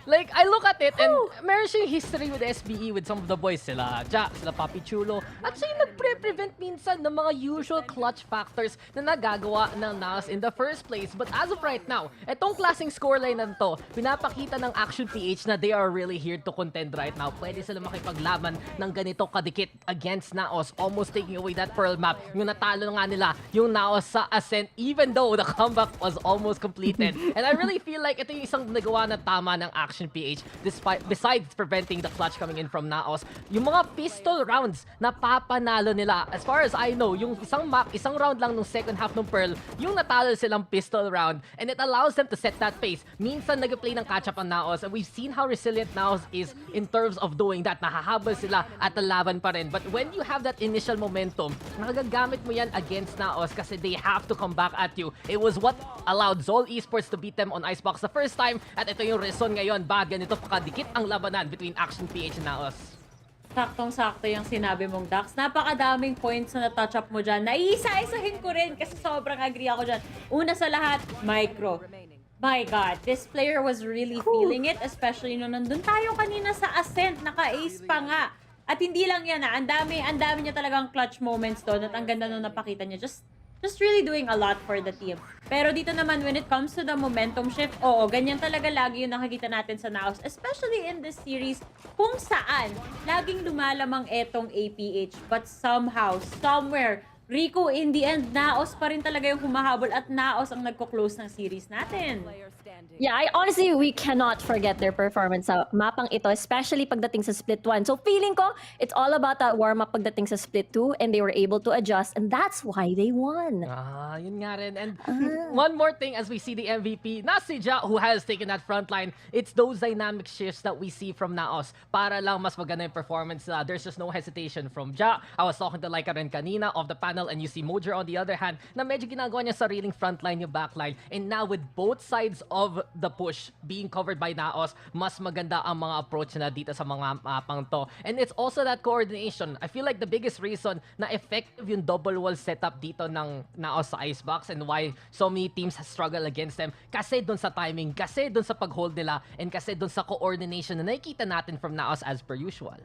like, I look at it and meron siyang history with SBE with some of the boys. Sila Ja, sila Papi Chulo. At siya yung nagpre-prevent minsan ng mga usual clutch factors na nagagawa ng NAOS in the first place. But as of right now, etong klaseng scoreline na to, pinapakita ng Action PH na they are really here to contend right now. Pwede sila makipaglaban ng ganito kadikit against NAOS, almost taking away that Pearl map. Yung natalo nga nila, yung NAOS sa Ascent, even though the comeback was almost completed. And I really feel like ito yung isang nagawa na tama ng Action PH, besides preventing the clutch coming in from NAOS, yung mga pistol rounds na papanalo nila. As far as I know, yung isang round lang nung second half ng Pearl, yung natalo silang pistol round, and it allows them to set that pace. Minsan nag-play ng catch-up ang NAOS, and we've seen how resilient NAOS is in terms of doing that. Nahahabol sila at nalaban pa rin. But when you have that initial momentum, nagagamit mo yan against NAOS kasi they have to come back at you. It was what allowed Zol Esports to beat them on Icebox the first time, at ito yung reason ngayon bakit ganito pakadikit ang labanan between Action PH and NAOS. Saktong-sakto yung sinabi mong, Dax. Napakadaming points na na-touch up mo dyan. Naiisa-isahin ko rin kasi sobrang agree ako dyan. Una sa lahat, Micro. My God, this player was really feeling it, especially nung nandun tayo kanina sa Ascent, naka-ace pa nga. At hindi lang yan ang dami niya talagang clutch moments doon at ang ganda nung napakita niya. Just really doing a lot for the team. Pero dito naman, when it comes to the momentum shift, oo, ganyan talaga lagi yung nakikita natin sa NAOS, especially in this series, kung saan laging lumalamang etong APH. But somehow, somewhere, Rico, in the end, NAOS pa rin talaga yung humahabol at NAOS ang nagko-close ng series natin. Yeah, honestly, we cannot forget their performance sa mapang ito, especially pagdating sa Split 1. So feeling ko, it's all about that warm-up pagdating sa Split 2, and they were able to adjust, and that's why they won. Yun nga rin. And one more thing, as we see the MVP, not si Ja, who has taken that front line, it's those dynamic shifts that we see from NAOS para lang mas maganda yung performance nila. There's just no hesitation from Ja. I was talking to Laika rin kanina of the panel tunnel, and you see Mojer on the other hand na medyo ginagawa niya sariling frontline yung backline. And now with both sides of the push being covered by NAOS, mas maganda ang mga approach na dito sa mga mapang to. And it's also that coordination. I feel like the biggest reason na effective yung double wall setup dito ng NAOS sa Icebox and why so many teams struggle against them kasi dun sa timing, kasi dun sa pag-hold nila, and kasi dun sa coordination na nakikita natin from NAOS as per usual.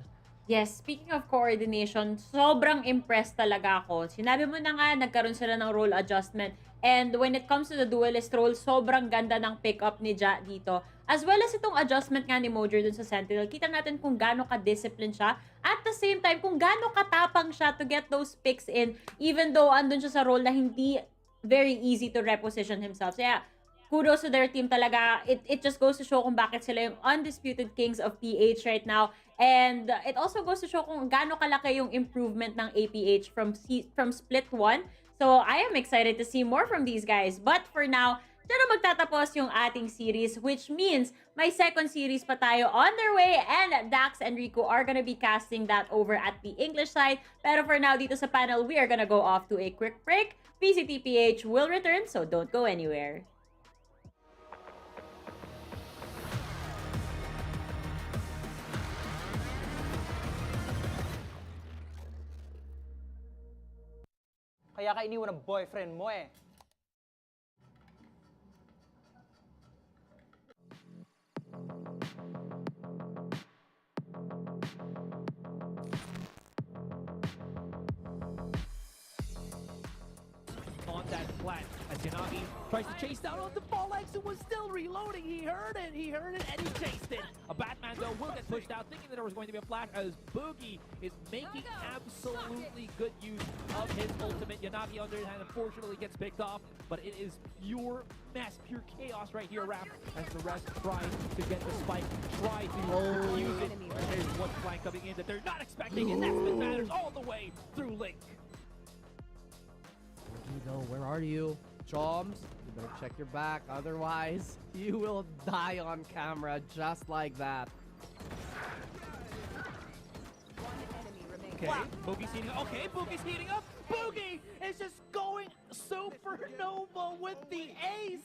Yes, speaking of coordination, sobrang impressed talaga ako. Sinabi mo na nga, nagkaroon sila ng role adjustment. And when it comes to the duelist role, sobrang ganda ng pick-up ni Ja dito. As well as itong adjustment nga ni Mojer dun sa Sentinel. Kita natin kung gaano ka-discipline siya. At the same time, kung gaano katapang siya to get those picks in, even though andun siya sa role na hindi very easy to reposition himself. So yeah, kudos to their team talaga. It just goes to show kung bakit sila yung undisputed kings of PH right now. And it also goes to show kung gaano kalaki yung improvement ng APH from Split 1. So I am excited to see more from these guys. But for now, dyan na magtatapos yung ating series, which means may second series pa tayo on their way, and Dax and Rico are gonna be casting that over at the English side. Pero for now, dito sa panel, we are gonna go off to a quick break. VCTPH will return, so don't go anywhere. Kaya ka iniwan ng boyfriend mo eh. On that flat, as Yanagi tries to chase down on the ball legs and was still reloading. He heard it, and he chased it. A Batman, though, will get pushed out, thinking that there was going to be a flash, as Boogie is making absolutely good use of his ultimate. Yanagi, on the other hand, unfortunately gets picked off, but it is pure mess, pure chaos right here, Ram, as the rest try to get the spike, try to use it. There's one flank coming in that they're not expecting, and that's what matters all the way through Link. Where are you? Choms, you better check your back, otherwise you will die on camera just like that. Okay, Boogie's heating up. Okay, Boogie's heating up. Boogie is just going supernova with the ace.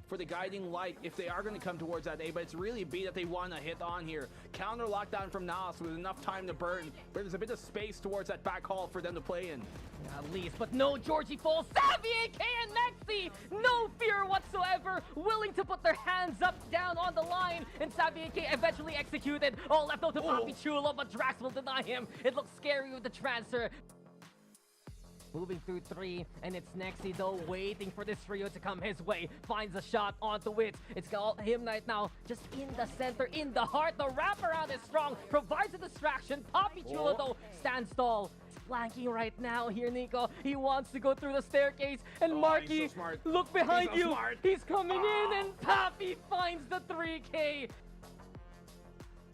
For the guiding light, if they are going to come towards that A, but it's really B that they want to hit on here. Counter lockdown from NAOS with enough time to burn, but there's a bit of space towards that back hall for them to play in. Yeah, at least, but no Georgie falls. Savvy, AK, and Nexi, no fear whatsoever, willing to put their hands up, down on the line, and Savvy AK eventually executed. All left out to Papi Chulo, but Drax will deny him. It looks scary with the transfer. Moving through 3, and it's Nexi though, waiting for this trio to come his way. Finds a shot onto it. It's got him right now, just in the center, in the heart. The wraparound is strong, provides a distraction. Papi Chulo though stands tall. Flanking right now here, Nico. He wants to go through the staircase, and Marky, so look behind He's so you. smart. He's coming in, and Papi finds the 3K.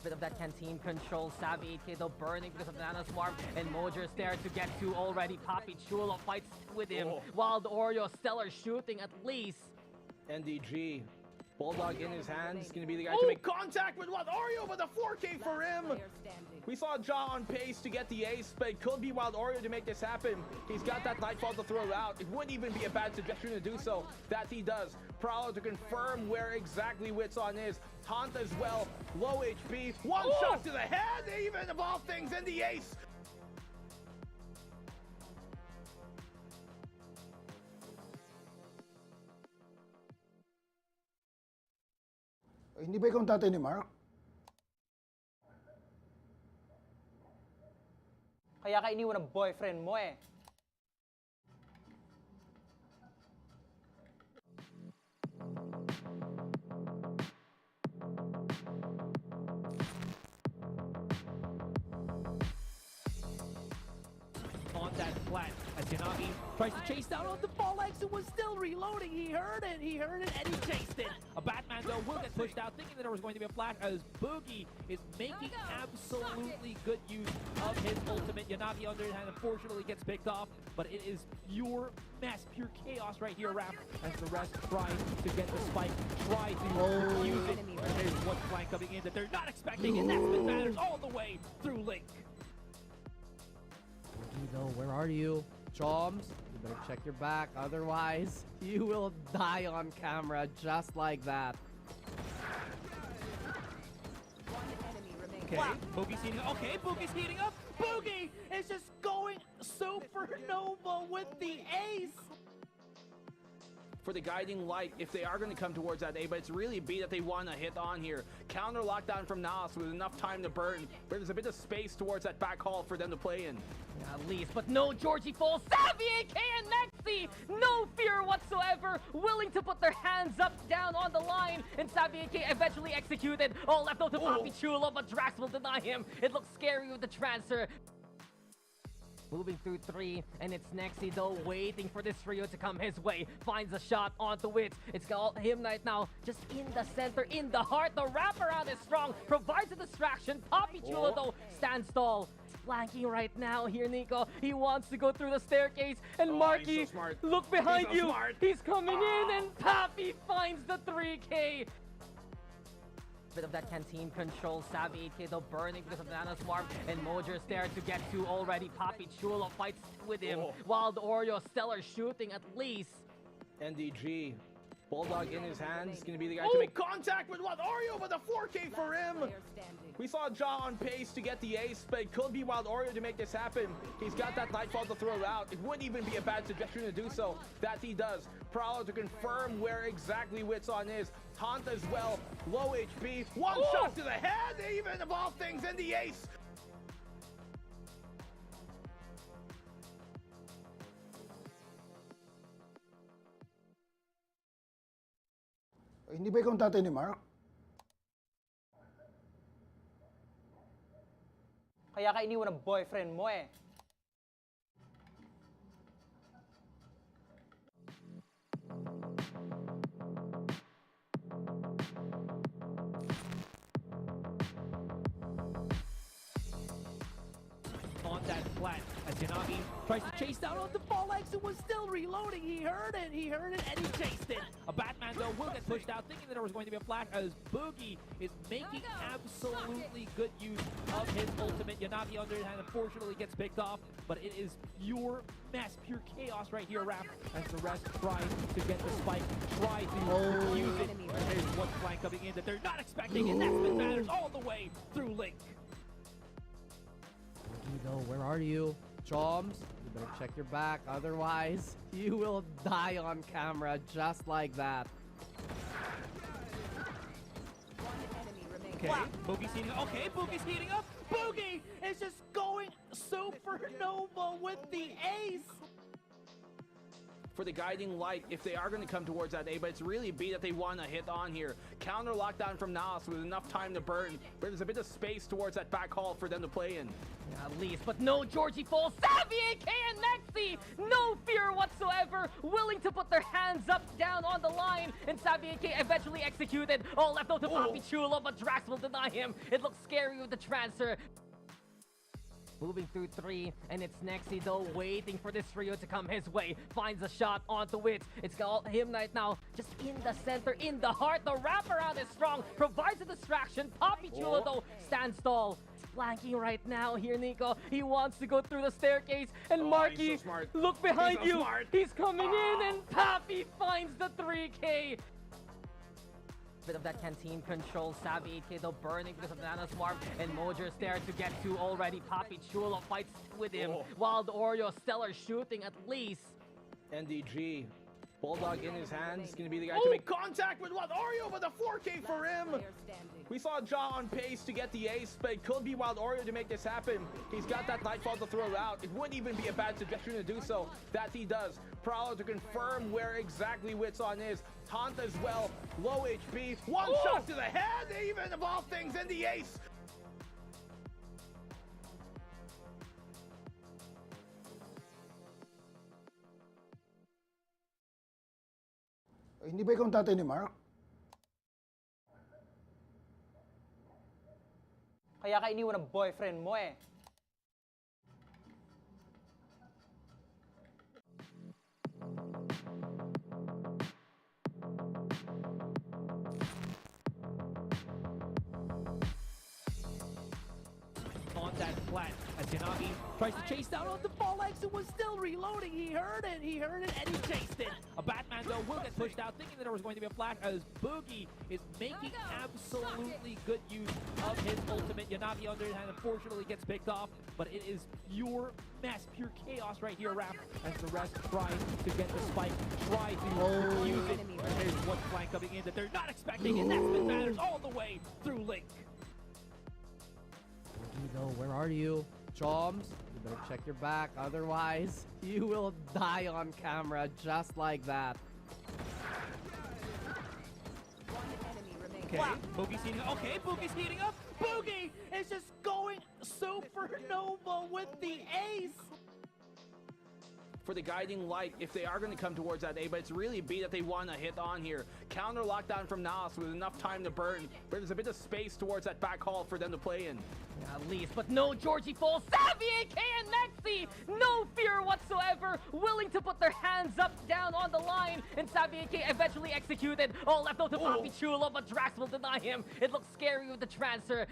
Bit of that canteen control. Savvy 8K though burning because of Nana Swarm, and Mojer's there to get to already. Papi Chulo fights with him, while the Oreo Stellar shooting at least. NDG, Bulldog in his hands, going to be the guy to make contact with what? Oreo with a 4K for him. We saw Ja on pace to get the ace, but it could be Wild Oreo to make this happen. He's got that Nightfall to throw out. It wouldn't even be a bad suggestion to do so. That he does. Prowler to confirm where exactly Witson is. Taunt as well. Low HP. One shot to the head, even of all things, in the ace. Hindi ba ikaw ang tatay ni Mark? Kaya ka iniwan ng boyfriend mo eh. On that flat, as Yanagi tries to chase down on the ball legs and was still reloading. He heard it, and he chased it. A Batman, though, will get pushed out, thinking that there was going to be a flash, as Boogie is making absolutely good use of his ultimate. Yanagi, on the other hand, unfortunately gets picked off, but it is pure mess, pure chaos right here, Ram, as the rest try to get the spike, try to use it. There's one flank coming in that they're not expecting, and that's what matters all the way through Link. Where are you? Choms, you better check your back, otherwise you will die on camera just like that. Okay, Boogie's heating up. Okay, Boogie's heating up. Boogie is just going supernova with the ace. For the guiding light, if they are going to come towards that A, but it's really B that they want to hit on here. Counter lockdown from NAOS with enough time to burn, but there's a bit of space towards that back hall for them to play in. At least, but no Georgie Fall, Savvy AK and Nexi, no fear whatsoever, willing to put their hands up, down on the line, and Savvy AK eventually executed, all left out to Papi Chulo, but Drax will deny him. It looks scary with the transfer. Moving through 3, and it's Nexi though, waiting for this trio to come his way. Finds a shot onto Wits. It's got him right now, just in the center, in the heart. The wraparound is strong, provides a distraction. Papi Chulo though, stands tall. Flanking right now here, Nico. He wants to go through the staircase, and Marky, so smart. look behind He's so you. smart. He's coming in, and Papi finds the 3K. Bit of that canteen control. Savvy 8K though burning because of Nana Swarm, and Mojer's there to get to already. Papi Chulo fights with him, while the Oreo Stellar shooting at least. NDG. Bulldog in his hands. Going to be the guy to make contact with what? Oreo with a 4K for him. We saw Ja on pace to get the ace, but it could be Wild Oreo to make this happen. He's got that Nightfall to throw out. It wouldn't even be a bad suggestion to do so. That he does. Prowler to confirm where exactly Wits on is. Taunt as well. Low HP. One shot to the head, even of all things, and the ace. Hindi ba ikaw ang tatay ni Mark? Kaya ka iniwan ng boyfriend mo eh. On that flat, as Yanagi tries to chase down on the ball legs and was still reloading. He heard it, and he chased it. A Batman though will get pushed out, thinking that there was going to be a flash, as Boogie is making absolutely good use of his ultimate. Yanagi on the other hand unfortunately gets picked off, but it is pure mess, pure chaos right here, Rap, as the rest try to get the spike, try to use it. There's one flank coming in that they're not expecting, and that's what matters all the way through Link. Where are you? Choms, you better check your back, otherwise you will die on camera just like that. Okay, Boogie's heating up. Okay, Boogie's heating up. Boogie is just going supernova with the ace. For the guiding light, if they are going to come towards that A, but it's really B that they want to hit on here. Counter lockdown from NAOS with enough time to burn, but there's a bit of space towards that back hall for them to play in. At least, but no Georgie Fall, Savvy AK and Nexi, no fear whatsoever, willing to put their hands up, down on the line, and Savvy AK eventually executed, all left out to Papi Chulo, but Drax will deny him. It looks scary with the transfer. Moving through 3, and it's Nexi though, waiting for this trio to come his way. Finds a shot onto Wits. It's got him right now, just in the center, in the heart. The wraparound is strong, provides a distraction. Papi Chulo though, stands tall. Flanking right now here, Nico. He wants to go through the staircase, and Marky, He's so smart. look behind He's so you. smart. He's coming in, and Papi finds the 3K. Bit of that canteen control. Savvy 8K though burning because of Nana Swarm, and Mojer's there to get to already. Papi Chulo fights with him, while the Oreo Stellar shooting at least. NDG. Bulldog in his hands. Going to be the guy to make contact with what? Oreo with a 4K for him. We saw Ja on pace to get the ace, but it could be Wild Oreo to make this happen. He's got that Nightfall to throw out. It wouldn't even be a bad suggestion to do so. That he does. Prowler to confirm where exactly Wits on is. Taunt as well. Low HP. One shot to the head, even of all things, and the ace. Hindi ba ikaw ang tatay ni Mark? Kaya ka iniwan ng boyfriend mo eh. On that plant as Yanagi tries to chase down on the ball legs and was still reloading. He heard it, and he chased it. A Batman, though, will get pushed out, thinking that there was going to be a flash as Boogie is making absolutely good use of his ultimate. Yanagi, on the other hand, unfortunately gets picked off, but it is pure mess, pure chaos right here, Ram, as the rest try to get the spike, try to use it. There's one flank coming in that they're not expecting, and that's what matters all the way through Link. Where are you? Choms, you better check your back, otherwise you will die on camera just like that. Okay, Boogie's heating up. Okay, Boogie's heating up. Boogie is just going supernova with the ace. For the guiding light, if they are going to come towards that A, but it's really B that they want to hit on here. Counter lockdown from NAOS with enough time to burn, but there's a bit of space towards that back hall for them to play in. At least, but no Georgie falls. Savvy, AK, and Nexi, no fear whatsoever, willing to put their hands up, down on the line, and Savvy AK eventually executed. All left out to Papi Chulo, but Drax will deny him. It looks scary with the transfer.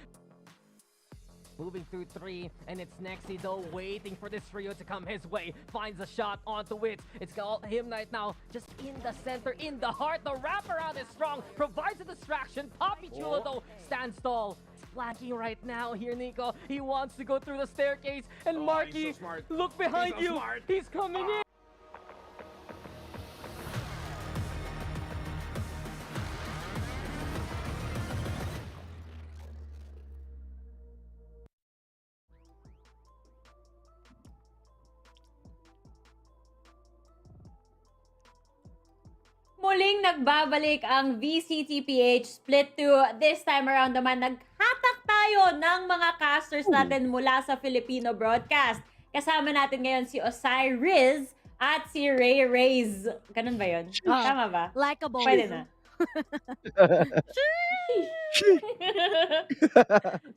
Moving through 3, and it's Nexi though, waiting for this trio to come his way. Finds a shot onto it. It's got him right now, just in the center, in the heart. The wraparound is strong, provides a distraction. Papi Chulo though stands tall. Flanking right now here, Nico. He wants to go through the staircase, and Marky, so look behind He's so you. smart. He's coming in. Muling nagbabalik ang VCTPH Split 2. This time around naman, naghatak tayo ng mga casters natin mula sa Filipino broadcast. Kasama natin ngayon si Osiris at si Ray Rayz. Ganun ba yun? Tama ba? Likeable. Pwede na.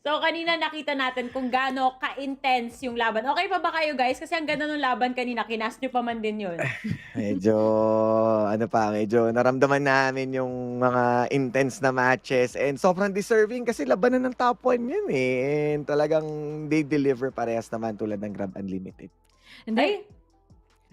So, kanina nakita natin kung gaano ka-intense yung laban. Okay pa ba kayo, guys? Kasi ang ganda ng laban kanina, kinas nyo pa man din yun. Medyo naramdaman namin yung mga intense na matches and sobrang deserving kasi labanan ng top 1 yun eh. And talagang they deliver parehas naman tulad ng Grab Unlimited. Hindi.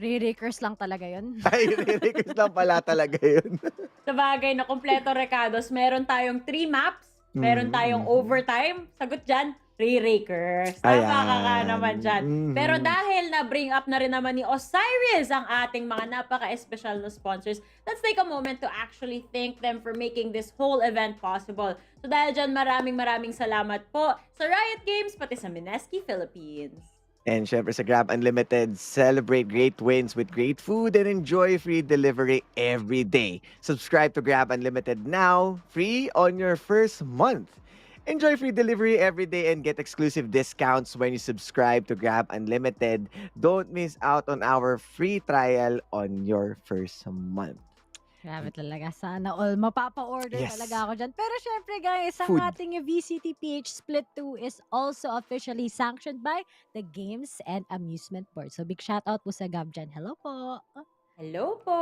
Re-rakers lang talaga yun. Ay, re-request lang pala talaga yun. Sa bagay na kompleto Recados, meron tayong 3 maps, meron tayong overtime. Sagot dyan, re-rakers. Tama ka naman dyan. Pero dahil na-bring up na rin naman ni Osiris ang ating mga napaka-espesyal na sponsors, let's take a moment to actually thank them for making this whole event possible. So dahil dyan, maraming salamat po sa Riot Games, pati sa Mineski Philippines. And syempre sa Grab Unlimited, celebrate great wins with great food and enjoy free delivery every day. Subscribe to Grab Unlimited now, free on your first month. Enjoy free delivery every day and get exclusive discounts when you subscribe to Grab Unlimited. Don't miss out on our free trial on your first month. Grabe talaga. Sana all mapapa-order talaga ako dyan. Pero syempre guys, ang Food. ating VCTPH Split 2 is also officially sanctioned by the Games and Amusement Board. So big shout out po sa Gab dyan. Hello po! Hello po!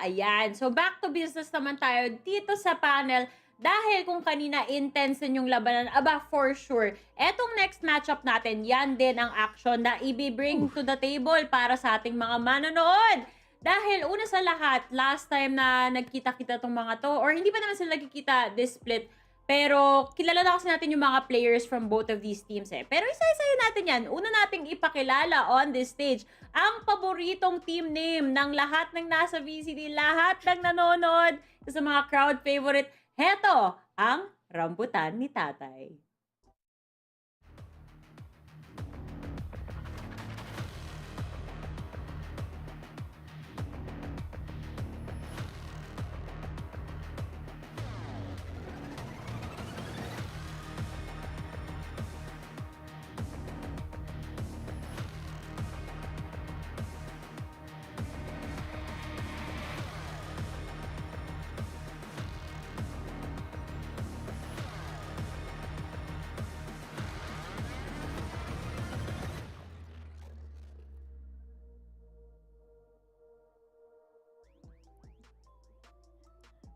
Ayan. So back to business naman tayo dito sa panel. Dahil kung kanina intense yung labanan, aba for sure, etong next matchup natin, yan din ang action na ibibring to the table para sa ating mga manonood. Dahil una sa lahat, last time na nagkita-kita tong mga to, or hindi pa naman sila nagkikita this split, pero kilala na kasi natin yung mga players from both of these teams eh. Pero isa-isahin natin yan. Una nating ipakilala on this stage ang paboritong team name ng lahat ng nasa VCT, lahat ng nanonood sa mga crowd favorite. Heto, ang Rambutan ni Tatay.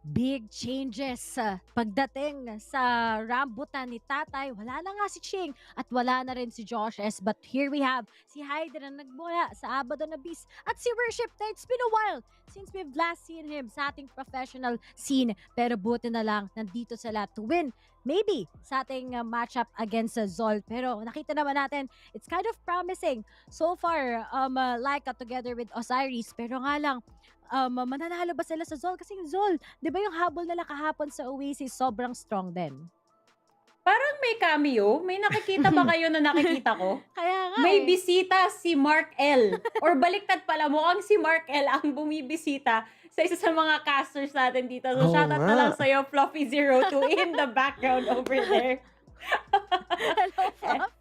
Big changes pagdating sa Rambutan ni Tatay. Wala na nga si Ching at wala na rin si Josh S. But here we have si Hyder na nagmula sa Abaddon Abyss at si Worship na it's been a while since we've last seen him sa ating professional scene. Pero buti na lang nandito sila to win. Maybe sa ating matchup against Zol. Pero nakita naman natin, it's kind of promising so far, Laika together with Osiris. Pero nga lang, mananalo ba sila sa Zol? Kasi yung Zol, di ba yung habol nila kahapon sa Oasis, sobrang strong din. Parang may cameo. May nakikita ba kayo na nakikita ko? Kaya nga May bisita si Mark L. Or baliktad pala, mukhang si Mark L ang bumibisita sa isa sa mga casters natin dito. So, shoutout na lang sa'yo, Fluffy02 in the background over there. Hello, Fluff.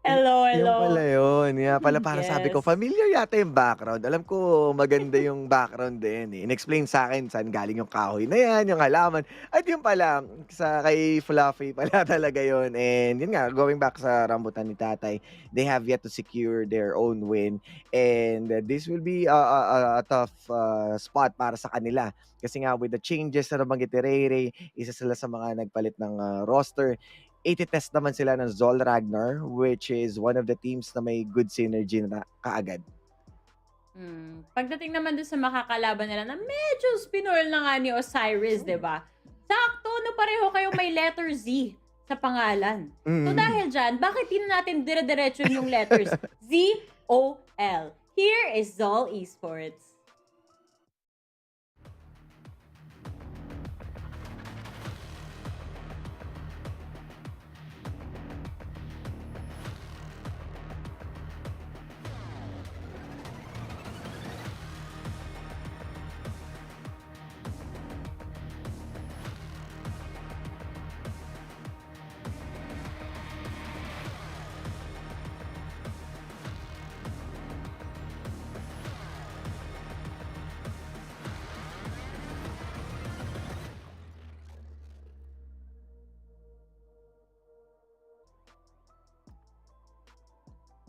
Hello, hello. Yung pala yun. Nga pala para sabi ko, Yes. familiar yata yung background. Alam ko maganda yung background din eh. In-explain sa akin saan galing yung kahoy na yan, yung halaman. At yun pala, sa kay Fluffy pala talaga yun. And yun nga, going back sa Rambutan ni Tatay, they have yet to secure their own win. And this will be a tough spot para sa kanila. Kasi nga with the changes na nabanggit ni Ray, isa sila sa mga nagpalit ng roster. 80 test naman sila ng Zol Ragnar, which is one of the teams na may good synergy na kaagad. Pagdating naman dun sa makakalaban nila na medyo spinol na nga ni Osiris, di ba? Sakto, no pareho kayong may letter Z sa pangalan. So dahil dyan, bakit di na natin dire-diretso yung letters Z-O-L? Here is Zol Esports.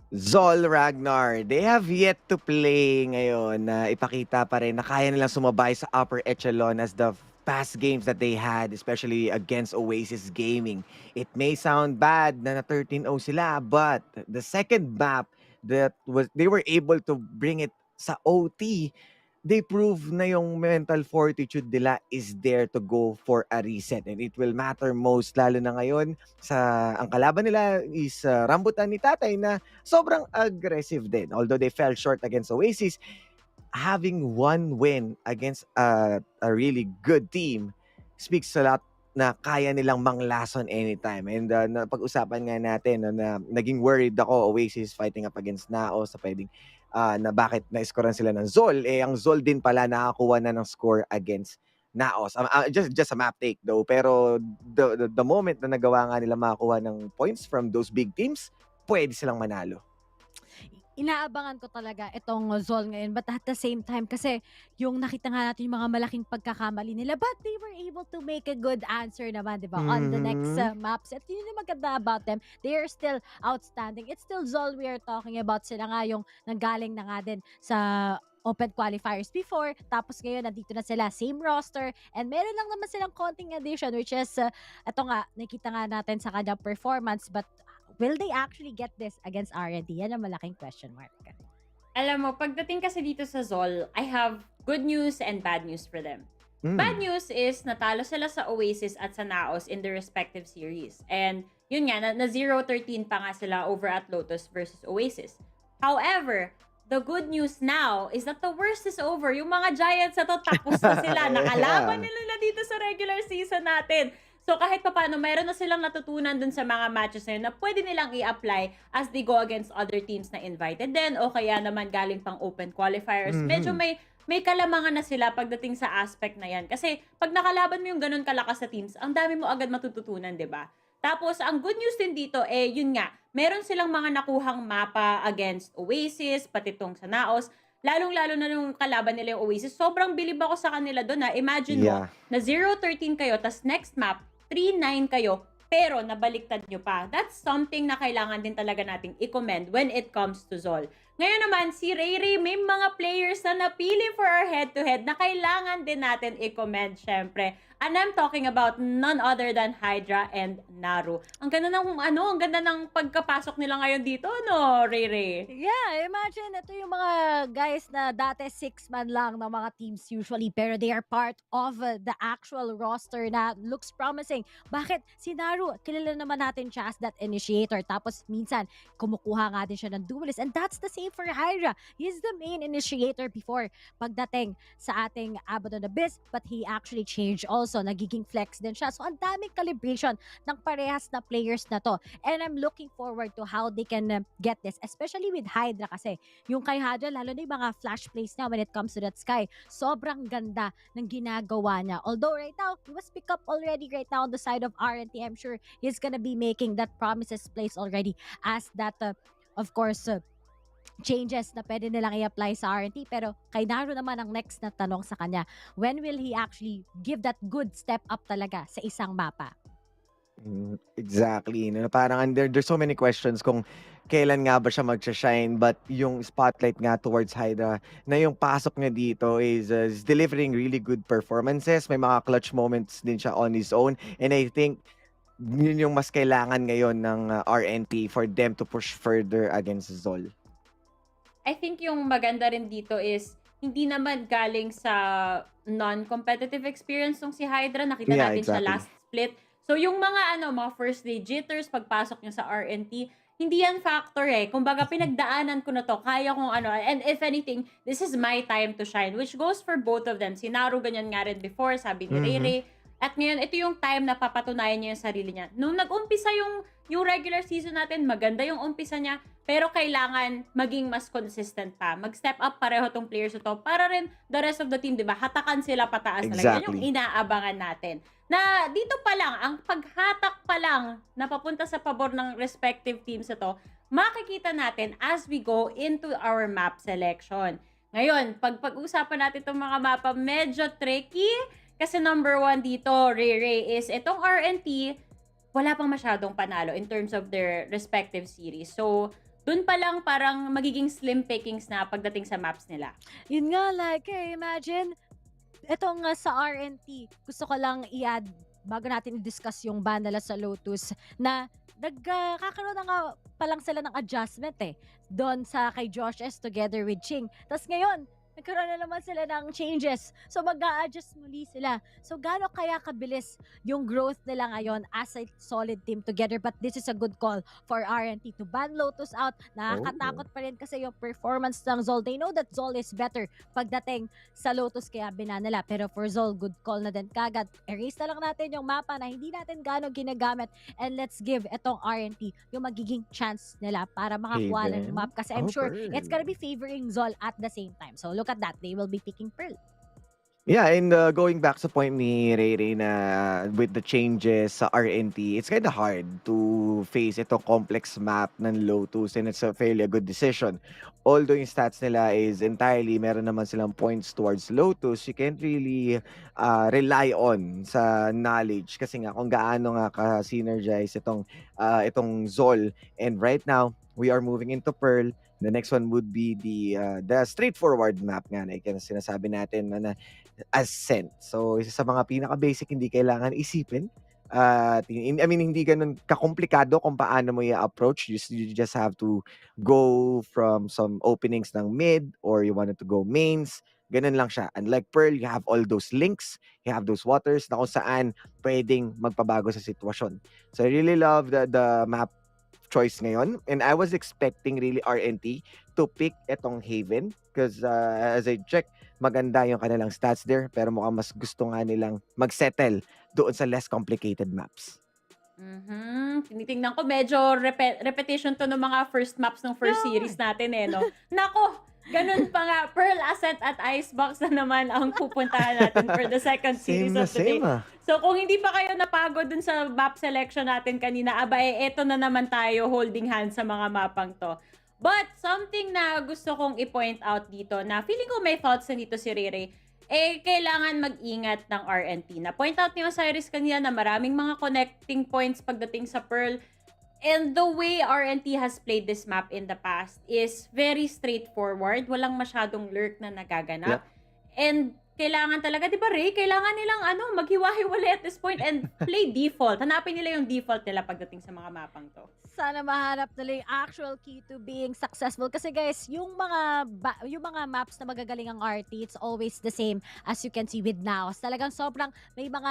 Zol Ragnar, they have yet to play ngayon na ipakita pa rin na kaya nilang sumabay sa upper echelon as the past games that they had, especially against Oasis Gaming. It may sound bad na 13-0 sila, but the second map that was they were able to bring it sa OT, they prove na yung mental fortitude nila is there to go for a reset, and it will matter most lalo na ngayon sa ang kalaban nila is Rambutan ni Tatay na sobrang aggressive din. Although they fell short against Oasis, having one win against a really good team speaks a lot na kaya nilang manglason anytime. And napag-usapan nga natin na naging worried ako, Oasis fighting up against NAOS sa pwedeng na bakit na-scorean sila ng Zol. Ang Zol din pala nakakuha na ng score against NAOS. Just a map take though. Pero the moment na nagawa nga nila makakuha ng points from those big teams, pwede silang manalo. Inaabangan ko talaga itong Zol ngayon, but at the same time kasi yung nakita nga natin yung mga malaking pagkakamali nila, but they were able to make a good answer naman, di ba, on the next maps. At yun yung maganda about them, they are still outstanding. It's still Zol we are talking about. Sila nga yung nanggaling na nga din sa open qualifiers before, tapos ngayon nandito na sila, same roster, and meron lang naman silang konting addition, which is ito nga, nakita nga natin sa kanyang performance, but will they actually get this against R&D? Yan ang malaking question mark. Alam mo, pagdating kasi dito sa Zol, I have good news and bad news for them. Bad news is, natalo sila sa Oasis at sa NAOS in their respective series. And yun nga, na 0-13 pa nga sila over at Lotus versus Oasis. However, the good news now is that the worst is over. Yung mga Giants na to, tapos na sila. Nakalaban nila dito sa regular season natin. So kahit pa paano, mayroon na silang natutunan dun sa mga matches na yun na pwede nilang i-apply as they go against other teams na invited din o kaya naman galing pang open qualifiers. Medyo may kalamangan na sila pagdating sa aspect na yan. Kasi pag nakalaban mo yung ganun kalakas na teams, ang dami mo agad matututunan, di ba? Tapos, ang good news din dito, yun nga, meron silang mga nakuhang mapa against Oasis, pati tong sa NAOS. Lalong-lalo na nung kalaban nila yung Oasis. Sobrang bilib ako sa kanila doon. Imagine mo, na 0-13 kayo, tas next map, 3-9 kayo, pero nabaliktad nyo pa. That's something na kailangan din talaga nating i-commend when it comes to Zol. Ngayon naman, si Ray may mga players na napili for our head-to-head na kailangan din natin i-commend, syempre. And I'm talking about none other than Hydra and Naru. Ang ganda ng pagkapasok nila ngayon dito, no, Ray? Yeah, imagine, ito yung mga guys na dati 6-man lang ng mga teams usually, pero they are part of the actual roster na looks promising. Bakit? Si Naru, kilala naman natin siya as that initiator, tapos minsan, kumukuha nga din siya ng duelist, and that's the same for Hydra. He's the main initiator before pagdating sa ating Abaddon Abyss, but he actually changed also. Nagiging flex din siya. So, ang daming calibration ng parehas na players na to. And I'm looking forward to how they can get this, especially with Hydra kasi. Yung kay Hydra, lalo na yung mga flash plays niya when it comes to that sky. Sobrang ganda ng ginagawa niya. Although right now, he was pick up already right now on the side of RNT. I'm sure he's gonna be making that promises place already as that, of course, changes na pwede nilang i-apply sa RNT. Pero kay Naru naman ang next na tanong sa kanya, when will he actually give that good step up talaga sa isang mapa? Exactly. No? Parang there's so many questions kung kailan nga ba siya mag-shine, but yung spotlight nga towards Hydra na yung pasok niya dito is delivering really good performances. May mga clutch moments din siya on his own, and I think yun yung mas kailangan ngayon ng RNT for them to push further against Zol. I think yung maganda rin dito is hindi naman galing sa non-competitive experience ng si Hydra. Nakita natin siya last split. So yung mga mga first day jitters pagpasok niya sa RNT, hindi yan factor eh. Kumbaga pinagdaanan ko na to, kaya kong and if anything, this is my time to shine, which goes for both of them. Si Naru ganyan nga rin before, sabi ni Ray. At ngayon, ito yung time na papatunayan niya yung sarili niya. Nung nag-umpisa yung regular season natin, maganda yung umpisa niya, pero kailangan maging mas consistent pa. Mag-step up pareho tong players ito para rin the rest of the team, di ba? Hatakan sila pataas talaga. Yan yung inaabangan natin. Na dito pa lang, ang paghatak pa lang na papunta sa pabor ng respective teams ito, makikita natin as we go into our map selection. Ngayon, pag-usapan natin itong mga mapa, medyo tricky. Kasi number 1 dito, Ray, is itong RNT, wala pang masyadong panalo in terms of their respective series. So, dun pa lang parang magiging slim pickings na pagdating sa maps nila. Yun nga, like, imagine, etong sa RNT, gusto ko lang i-add, bago natin i-discuss yung ban nila sa Lotus, na kakaroon na nga pa lang sila ng adjustment doon sa kay Josh S together with Ching. Tapos ngayon, nagkaroon na naman sila ng changes. So, mag-a-adjust muli sila. So, gaano kaya kabilis yung growth nila ngayon as a solid team together? But this is a good call for RNT to ban Lotus out. Nakakatakot pa rin kasi yung performance ng Zol. They know that Zol is better pagdating sa Lotus, kaya binan nila. Pero for Zol, good call na din kagad. Erase na lang natin yung mapa na hindi natin gaano ginagamit. And let's give itong RNT yung magiging chance nila para makakuha ng map. Kasi I'm sure it's gonna be favoring Zol at the same time. So, look at that, they will be picking Pearl. Yeah, and going back sa point ni Ray na with the changes sa RNT, it's kind of hard to face itong complex map ng Lotus, and it's a fairly good decision. Although yung stats nila is entirely, meron naman silang points towards Lotus, you can't really rely on sa knowledge kasi nga kung gaano nga ka-synergize itong Zol. And right now, we are moving into Pearl. The next one would be the straightforward map nga na sinasabi natin na Ascent. So, isa sa mga pinaka-basic hindi kailangan isipin. I mean, hindi ganun kakomplikado kung paano mo i-approach. You just have to go from some openings ng mid or you wanted to go mains. Ganun lang siya. Unlike Pearl, you have all those links, you have those waters na kung saan pwedeng magpabago sa sitwasyon. So, I really love the map choice ngayon, and I was expecting really RNT to pick etong Haven because as I check, maganda yung kanilang stats there, pero mukhang mas gusto nga nilang magsettle doon sa less complicated maps. Tinitingnan ko, medyo repetition to ng mga first maps ng first series natin no? Nako, ganun pa nga, Pearl, Ascent at Icebox na naman ang pupuntahan natin for the second series of today. So kung hindi pa kayo napagod dun sa map selection natin kanina, eto na naman tayo holding hands sa mga mapang to. But something na gusto kong i-point out dito na feeling ko may thoughts na dito si Rere, kailangan mag-ingat ng RNT. Na point out ni Osiris kanina na maraming mga connecting points pagdating sa Pearl. And the way RNT has played this map in the past is very straightforward. Walang masyadong lurk na nagaganap. And kailangan talaga, di ba Ray? Kailangan nilang maghiwa-hiwalay at this point and play default. Hanapin nila yung default nila pagdating sa mga mapang to. Sana mahanap nila yung actual key to being successful. Kasi guys, yung mga maps na magagaling ang RT, it's always the same as you can see with NAOS. Talagang sobrang may mga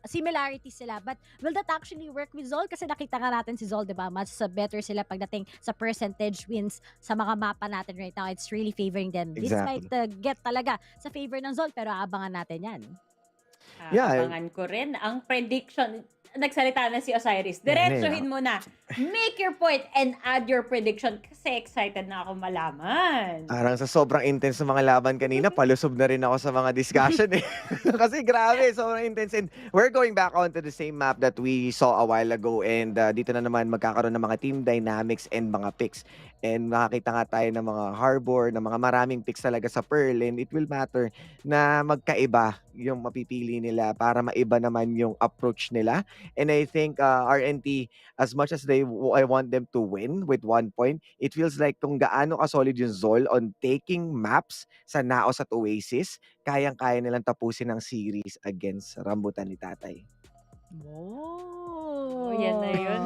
similarities sila. But will that actually work with Zol? Kasi nakita nga natin si Zol, diba? Mas better sila pagdating sa percentage wins sa mga mapa natin right now. It's really favoring them. Exactly. This might get talaga sa favor ng Zol, pero abangan natin yan. Abangan ko rin ang prediction. Nagsalita na si Osiris. Diretsuhin mo na. Make your point and add your prediction kasi excited na ako malaman. Parang sa sobrang intense ng mga laban kanina, palusob na rin ako sa mga discussion eh. Kasi grabe, sobrang intense. And we're going back onto the same map that we saw a while ago. And dito na naman magkakaroon ng mga team dynamics and mga picks. And makakita nga tayo ng mga harbor, ng mga maraming picks talaga sa Pearl. And it will matter na magkaiba yung mapipili nila para maiba naman yung approach nila. And I think RNT, as much as I want them to win with 1 point, it feels like kung gaano ka-solid yung Zol on taking maps sa NAOS at Oasis, kayang-kaya nilang tapusin ang series against Rambutan ni Tatay. Yan na yun.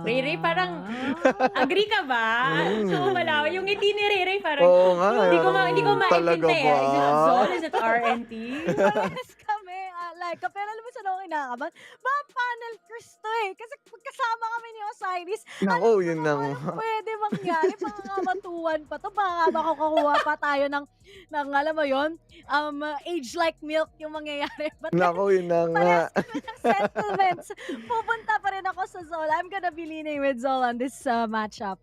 Ray, parang agree ka ba? So, malaw. Yung ngiti ni Ray, parang hindi ko maintindihan. Is it Zol? Is it RNT? Parehas kami. Pero alam mo saan ako kinakabahan? Mga panel curse to eh. Kasi magkasama kami ni Osiris. Nako, yun na. Pwede mangyari. Pangamatuan pa to. Baka makakuha pa tayo ng alam mo yun, age like milk yung mangyayari. Nako, yun na nga. Sentiments. Pupunta pa rin ako sa Zol. I'm gonna be leaning with Zol on this matchup.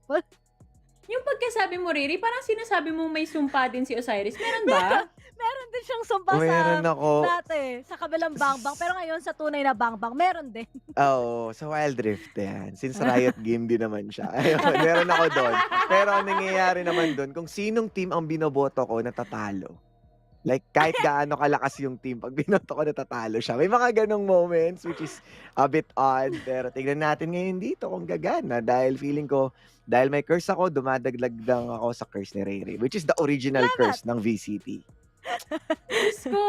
Yung pagkasabi mo, Riri, parang sinasabi mo may sumpa din si Osiris. Meron ba? Meron din siyang sumpa dati, sa kabilang bangbang. Pero ngayon, sa tunay na bangbang, meron din. Oo, sa Wild Rift yan. Since Riot Game din naman siya. Ayun, meron ako doon. Pero ang nangyayari naman doon, kung sinong team ang binoboto ko, natatalo. Like, kahit gaano kalakas yung team, pag binoto ko, natatalo siya. May mga ganong moments, which is a bit odd. Pero tignan natin ngayon dito kung gagana. Dahil feeling ko, dahil may curse ako, dumadaglag lang ako sa curse ni Ray Ray, which is the original curse ng VCT. Diyos ko,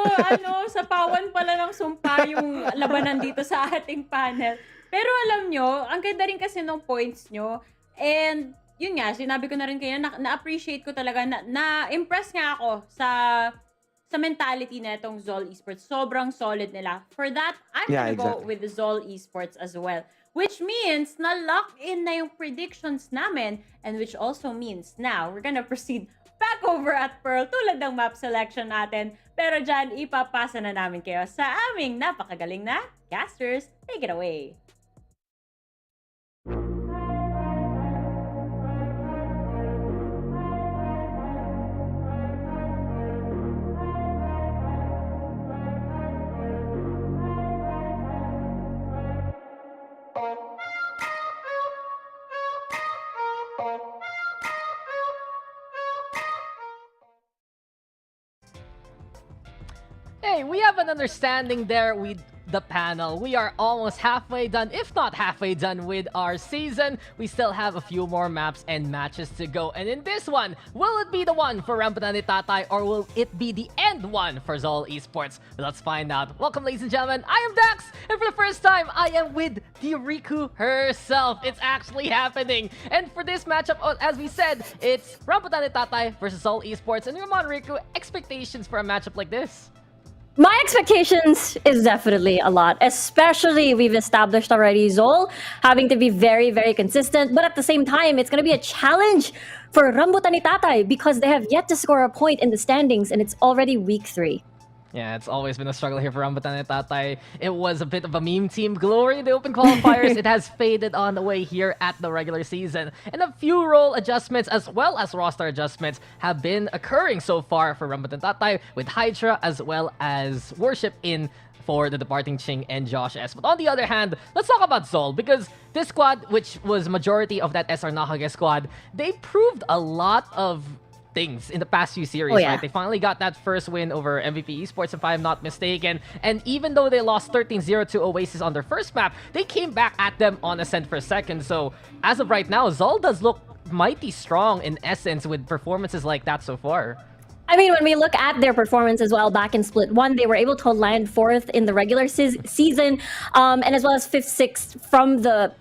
sa pawan pala ng sumpa yung labanan dito sa ating panel. Pero alam nyo, ang ganda rin kasi ng points nyo. And yun nga, sinabi ko na rin kayo, na-appreciate ko talaga, na-impress nga ako sa mentality na itong Zol Esports. Sobrang solid nila. For that, I'm gonna go with the Zol Esports as well. Which means na lock in na yung predictions namin, and which also means now we're gonna proceed back over at Pearl tulad ng map selection natin. Pero dyan, ipapasa na namin kayo sa aming napakagaling na casters. Take it away. Hey, we have an understanding there with the panel. We are almost halfway done, if not halfway done with our season. We still have a few more maps and matches to go. And in this one, will it be the one for Rambutan ni Tatay, or will it be the end one for Zol Esports? Let's find out. Welcome, ladies and gentlemen. I am Dax, and for the first time, I am with the Riku herself. It's actually happening. And for this matchup, as we said, it's Rambutan ni Tatay versus Zol Esports. And come on, Riku, expectations for a matchup like this? My expectations is definitely a lot, especially we've established already Zol having to be very, very consistent. But at the same time, it's going to be a challenge for Rambutan ni Tatay because they have yet to score a point in the standings and it's already week 3. Yeah, it's always been a struggle here for Rambutan ni Tatay. It was a bit of a meme team glory in the open qualifiers. It has faded on the way here at the regular season. And a few role adjustments as well as roster adjustments have been occurring so far for Rambutan ni Tatay with Hydra as well as Worship in for the departing Ching and Josh S. But on the other hand, let's talk about Zol because this squad, which was majority of that SR Nakage squad, they proved a lot of things in the past few series, right? They finally got that first win over MVP Esports, if I'm not mistaken. And even though they lost 13-0 to Oasis on their first map, they came back at them on Ascent for second. So as of right now, Zol does look mighty strong in essence with performances like that so far. I mean, when we look at their performance as well back in Split 1, they were able to land 4th in the regular season, and as well as 5th, 6th from the,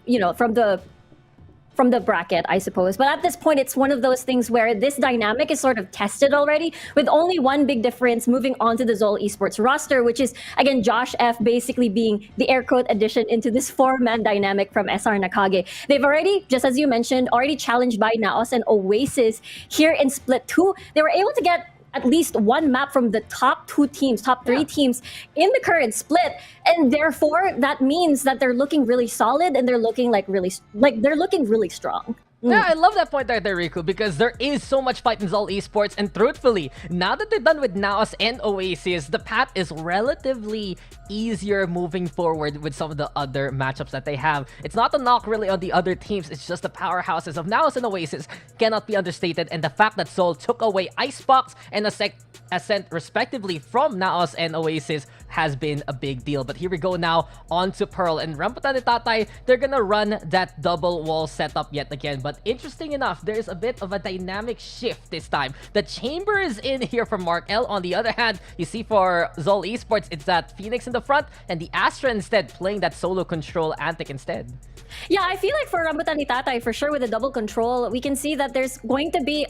from the bracket, I suppose. But at this point, it's one of those things where this dynamic is sort of tested already, with only one big difference moving on to the Zol Esports roster, which is, again, Josh F basically being the air quote addition into this 4-man dynamic from SR Nakage. They've already, just as you mentioned, already challenged by NAOS and Oasis here in Split 2. They were able to get at least one map from the top 2 teams, top 3 teams in the current split, and therefore that means that they're looking really solid and they're looking they're looking really strong. Yeah, I love that point right there, Riku, because there is so much fight in Zol Esports, and truthfully, now that they're done with NAOS and Oasis, the path is relatively easier moving forward with some of the other matchups that they have. It's not a knock really on the other teams, it's just the powerhouses of NAOS and Oasis cannot be understated, and the fact that Zol took away Icebox and Ascent respectively from NAOS and Oasis has been a big deal. But here we go now on to Pearl, and Rambutan and Tatay, they're gonna run that double wall setup yet again. But interesting enough, there's a bit of a dynamic shift this time. The Chamber is in here for Mark L. On the other hand, you see for Zol Esports, it's that Phoenix in the front and the Astra instead playing that solo control antic instead. Yeah, I feel like for Rambutan and Tatay, for sure with the double control, we can see that there's going to be,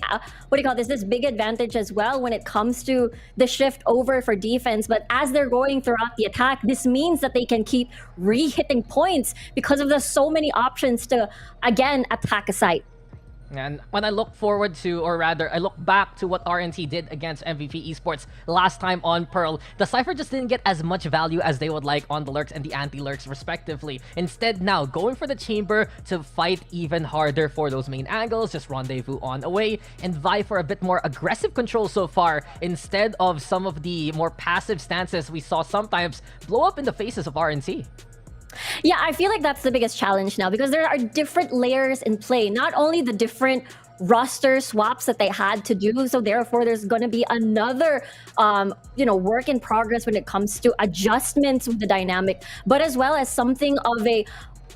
this big advantage as well when it comes to the shift over for defense. But as they're going throughout the attack, this means that they can keep re-hitting points because of the so many options to, again, attack a site. And when I look forward to, or rather, I look back to what RNT did against MVP Esports last time on Pearl, the Cypher just didn't get as much value as they would like on the Lurks and the Anti-Lurks respectively. Instead now, going for the Chamber to fight even harder for those main angles, just rendezvous on away, and vie for a bit more aggressive control so far, instead of some of the more passive stances we saw sometimes blow up in the faces of RNT. Yeah, I feel like that's the biggest challenge now because there are different layers in play. Not only the different roster swaps that they had to do, so therefore there's going to be another, work in progress when it comes to adjustments with the dynamic, but as well as something of a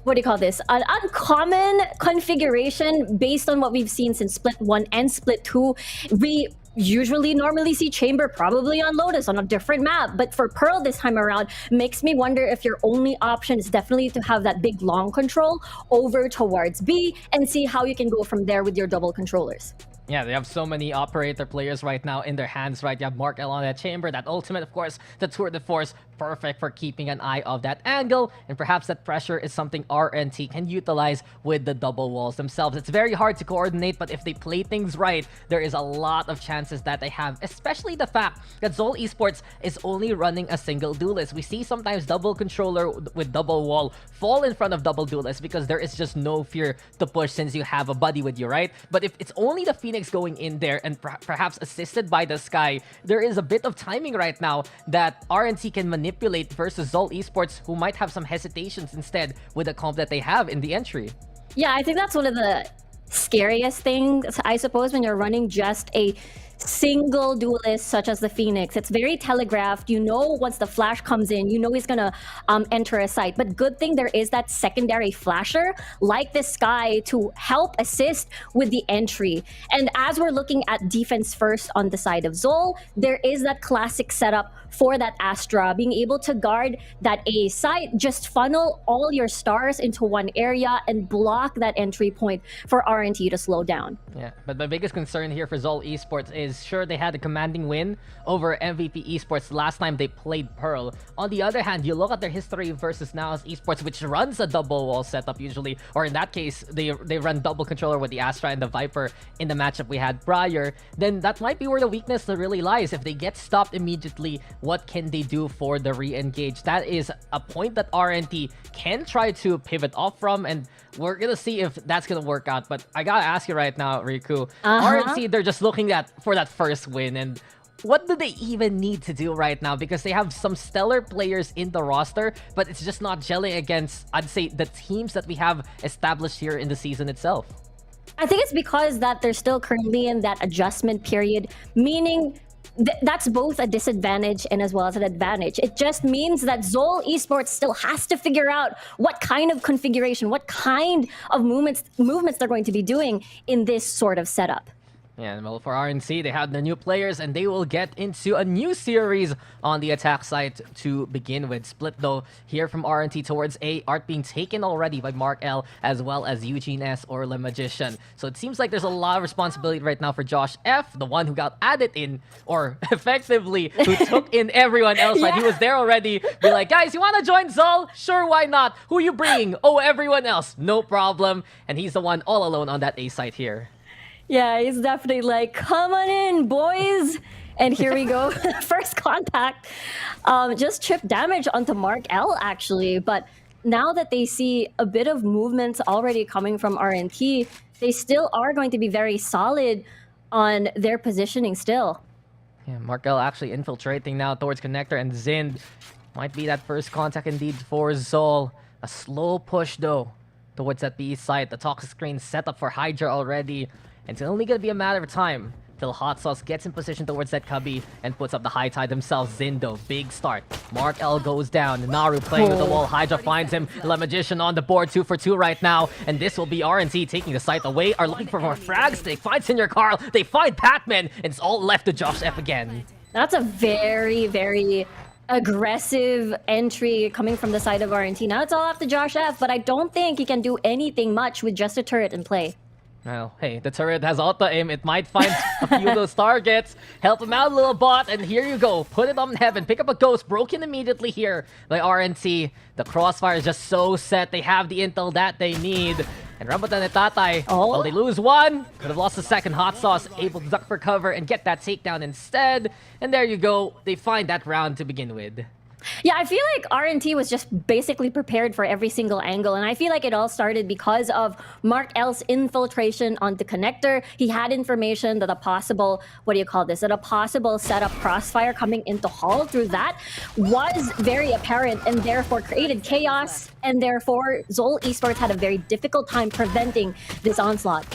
an uncommon configuration based on what we've seen since Split 1 and Split 2. We normally see Chamber probably on Lotus on a different map, but for Pearl this time around, makes me wonder if your only option is definitely to have that big long control over towards B and see how you can go from there with your double controllers. Yeah, they have so many operator players right now in their hands, right? You have Mark L on that Chamber, that ultimate, of course, the Tour de Force, perfect for keeping an eye of that angle, and perhaps that pressure is something RNT can utilize with the double walls themselves. It's very hard to coordinate, but if they play things right, there is a lot of chances that they have, especially the fact that Zol Esports is only running a single duelist. We see sometimes double controller with double wall fall in front of double duelist because there is just no fear to push since you have a buddy with you, right? But if it's only the Phoenix going in there and perhaps assisted by the Sky, there is a bit of timing right now that RNT can manipulate versus Zol Esports, who might have some hesitations instead with the comp that they have in the entry. Yeah, I think that's one of the scariest things, I suppose, when you're running just a single duelist such as the Phoenix. It's very telegraphed. You know, once the flash comes in, you know he's gonna enter a site. But good thing there is that secondary flasher like the Sky to help assist with the entry. And as we're looking at defense first on the side of Zol, there is that classic setup for that Astra, being able to guard that A site, just funnel all your stars into one area and block that entry point for RNT to slow down. Yeah, but my biggest concern here for Zol Esports is, sure, they had a commanding win over MVP Esports last time they played Pearl. On the other hand, you look at their history versus NAOS Esports, which runs a double wall setup usually, or in that case, they run double controller with the Astra and the Viper in the matchup we had prior, then that might be where the weakness really lies. If they get stopped immediately, what can they do for the re-engage? That is a point that RNT can try to pivot off from, and we're gonna see if that's gonna work out. But I gotta ask you right now, Riku, RNT, they're just looking for that first win, and what do they even need to do right now? Because they have some stellar players in the roster, but it's just not gelling against, I'd say, the teams that we have established here in the season itself. I think it's because that they're still currently in that adjustment period, meaning that's both a disadvantage and as well as an advantage. It just means that Zol Esports still has to figure out what kind of configuration, what kind of movements they're going to be doing in this sort of setup. Yeah, well, for RNC, they have the new players, and they will get into a new series on the attack side to begin with. Split, though, here from RNT towards A. Art being taken already by Mark L, as well as Eugene S or Le Magician. So it seems like there's a lot of responsibility right now for Josh F, the one who got added in, or effectively, who took in everyone else, right? He was there already. Be like, guys, you want to join Zol? Sure, why not? Who you bringing? Oh, everyone else. No problem. And he's the one all alone on that A site here. Yeah, he's definitely like, come on in, boys. And here we go. First contact. Just chip damage onto Mark L, actually. But now that they see a bit of movements already coming from RNT, they still are going to be very solid on their positioning still. Yeah, Mark L actually infiltrating now towards Connector, and Zind might be that first contact indeed for Zol. A slow push, though, towards that B site. The toxic screen set up for Hydra already. It's only going to be a matter of time till Hot Sauce gets in position towards that cubby and puts up the high tide himself. Zindo, big start. Mark L goes down. Naru playing with the wall. Hydra finds him. Le Magician on the board, 2 for 2 right now. And this will be RNC taking the site away. Are looking for more frag stick. Find Senior Carl. They find Batman. And it's all left to Josh F again. That's a very, very aggressive entry coming from the side of RNT. Now it's all up to Josh F, but I don't think he can do anything much with just a turret in play. Well, hey, the turret has auto aim. It might find a few of those targets. Help him out, little bot. And here you go. Put it on heaven. Pick up a ghost. Broken immediately here by RNC. The crossfire is just so set. They have the intel that they need. And Rambutan and Tatay, well, they lose one. Could have lost the second. Hot Sauce able to duck for cover and get that takedown instead. And there you go. They find that round to begin with. Yeah, I feel like RNT was just basically prepared for every single angle, and I feel like it all started because of Mark L's infiltration on the connector. He had information that a possible, that a possible setup crossfire coming into Hall through that was very apparent and therefore created chaos, and therefore Zol Esports had a very difficult time preventing this onslaught.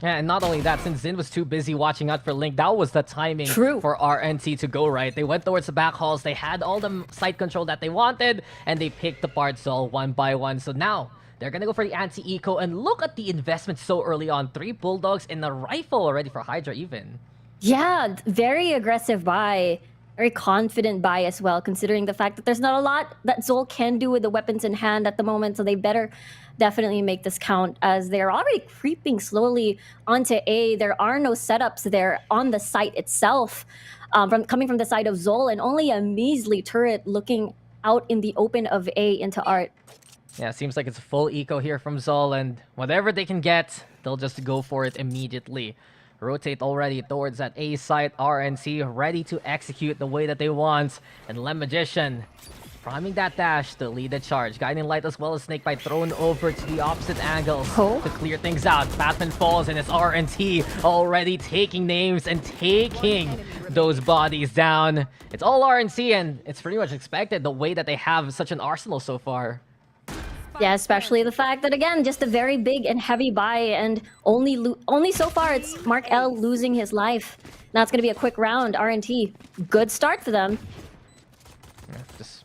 Yeah, and not only that, since Zin was too busy watching out for Link, that was the timing for RNT to go right. They went towards the back halls, they had all the site control that they wanted, and they picked apart Zol one by one. So now, they're gonna go for the anti-eco, and look at the investment so early on. 3 Bulldogs and a rifle already for Hydra even. Yeah, very aggressive buy. Very confident buy as well, considering the fact that there's not a lot that Zol can do with the weapons in hand at the moment, so they better definitely make this count, as they're already creeping slowly onto A. There are no setups there on the site itself, coming from the side of Zol, and only a measly turret looking out in the open of A into Art. Yeah, seems like it's full eco here from Zol, and whatever they can get, they'll just go for it immediately. Rotate already towards that A site. RNC ready to execute the way that they want. And Le Magician priming that dash to lead the charge. Guiding Light as well as Snakebite thrown over to the opposite angles to clear things out. Batman falls, and it's RNT already taking names and taking those bodies down. It's all RNC, and it's pretty much expected the way that they have such an arsenal so far. Yeah, especially the fact that, again, just a very big and heavy buy, and only so far it's Mark L losing his life. Now it's going to be a quick round. RNT, good start for them. Yeah, just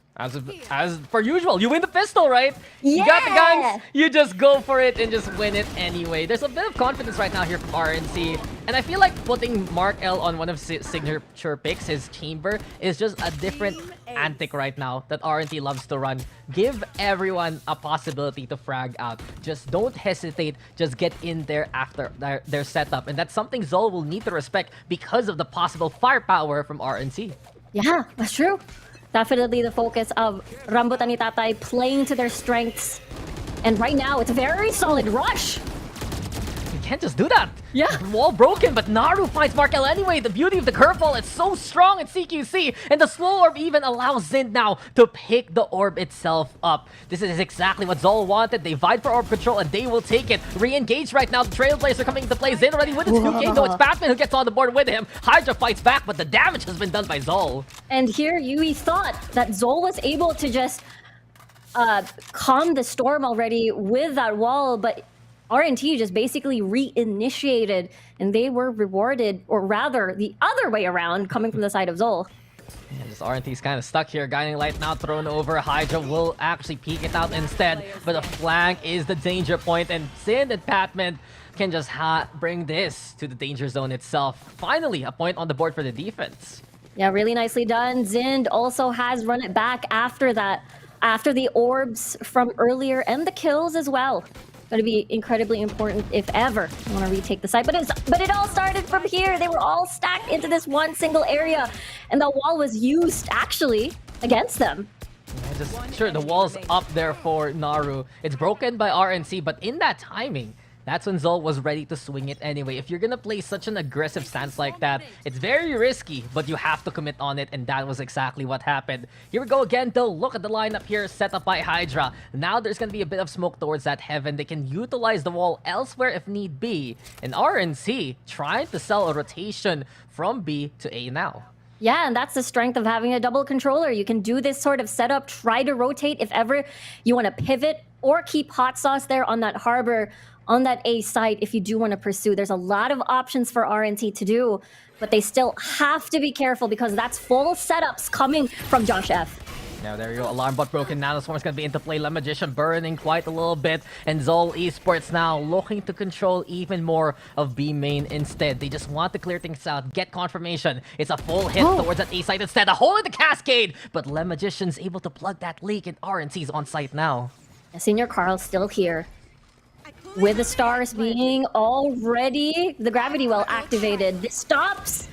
as per usual, you win the pistol, right? Yeah! You got the guns, you just go for it and just win it anyway. There's a bit of confidence right now here from RNC, and I feel like putting Mark L on one of his signature picks, his chamber, is just a different antic right now that RNT loves to run. Give everyone a possibility to frag out. Just don't hesitate, just get in there after their setup, and that's something Zol will need to respect because of the possible firepower from RNC. Yeah, that's true. Definitely the focus of Rambutan and Tatay playing to their strengths. And right now, it's a very solid rush. You can't just do that. Yeah. Wall broken, but Naru finds Mark L anyway. The beauty of the curveball, it's so strong at CQC. And the slow orb even allows Zind now to pick the orb itself up. This is exactly what Zol wanted. They vied for orb control, and they will take it. Re-engage right now. The Trailblazer coming into play. Zind already with his 2K, though it's Batman who gets on the board with him. Hydra fights back, but the damage has been done by Zol. And here, Yui thought that Zol was able to just calm the storm already with that wall, but RNT just basically reinitiated, and they were rewarded, or rather, the other way around, coming from the side of Zol. Yeah, this RNT's kind of stuck here. Guiding Light now thrown over. Hydra will actually peek it out instead, but the flank is the danger point, and Sin and Patman can just bring this to the danger zone itself. Finally, a point on the board for the defense. Yeah, really nicely done. Zind also has run it back after that, after the orbs from earlier and the kills as well. Going to be incredibly important if ever you want to retake the site. But it all started from here. They were all stacked into this one single area, and the wall was used actually against them. Yeah, sure, the wall's up there for Naru. It's broken by RNC, but in that timing, that's when Zol was ready to swing it anyway. If you're gonna play such an aggressive stance like that, it's very risky, but you have to commit on it, and that was exactly what happened. Here we go again, though. Look at the lineup here, set up by Hydra. Now there's gonna be a bit of smoke towards that heaven. They can utilize the wall elsewhere if need be. And RNC trying to sell a rotation from B to A now. Yeah, and that's the strength of having a double controller. You can do this sort of setup, try to rotate if ever you want to pivot, or keep hot sauce there on that harbor, on that A site if you do want to pursue. There's a lot of options for RNT to do, but they still have to be careful because that's full setups coming from Josh F. Now there you go, alarm bot broken now. The Swarm's gonna be into play. Le Magician burning quite a little bit, and Zol Esports now looking to control even more of B main instead. They just want to clear things out, get confirmation. It's a full hit towards that A site instead, a hole in the cascade, but Le Magician's able to plug that leak, and RNC's on site now. Senior Carl's still here. With the stars being already, the gravity well activated. This stops.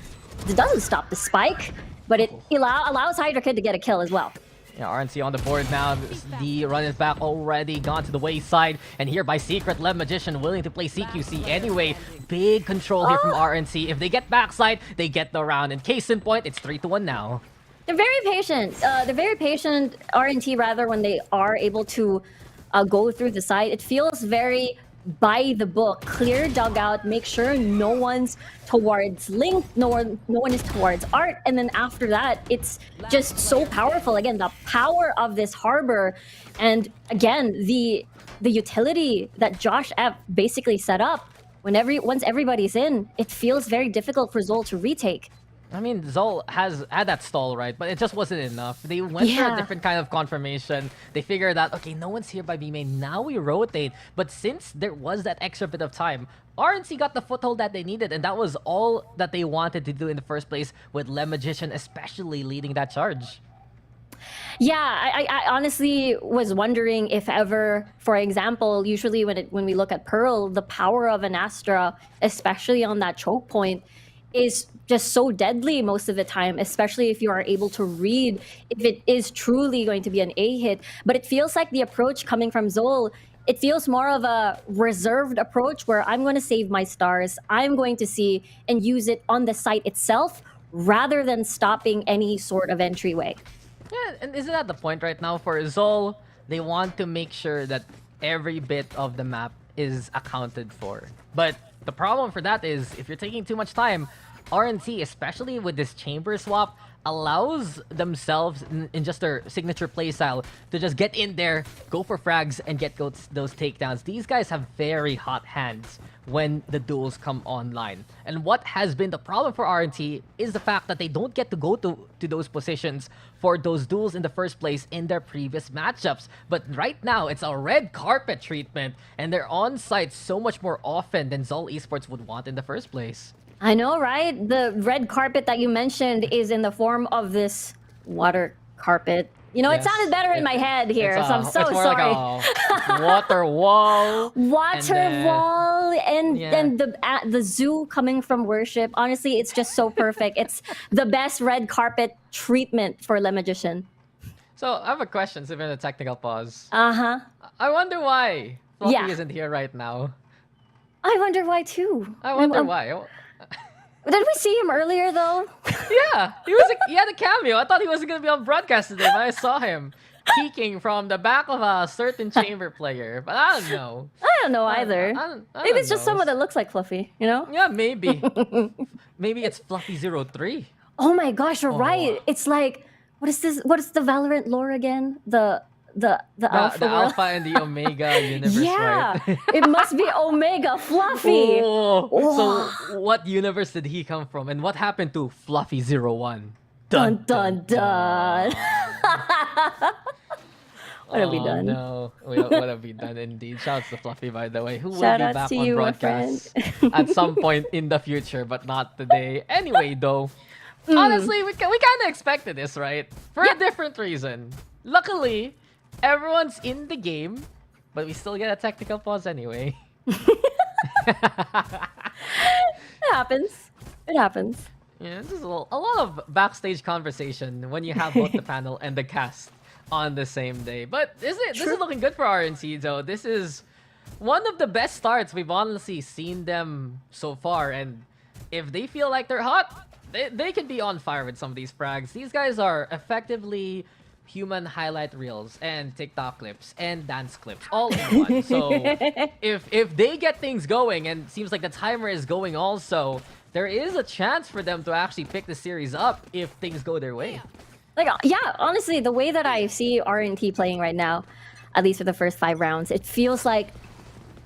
It doesn't stop the spike, but it allows Hydra Kid to get a kill as well. Yeah, RNC on the board now. The run is back already, gone to the wayside. And here by Secret, Le Magician willing to play CQC anyway. Big control here from RNC. If they get backside, they get the round. And case in point, it's 3-1 now. They're very patient. RNT rather, when they are able to go through the site. It feels very by the book. Clear dugout, make sure no one's towards Link, no one is towards Art, and then after that, it's just so powerful. Again, the power of this harbor, and again, the utility that Josh F basically set up. Once everybody's in, it feels very difficult for Zol to retake. I mean, Zol has had that stall, right? But it just wasn't enough. They went for a different kind of confirmation. They figured out, okay, no one's here by B main. Now we rotate. But since there was that extra bit of time, RNC got the foothold that they needed, and that was all that they wanted to do in the first place, with Le Magician especially leading that charge. Yeah, I honestly was wondering if ever, for example, usually when we look at Pearl, the power of an Astra, especially on that choke point, is just so deadly most of the time, especially if you are able to read if it is truly going to be an A hit. But it feels like the approach coming from Zol, it feels more of a reserved approach where I'm going to save my stars, I'm going to see and use it on the site itself rather than stopping any sort of entryway. Yeah, and isn't that the point right now for Zol? They want to make sure that every bit of the map is accounted for. But the problem for that is, if you're taking too much time, RNC, especially with this chamber swap, allows themselves in just their signature playstyle to just get in there, go for frags, and get those takedowns. These guys have very hot hands when the duels come online. And what has been the problem for RNC is the fact that they don't get to go to those positions for those duels in the first place in their previous matchups. But right now, it's a red carpet treatment, and they're on site so much more often than Zol Esports would want in the first place. I know, right? The red carpet that you mentioned is in the form of this water carpet. You know, it sounded better in my head here, so I'm so sorry. Like a water wall. Water wall and the zoo coming from worship. Honestly, it's just so perfect. It's the best red carpet treatment for Le Magician. So I have a question, so we're in a technical pause. Uh-huh. I wonder why Fluffy isn't here right now. I wonder why too. I wonder why. Did we see him earlier though? Yeah, he had a cameo. I thought he wasn't gonna be on broadcast today, but I saw him peeking from the back of a certain chamber player. But I don't know. I don't know either. Maybe it's just someone that looks like Fluffy, you know? Yeah, maybe. Maybe it's Fluffy03. Oh my gosh, you're right. It's like, what is this? What is the Valorant lore again? The the alpha The world. Alpha and the Omega universe, Yeah, right? it must be Omega Fluffy. Oh, Whoa. so what universe did he come from? And what happened to Fluffy 01? Dun dun dun. What have we done? No, what have we done indeed? Shouts to Fluffy, by the way, who will Shout be outs back to on you, my friend. broadcast at some point in the future, but not today. Anyway, though, honestly, we kind of expected this, right? For a different reason. Luckily, everyone's in the game, but we still get a technical pause anyway. It happens. It happens. Yeah, this is a lot of backstage conversation when you have both the panel and the cast on the same day. But this is looking good for RNC, though. This is one of the best starts we've honestly seen them so far. And if they feel like they're hot, they can be on fire with some of these frags. These guys are effectively human highlight reels and TikTok clips and dance clips all in one. So if they get things going, and it seems like the timer is going also, there is a chance for them to actually pick the series up if things go their way. Like, yeah, honestly, the way that I see RNT playing right now, at least for the first 5 rounds, it feels like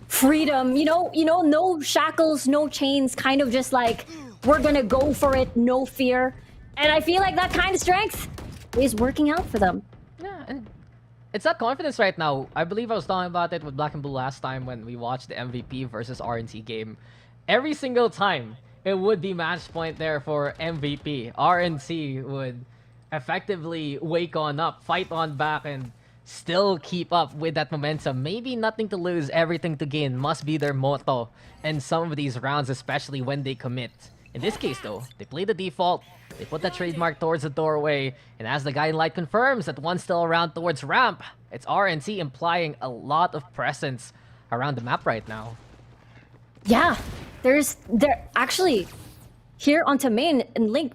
freedom, no shackles, no chains, kind of just like, we're gonna go for it, no fear. And I feel like that kind of strength is working out for them. Yeah, and it's that confidence right now. I believe I was talking about it with Black and Blue last time when we watched the MVP versus RNT game. Every single time, it would be match point there for MVP. RNC would effectively wake on up, fight on back, and still keep up with that momentum. Maybe nothing to lose, everything to gain must be their motto in some of these rounds, especially when they commit. In this case, though, they play the default, they put that trademark towards the doorway, and as the guiding light confirms that one's still around towards ramp, it's RNC implying a lot of presence around the map right now. Yeah, they're actually here onto main and Link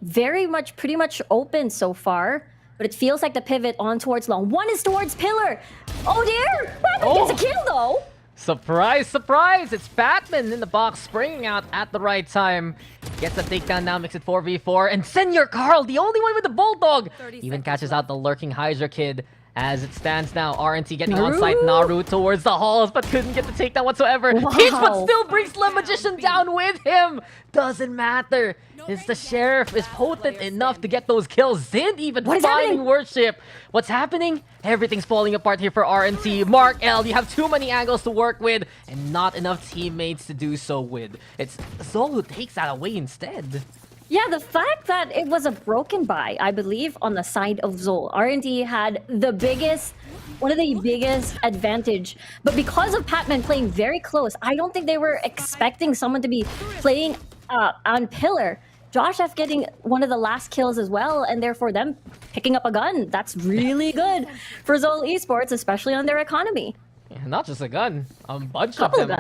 pretty much open so far, but it feels like the pivot on towards long. One is towards pillar. Oh dear, Batman gets a kill though. Surprise, surprise! It's Batman in the box, springing out at the right time. Gets a takedown now, makes it 4v4, and Senior Carl, the only one with the Bulldog, even catches out the lurking Hydra Kid. As it stands now, RNT getting on-site Naru towards the halls, but couldn't get the takedown whatsoever. Wow. Hits, but still brings Le Magician down with him. Doesn't matter. It's the Sheriff is potent enough to get those kills. Zin even finding worship. What's happening? Everything's falling apart here for RNT. Mark L, you have too many angles to work with, and not enough teammates to do so with. It's Zol who takes that away instead. Yeah, the fact that it was a broken buy, I believe, on the side of Zol. RNT had one of the biggest advantage. But because of Patman playing very close, I don't think they were expecting someone to be playing on pillar. Josh F getting one of the last kills as well, and therefore them picking up a gun. That's really good for Zol Esports, especially on their economy. Yeah, not just a gun, a bunch of them.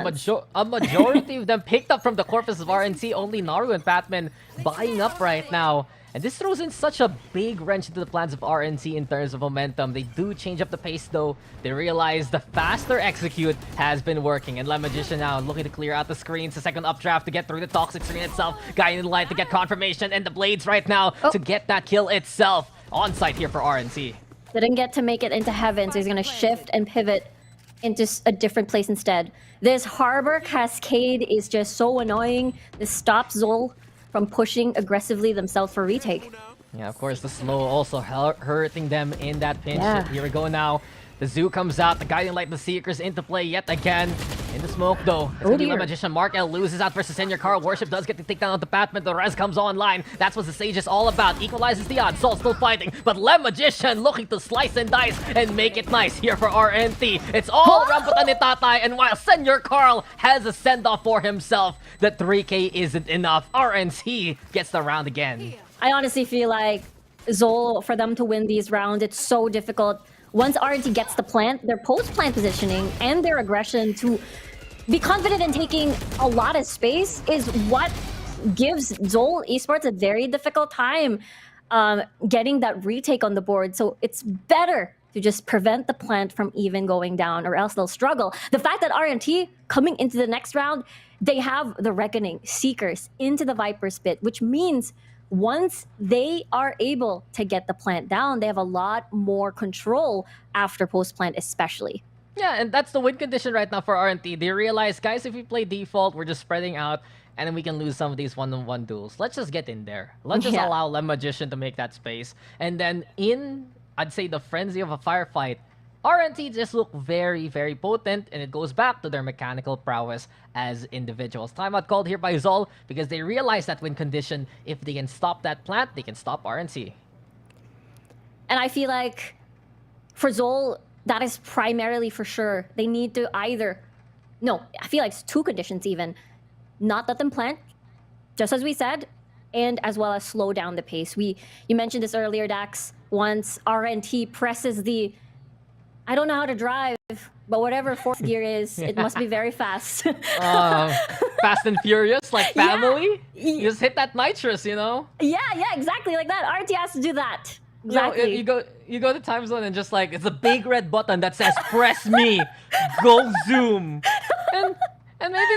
A majority of them picked up from the corpus of RNC. Only Naru and Batman buying up right now. And this throws in such a big wrench into the plans of RNC in terms of momentum. They do change up the pace though. They realize the faster execute has been working. And Le Magician now looking to clear out the screens. The second updraft to get through the toxic screen itself. Guiding the light to get confirmation. And the blades right now to get that kill itself. On site here for RNC. Didn't get to make it into heaven, so he's going to shift and pivot into a different place instead. This Harbor Cascade is just so annoying. This stops Zol from pushing aggressively themselves for retake. Yeah, of course, the slow also hurting them in that pinch. Yeah. Here we go now. The Zoo comes out, the Guiding Light, the Seekers into play yet again. In the smoke though, it's gonna be Le Magician. Mark L loses out versus Senior Carl. Worship does get the takedown of the Batman. The res comes online. That's what the Sage is all about. Equalizes the odds. Soul still fighting, but Le Magician looking to slice and dice and make it nice here for RNT. It's all Rambutan ni Tatay, and while Senior Carl has a send-off for himself, the 3K isn't enough. RNT gets the round again. I honestly feel like Zol, for them to win these rounds, it's so difficult. Once RNT gets the plant, their post-plant positioning and their aggression to be confident in taking a lot of space is what gives Zol Esports a very difficult time getting that retake on the board. So it's better to just prevent the plant from even going down, or else they'll struggle. The fact that RNT coming into the next round, they have the Reckoning, Seekers into the Viper's Pit, which means once they are able to get the plant down, they have a lot more control after post-plant especially. Yeah, and that's the win condition right now for RNT. They realize, guys, if we play default, we're just spreading out, and then we can lose some of these one-on-one duels. Let's just get in there. Let's just allow Lem Magician to make that space. And then in, I'd say, the frenzy of a firefight, RNT just look very, very potent, and it goes back to their mechanical prowess as individuals. Timeout called here by Zol because they realize that win condition, if they can stop that plant, they can stop RNT. And I feel like for Zol, that is primarily for sure. They need to either... No, I feel like it's two conditions even. Not let them plant, just as we said, and as well as slow down the pace. You mentioned this earlier, Dax. Once RNT presses the... I don't know how to drive, but whatever fourth gear is, it must be very fast. Fast and furious, like family? Yeah. You just hit that nitrous, you know? Yeah, exactly like that. RNT has to do that. Exactly. You go to time zone and just like, it's a big red button that says press me, go zoom. And maybe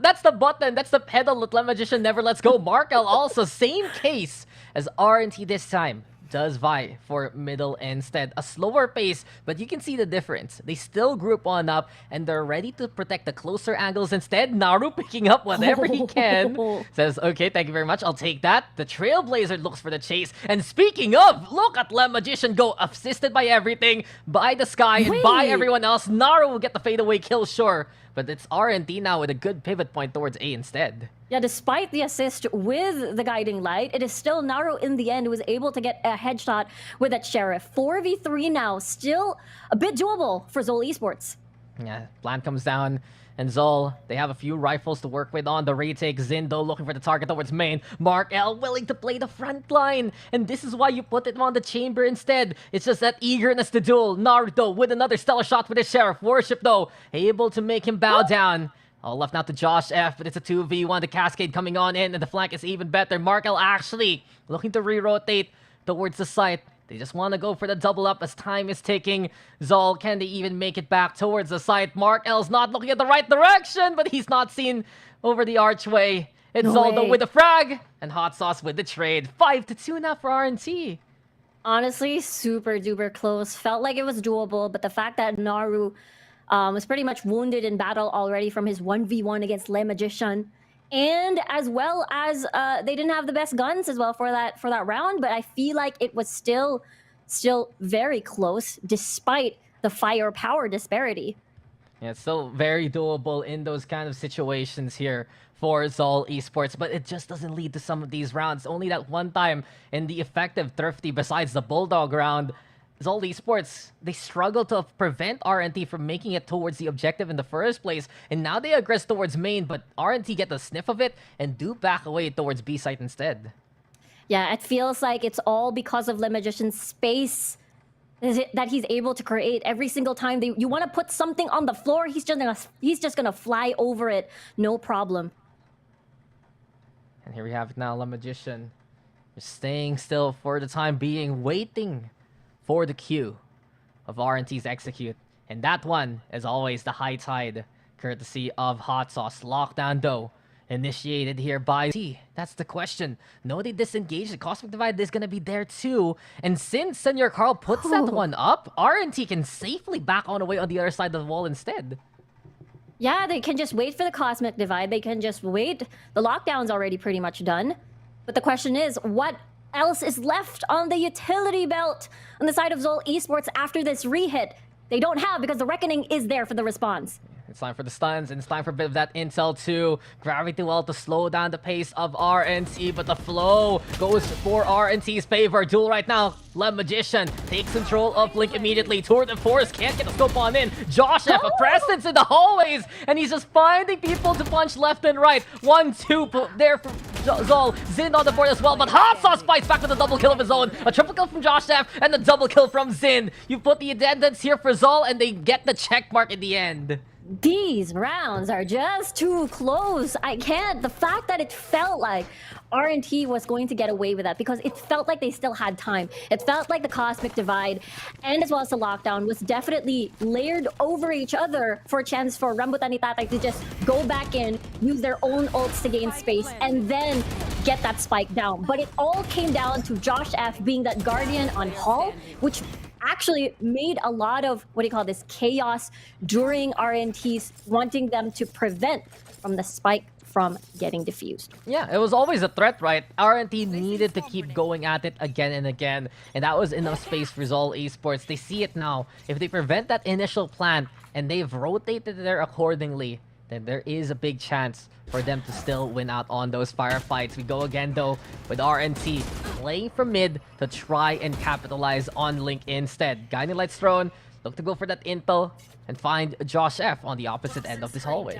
that's the button, that's the pedal that Lem Magician never lets go. Markel also, same case as RNT this time. Does vie for middle instead. A slower pace, but you can see the difference. They still group on up, and they're ready to protect the closer angles instead. Naru picking up whatever he can. Says, okay, thank you very much, I'll take that. The Trailblazer looks for the chase. And speaking of, look at Lem Magician go, assisted by everything, by the sky, and by everyone else. Naru will get the fadeaway kill, sure. But it's RNT now with a good pivot point towards A instead. Yeah, despite the assist with the guiding light, it is still Naru in the end who was able to get a headshot with that Sheriff. 4v3 now, still a bit doable for Zol Esports. Yeah, plan comes down, and Zol, they have a few rifles to work with on the retake. Zindo looking for the target towards main. Mark L willing to play the front line, and this is why you put it on the chamber instead. It's just that eagerness to duel. Naruto with another stellar shot with his Sheriff. Worship, though, able to make him bow down. All left now to Josh F, but it's a 2v1. The Cascade coming on in, and the flank is even better. Markel actually looking to re-rotate towards the site. They just want to go for the double up as time is ticking. Zol, can they even make it back towards the site? Markel's not looking at the right direction, but he's not seen over the archway. It's Zoldo with the frag, and Hot Sauce with the trade. 5-2 now for RNT. Honestly, super duper close. Felt like it was doable, but the fact that Naru was pretty much wounded in battle already from his 1v1 against Lem Magician. And as well as they didn't have the best guns as well for that round, but I feel like it was still very close despite the firepower disparity. Yeah, it's still very doable in those kind of situations here for Zol Esports, but it just doesn't lead to some of these rounds. Only that one time in the effective Thrifty besides the Bulldog round, Zol Esports, they struggle to prevent RNT from making it towards the objective in the first place, and now they aggress towards main, but RNT get the sniff of it and do back away towards B site instead. Yeah, it feels like it's all because of Lem Magician's space that he's able to create. Every single time you want to put something on the floor, he's just gonna fly over it, no problem. And here we have it now, Lem Magician, just staying still for the time being, waiting for the cue of RNT's execute. And that one is always the high tide, courtesy of Hot Sauce. Lockdown, though, initiated here by T. That's the question. No, they disengage. The Cosmic Divide is going to be there too. And since Senor Carl puts that one up, RNT can safely back on away on the other side of the wall instead. Yeah, they can just wait for the Cosmic Divide. They can just wait. The lockdown's already pretty much done. But the question is, what else is left on the utility belt on the side of Zol Esports after this re-hit? They don't have, because the Reckoning is there for the response. It's time for the stuns, and it's time for a bit of that intel too. Gravity Well to slow down the pace of RNT, but the flow goes for RNT's favor. Duel right now. Lem Magician takes control of Blink immediately. Tour de Force can't get the scope on in. Josh F, a presence in the hallways, and he's just finding people to punch left and right. 1-2 there for Zol. Zin on the board as well, but Hot Sauce fights back with a double kill of his own. A triple kill from Josh F, and a double kill from Zin. You put the addendums here for Zol, and they get the check mark in the end. These rounds are just too close. I can't. The fact that it felt like RNT was going to get away with that, because it felt like they still had time. It felt like the Cosmic Divide and as well as the lockdown was definitely layered over each other for a chance for Rambutan and Tatay to just go back in, use their own ults to gain space, and then get that spike down. But it all came down to Josh F being that guardian on Hall, which actually made a lot of, what do you call this, chaos during RNT's wanting them to prevent from the spike from getting diffused. Yeah, it was always a threat, right? RNT needed to keep going at it again and again, and that was enough space for Zol Esports. They see it now. If they prevent that initial plant and they've rotated there accordingly, then there is a big chance for them to still win out on those firefights. We go again, though, with RNT playing from mid to try and capitalize on Link instead. Guiding Light's thrown, look to go for that intel and find Josh F on the opposite end of this hallway.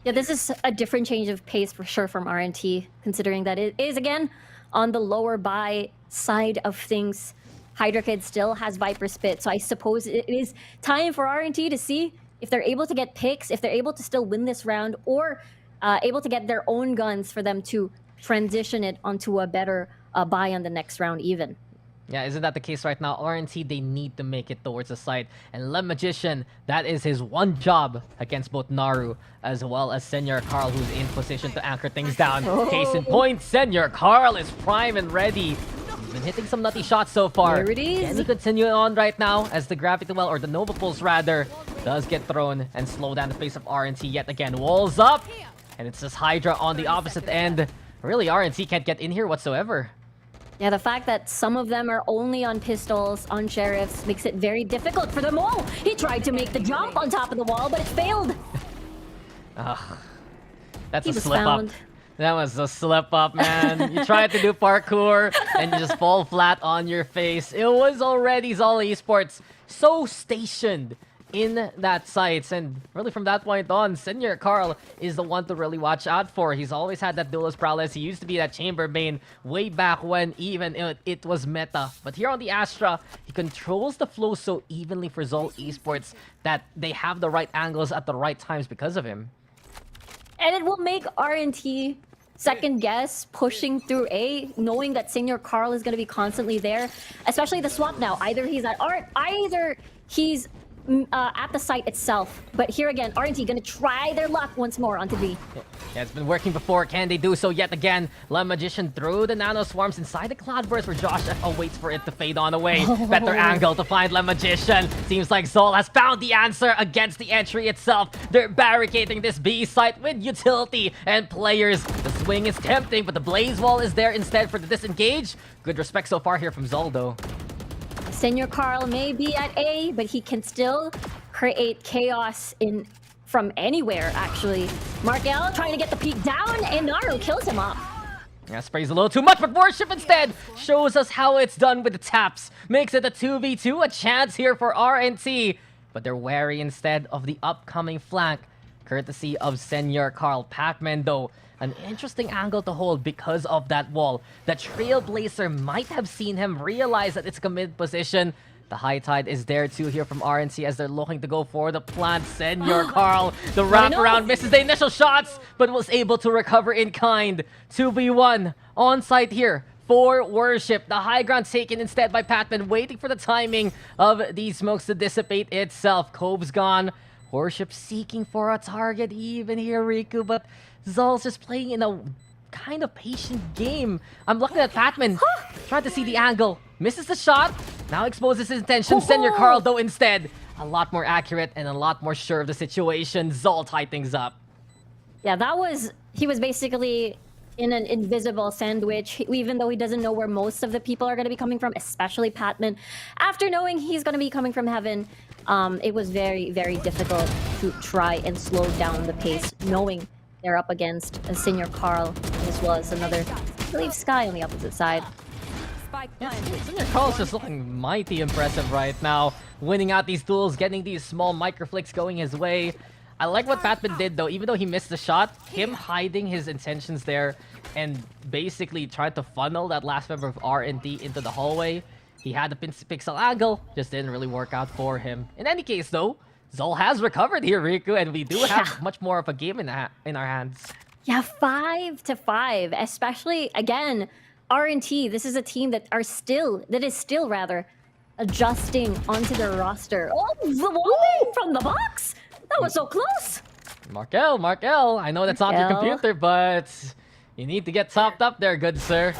Yeah, this is a different change of pace for sure from RNT, considering that it is, again, on the lower buy side of things. Hydra Kid still has Viper Spit, so I suppose it is time for RNT to see if they're able to get picks, if they're able to still win this round, or able to get their own guns for them to transition it onto a better buy on the next round even. Yeah, isn't that the case right now? RNT, they need to make it towards the site. And Le Magician, that is his one job against both Naru as well as Senor Carl, who's in position to anchor things down. Case in point, Senor Carl is prime and ready. He's been hitting some nutty shots so far. There it is. Can he continue on right now as the Gravity Well, or the Nova Pulse rather, does get thrown and slow down the pace of RNT yet again. Walls up, and it's just Hydra on the opposite end. Really, RNT can't get in here whatsoever. Yeah, the fact that some of them are only on pistols, on sheriffs, makes it very difficult for them all. He tried to make the jump on top of the wall, but it failed. That's He a was slip found. up. That was a slip up, man. You tried to do parkour and you just fall flat on your face. It was already Zol Esports so stationed in that sites, and really from that point on, Senor Carl is the one to really watch out for. He's always had that duelist prowess. He used to be that chamber main way back when even it was meta. But here on the Astra, he controls the flow so evenly for Zol Esports that they have the right angles at the right times because of him. And it will make RNT second guess pushing through A, knowing that Senor Carl is going to be constantly there, especially the swap now. Either he's at Art, either he's at the site itself. But here again, RNT gonna try their luck once more onto B. Yeah, it's been working before. Can they do so yet again? Le Magician through the nano swarms inside the Cloudburst where Josh F awaits for it to fade on away. Better angle to find Le Magician. Seems like Zol has found the answer against the entry itself. They're barricading this B site with utility and players. The swing is tempting, but the Blaze Wall is there instead for the disengage. Good respect so far here from Zol, though. Senor Carl may be at A, but he can still create chaos from anywhere, actually. Markel trying to get the peek down, and Naru kills him off. Yeah, sprays a little too much, but Worship instead shows us how it's done with the taps. Makes it a 2v2, a chance here for RNT. But they're wary instead of the upcoming flank, courtesy of Senor Carl. Pac-Man, though, an interesting angle to hold because of that wall. The Trailblazer might have seen him realize that it's a mid position. The high tide is there too here from RNC as they're looking to go for the plant. Senor Carl, the wraparound misses the initial shots, but was able to recover in kind. 2v1 on site here for Worship. The high ground taken instead by Patman, waiting for the timing of these smokes to dissipate itself. Cove's gone. Worship seeking for a target even here, Riku, but Zol's just playing in a kind of patient game. I'm looking at Patman, trying to see the angle. Misses the shot, now exposes his intention. Senor Carl, though, instead, a lot more accurate and a lot more sure of the situation. Zol tied things up. Yeah, he was basically in an invisible sandwich, even though he doesn't know where most of the people are going to be coming from, especially Patman. After knowing he's going to be coming from heaven, it was very, very difficult to try and slow down the pace, knowing they're up against a Senor Carl, as well as another, I believe, Sky on the opposite side. Yeah, Senor Carl's just looking mighty impressive right now. Winning out these duels, getting these small microflicks going his way. I like what Patman did, though. Even though he missed the shot, him hiding his intentions there and basically trying to funnel that last member of R&D into the hallway. He had the pixel angle, just didn't really work out for him. In any case, though, Zol has recovered here, Riku, and we do have much more of a game in our hands. Yeah, 5-5, especially, again, R&T. This is a team that is still adjusting onto their roster. Oh, the wall from the box! That was so close! Markel, I know that's not your computer, but You need to get topped up there, good sir.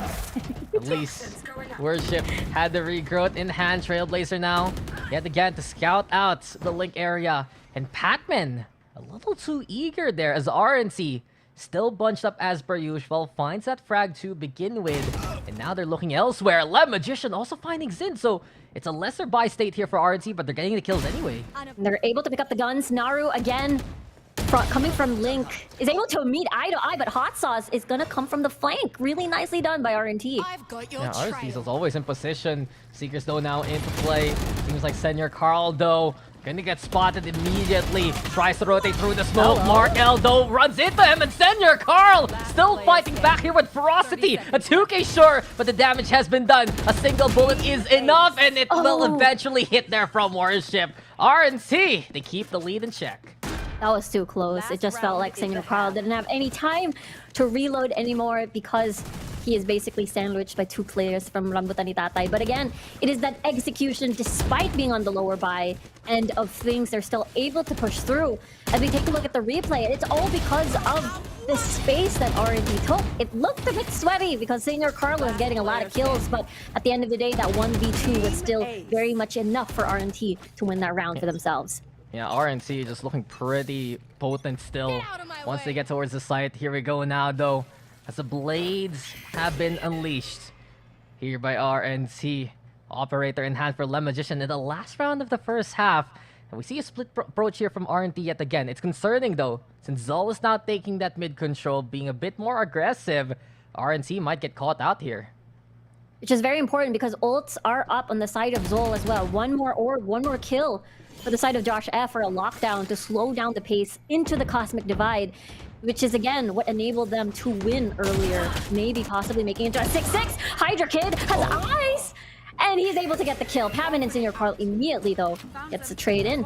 At least Worship had the regrowth in hand. Trailblazer now yet again to scout out the Link area. And Patman, a little too eager there as RNC still bunched up as per usual. Finds that frag to begin with. And now they're looking elsewhere. Lem Magician also finding Zin. So it's a lesser buy state here for RNC, but they're getting the kills anyway. They're able to pick up the guns. Naru again. Coming from Link, is able to meet eye to eye, but Hot Sauce is gonna come from the flank. Really nicely done by RNT. Yeah, RNC is always in position. Seekers though now into play. Seems like Senior Carl though gonna get spotted immediately. Tries to rotate through the smoke. Mark L though runs into him, and Senior Carl still fighting back here with ferocity. A 2K sure, but the damage has been done. A single bullet is enough, and it will eventually hit there from Worship. RNC, they keep the lead in check. That was too close. It just felt like Senior Carl didn't have any time to reload anymore because he is basically sandwiched by 2 players from Rambutan ni Tatay. But again, it is that execution, despite being on the lower buy end of things, they're still able to push through. As we take a look at the replay, it's all because of the space that RNT took. It looked a bit sweaty because Senior Carl was getting a lot of kills, but at the end of the day, that 1v2 was still very much enough for RNT to win that round for themselves. Yeah, RNC just looking pretty potent still. Once they get towards the site, here we go now though, as the blades have been unleashed here by RNC. Operator in hand for Lem Magician in the last round of the first half. And we see a split approach here from RNT yet again. It's concerning though, since Zol is now taking that mid control, being a bit more aggressive. RNC might get caught out here. Which is very important because ults are up on the side of Zol as well. One more orb, one more kill for the side of Josh F for a lockdown to slow down the pace into the Cosmic Divide, which is again what enabled them to win earlier, maybe possibly making it into a 6-6. Hydra Kid has eyes, and he's able to get the kill. Pavan and Senior Carl immediately though gets the trade in.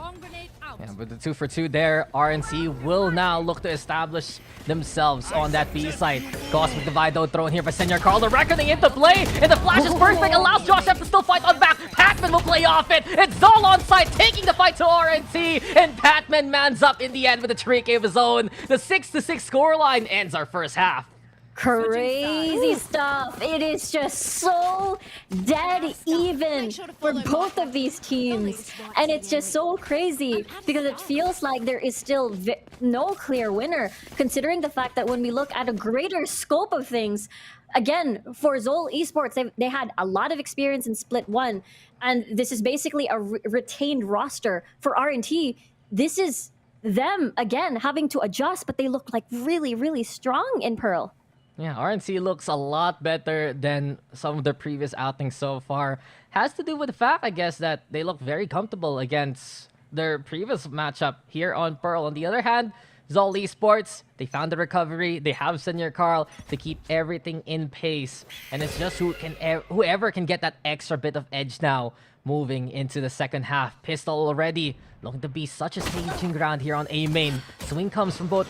Yeah, with the 2 for 2 there, RNC will now look to establish themselves on that B side. Cosmic Divide though thrown here by Senior Carl. The reckoning into play, and the flash is perfect. Allows Josh F to still fight on back. Patman will play off it. It's Zol on site taking the fight to RNC, and Patman mans up in the end with a 3K of his own. The 6-6 scoreline ends our first half. Crazy stuff. It is just so dead even for both of these teams. And it's just so crazy because it feels like there is still no clear winner, considering the fact that when we look at a greater scope of things, again, for Zol Esports, they had a lot of experience in Split 1. And this is basically a retained roster. For RNT, this is them, again, having to adjust, but they look like really, really strong in Pearl. Yeah, RNC looks a lot better than some of their previous outings so far. Has to do with the fact, I guess, that they look very comfortable against their previous matchup here on Pearl. On the other hand, Zol Esports, they found the recovery. They have Senior Carl to keep everything in pace. And it's just whoever can get that extra bit of edge now moving into the second half. Pistol already looking to be such a staging ground here on A main. Swing comes from both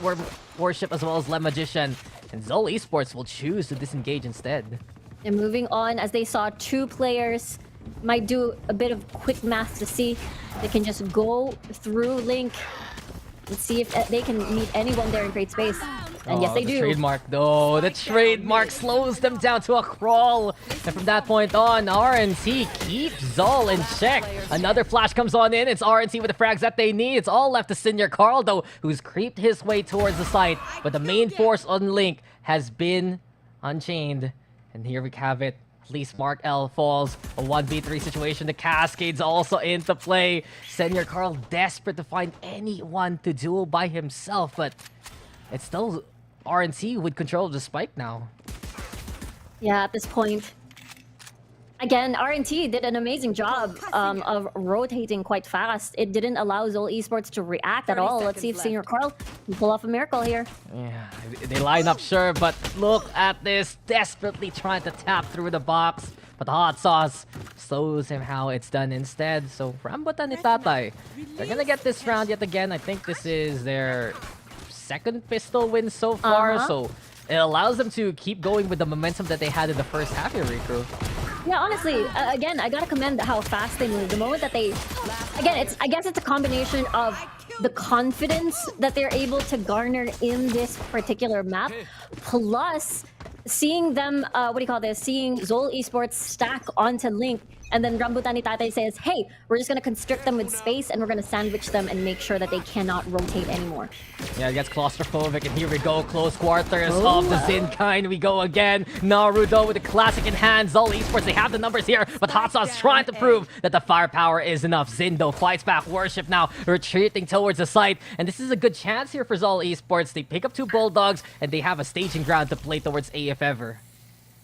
Worship as well as Lem Magician. And Zol Esports will choose to disengage instead. And moving on, as they saw 2 players, might do a bit of quick math to see if they can just go through Link and see if they can meet anyone there in create space. And yes, they do. Trademark though. The trademark slows them down to a crawl. And from that point on, RNC keeps Zol in check. Another flash comes on in. It's RNC with the frags that they need. It's all left to Senior Carl though, who's creeped his way towards the site. But the main force on Link has been unchained. And here we have it. At least Mark L falls. A 1v3 situation. The Cascades also into play. Senior Carl desperate to find anyone to duel by himself. But it's still RNC with control of the spike now. Yeah, at this point. Again, RNT did an amazing job of rotating quite fast. It didn't allow Zol Esports to react at all. Let's see if Senior Carl can pull off a miracle here. Yeah, they line up sure, but look at this. Desperately trying to tap through the box. But the Hot Sauce shows him how it's done instead. So Rambutan ni Tatay, they're gonna get this round yet again. I think this is their second pistol win so far. So it allows them to keep going with the momentum that they had in the first half here, Riku. Yeah, honestly, again, I gotta commend how fast they move. The moment that they... Again, I guess it's a combination of the confidence that they're able to garner in this particular map, plus seeing them, seeing Zol Esports stack onto Link, and then Rambutan ni Tatay says, hey, we're just going to constrict them with space and we're going to sandwich them and make sure that they cannot rotate anymore. Yeah, it gets claustrophobic, and here we go. Close quarters of the Zin kind. We go again. Naruto with the classic in hand. Zol Esports, they have the numbers here, but Hot Sauce trying to prove that the firepower is enough. Zindo fights back. Worship now retreating towards the site, and this is a good chance here for Zol Esports. They pick up 2 Bulldogs, and they have a staging ground to play towards A if ever.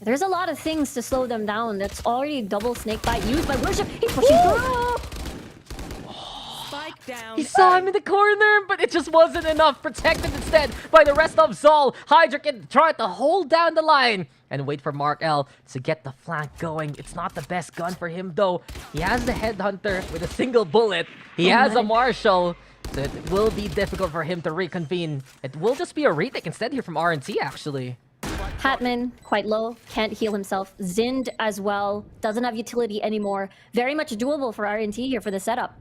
There's a lot of things to slow them down. That's already double snake bite used by Worship. He's pushing through. Spike down. He saw him in the corner, but it just wasn't enough. Protected instead by the rest of Zol. Hydra can try to hold down the line and wait for Mark L to get the flank going. It's not the best gun for him, though. He has the Headhunter with a single bullet. He has a Marshall, so it will be difficult for him to reconvene. It will just be a retake instead here from RNT, actually. Patman, quite low, can't heal himself. Zind as well, doesn't have utility anymore. Very much doable for RNT here for the setup.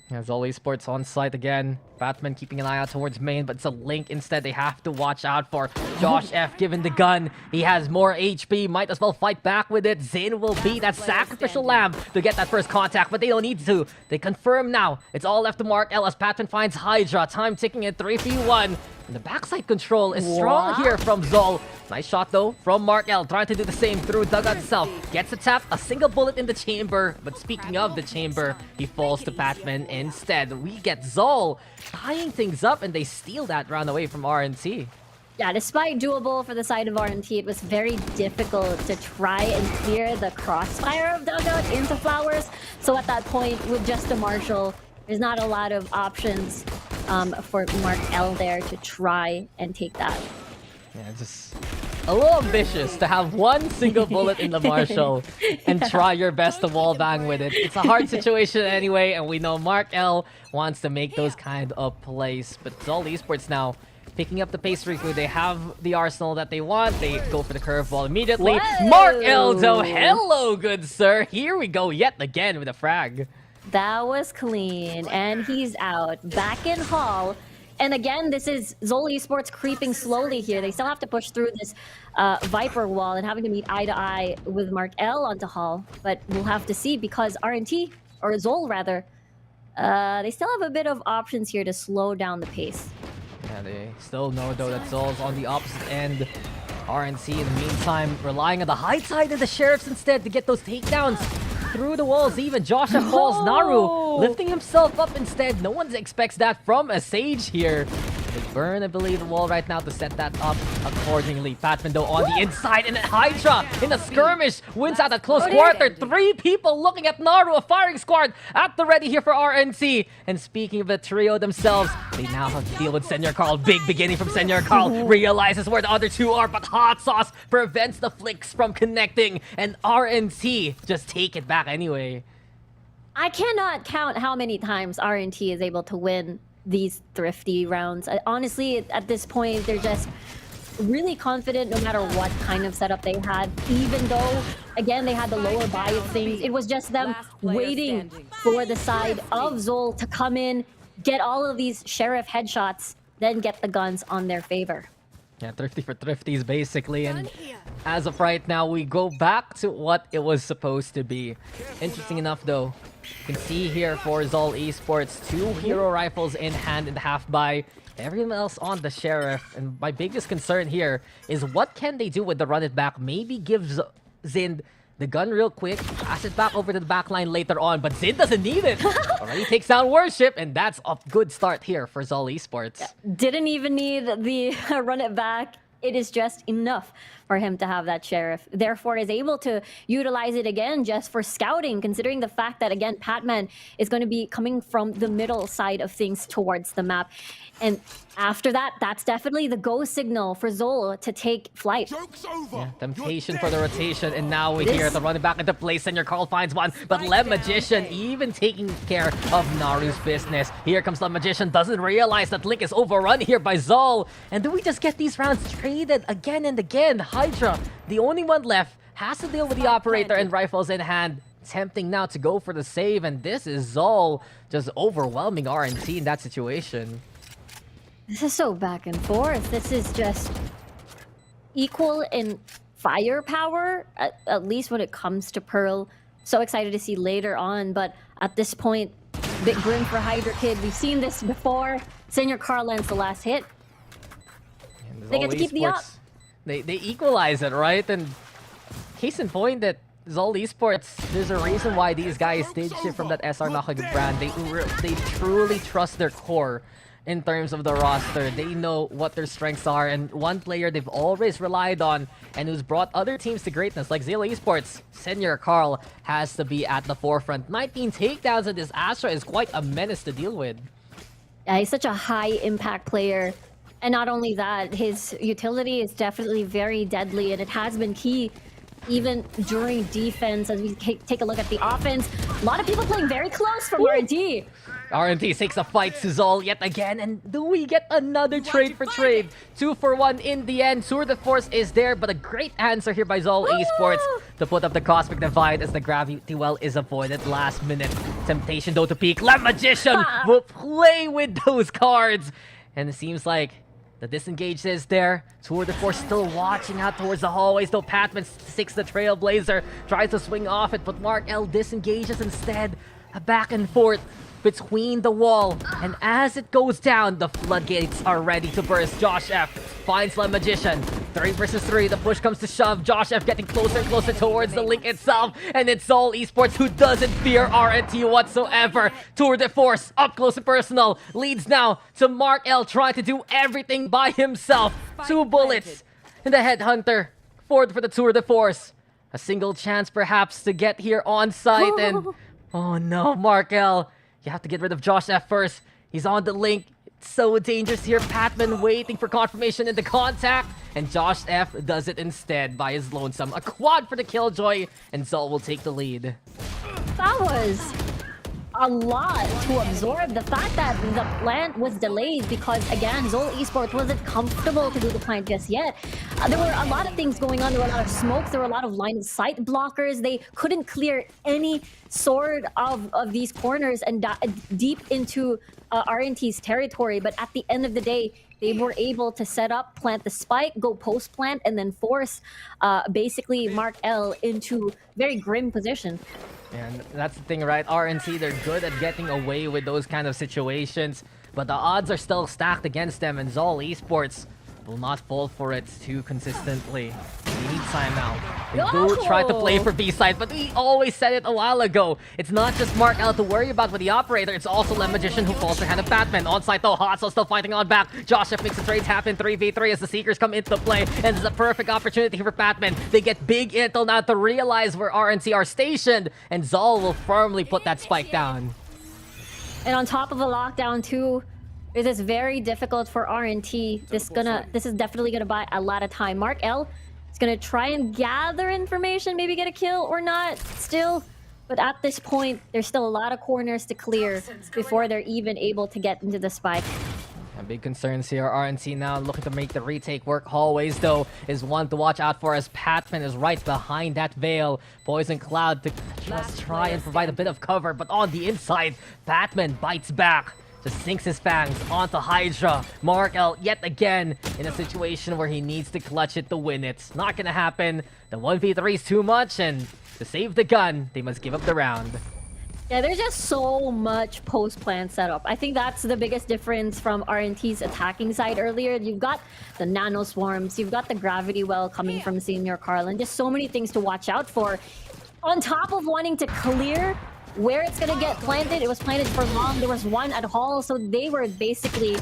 As Zol Esports on site again. Batman keeping an eye out towards main, but it's a Link instead they have to watch out for. Josh F given the gun. He has more HP, might as well fight back with it. Zin will be that sacrificial lamb to get that first contact, but they don't need to. They confirm now. It's all left to Mark L as Batman finds Hydra. Time ticking at 3v1. And the backside control is strong here from Zol. Nice shot though from Mark L, trying to do the same through dugout itself. Gets a tap, a single bullet in the chamber. But speaking of the chamber, he falls to Batman instead. We get Zol tying things up, and they steal that round away from RNT. Yeah, despite doable for the side of RNT, it was very difficult to try and clear the crossfire of dugout into Flowers. So at that point, with just a Marshall, there's not a lot of options for Mark L there to try and take that. Yeah, just a little ambitious to have one single bullet in the Marshall and try your best to wallbang with it. It's a hard situation anyway, and we know Mark L wants to make those kind of plays. But Zol Esports now picking up the pace Riku. They have the arsenal that they want. They go for the curveball immediately. Whoa! Mark L, though, hello, good sir. Here we go yet again with a frag. That was clean, and he's out. Back in Hall. And again, this is Zol Esports creeping slowly here. They still have to push through this Viper wall and having to meet eye to eye with Mark L onto Hall. But we'll have to see, because RNT, or Zol rather, they still have a bit of options here to slow down the pace. Yeah, they still know though that Zol's on the opposite end. RNC in the meantime relying on the high side of the Sheriffs instead to get those takedowns. Through the walls, even Joshua falls. Naru lifting himself up instead. No one expects that from a Sage here. They burn, I believe, the wall right now to set that up accordingly. Patman, though, on the inside, and Hydra in a skirmish wins out at close quarter. 3 people looking at Naru, a firing squad at the ready here for RNC. And speaking of the trio themselves, they now have to deal with Senor Carl. Big beginning from Senor Carl. Realizes where the other 2 are, but Hot Sauce prevents the flicks from connecting. And RNC just take it back anyway. I cannot count how many times RNT is able to win these thrifty rounds. Honestly, at this point, they're just really confident no matter what kind of setup they had. Even though, again, they had the lower buy of things, it was just them waiting for the side of Zol to come in, get all of these Sheriff headshots, then get the guns on their favor. Yeah, thrifty for thrifties, basically. And as of right now, we go back to what it was supposed to be. Interesting enough, though, you can see here for Zol Esports, 2 hero rifles in hand in the half buy. Everyone else on the Sheriff. And my biggest concern here is what can they do with the run it back? Maybe give Zind the gun real quick, pass it back over to the backline later on, but Zind doesn't need it. Already takes down Worship, and that's a good start here for Zol Esports. Didn't even need the run it back. It is just enough for him to have that Sheriff. Therefore, is able to utilize it again just for scouting, considering the fact that, again, Patman is going to be coming from the middle side of things towards the map. And after that, that's definitely the go signal for Zol to take flight. Yeah, temptation for the rotation, and now we hear the running back into place. Senor Carl finds one, but Lem Magician even taking care of Naru's business. Here comes Lem Magician, doesn't realize that Link is overrun here by Zol. And do we just get these rounds traded again and again? Hydra, the only one left, has to deal with the operator and rifles in hand. Tempting now to go for the save, and this is Zol just overwhelming RNT in that situation. This is so back and forth. This is just equal in firepower, at least when it comes to Pearl. So excited to see later on, but at this point, big grim for Hydra Kid. We've seen this before. Senior Carl lands the last hit. They get to keep the up. They equalize it, right? And case in point that Zol Esports, there's a reason why these guys stage shift from that SR Nakagig brand. They truly trust their core in terms of the roster. They know what their strengths are, and one player they've always relied on and who's brought other teams to greatness, like Zilla Esports, Senior Carl, has to be at the forefront. 19 takedowns, and this Astra is quite a menace to deal with. Yeah, he's such a high impact player. And not only that, his utility is definitely very deadly, and it has been key even during defense. As we take a look at the offense, a lot of people playing very close from RNT. RNT takes a fight to Zol yet again, and do we get another trade for trade? 2 for 1 in the end. Tour de Force is there, but a great answer here by Zol Esports to put up the Cosmic Divide as the Gravity Well is avoided last minute. Temptation though to peek. Lamb Magician will play with those cards, and it seems like the disengage is there. Tour de Force still watching out towards the hallways, though Patman 6 the Trailblazer tries to swing off it, but Mark L disengages instead. A back and forth between the wall, and as it goes down, the floodgates are ready to burst. Josh F finds the Magician. 3 versus 3, the push comes to shove. Josh F getting closer and closer towards the link itself, and it's Zol Esports who doesn't fear RNT whatsoever. Tour de Force, up close and personal, leads now to Mark L trying to do everything by himself. 2 bullets, and the Headhunter forward for the Tour de Force. A single chance perhaps to get here on site, and oh no, Mark L, you have to get rid of Josh F first. He's on the link. It's so dangerous here. Patman waiting for confirmation in the contact, and Josh F does it instead by his lonesome. A quad for the Killjoy, and Zol will take the lead. That was a lot to absorb. The fact that the plant was delayed because, again, Zol Esports wasn't comfortable to do the plant just yet. There were a lot of things going on. There were a lot of smokes. There were a lot of line of sight blockers. They couldn't clear any sort of these corners and deep into RNT's territory. But at the end of the day, they were able to set up, plant the spike, go post plant, and then force basically Mark L into very grim position. And that's the thing, right? RNC, they're good at getting away with those kind of situations, but the odds are still stacked against them, and Zol Esports will not fall for it too consistently. They need timeout. They do try to play for B-side, but we always said it a while ago. It's not just Mark L to worry about with the operator, it's also Lem Magician who falls for hand of Batman. On site though, Hotso still fighting on back. Josh F makes the trades happen 3v3 as the Seekers come into play, and it's a perfect opportunity for Batman. They get big intel now to realize where RNC are stationed, and Zol will firmly put that spike down. And on top of a lockdown too, it is very difficult for RNT. This is definitely gonna buy a lot of time. Mark L is gonna try and gather information, maybe get a kill or not still. But at this point, there's still a lot of corners to clear before they're even able to get into the spike. Big concerns here. RNC now looking to make the retake work. Hallways, though, is one to watch out for as Patman is right behind that veil. Poison Cloud to just try and provide a bit of cover, but on the inside, Patman bites back. Just sinks his fangs onto Hydra. Mark L yet again in a situation where he needs to clutch it to win it. Not gonna happen. The 1v3 is too much, and to save the gun, they must give up the round. Yeah, there's just so much post-plan setup. I think that's the biggest difference from RNT's attacking side earlier. You've got the nano swarms, you've got the gravity well coming from Senior Carl, and just so many things to watch out for. On top of wanting to clear where it's gonna get planted, it was planted for long. There was one at Hall, so they were basically,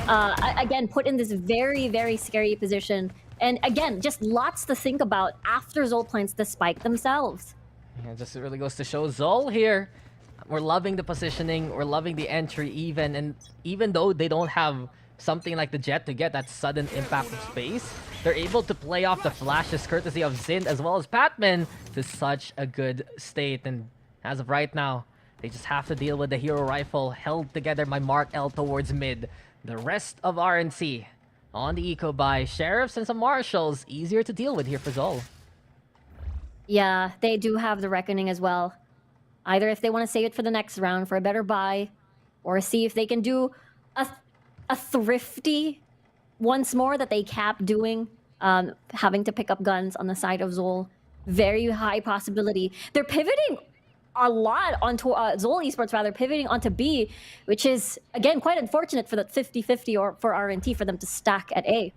again, put in this very, very scary position. And again, just lots to think about after Zol plants the spike themselves. Yeah, just really goes to show Zol here. We're loving the positioning, we're loving the entry even though they don't have something like the Jet to get that sudden impact of space, they're able to play off the flashes courtesy of Zind as well as Patman to such a good state. And as of right now, they just have to deal with the hero rifle held together by Mark L towards mid. The rest of RNC on the eco by Sheriffs and some Marshals, easier to deal with here for Zol. Yeah, they do have the Reckoning as well. Either if they want to save it for the next round for a better buy, or see if they can do a thrifty once more that they kept doing, having to pick up guns on the side of Zol. Very high possibility. They're pivoting a lot onto Zol Esports, rather, pivoting onto B, which is, again, quite unfortunate for that 50-50 or for RNT for them to stack at A.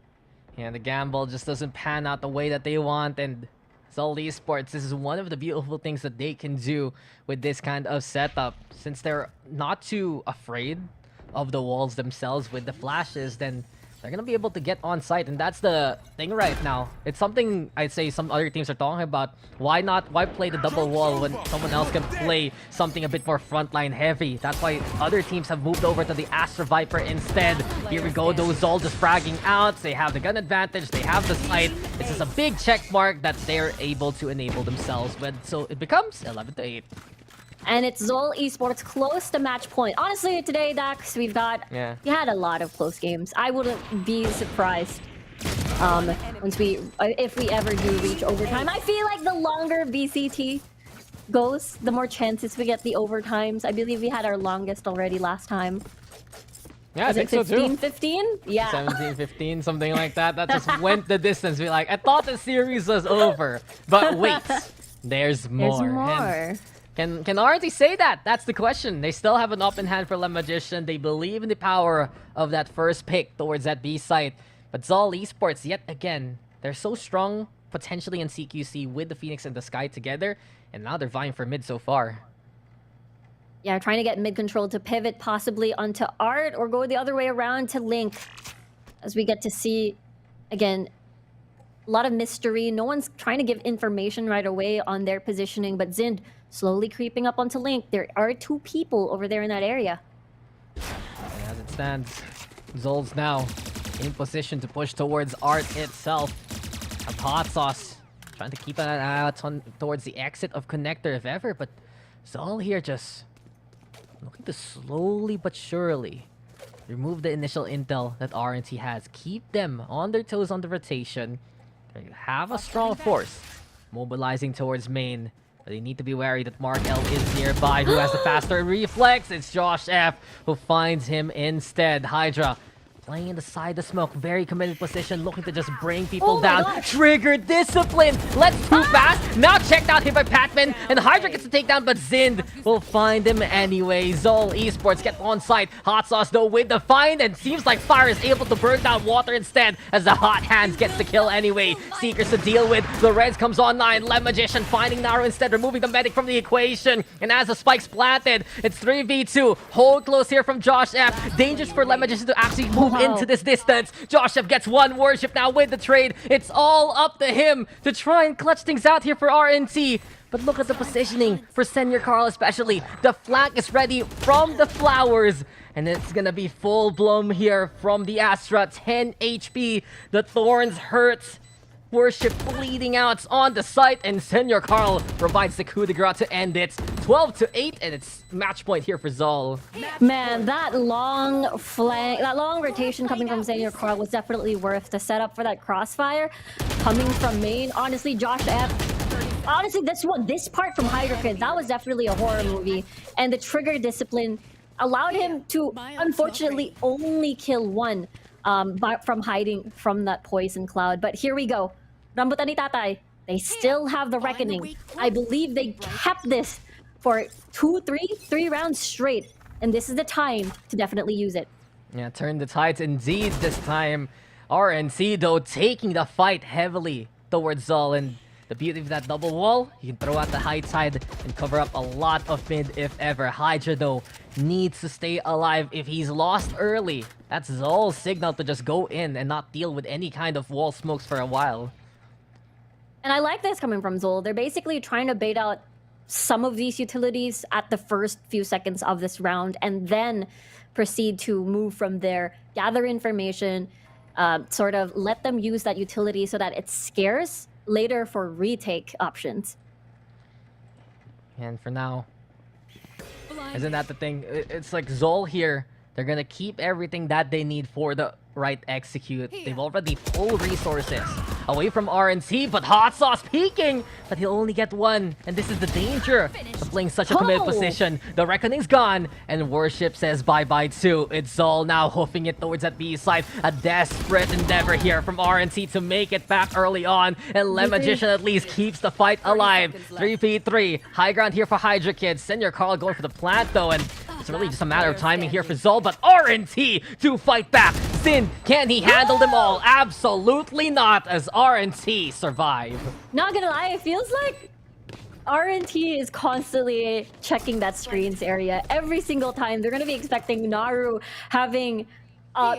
Yeah, the gamble just doesn't pan out the way that they want, and Zol Esports, this is one of the beautiful things that they can do with this kind of setup. Since they're not too afraid of the walls themselves with the flashes, then they're gonna be able to get on site, and that's the thing right now. It's something I'd say some other teams are talking about. Why play the double wall when someone else can play something a bit more frontline heavy? That's why other teams have moved over to the Astra Viper instead. Here we go, those all just fragging out. They have the gun advantage, they have the sight. This is a big check mark that they're able to enable themselves with, so it becomes 11-8. And it's Zol Esports close to match point. Honestly, today, Dax, we had a lot of close games. I wouldn't be surprised if we ever do reach overtime. I feel like the longer VCT goes, the more chances we get the overtimes. I believe we had our longest already last time. Yeah, Was I think it 15, so too. 15? Yeah. 17, 15, something like that. That just went the distance. We're like, I thought the series was over. But wait, there's more. There's more. Can RNT say that? That's the question. They still have an open hand for Le Magician. They believe in the power of that first pick towards that B site. But Zol Esports, yet again, they're so strong potentially in CQC with the Phoenix and the Sky together. And now they're vying for mid so far. Yeah, trying to get mid control to pivot possibly onto Art or go the other way around to Link. As we get to see, again, a lot of mystery. No one's trying to give information right away on their positioning, but Zind slowly creeping up onto Link. There are 2 people over there in that area. And as it stands, Zol's now in position to push towards Art itself. Have Hot Sauce trying to keep an eye out towards the exit of Connector if ever, but Zol here just looking to slowly but surely remove the initial intel that RNT has. Keep them on their toes on the rotation. They have a strong force mobilizing towards main. But they need to be wary that Mark L is nearby, who has the faster reflex. It's Josh F who finds him instead. Hydra playing in the side of smoke, very committed position, looking to just bring people down. Trigger discipline. Let's too fast. Now checked out here by Patman, and Hydra gets the takedown, but Zind will find him anyway. Zol Esports get on site. Hot Sauce though with the find, and seems like Fire is able to burn down Water instead, as the Hot Hands gets the kill anyway. Seekers to deal with. The Reds comes online. Le Magician finding Naru instead, removing the medic from the equation. And as the spike's planted, it's 3v2. Hold close here from Josh F. Dangerous for Le Magician to actually move into this distance. Josh F gets one worship now with the trade. It's all up to him to try and clutch things out here for RNT. But look at the positioning for Senior Carl especially. The flank is ready from the flowers. And it's gonna be full bloom here from the Astra. 10 HP. The Thorns hurts. Worship bleeding out on the site, and Senior Carl provides the coup de grace to end it. 12-8, and it's match point here for Zol. Man, that long rotation coming from Senior Carl was definitely worth the setup for that crossfire. Coming from main, honestly, Josh F. Honestly, this part from Hydra Kid, that was definitely a horror movie. And the trigger discipline allowed him to, unfortunately, only kill one from hiding from that poison cloud. But here we go. Rambutan ni Tatay, they still have the reckoning. I believe they kept this for 3 rounds straight. And this is the time to definitely use it. Yeah, turn the tides indeed this time. RNC, though, taking the fight heavily towards Zol. And the beauty of that double wall, you can throw out the high tide and cover up a lot of mid if ever. Hydra, though, needs to stay alive if he's lost early. That's Zol's signal to just go in and not deal with any kind of wall smokes for a while. And I like this coming from Zol. They're basically trying to bait out some of these utilities at the first few seconds of this round and then proceed to move from there, gather information, sort of let them use that utility so that it's scarce later for retake options. And for now, isn't that the thing? It's like Zol here, they're gonna keep everything that they need for the right execute. They've already pulled resources away from RNC, but Hot Sauce peeking, but he'll only get one. And this is the danger of playing such a committed position. The Reckoning's gone, and Worship says bye-bye too. It's Zol now hoofing it towards that B side. A desperate endeavor here from RNC to make it back early on, and Lemagician at least keeps the fight alive. 3v3, high ground here for Hydra Kids. Senior Carl going for the plant though, and it's really just a matter of timing here for Zol, but RNT to fight back. Sin, can he handle them all? Absolutely not, as RNT survive. Not gonna lie, it feels like RNT is constantly checking that screens area. Every single time, they're gonna be expecting Naru having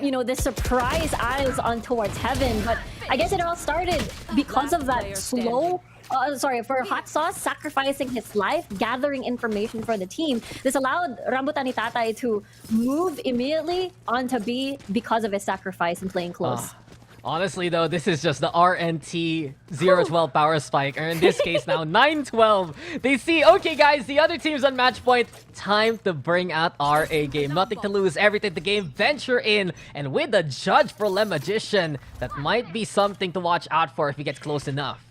you know, this surprise eyes on towards heaven, but I guess it all started because of that slow for Hot Sauce sacrificing his life, gathering information for the team. This allowed Rambutan Tatay to move immediately onto B because of his sacrifice and playing close. Honestly though, this is just the RNT 0-12 power spike, or in this case now 9-12. They see, okay guys, the other team's on match point. Time to bring out our A game. Nothing to lose, everything to gain. Venture in, and with the judge for Lemagician, that might be something to watch out for if he gets close enough.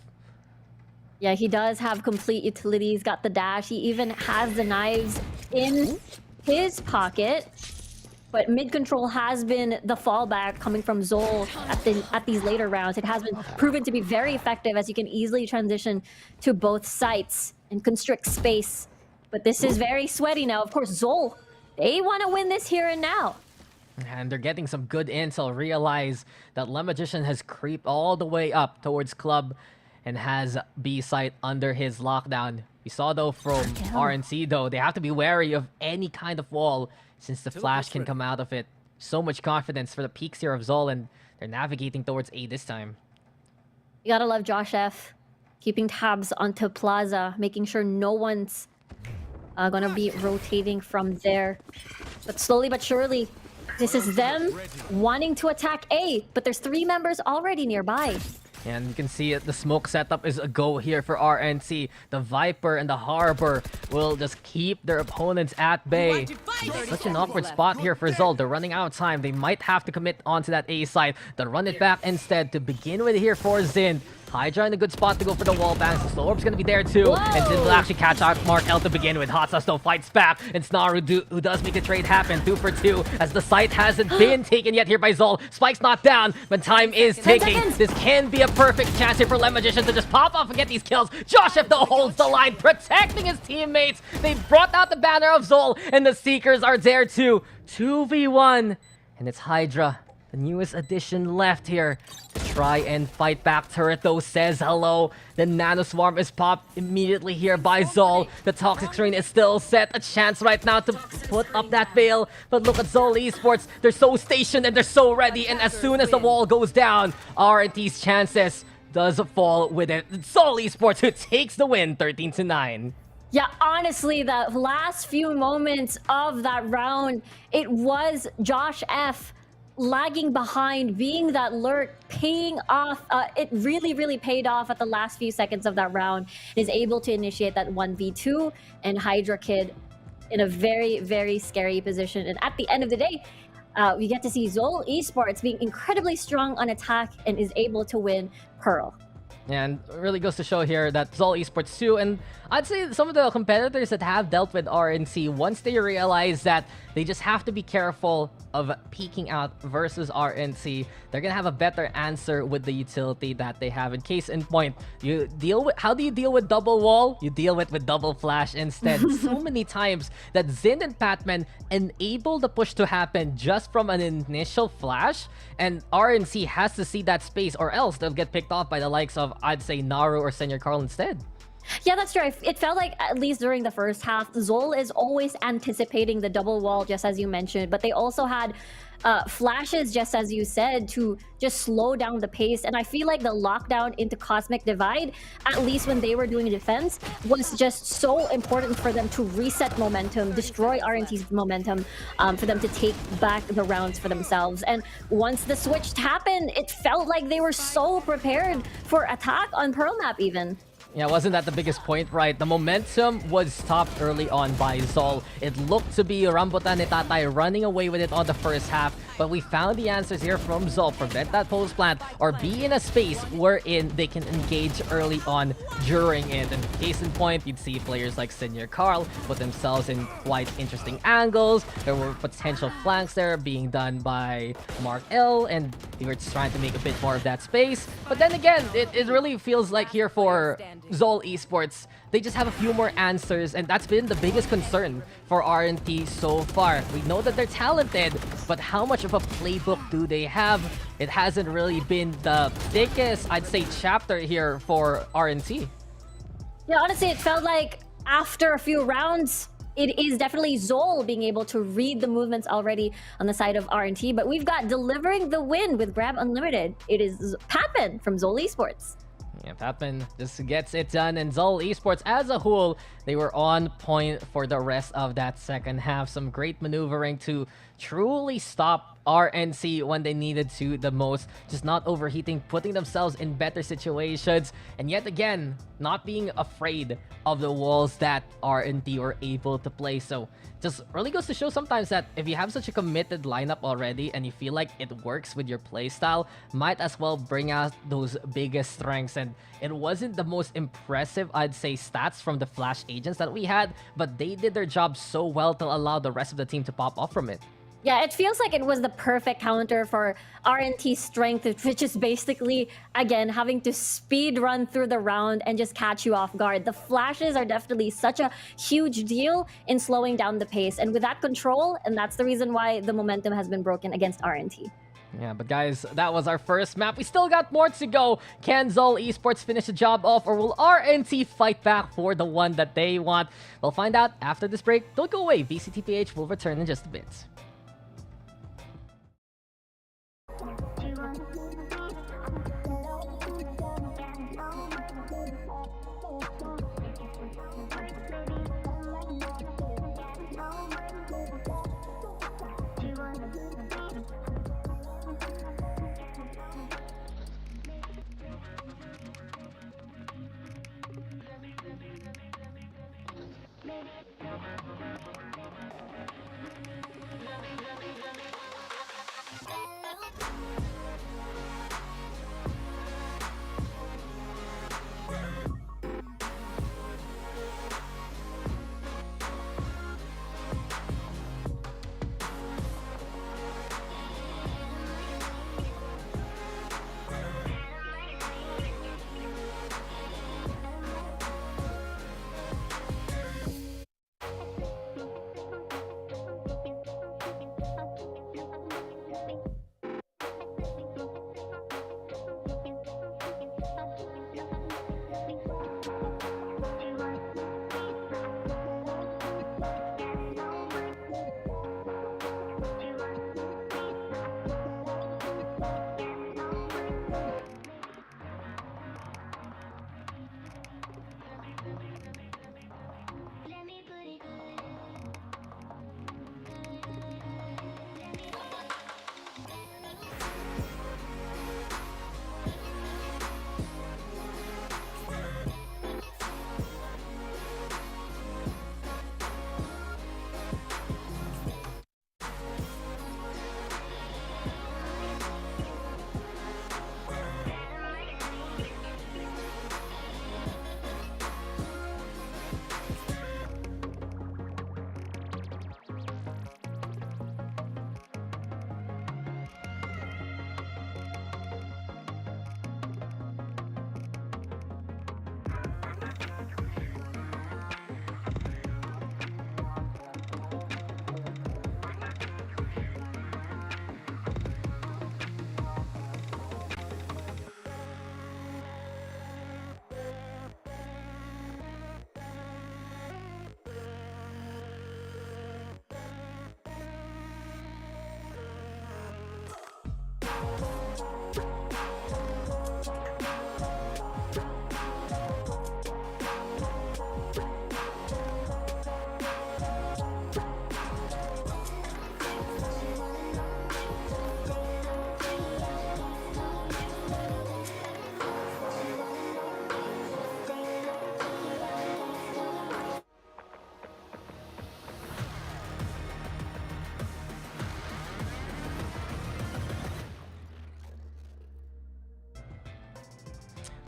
Yeah, he does have complete utility. He's got the dash. He even has the knives in his pocket. But mid control has been the fallback coming from Zol at these later rounds. It has been proven to be very effective, as you can easily transition to both sites and constrict space. But this is very sweaty now. Of course, Zol, they want to win this here and now. And they're getting some good intel. Realize that Lemagician has creeped all the way up towards Club and has B site under his lockdown. We saw though from RNC though, they have to be wary of any kind of wall since the flash can come out of it. So much confidence for the peaks here of Zol, and they're navigating towards A this time. You gotta love Josh F. Keeping tabs onto Plaza, making sure no one's gonna be rotating from there. But slowly but surely, this is them wanting to attack A, but there's 3 members already nearby. And you can see it, the smoke setup is a go here for RNC. The Viper and the Harbor will just keep their opponents at bay. Such an awkward spot here for Zol. They're running out of time. They might have to commit onto that A side. They'll run it back instead to begin with here for Zin. Hydra in a good spot to go for the wall bangs. The slow orb's gonna be there too. Whoa. And Zin will actually catch out Mark L to begin with. Hot Sauce though fights back. And Snaru who does make the trade happen. 2 for 2 as the site hasn't been taken yet here by Zol. Spike's not down, but time is ticking. This can be a perfect chance here for Lemagician to just pop off and get these kills. Josh F though holds the line, protecting his teammates. They brought out the banner of Zol, and the Seekers are there too. 2v1, and it's Hydra, the newest addition left here to try and fight back. Turret though says hello. The Nano Swarm is popped immediately here by Zol. The Toxic Screen is still set. A chance right now to put up that veil. But look at Zol Esports. They're so stationed and they're so ready. And as soon as the wall goes down, RNT's chances does fall with it. Zol Esports who takes the win 13-9. Yeah, honestly, the last few moments of that round, it was Josh F lagging behind, being that lurk, paying off. It really paid off at the last few seconds of that round. Is able to initiate that 1v2, and Hydra Kid in a very scary position. And at the end of the day, we get to see Zol Esports being incredibly strong on attack and is able to win Pearl. And it really goes to show here that Zol Esports too, and I'd say some of the competitors that have dealt with RNC, once they realize that they just have to be careful of peeking out versus RNC, they're gonna have a better answer with the utility that they have. In case in point, you deal with, how do you deal with double wall? You deal with double flash instead. So many times that Zin and Patman enable the push to happen just from an initial flash, and RNC has to see that space, or else they'll get picked off by the likes of, I'd say, Naru or Senior Carl instead. Yeah, that's true. It felt like, at least during the first half, Zol is always anticipating the double wall, just as you mentioned, but they also had flashes, just as you said, to just slow down the pace. And I feel like the lockdown into Cosmic Divide, at least when they were doing defense, was just so important for them to reset momentum, destroy RNT's momentum, for them to take back the rounds for themselves. And once the switch happened, it felt like they were so prepared for attack on Pearl Map even. Yeah, wasn't that the biggest point, right? The momentum was stopped early on by Zol. It looked to be Rambutan and Tatay running away with it on the first half, but we found the answers here from Zol. Prevent that post plant or be in a space wherein they can engage early on during it. And case in point, you'd see players like Senior Carl put themselves in quite interesting angles. There were potential flanks there being done by Mark L, and they were just trying to make a bit more of that space. But then again, it really feels like here for Zol Esports, they just have a few more answers, and that's been the biggest concern for RNT so far. We know that they're talented, but how much of a playbook do they have? It hasn't really been the thickest, I'd say, chapter here for RNT. Yeah, honestly, it felt like after a few rounds, it is definitely Zol being able to read the movements already on the side of RNT, but we've got delivering the win with Grab Unlimited. It is Pappen from Zol Esports. Yeah, Pappen just gets it done, and Zol Esports as a whole, they were on point for the rest of that second half. Some great maneuvering to truly stop RNC when they needed to the most. Just not overheating, putting themselves in better situations, and yet again, not being afraid of the walls that RNT were able to play. So just really goes to show sometimes that if you have such a committed lineup already and you feel like it works with your playstyle, might as well bring out those biggest strengths. And it wasn't the most impressive, I'd say, stats from the Flash agents that we had, but they did their job so well to allow the rest of the team to pop off from it. Yeah, it feels like it was the perfect counter for RNT's strength, which is basically, again, having to speed run through the round and just catch you off guard. The flashes are definitely such a huge deal in slowing down the pace. And with that control, and that's the reason why the momentum has been broken against RNT. Yeah, but guys, that was our first map. We still got more to go. Can Zol Esports finish the job off, or will RNT fight back for the one that they want? We'll find out after this break. Don't go away. VCTPH will return in just a bit.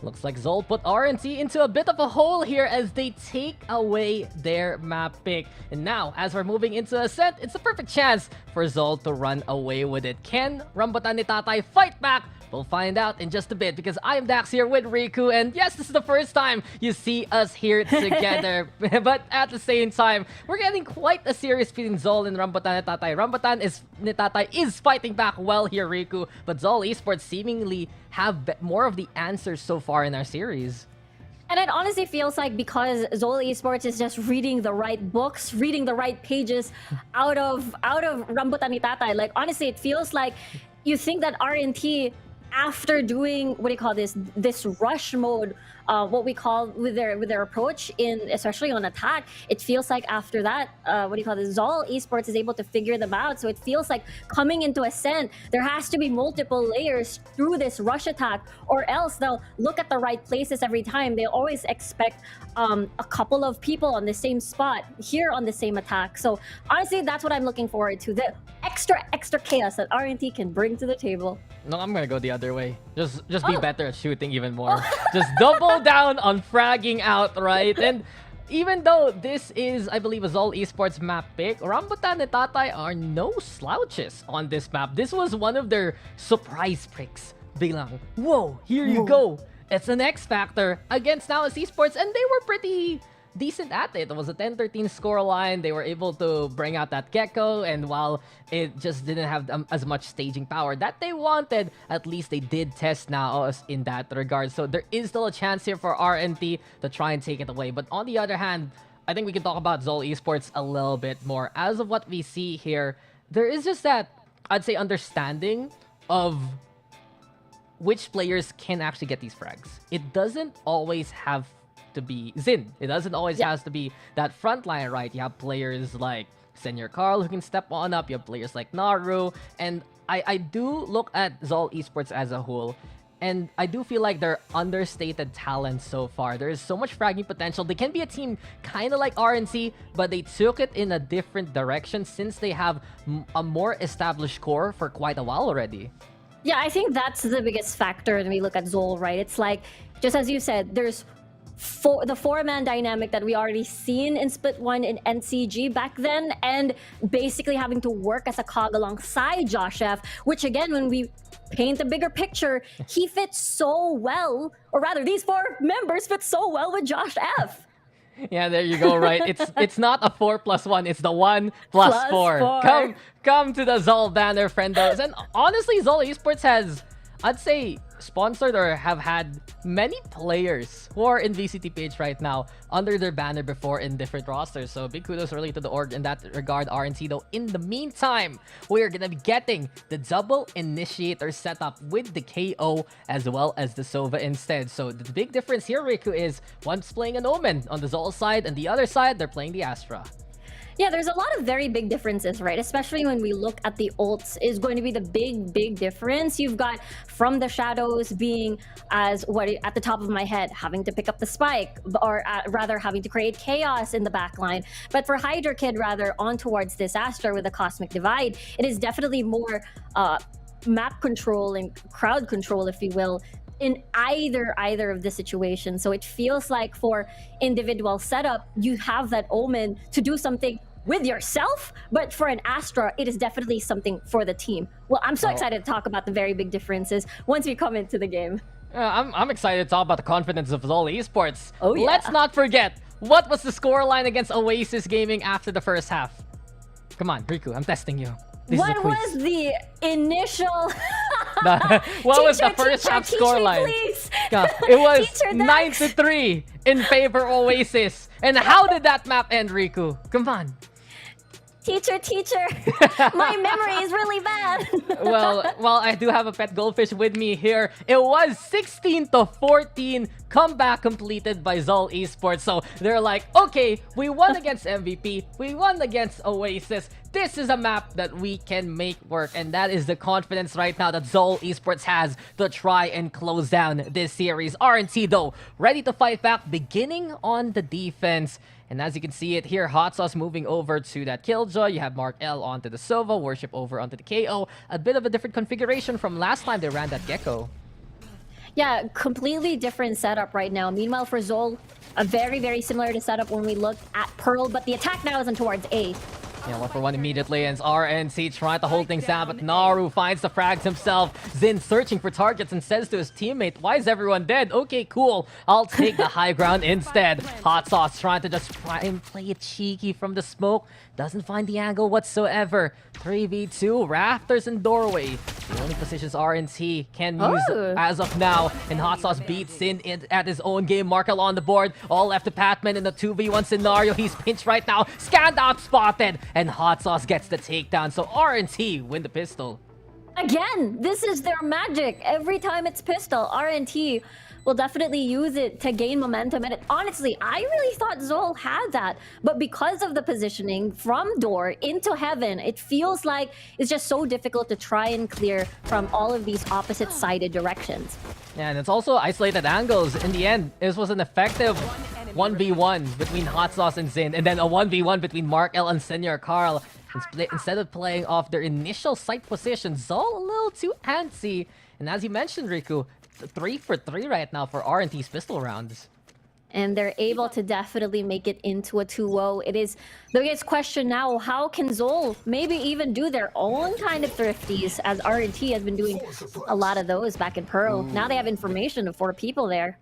Looks like Zol put RNT into a bit of a hole here as they take away their map pick. And now, as we're moving into Ascent, it's a perfect chance for Zol to run away with it. Can Rambutan ni Tatay fight back? We'll find out in just a bit because I am Dax here with Riku, and yes, this is the first time you see us here together. But at the same time, we're getting quite a series between Zol and Rambutan ni Tatay. Rambutan ni Tatay is fighting back well here, Riku, but Zol Esports seemingly have more of the answers so far in our series. And it honestly feels like because Zol Esports is just reading the right books, reading the right pages out of Rambutan ni Tatay. Like, honestly, it feels like you think that RNT, after doing this rush mode, what we call with their approach in especially on attack, it feels like after that Zol Esports is able to figure them out. So it feels like coming into Ascent, there has to be multiple layers through this rush attack, or else they'll look at the right places every time. They always expect a couple of people on the same spot here on the same attack. So honestly, that's what I'm looking forward to, the extra chaos that RNT can bring to the table. No, I'm gonna go the other way. Just be better at shooting even more. Just double down on fragging out, right? And even though this is, I believe, a Zol Esports map pick, Rambutan ni Tatay are no slouches on this map. This was one of their surprise picks. Bilang, whoa, here you go. It's an X Factor against NAOS Esports, and they were pretty decent at it. It was a 10-13 scoreline. They were able to bring out that Gecko, and while it just didn't have as much staging power that they wanted, at least they did test NAOS in that regard. So there is still a chance here for RNT to try and take it away. But on the other hand, I think we can talk about Zol Esports a little bit more. As of what we see here, there is just that, I'd say, understanding of which players can actually get these frags. It doesn't always have to be Zin. It doesn't always has to be that front line, right? You have players like Senior Carl who can step on up. You have players like Naru. And I do look at Zol Esports as a whole, and I do feel like they're understated talent so far. There is so much fragging potential. They can be a team kind of like RNC, but they took it in a different direction since they have a more established core for quite a while already. Yeah, I think that's the biggest factor when we look at Zol, right? It's like, just as you said, there's the four-man dynamic that we already seen in Split 1 in NCG back then, and basically having to work as a cog alongside Josh F, which again, when we paint a bigger picture, he fits so well, or rather, these four members fit so well with Josh F. Yeah, there you go, right? It's not a 4+1, it's the 1+4. Come to the Zol banner, friendos. And honestly, Zol Esports has, I'd say, sponsored or have had many players who are in VCTPH right now under their banner before in different rosters. So big kudos really to the org in that regard, RNC. Though in the meantime, we're gonna be getting the double initiator setup with the KO as well as the Sova instead. So the big difference here, Riku, is one's playing an Omen on the Zol side, and the other side, they're playing the Astra. Yeah, there's a lot of very big differences, right? Especially when we look at the ults is going to be the big difference. You've got From the Shadows being, as what at the top of my head, having to pick up the spike, or rather having to create chaos in the backline. But for Hydra Kid, rather, on towards this Astra with the Cosmic Divide, it is definitely more map control and crowd control, if you will, in either of the situations. So it feels like for individual setup, you have that Omen to do something with yourself, but for an Astra, it is definitely something for the team. Well, I'm so excited to talk about the very big differences once we come into the game. I'm excited to talk about the confidence of Zol Esports. Oh, yeah. Let's not forget, what was the scoreline against Oasis Gaming after the first half? Come on, Riku, I'm testing you. What was the initial... What was the first half scoreline? It was 9-3 in favor of Oasis. And how did that map end, Riku? Come on. Teacher, my memory is really bad. Well, I do have a pet goldfish with me here. It was 16-14 comeback completed by Zol Esports. So they're like, okay, we won against MVP, we won against Oasis. This is a map that we can make work, and that is the confidence right now that Zol Esports has to try and close down this series. RNT, though, ready to fight back, beginning on the defense. And as you can see it here, Hot Sauce moving over to that Killjoy. You have Mark L onto the Sova, Worship over onto the KO. A bit of a different configuration from last time they ran that Gecko. Yeah, completely different setup right now. Meanwhile, for Zol, a very, very similar to setup when we looked at Pearl, but the attack now isn't towards A. Yeah, 1-for-1 immediately, and it's RNC trying to hold things down, but Naru finds the frags himself. Zin searching for targets and says to his teammate, why is everyone dead? Okay, cool. I'll take the high ground instead. Hot Sauce trying to just try and play it cheeky from the smoke. Doesn't find the angle whatsoever. 3v2, Rafters and Doorway. The only positions RNC can use as of now. And Hot Sauce beats Zin at his own game. Markel on the board. All left to Patman in the 2v1 scenario. He's pinched right now. Scanned out, spotted. And Hot Sauce gets the takedown. So RNT win the pistol. Again, this is their magic. Every time it's pistol, RNT will definitely use it to gain momentum. And honestly, I really thought Zol had that. But because of the positioning from door into heaven, it feels like it's just so difficult to try and clear from all of these opposite-sided directions. Yeah, and it's also isolated angles. In the end, this was an effective 1v1 between Hot Sauce and Zin, and then a 1v1 between Markel and Senior Carl. Instead of playing off their initial site position, Zol a little too antsy. And as you mentioned, Riku, 3 for 3 right now for RNT's pistol rounds. And they're able to definitely make it into a 2-0. It is the biggest question now, how can Zol maybe even do their own kind of thrifties, as RNT has been doing a lot of those back in Pearl. Now they have information of 4 people there.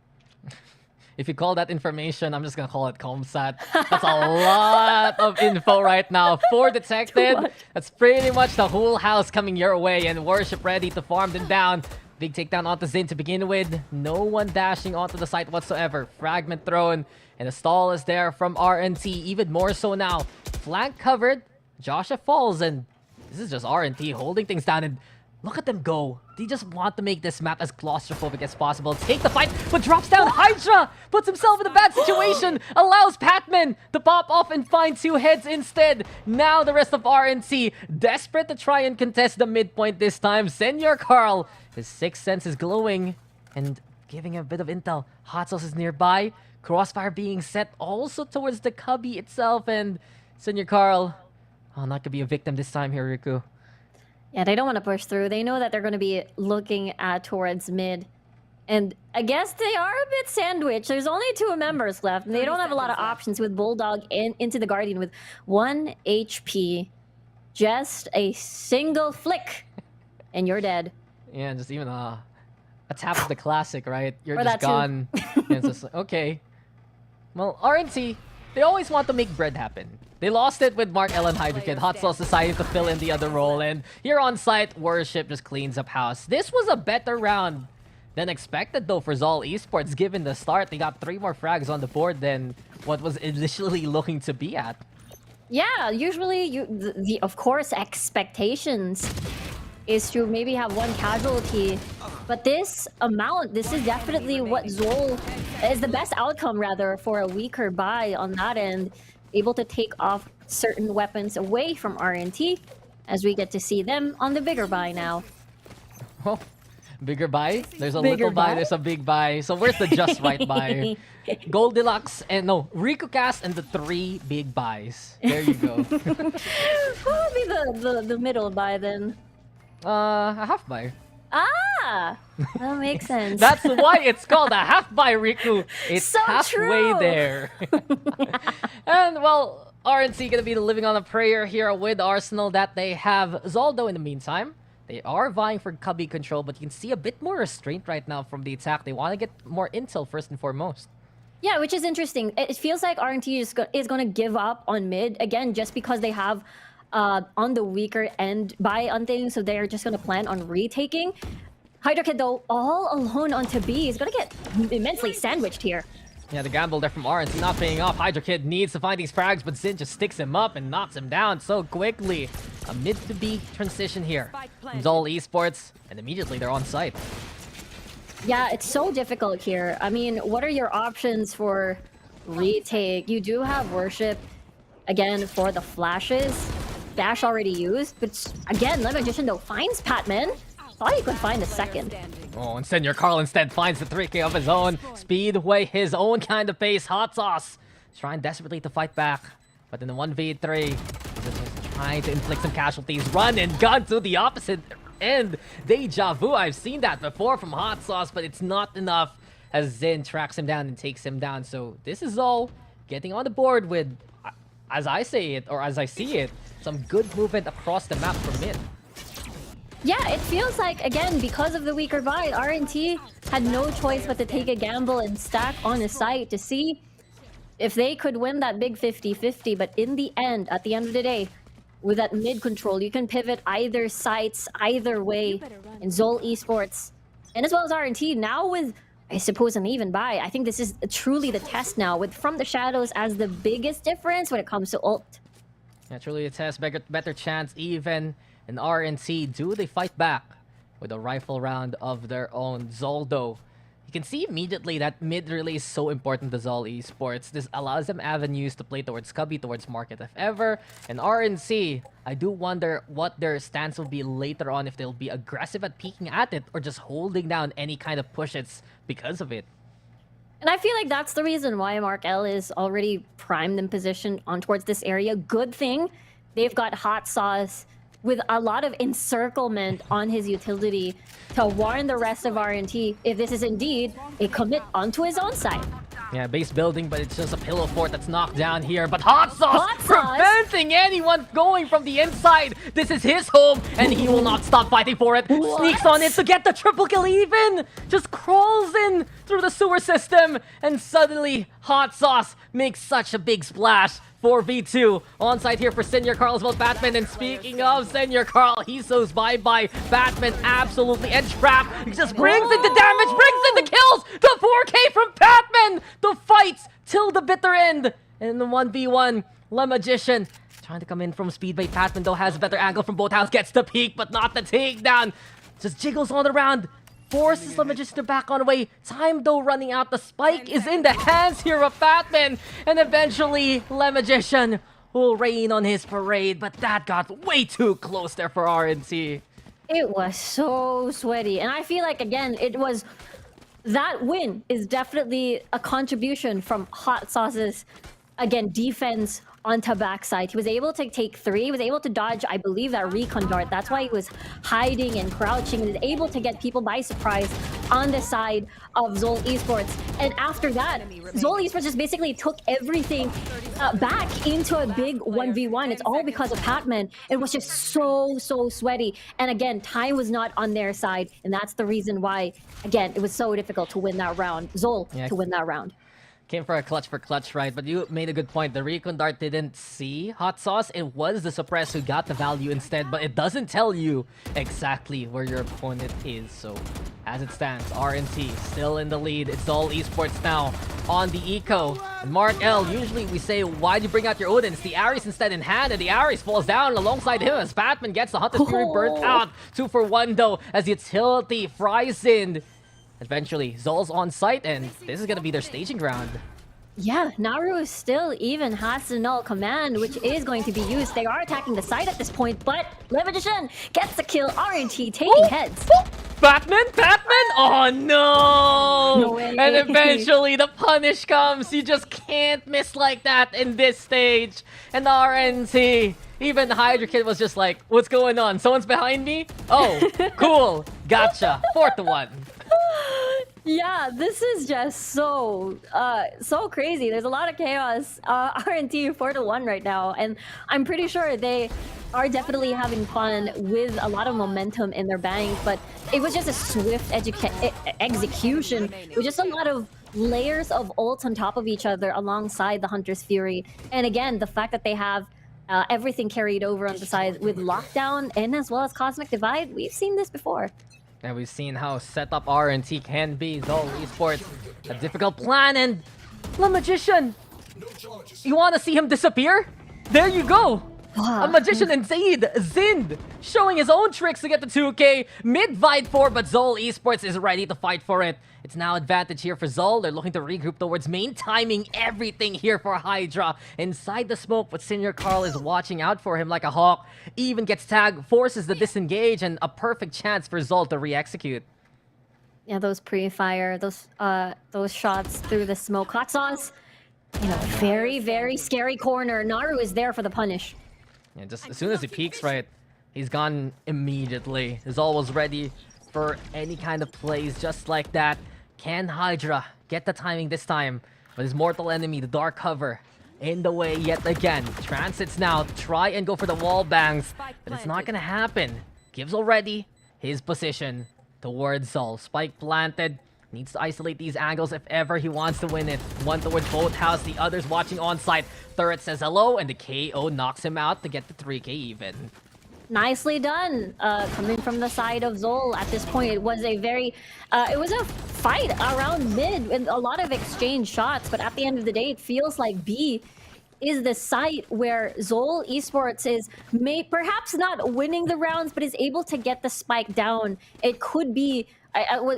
If you call that information, I'm just gonna call it Comsat. That's a lot of info right now. 4 detected. That's pretty much the whole house coming your way, and Worship ready to farm them down. Big takedown onto Zin to begin with. No one dashing onto the site whatsoever. Fragment thrown, and the stall is there from RNT. Even more so now. Flank covered. Joshua falls, and this is just RNT holding things down. And look at them go. They just want to make this map as claustrophobic as possible. Take the fight, but drops down. Hydra puts himself in a bad situation. Allows Patman to pop off and find 2 heads instead. Now the rest of RNC desperate to try and contest the midpoint this time. Senior Carl, his 6th sense is glowing and giving a bit of intel. Hot Sauce is nearby. Crossfire being set also towards the cubby itself. And Senior Carl, not gonna be a victim this time here, Riku. Yeah, they don't want to push through. They know that they're going to be looking towards mid. And I guess they are a bit sandwiched. There's only 2 members left. And they don't have a lot of options with Bulldog into the Guardian with 1 HP. Just a single flick. And you're dead. Yeah, just even a tap of the classic, right? You're Or just that gone. And it's just like, okay. Well, RNC, they always want to make bread happen. They lost it with Mark Ellen Hydrokid. Hot Sauce decided to fill in the other role, and here on site, Worship just cleans up house. This was a better round than expected, though, for Zol Esports. Given the start, they got 3 more frags on the board than what was initially looking to be at. Yeah, usually, of course, expectations is to maybe have 1 casualty. But this amount, this is definitely what Zol is the best outcome, rather, for a weaker buy on that end. Able to take off certain weapons away from RNT as we get to see them on the bigger buy now. Oh, bigger buy? There's a little buy, there's a big buy. So where's the just right buy? Goldilocks and Riku Cast and the 3 big buys. There you go. What would be the middle buy then? A half buy. Ah! That makes sense. That's why it's called a half buy, Riku. It's so halfway true. there. And, well, RNC gonna be living on a prayer here with Arsenal that they have Zoldo in the meantime. They are vying for cubby control, but you can see a bit more restraint right now from the attack. They want to get more intel first and foremost. Yeah, which is interesting. It feels like RNT is going to give up on mid, again, just because they have on the weaker end buy on things, so they're just going to plan on retaking. Hydrokid, though, all alone onto B is going to get immensely sandwiched here. Yeah, the gamble there from RNC not paying off. Hydrokid needs to find these frags, but Zin just sticks him up and knocks him down so quickly. A mid to B transition here from Zol Esports, and immediately they're on site. Yeah, it's so difficult here. I mean, what are your options for retake? You do have Worship, again, for the flashes. Dash already used, but again, Le Magician, though, finds Patman. Thought he could find a second. Oh, and Senior Carl instead finds the 3K of his own. Speedway, his own kind of pace. Hot Sauce trying desperately to fight back. But in the 1v3, he's just trying to inflict some casualties. Run and gun to the opposite end. Deja vu, I've seen that before from Hot Sauce, but it's not enough as Zin tracks him down and takes him down. So this is all getting on the board with, as I say it, or as I see it, some good movement across the map from mid. Yeah, it feels like, again, because of the weaker buy, RNT had no choice but to take a gamble and stack on a site to see if they could win that big 50-50. But in the end, at the end of the day, with that mid control, you can pivot either sites, either way. And Zol Esports, and as well as RNT, now with, I suppose, an even buy, I think this is truly the test now, with From the Shadows as the biggest difference when it comes to ult. Yeah, truly a test, better chance even. And RNC, do they fight back with a rifle round of their own? Zoldo, you can see immediately that mid really is so important to Zol Esports. This allows them avenues to play towards Cubby, towards Market if ever. And RNC, I do wonder what their stance will be later on, if they'll be aggressive at peeking at it or just holding down any kind of pushes because of it. And I feel like that's the reason why Mark L is already primed in position on towards this area. Good thing they've got Hot Sauce with a lot of encirclement on his utility to warn the rest of RNT if this is indeed a commit onto his own side. Yeah, base building, but it's just a pillow fort that's knocked down here. But Hot Sauce preventing anyone going from the inside. This is his home, and he will not stop fighting for it. What? Sneaks on it to get the triple kill even. Just crawls in through the sewer system, and suddenly Hot Sauce makes such a big splash. 4v2 on site here for Senior Carl as well. Batman, and speaking of Senior Carl, he says bye-bye. Batman absolutely edge trap. He just brings in the damage, brings in the kills. The 4K from Batman. The fights till the bitter end. And the 1v1, Le Magician trying to come in from speed by Batman, though has a better angle from both hands. Gets the peek, but not the takedown. Just jiggles on the round. Forces Le Magician to back on away. Time though running out. The spike is in the hands here of Batman. And eventually, Le Magician will rain on his parade. But that got way too close there for RNC. It was so sweaty. And I feel like, again, it was... That win is definitely a contribution from Hot Sauce's, again, defense onto backside. He was able to take 3. He was able to dodge, I believe, that recon dart. That's why he was hiding and crouching. He was able to get people by surprise on the side of Zol Esports. And after that, Zol Esports just basically took everything back into a big 1v1. It's all because of Pac-Man. It was just so sweaty. And again, time was not on their side. And that's the reason why, again, it was so difficult to win that round. Zol to win that round. Came for clutch, right? But you made a good point. The recon dart didn't see Hot Sauce. It was the suppress who got the value instead, but it doesn't tell you exactly where your opponent is. So, as it stands, RNT still in the lead. It's all Esports now on the eco. And Mark L, usually we say, why'd you bring out your Odin? It's the Ares instead in hand, and the Ares falls down alongside him as Batman gets the Hunter's Fury burnt out. 2 for 1 though, as utility fries in. Eventually, Zol's on site, and this is going to be their staging ground. Yeah, Naru still even has the null command, which is going to be used. They are attacking the site at this point, but Le Magician gets the kill. RNT taking heads. Batman? Oh no! No way. And eventually the punish comes. You just can't miss like that in this stage. And RNT, even the Hydra Kid was just like, what's going on? Someone's behind me? Oh, cool. Gotcha. 4-1. Yeah, this is just so crazy. There's a lot of chaos. RNT 4-1 right now, and I'm pretty sure they are definitely having fun with a lot of momentum in their bank, but it was just a swift execution. It was just a lot of layers of ults on top of each other alongside the Hunter's Fury. And again, the fact that they have everything carried over on the side with Lockdown and as well as Cosmic Divide, we've seen this before. And we've seen how set up RNT can be. Zol Esports, a difficult plan, and Le Magician, you want to see him disappear? There you go. A Magician and Zind showing his own tricks to get the 2K. Mid-fight 4, but Zol Esports is ready to fight for it. It's now advantage here for Zol. They're looking to regroup towards main, timing everything here for Hydra. Inside the smoke, but Senior Carl is watching out for him like a hawk. Even gets tagged, forces the disengage, and a perfect chance for Zol to re-execute. Yeah, those pre-fire, those shots through the smoke. Hot Sauce, you know, very scary corner. Naru is there for the punish. Yeah, just as soon as he peeks, right, He's gone immediately. Zol was ready for any kind of plays just like that. Can Hydra get the timing this time? But his mortal enemy, the Dark Cover, in the way yet again. Transits now, try and go for the wall bangs, but it's not gonna happen. Gives already his position towards Zol. Spike planted. Needs to isolate these angles if ever he wants to win it. One towards both house, the others watching on site. Turret says hello, and the KO knocks him out to get the 3K even. Nicely done. Coming from the side of Zol at this point, it was a fight around mid with a lot of exchange shots, but at the end of the day, it feels like B is the site where Zol Esports is perhaps not winning the rounds, but is able to get the spike down. It could be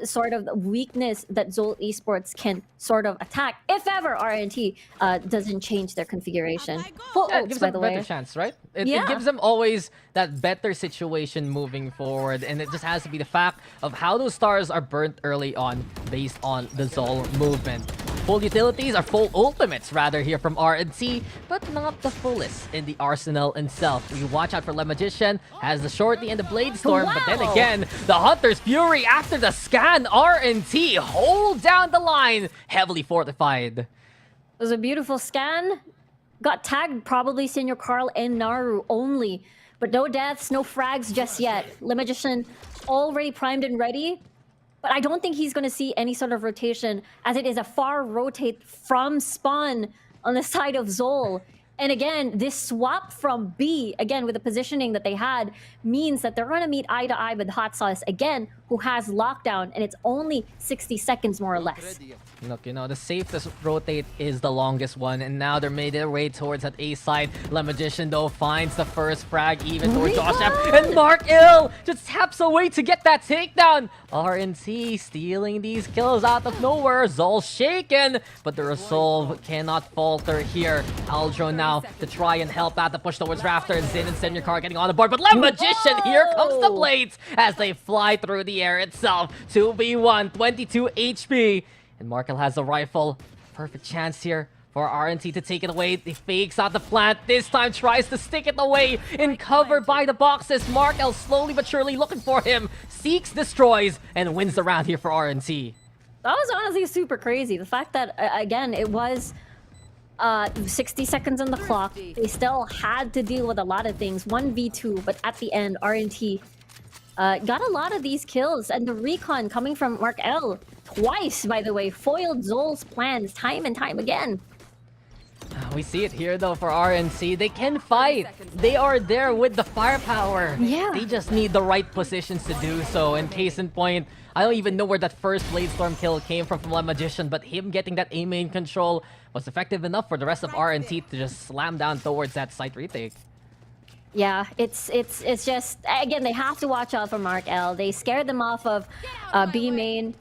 sort of the weakness that Zol Esports can sort of attack if ever RNT doesn't change their configuration. Full Yeah, it ults, gives by them the a better way. chance, right? It Yeah. gives them always that better situation moving forward, and it just has to be the fact of how those stars are burnt early on based on the Zol movement. Full utilities are full ultimates rather here from RNT, but not the fullest in the arsenal itself. We watch out for Le Magician, has the shorty and the Blade Storm, but then Wow. again, the Hunter's Fury after the scan. RNT hold down the line, heavily fortified. It was a beautiful scan. Got tagged probably Senior Carl and Naru only. But no deaths, no frags just yet. Le Magician already primed and ready. But I don't think he's going to see any sort of rotation, as it is a far rotate from spawn on the side of Zol. And again, this swap from B, again, with the positioning that they had, means that they're going to meet eye to eye with Hot Sauce again, who has lockdown, and it's only 60 seconds more or less. Look, you know, the safest rotate is the longest one, and now they're made their way towards that A side. Le Magician, though, finds the first frag even towards Josh F. And Mark Ill just taps away to get that takedown. RNC stealing these kills out of nowhere. Zol shaken, but the resolve cannot falter here. Aldro now to try and help out the push towards Rafter. Zin and Senior Car getting on the board, but Le Magician, here comes the blades as they fly through the air itself. 2v1, 22 HP. And Markel has the rifle. Perfect chance here for RNT to take it away. He fakes out the plant. This time tries to stick it away in cover by the boxes. Markel slowly but surely looking for him. Seeks, destroys, and wins the round here for RNT. That was honestly super crazy. The fact that, again, it was 60 seconds on the clock. They still had to deal with a lot of things. 1v2, but at the end, RNT got a lot of these kills. And the recon coming from Mark L. Twice, by the way, foiled Zol's plans time and time again. We see it here, though, for RNC. They can fight. They are there with the firepower. Yeah. They just need the right positions to do so. And case in point, I don't even know where that first Blade Storm kill came from Le Magician, but him getting that A main control was effective enough for the rest of RNT to just slam down towards that site retake. Yeah, it's just, again, they have to watch out for Mark L. They scared them off of B main,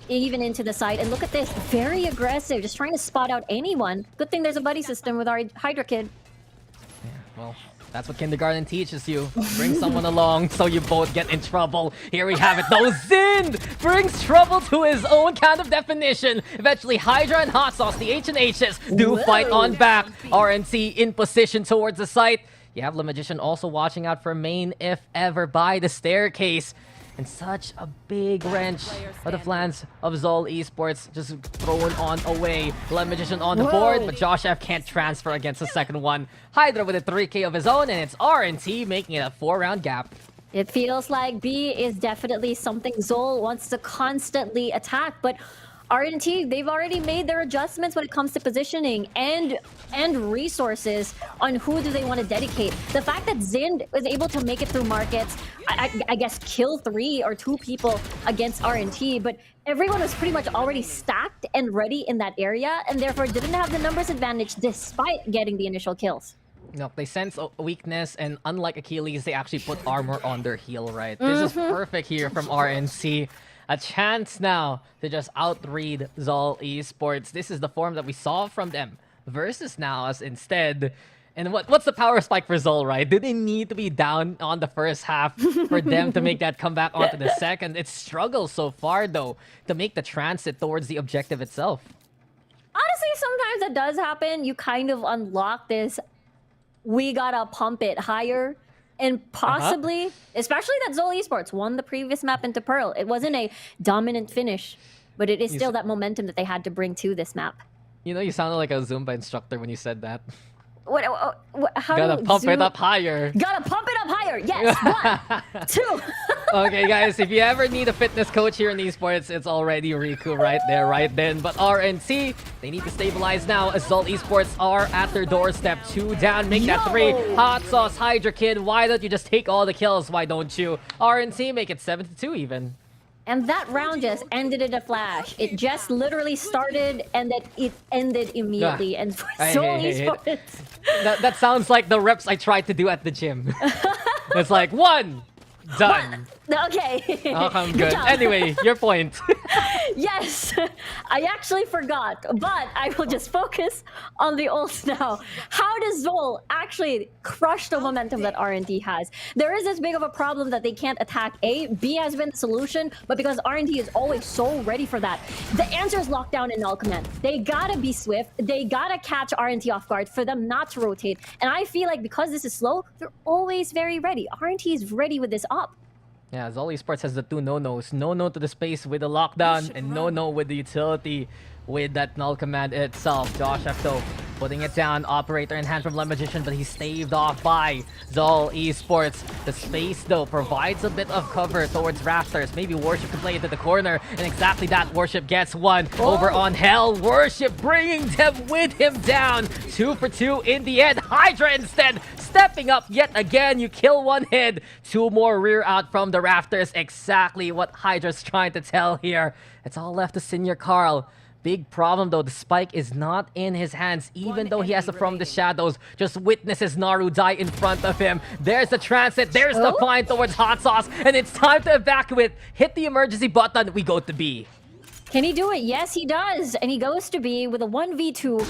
even into the side. And look at this, very aggressive, just trying to spot out anyone. Good thing there's a buddy system with our Hydra Kid. Yeah, well, that's what kindergarten teaches you. Bring someone along so you both get in trouble. Here we have it, though. Zind brings trouble to his own kind of definition. Eventually, Hydra and Hot Sauce, the H&H's, do fight on back. RNC in position towards the site. You have Le Magician also watching out for main, if ever, by the staircase. And such a big wrench for the plans of Zol Esports, just thrown on away. Le Magician on the board, but Josh F can't transfer against the second one. Hydra with a 3K of his own, and it's RNT making it a 4-round gap. It feels like B is definitely something Zol wants to constantly attack, but RNT, they've already made their adjustments when it comes to positioning and resources on who do they want to dedicate. The fact that Zind was able to make it through markets, I guess kill 3 or 2 people against RNT, but everyone was pretty much already stacked and ready in that area, and therefore didn't have the numbers advantage despite getting the initial kills. No, they sense a weakness, and unlike Achilles, they actually put armor on their heel, right? This is perfect here from RNC. A chance now to just outread Zol Esports. This is the form that we saw from them versus NAOS instead. And what's the power spike for Zol, right? Do they need to be down on the first half for them to make that comeback onto the second? It struggles so far, though, to make the transit towards the objective itself. Honestly, sometimes that does happen. You kind of unlock this, we gotta pump it higher And possibly, especially that Zol Esports won the previous map into Pearl. It wasn't a dominant finish, but it is still that momentum that they had to bring to this map. You know, you sounded like a Zumba instructor when you said that. How Gotta pump it up higher. Gotta pump it up higher. Yes. 1, 2. Okay, guys, if you ever need a fitness coach here in esports, it's already Riku right there, right then. But RNC, they need to stabilize now as Zol Esports are at their doorstep. 2 down, make that 3. Hot Sauce Hydra Kid, why don't you just take all the kills? Why don't you? RNC make it 7-2 even. And that round just ended in a flash. It just literally started and then it ended immediately. And for Zol Esports... That sounds like the reps I tried to do at the gym. It's like, 1, done. Okay. Oh, I'm good. Anyway, your point. Yes, I actually forgot, but I will just focus on the ults now. How does Zol actually crush the momentum that RNT has? There is this big of a problem that they can't attack A. B has been the solution, but because RNT is always so ready for that, the answer is lockdown in null command. They gotta be swift. They gotta catch RNT off guard for them not to rotate. And I feel like because this is slow, they're always very ready. RNT is ready with this op. Yeah, Zol Esports has the 2 no-nos. No-no to the space with the lockdown, and no-no with the utility with that null command itself. Josh Efto putting it down. Operator in hand from Le Magician, but he's staved off by Zol Esports. The space, though, provides a bit of cover towards Rafters. Maybe Worship can play into the corner, and exactly that. Worship gets 1 over on Hell. Worship bringing them with him down. 2 for 2 in the end. Hydra instead stepping up yet again. You kill 1 head. 2 more rear out from the Rafters. Exactly what Hydra's trying to tell here. It's all left to Senior Carl. Big problem though, the spike is not in his hands, even though he has to from the shadows. Just witnesses Naru die in front of him. There's the transit, there's the find towards Hot Sauce, and it's time to evacuate. Hit the emergency button, we go to B. Can he do it? Yes, he does. And he goes to B with a 1v2,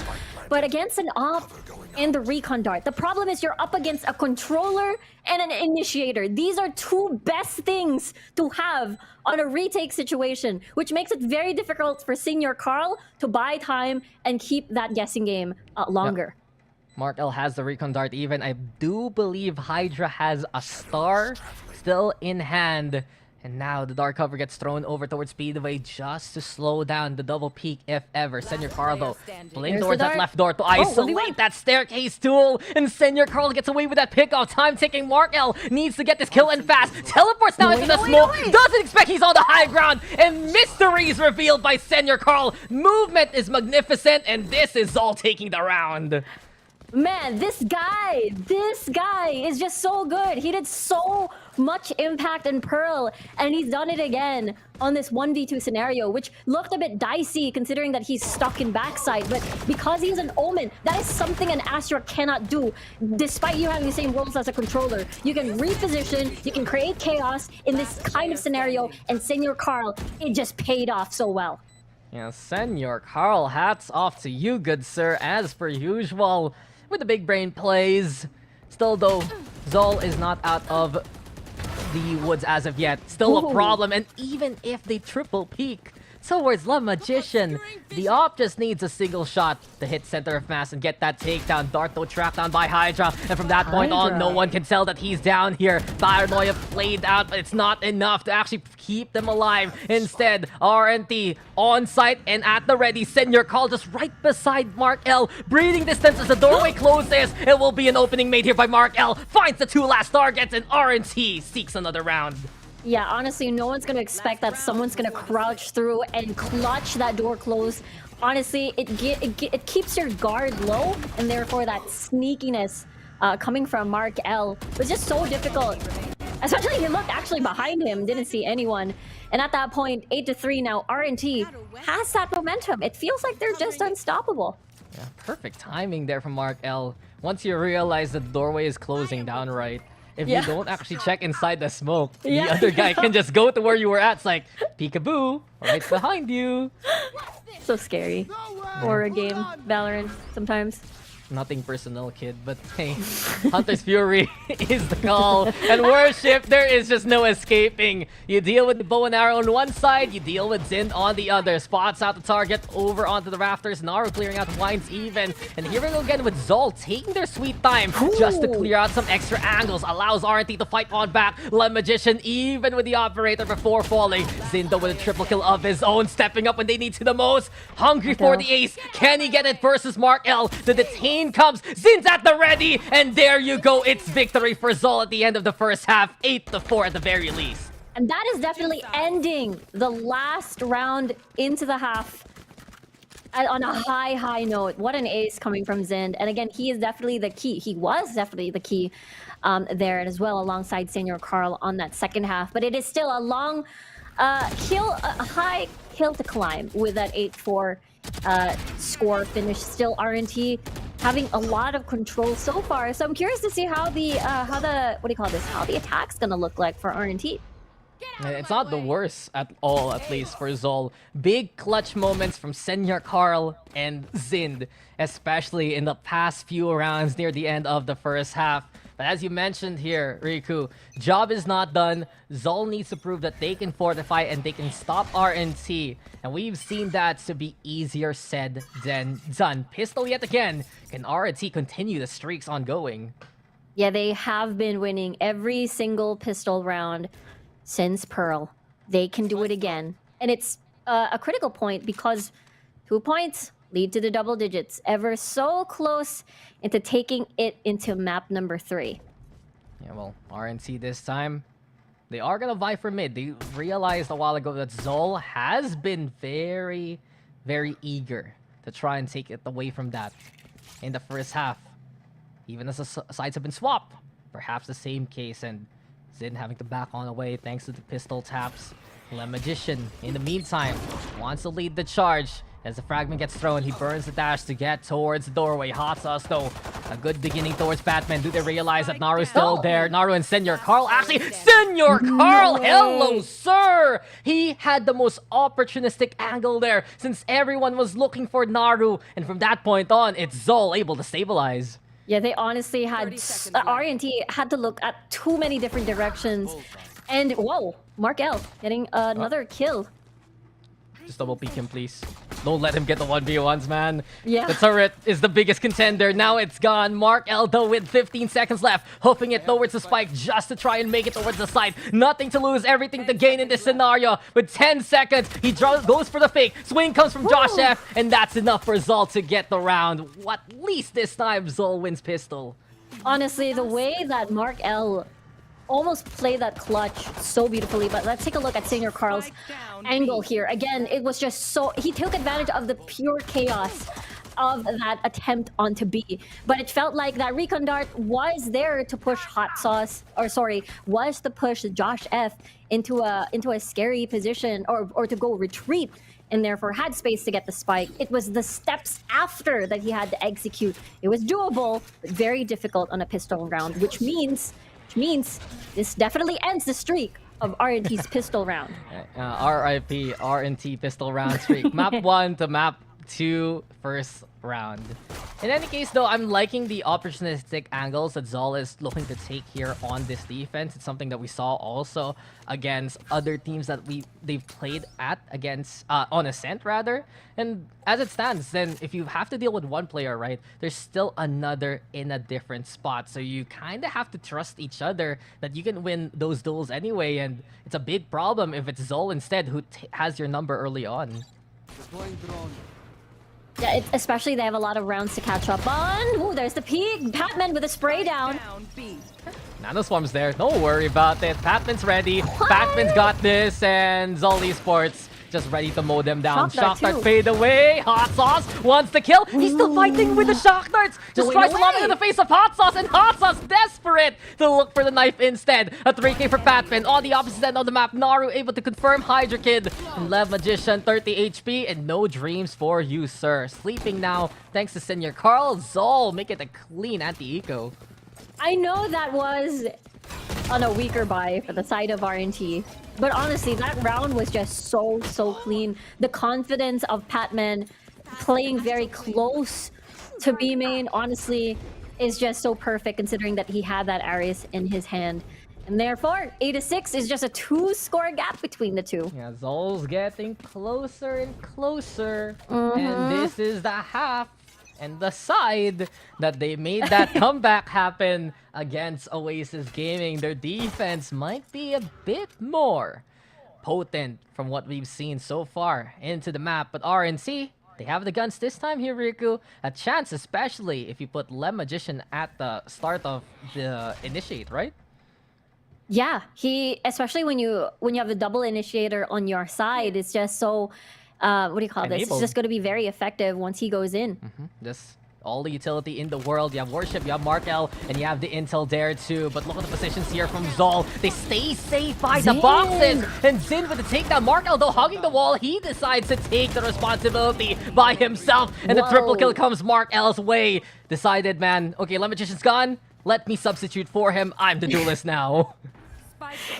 but against an op and the recon dart. The problem is you're up against a controller and an initiator. These are 2 best things to have on a retake situation, which makes it very difficult for Senior Carl to buy time and keep that guessing game longer. Yep. Mark L has the recon dart even. I do believe Hydra has a star still in hand. And now the dark cover gets thrown over towards Speedway just to slow down the double peek if ever. Senior Carl though, playing towards that left door to isolate that staircase tool. And Senior Carl gets away with that pickoff. Time ticking. Mark L needs to get this kill and fast. Teleports now into the smoke. Doesn't expect he's on the high ground. And mysteries revealed by Senior Carl. Movement is magnificent. And this is all taking the round. Man, this guy is just so good. He did so much impact in Pearl, and he's done it again on this 1v2 scenario, which looked a bit dicey considering that he's stuck in backside. But because he's an Omen, that is something an Astra cannot do. Despite you having the same roles as a controller, you can reposition, you can create chaos in this kind of scenario, and Senior Carl, it just paid off so well. Yeah, Senior Carl, hats off to you, good sir, as per usual. With the big brain plays. Still though, Zol is not out of the woods as of yet. Still a problem, and even if they triple peek towards Le Magician, the op just needs a single shot to hit center of mass and get that takedown. Dart though trapped down by Hydra, and from that point on, no one can tell that he's down here. Paranoia played out, but it's not enough to actually keep them alive. Instead, RNT on site and at the ready. Senior Carl just right beside Mark L. Breathing distance as the doorway closes. It will be an opening made here by Mark L. Finds the 2 last targets, and RNT seeks another round. Yeah, honestly, no one's gonna expect that someone's gonna crouch through and clutch that door closed. Honestly, it keeps your guard low, and therefore that sneakiness coming from Mark L was just so difficult. Especially if you looked actually behind him, didn't see anyone. And at that point, 8-3 now, RNT has that momentum. It feels like they're just unstoppable. Yeah, perfect timing there from Mark L. Once you realize the doorway is closing down right, if you don't actually check inside the smoke, the other guy can just go to where you were at. It's like, peekaboo, right behind you. So scary. Or a game, Valorant, sometimes. Nothing personal, kid, but hey, Hunter's Fury is the call. And Worship, there is just no escaping. You deal with the bow and arrow on one side, you deal with Zin on the other. Spots out the target, over onto the rafters. Naru clearing out the blinds even. And here we go again with Zol taking their sweet time just to clear out some extra angles. Allows RNT to fight on back. Le Magician even with the operator before falling. Zindo with a triple kill of his own, stepping up when they need to the most. Hungry for the ace. Can he get it versus Mark L? The detain comes. Zin's at the ready. And there you go. It's victory for Zol at the end of the first half. 8-4 at the very least. And that is definitely ending the last round into the half on a high note. What an ace coming from Zind. And again, he is definitely the key. He was definitely the key there as well, alongside Senior Carl on that second half. But it is still a long a high hill to climb with that 8-4 score finish. Still RNT having a lot of control so far. So I'm curious to see how the attack's gonna look like for RNT. It's not the worst at all, at least for Zol. Big clutch moments from Senior Carl and Zind, especially in the past few rounds near the end of the first half. But as you mentioned here, Riku, job is not done. Zol needs to prove that they can fortify and they can stop RNT. And we've seen that to be easier said than done. Pistol yet again. Can RNT continue the streaks ongoing? Yeah, they have been winning every single pistol round since Pearl. They can do it again. And it's a critical point because 2 points lead to the double digits. Ever so close into taking it into map number 3. Yeah, well, RNT this time, they are going to vie for mid. They realized a while ago that Zol has been very, very eager to try and take it away from that in the first half. Even as the sides have been swapped. Perhaps the same case, and Zin having to back on away thanks to the pistol taps. Le Magician, in the meantime, wants to lead the charge. As the fragment gets thrown, he burns the dash to get towards the doorway. Hot sauce, though. A good beginning towards Batman. Do they realize that Naru's still there? Naru and Senior Carl. Actually, Senior Carl! Hello, sir! He had the most opportunistic angle there since everyone was looking for Naru. And from that point on, it's Zol able to stabilize. Yeah, they honestly had... RNT had to look at too many different directions. And, whoa, Mark L getting another kill. Just double peek him, please. Don't let him get the 1v1s, man. Yeah. The turret is the biggest contender. Now it's gone. Mark L, though, with 15 seconds left. Hoofing it towards the spike just to try and make it towards the side. Nothing to lose, everything to gain in this scenario. With 10 seconds, he goes for the fake. Swing comes from Josh F, and that's enough for Zol to get the round. At least this time, Zol wins pistol. Honestly, the way that Mark L almost played that clutch so beautifully, but let's take a look at Senior Carl's angle here. Again, it was just so... He took advantage of the pure chaos of that attempt onto B. But it felt like that recon dart was there to push Hot Sauce, or sorry, was to push Josh F into a scary position, or to go retreat, and therefore had space to get the spike. It was the steps after that he had to execute. It was doable, but very difficult on a pistol round, which means this definitely ends the streak of RNT's pistol round. RIP RNT pistol round streak. Map 1 to map 2 first round. In any case, though, I'm liking the opportunistic angles that Zol is looking to take here on this defense. It's something that we saw also against other teams that they've played against on Ascent rather. And as it stands, then if you have to deal with one player, right, there's still another in a different spot. So you kind of have to trust each other that you can win those duels anyway. And it's a big problem if it's Zol instead who has your number early on. Yeah, especially they have a lot of rounds to catch up on. Ooh, there's the peak. Patman with a spray down. Nanoswarm's there. Don't worry about it. Patman's ready. Patman's got this. And Zol Esports just ready to mow them down. Shock dart fade away. Hot Sauce wants the kill. He's still fighting with the shock darts. Just tries to lob it in the face of Hot Sauce. And Hot Sauce desperate to look for the knife instead. A 3K for Patman. On the opposite end of the map, Naru able to confirm Hydra Kid. And Lev Magician 30 HP. And no dreams for you, sir. Sleeping now thanks to Senior Carl. Zol make it a clean anti-eco. I know that was on a weaker buy for the side of RNT. But honestly, that round was just so clean. The confidence of Patman playing very close to B main, honestly, is just so perfect considering that he had that Ares in his hand. And therefore, 8-6 is just a 2-score gap between the two. Yeah, Zol's getting closer and closer. And this is the half and the side that they made that comeback happen against Oasis Gaming. Their defense might be a bit more potent from what we've seen so far into the map. But RNC, they have the guns this time here, Riku. A chance, especially if you put Lem Magician at the start of the initiate, right? Yeah, especially when you have the double initiator on your side, it's just so what do you call this? It's just going to be very effective once he goes in. Just all the utility in the world. You have Worship, you have Markel, and you have the Intel there too. But look at the positions here from Zol. They stay safe by the boxes. And Zin with the takedown. Markel, though, hugging the wall. He decides to take the responsibility by himself. And the triple kill comes Markel's way. Decided, man, okay, Lem Magician's gone. Let me substitute for him. I'm the duelist now.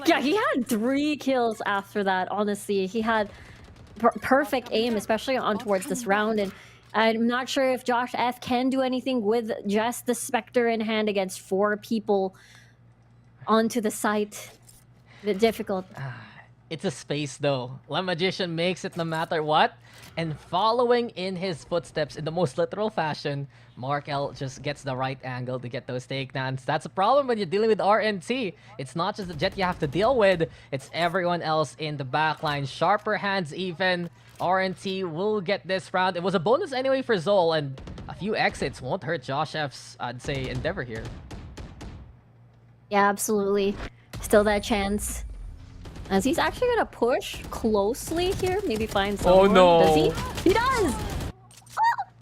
Yeah, he had 3 kills after that, honestly. He had perfect aim, especially on towards this round. And I'm not sure if Josh F can do anything with just the Spectre in hand against 4 people onto the site. A bit difficult. It's a space, though. Lem Magician makes it no matter what. And following in his footsteps in the most literal fashion, Markel just gets the right angle to get those takedowns. That's a problem when you're dealing with RNT. It's not just the Jet you have to deal with, it's everyone else in the backline. Sharper hands even. RNT will get this round. It was a bonus anyway for Zol, and a few exits won't hurt Josh F's, I'd say, endeavor here. Yeah, absolutely. Still that chance. As he's actually gonna push closely here, maybe find someone. Oh no! Does he? He does!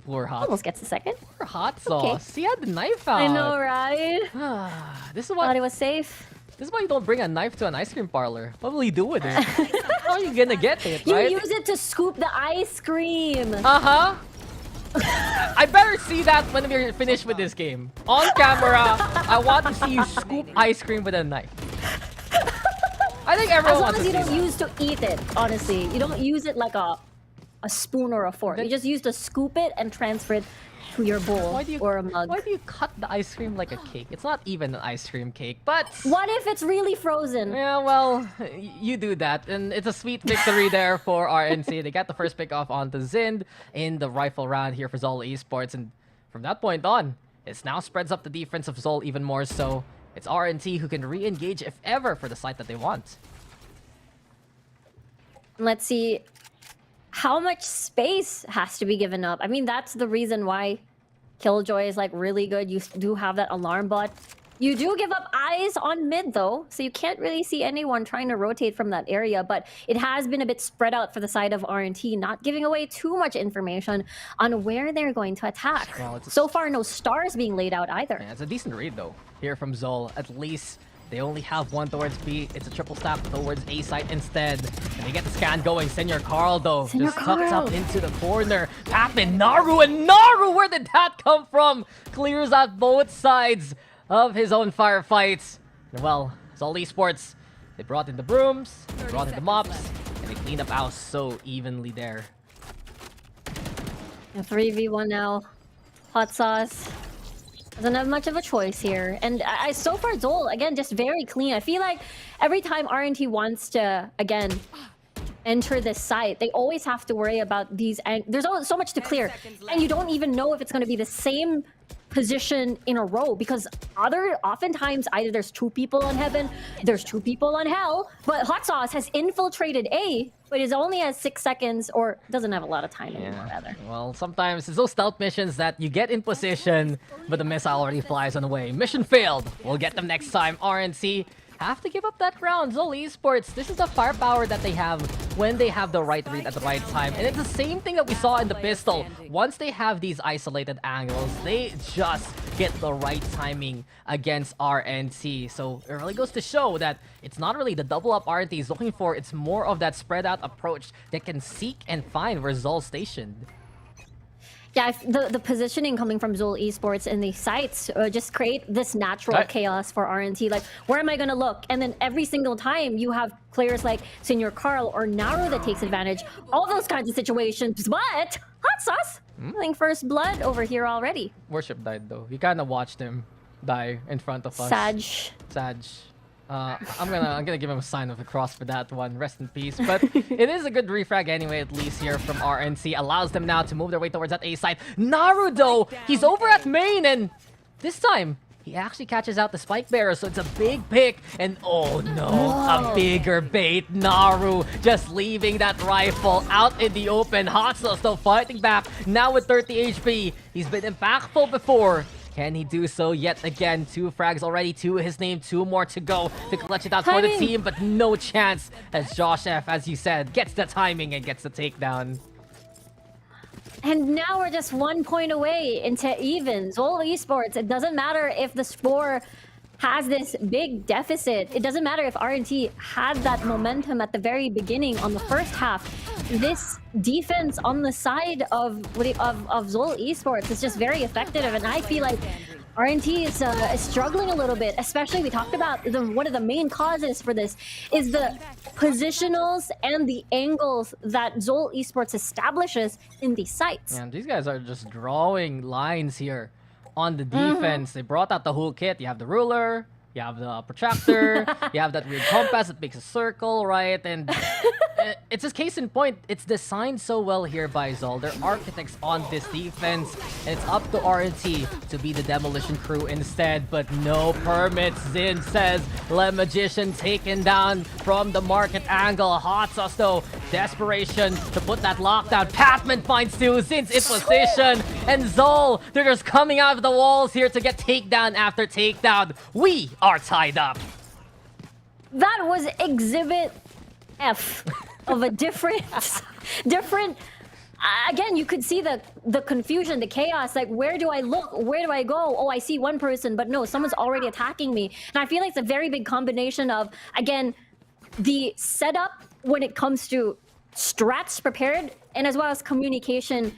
Poor Hot. Almost gets a second. Poor Hot Sauce. He had the knife out. I know, right? This is why. Thought it was safe. This is why you don't bring a knife to an ice cream parlor. What will you do with it? How are you gonna get it, right? You use it to scoop the ice cream. Uh-huh. I better see that when we're finished with this game. On camera, I want to see you scoop ice cream with a knife. I think everyone wants to see that. As long as you don't use to eat it, honestly. You don't use it like a spoon or a fork. You just use to scoop it and transfer it to your bowl or a mug. Why do you cut the ice cream like a cake? It's not even an ice cream cake, but... What if it's really frozen? Yeah, well, you do that. And it's a sweet victory there for RNC. They got the first pick off onto Zind in the rifle round here for Zol Esports. And from that point on, it now spreads up the defense of Zol even more so. It's RNT who can re-engage if ever for the site that they want. Let's see how much space has to be given up. I mean, that's the reason why Killjoy is like really good. You do have that alarm bot. You do give up eyes on mid though, so you can't really see anyone trying to rotate from that area, but it has been a bit spread out for the side of RNT, not giving away too much information on where they're going to attack. Well, so far, no stars being laid out either. Yeah, it's a decent read though, here from Zol. At least they only have one towards B. It's a triple stab towards A site instead. And they get the scan going. Senior Carl though, just tucks up into the corner. Pappin, Naru, and Naru, where did that come from? Clears out both sides of his own firefights. Well, Zol Esports, they brought in the brooms, they brought in the mops, and they cleaned up house so evenly there. A 3v1 now. Hot Sauce doesn't have much of a choice here. And so far, Zol, again, just very clean. I feel like every time RNT wants to, again, enter this site, they always have to worry about these. There's so much to clear. And you don't even know if it's going to be the same position in a row, because oftentimes either there's 2 people on heaven, there's 2 people on hell, but Hot Sauce has infiltrated A, but it only has 6 seconds, or doesn't have a lot of time anymore, rather. Well, sometimes it's those stealth missions that you get in position, but the missile already flies on the way. Mission failed. We'll get them next time. RNC have to give up that round. Zol Esports, this is the firepower that they have when they have the right read at the right time. And it's the same thing that we saw in the pistol. Once they have these isolated angles, they just get the right timing against RNT. So it really goes to show that it's not really the double up RNT is looking for. It's more of that spread out approach that can seek and find where Zol's stationed. Yeah, the positioning coming from Zol Esports in the sites just create this natural chaos for RNT. Like, where am I going to look? And then every single time you have players like Senior Carl or Naru that takes advantage. All those kinds of situations. But Hot Sauce Feeling first blood over here already. Worship died though. You kind of watched him die in front of us. Sag. I'm gonna give him a sign of the cross for that one. Rest in peace. But it is a good refrag anyway, at least here from RNC. Allows them now to move their way towards that A side. Naruto, he's over at main, and this time he actually catches out the spike bearer, so it's a big pick. And oh no, a bigger bait. Naru just leaving that rifle out in the open. Hatsa still fighting back, now with 30 HP. He's been impactful before. Can he do so yet again? 2 frags already to his name, 2 more to go to clutch it out for the team, but no chance as Josh F, as you said, gets the timing and gets the takedown. And now we're just 1 point away into evens. Zol Esports, it doesn't matter if the score has this big deficit. It doesn't matter if RNT had that momentum at the very beginning on the first half. This defense on the side of Zol Esports is just very effective, and I feel like RNT is struggling a little bit. Especially, we talked about one of the main causes for this is the positionals and the angles that Zol Esports establishes in these sites. And these guys are just drawing lines here on the defense. They brought out the whole kit. You have the ruler, you have the protractor, you have that weird compass that makes a circle, right? And it's a case in point. It's designed so well here by Zol. They're architects on this defense, and it's up to RNT to be the demolition crew instead. But no permits. Zin says, Le Magician taken down from the market angle. Hot sauce though, desperation to put that lockdown. Pathman finds 2. Zin's in position, and Zol, they're just coming out of the walls here to get takedown after takedown. We are tied up. That was Exhibit F of a different again, you could see the confusion, the chaos. Like, where do I look? Where do I go? Oh, I see one person, but no, someone's already attacking me. And I feel like it's a very big combination of, again, the setup when it comes to strats prepared, and as well as communication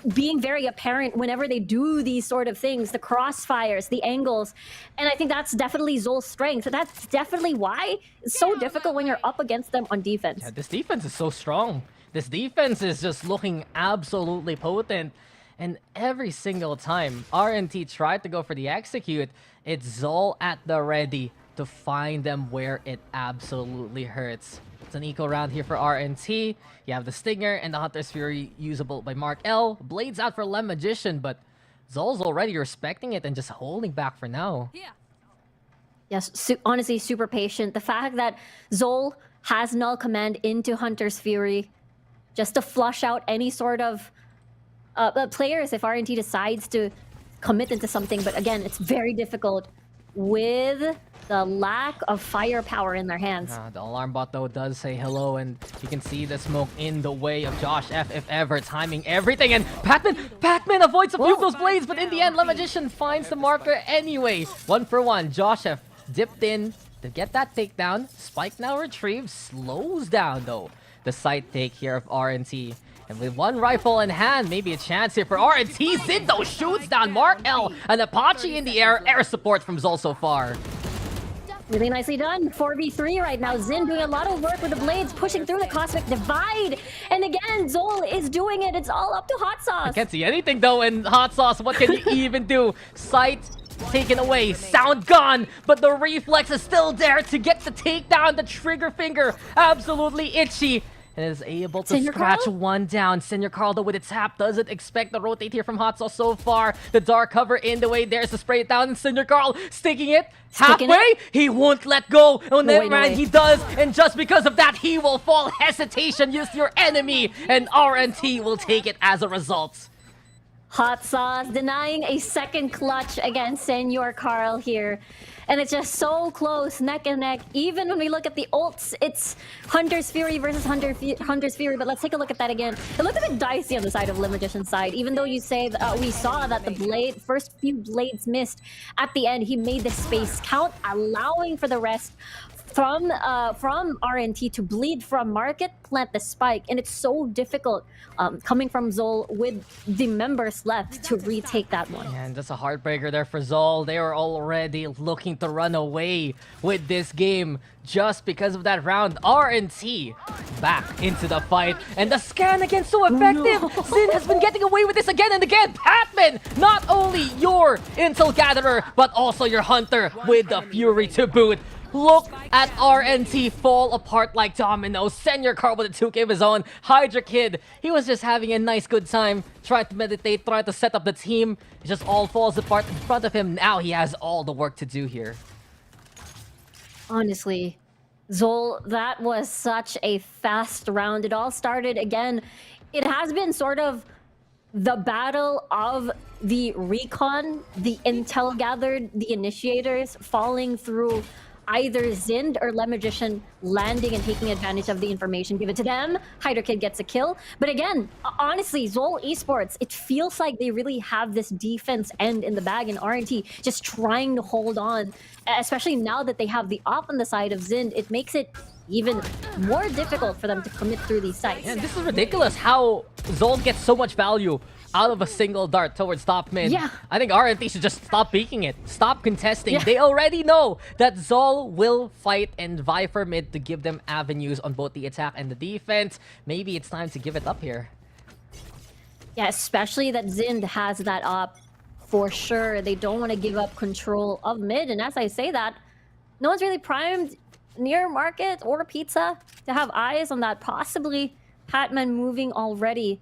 being very apparent whenever they do these sort of things, the crossfires, the angles. And I think that's definitely Zol's strength. That's definitely why it's so difficult when you're up against them on defense. Yeah, this defense is so strong. This defense is just looking absolutely potent. And every single time RNT tried to go for the execute, it's Zol at the ready to find them where it absolutely hurts. It's an eco round here for RNT. You have the Stinger and the Hunter's Fury usable by Mark L. Blades out for Le Magician, but Zol's already respecting it and just holding back for now. Yes, honestly, super patient. The fact that Zol has null command into Hunter's Fury just to flush out any sort of players if RNT decides to commit into something. But again, it's very difficult with the lack of firepower in their hands. The alarm bot though does say hello, and you can see the smoke in the way of Josh F, if ever, timing everything. And Pac-Man avoids a few of those blades, but in the end, Le Magician finds the marker anyway. 1 for 1. Josh F dipped in to get that takedown. Spike now retrieved, slows down though the side take here of RNT. And with 1 rifle in hand, maybe a chance here for RNT. Zindo shoots down Mark L, and Apache in the air support from Zol so far. Really nicely done. 4v3 right now. Zin doing a lot of work with the blades, pushing through the Cosmic Divide. And again, Zol is doing it. It's all up to Hot Sauce. I can't see anything though in Hot Sauce. What can you even do? Sight taken away, sound gone, but the reflex is still there to get the takedown. The trigger finger absolutely itchy, and is able to scratch one down. Senior Carl, though, with its tap, doesn't expect the rotate here from Hot Sauce so far. The dark cover in the way. There's the spray it down, and Senior Carl sticking it halfway. He won't let go. And then he does, and just because of that, he will fall. Hesitation, use your enemy, and RNT will take it as a result. Hot Sauce denying a second clutch against Senor Carl here. And it's just so close, neck and neck. Even when we look at the ults, it's Hunter's Fury versus Hunter's Fury. But let's take a look at that again. It looked a bit dicey on the side of Le Magician's side. Even though you say that, we saw that the first few blades missed. At the end, he made the space count, allowing for the rest from RNT to bleed from Market, plant the spike, and it's so difficult coming from Zol with the members left to retake that one. And that's a heartbreaker there for Zol. They were already looking to run away with this game just because of that round. RNT back into the fight, and the scan again so effective. Sin has been getting away with this again and again. Patman, not only your intel gatherer, but also your hunter with the Fury to boot. Look at RNT fall apart like dominoes. Senior Carl with a 2K of his own. Hydra Kid, he was just having a nice good time. Trying to meditate, trying to set up the team. It just all falls apart in front of him. Now he has all the work to do here. Honestly, Zol, that was such a fast round. It all started again. It has been sort of the battle of the recon, the intel gathered, the initiators falling through either Zind or Le Magician landing and taking advantage of the information given to them. Hydra Kid gets a kill. But again, honestly, Zol Esports, it feels like they really have this defense end in the bag, and RNT just trying to hold on, especially now that they have the off on the side of Zind. It makes it even more difficult for them to commit through these sites. Yeah, this is ridiculous how Zol gets so much value out of a single dart towards top mid. Yeah. I think RNT should just stop peeking it. Stop contesting. Yeah. They already know that Zol will fight and vie for mid to give them avenues on both the attack and the defense. Maybe it's time to give it up here. Yeah, especially that Zind has that up for sure. They don't want to give up control of mid. And as I say that, no one's really primed near Market or Pizza to have eyes on that. Possibly Patman moving already.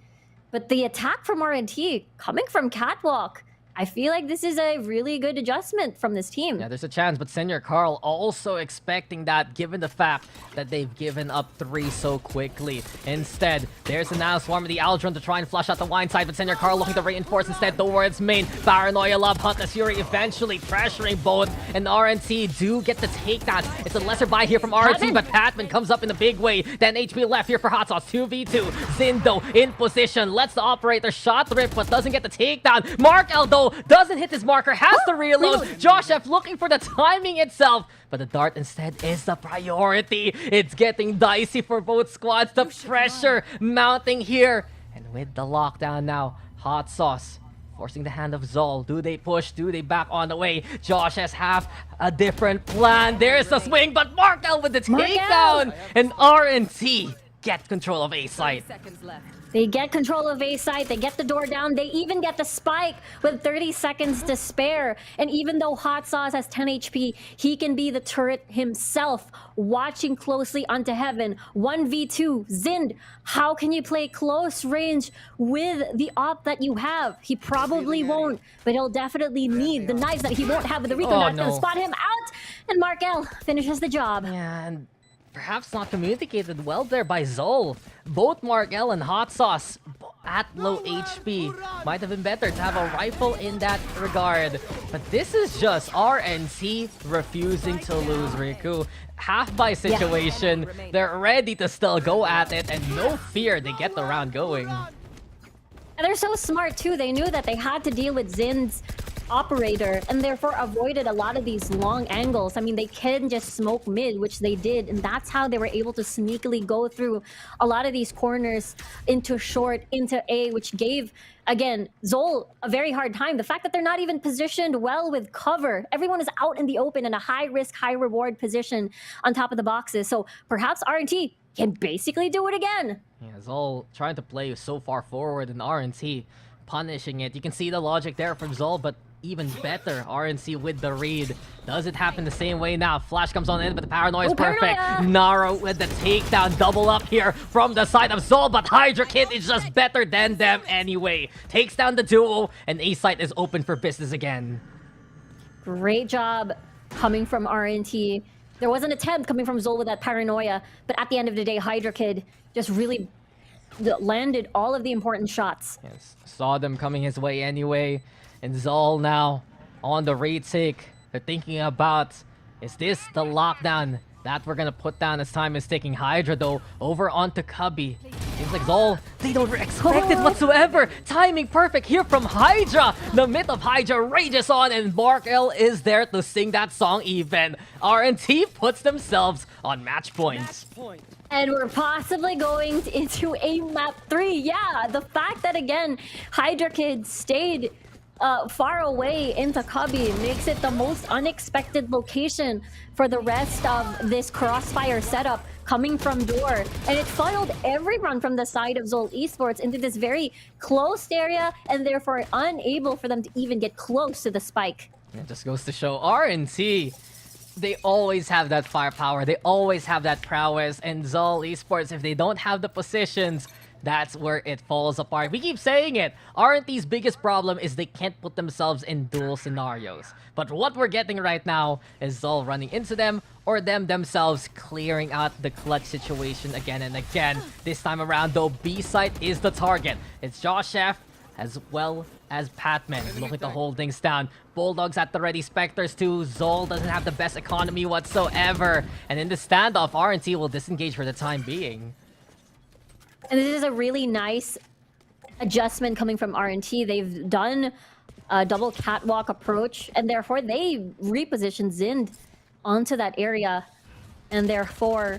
But the attack from RNT coming from Catwalk, I feel like this is a really good adjustment from this team. Yeah, there's a chance, but Senior Carl also expecting that given the fact that they've given up 3 so quickly. Instead, there's a NAOS swarm of the Aldrin to try and flush out the wine side, but Senior Carl looking to reinforce instead towards main. Paranoia Love Hunt as Fury eventually pressuring both, and RNT do get the takedown. It's a lesser buy here from RNT, but Patman comes up in a big way. Then HP left here for Hot Sauce, 2v2. Zindo in position, lets the operator shot rip, but doesn't get the takedown. Mark Eldo doesn't hit his marker, has to reload. Josh F looking for the timing itself, but the dart instead is the priority. It's getting dicey for both squads. The pressure mounting here. And with the lockdown now, Hot Sauce forcing the hand of Zol. Do they push? Do they back on the way? Josh has half a different plan. There's the swing, but Markel with the takedown. And RNT get control of A site. They get control of A site, they get the door down, they even get the spike with 30 seconds to spare. And even though Hot Sauce has 10 HP, he can be the turret himself, watching closely onto heaven. 1v2, Zind, how can you play close range with the op that you have? He probably won't, but he'll definitely need the knives that he won't have with the recon. That's gonna spot him out, and Markel finishes the job. Yeah, and perhaps not communicated well there by Zol. Both Markel and Hot Sauce at low HP. Might have been better to have a rifle in that regard. But this is just RNT refusing to lose, Riku. Half by situation. They're ready to still go at it, and no fear, they get the round going. And they're so smart too. They knew that they had to deal with Zin's operator and therefore avoided a lot of these long angles. I mean, they can just smoke mid, which they did, and that's how they were able to sneakily go through a lot of these corners into short, into A, which gave, again, Zol a very hard time. The fact that they're not even positioned well with cover. Everyone is out in the open in a high-risk, high-reward position on top of the boxes. So perhaps RNT can basically do it again. Yeah, Zol trying to play so far forward, and RNT punishing it. You can see the logic there from Zol, but even better, RNC with the read. Does it happen the same way now? Flash comes on in, but the paranoia is perfect. Naro with the takedown, double up here from the side of Zol, but Hydra Kid is just better than them anyway. Takes down the duo, and A-site is open for business again. Great job coming from RNT. There was an attempt coming from Zol with that paranoia, but at the end of the day, Hydra Kid just really landed all of the important shots. Yes, saw them coming his way anyway. And Zol now on the retake. They're thinking about, is this the lockdown that we're gonna put down as time is ticking? Hydra though over onto Cubby. Seems like Zol, they don't expect it whatsoever. Timing perfect here from Hydra. The myth of Hydra rages on, and Barkel is there to sing that song even. RNT puts themselves on match points. And we're possibly going into a map 3. Yeah, the fact that, again, Hydra Kid stayed far away into Cubby makes it the most unexpected location for the rest of this crossfire setup coming from door. And it funneled everyone from the side of Zol Esports into this very closed area, and therefore unable for them to even get close to the spike. It just goes to show RNT, they always have that firepower, they always have that prowess, and Zol Esports, if they don't have the positions, that's where it falls apart. We keep saying it. RNT's biggest problem is they can't put themselves in duel scenarios. But what we're getting right now is Zol running into them, or them themselves clearing out the clutch situation again and again. This time around, though, B site is the target. It's Josh F as well as Patman looking to hold things down. Bulldogs at the ready, Spectres too. Zol doesn't have the best economy whatsoever. And in the standoff, RNT will disengage for the time being. And this is a really nice adjustment coming from RNT. They've done a double catwalk approach, and therefore they repositioned Zind onto that area. And therefore,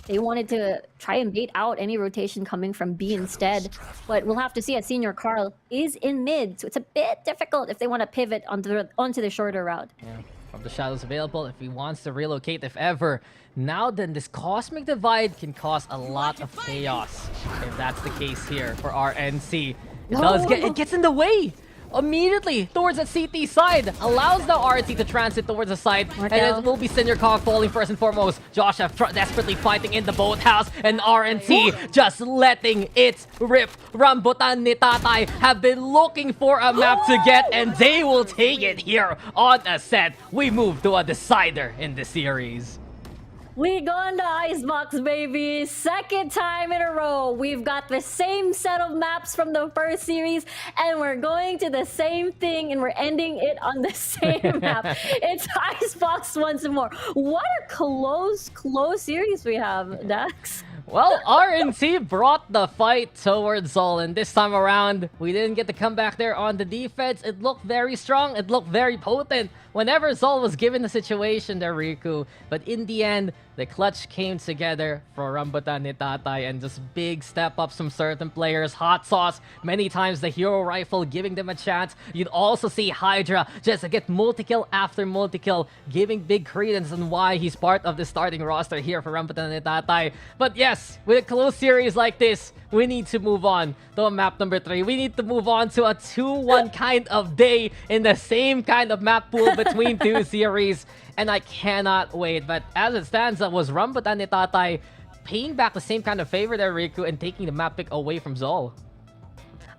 they wanted to try and bait out any rotation coming from B instead. But we'll have to see, as Senior Carl is in mid, so it's a bit difficult if they want to pivot onto the shorter route. Yeah. From the shadows available, if he wants to relocate, if ever. Now then, this Cosmic Divide can cause a lot of chaos if that's the case here for RNC. It gets in the way immediately towards the CT side, allows the RNC to transit towards the side, and it will be Senior Cog falling first and foremost. Josh desperately fighting in the boathouse, and RNC just letting it rip. Rambutan ni Tatay have been looking for a map to get, and they will take it here on Ascent. We move to a decider in the series. We gone to Icebox, baby! Second time in a row, we've got the same set of maps from the first series, and we're going to the same thing, and we're ending it on the same map. It's Icebox once more. What a close series we have, Dax. Well, RNC brought the fight towards Zol, and this time around, we didn't get to come back there on the defense. It looked very strong, it looked very potent whenever Zol was given the situation there, Riku. But in the end, the clutch came together for Rambutan ni Tatay, and just big step-ups from certain players. Hot Sauce, many times the hero rifle giving them a chance. You'd also see Hydra just get multi-kill after multi-kill, giving big credence on why he's part of the starting roster here for Rambutan ni Tatay. But yes, with a close series like this, we need to move on to map number 3. We need to move on to a 2-1 kind of day in the same kind of map pool between two series. And I cannot wait. But as it stands, that was Rambutan ni Tatay paying back the same kind of favor there, Riku, and taking the map pick away from Zol.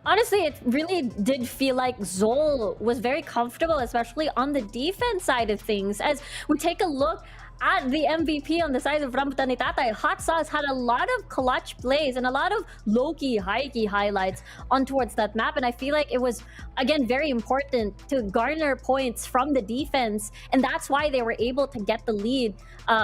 Honestly, it really did feel like Zol was very comfortable, especially on the defense side of things. As we take a look at the MVP on the side of Rambutan ni Tatay, Hot Sauce had a lot of clutch plays and a lot of low-key, high-key highlights on towards that map. And I feel like it was, again, very important to garner points from the defense. And that's why they were able to get the lead,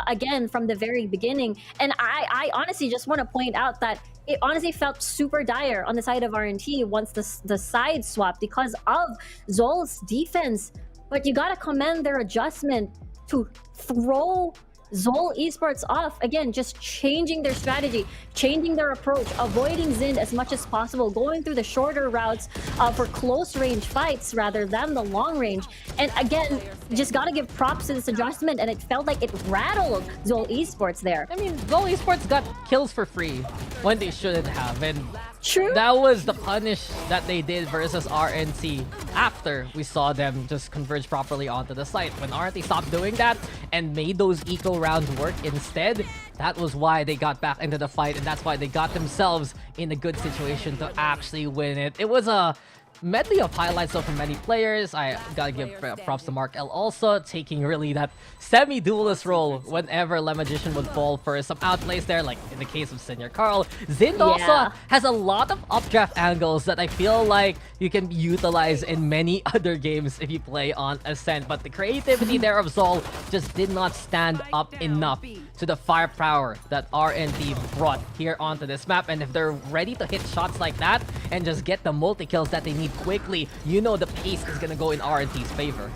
again, from the very beginning. And I honestly just want to point out that it honestly felt super dire on the side of RNT once the side swap because of Zol's defense. But you gotta commend their adjustment to throw Zol Esports off. Again, just changing their strategy, changing their approach, avoiding Zind as much as possible, going through the shorter routes for close range fights rather than the long range. And again, just gotta give props to this adjustment, and it felt like it rattled Zol Esports there. I mean, Zol Esports got kills for free when they shouldn't have, and true, that was the punish that they did versus RNC after we saw them just converge properly onto the site. When RNC stopped doing that and made those eco rounds work instead, that was why they got back into the fight, and that's why they got themselves in a good situation to actually win it. It was a medley of highlights though from many players. I gotta give props to Mark L also, taking really that semi-duelist role whenever Le Magician would fall for some outplays there, like in the case of Senior Carl. Zind also has a lot of updraft angles that I feel like you can utilize in many other games if you play on Ascent, but the creativity there of Zol just did not stand up enough to the firepower that RNT brought here onto this map. And if they're ready to hit shots like that and just get the multi-kills that they need quickly, you know the pace is gonna go in RNT's favor.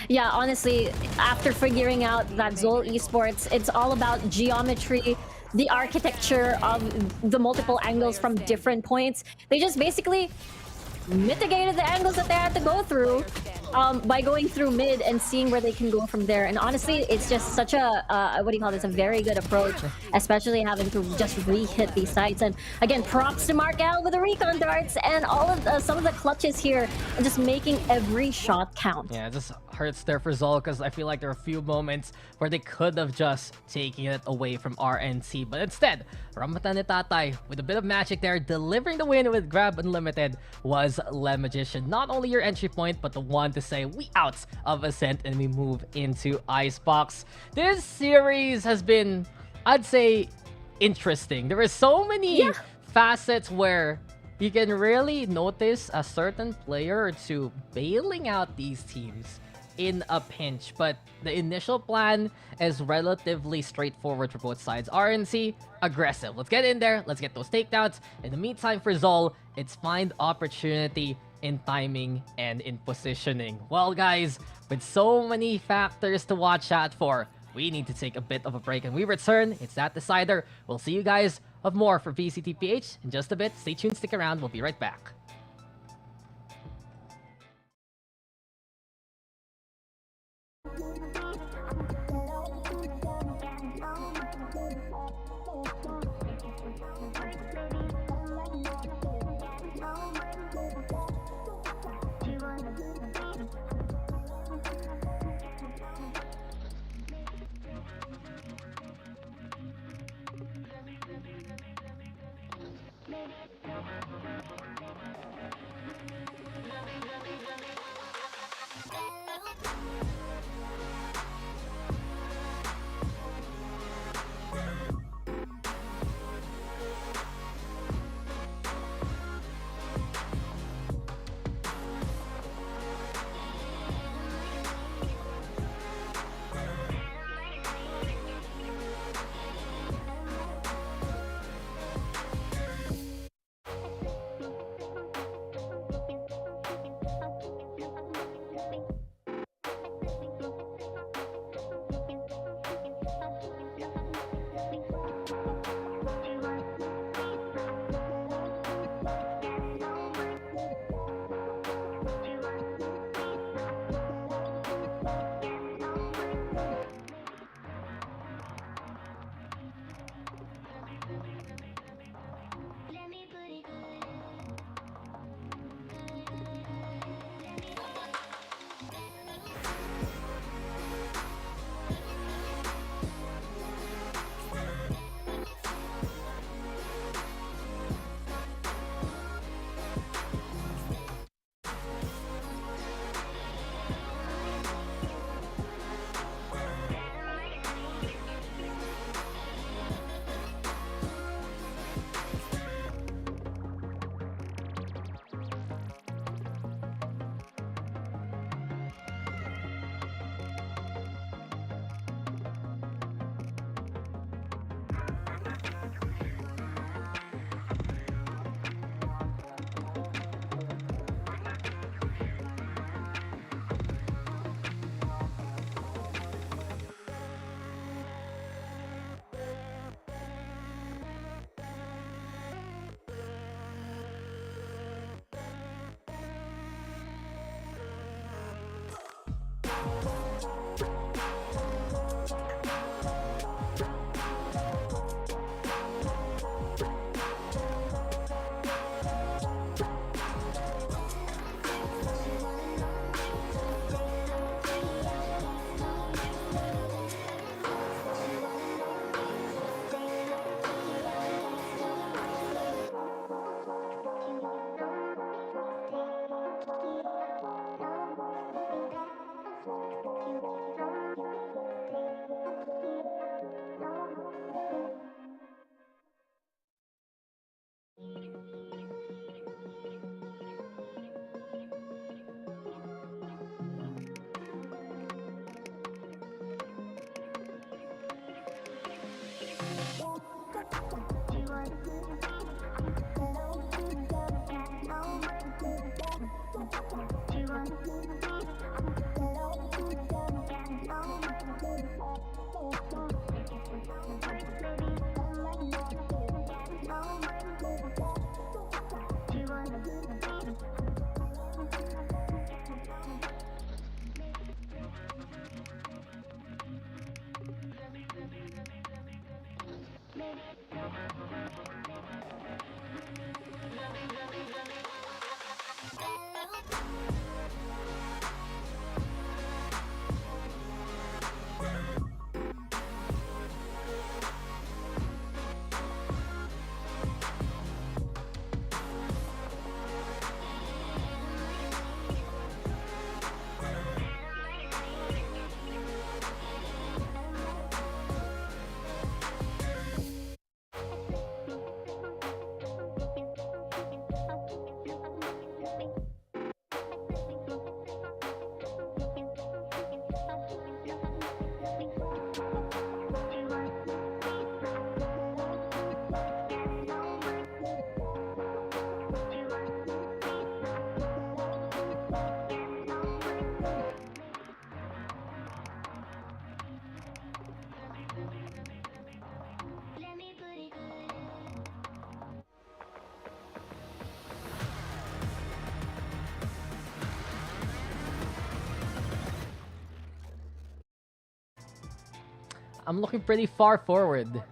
Yeah, honestly, after figuring out that Zol Esports, it's all about geometry, the architecture of the multiple angles from different points. They just basically mitigated the angles that they had to go through by going through mid and seeing where they can go from there. And honestly, it's just such a what do you call this, a very good approach, especially having to just re-hit these sites. And again, props to Mark L with the recon darts and all of some of the clutches here and just making every shot count. Yeah, it just hurts there for Zol because I feel like there are a few moments where they could have just taken it away from RNC, but instead Rambutan and Tatay with a bit of magic there, delivering the win with Grab Unlimited, was Le Magician. Not only your entry point, but the one to say we out of Ascent and we move into Icebox. This series has been, I'd say, interesting. There are so many facets where you can really notice a certain player or two bailing out these teams in a pinch, but the initial plan is relatively straightforward for both sides. RNC, aggressive. Let's get in there. Let's get those takedowns. In the meantime, for Zol, it's find opportunity in timing and in positioning. Well, guys, with so many factors to watch out for, we need to take a bit of a break. And we return. It's that decider. We'll see you guys of more for VCTPH in just a bit. Stay tuned. Stick around. We'll be right back. I'm looking pretty far forward.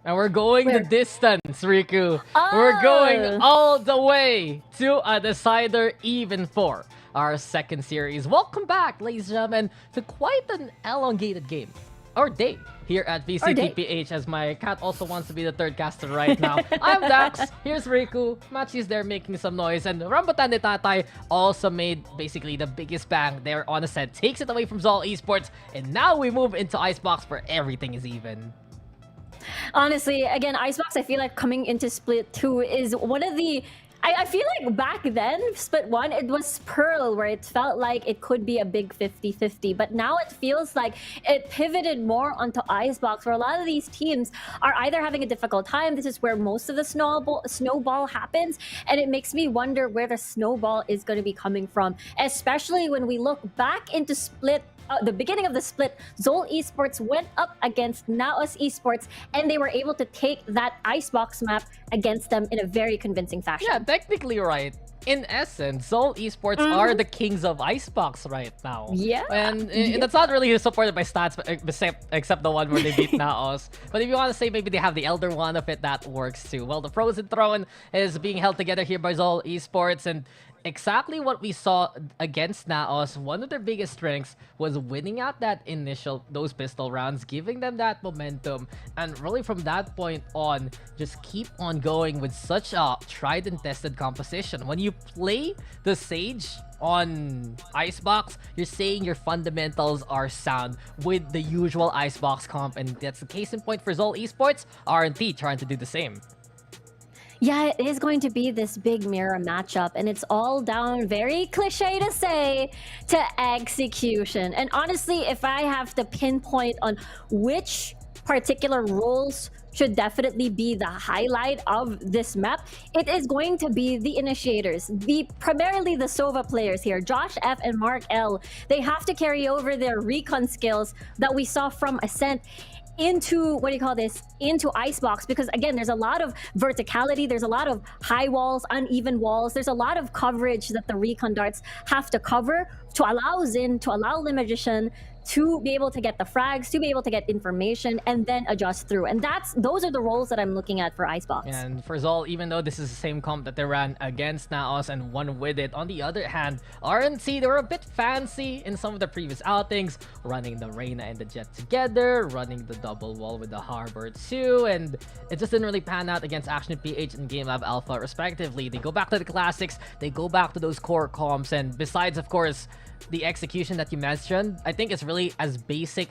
And we're going the distance, Riku. Oh. We're going all the way to a decider even for our second series. Welcome back, ladies and gentlemen, to quite an elongated game. Or day here at VCTPH, as my cat also wants to be the third caster right now. I'm Dax, here's Riku, Machi's there making some noise, and Rambutan ni Tatay also made basically the biggest bang there on Ascent. Takes it away from Zol Esports, and now we move into Icebox where everything is even. Honestly, again, Icebox, I feel like coming into Split 2 is one of the... I feel like back then, Split 1, it was Pearl, where it felt like it could be a big 50-50. But now it feels like it pivoted more onto Icebox, where a lot of these teams are either having a difficult time. This is where most of the snowball happens. And it makes me wonder where the snowball is going to be coming from, especially when we look back into Split the beginning of the split. Zol Esports went up against NAOS Esports, and they were able to take that Icebox map against them in a very convincing fashion. Yeah, technically right. In essence, Zol Esports are the kings of Icebox right now. Yeah. And that's not really supported by stats, except the one where they beat Naos. But if you want to say maybe they have the Elder One of it, that works too. Well, the Frozen Throne is being held together here by Zol Esports, and exactly what we saw against Naos, one of their biggest strengths was winning out those pistol rounds, giving them that momentum, and really from that point on, just keep on going with such a tried and tested composition. When you play the Sage on Icebox, you're saying your fundamentals are sound with the usual Icebox comp, and that's the case in point for Zol Esports. RNT trying to do the same. Yeah, it is going to be this big mirror matchup, and it's all down, very cliche to say, to execution. And honestly, if I have to pinpoint on which particular roles should definitely be the highlight of this map, it is going to be the initiators, primarily the Sova players here, Josh F and Mark L. They have to carry over their recon skills that we saw from Ascent into into Icebox, because again, there's a lot of verticality, there's a lot of high walls, uneven walls, there's a lot of coverage that the recon darts have to cover to allow Zin, to allow the Magician to be able to get the frags, to be able to get information, and then adjust through. And those are the roles that I'm looking at for Icebox. And for Zol, even though this is the same comp that they ran against Naos and won with it, on the other hand, RNC, they were a bit fancy in some of the previous outings, running the Reyna and the Jet together, running the double wall with the Harbor too, and it just didn't really pan out against Action PH and Game Lab Alpha respectively. They go back to the classics, they go back to those core comps, and besides, of course, the execution that you mentioned, I think it's really as basic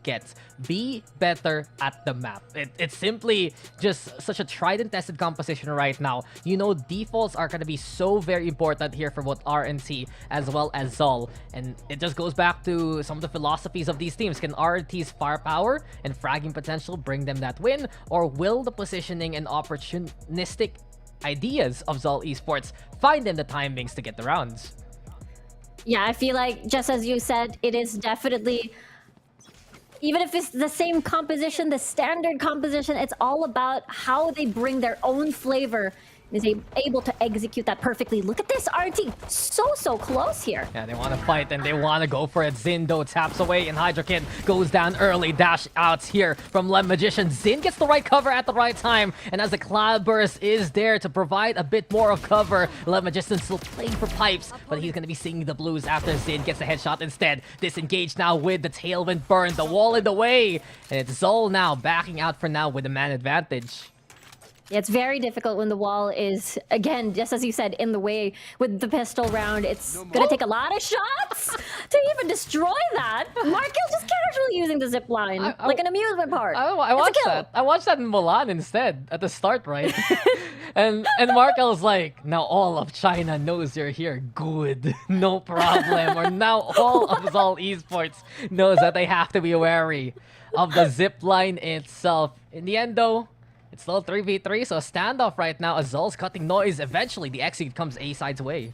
gets. Be better at the map. It's simply just such a tried and tested composition right now. You know, defaults are going to be so very important here for both RNT as well as Zol. And it just goes back to some of the philosophies of these teams. Can RNT's firepower and fragging potential bring them that win? Or will the positioning and opportunistic ideas of Zol Esports find them the timings to get the rounds? Yeah, I feel like, just as you said, it is definitely, even if it's the same composition, the standard composition, it's all about how they bring their own flavor is able to execute that perfectly. Look at this, RT, so close here. Yeah, they want to fight and they want to go for it. Zindo taps away and Hydra Kid goes down early. Dash outs here from Lem Magician. Zin gets the right cover at the right time, and as the Cloud Burst is there to provide a bit more of cover, Lem Magician still playing for pipes, but he's going to be singing the blues after Zin gets a headshot instead. Disengaged now with the Tailwind Burn, the wall in the way, and it's Zol now backing out for now with the man advantage. Yeah, it's very difficult when the wall is, again, just as you said, in the way with the pistol round. It's gonna take a lot of shots to even destroy that. Markel just casually using the zip line, like an amusement park. I watched that. I watched that in Milan instead, at the start, right? and Markel's like, now all of China knows you're here. Good, no problem. Or now all of Zol Esports knows that they have to be wary of the zip line itself. In the end, though, it's still 3v3, so a standoff right now as Zol's cutting noise. Eventually, the exit comes A-side's way.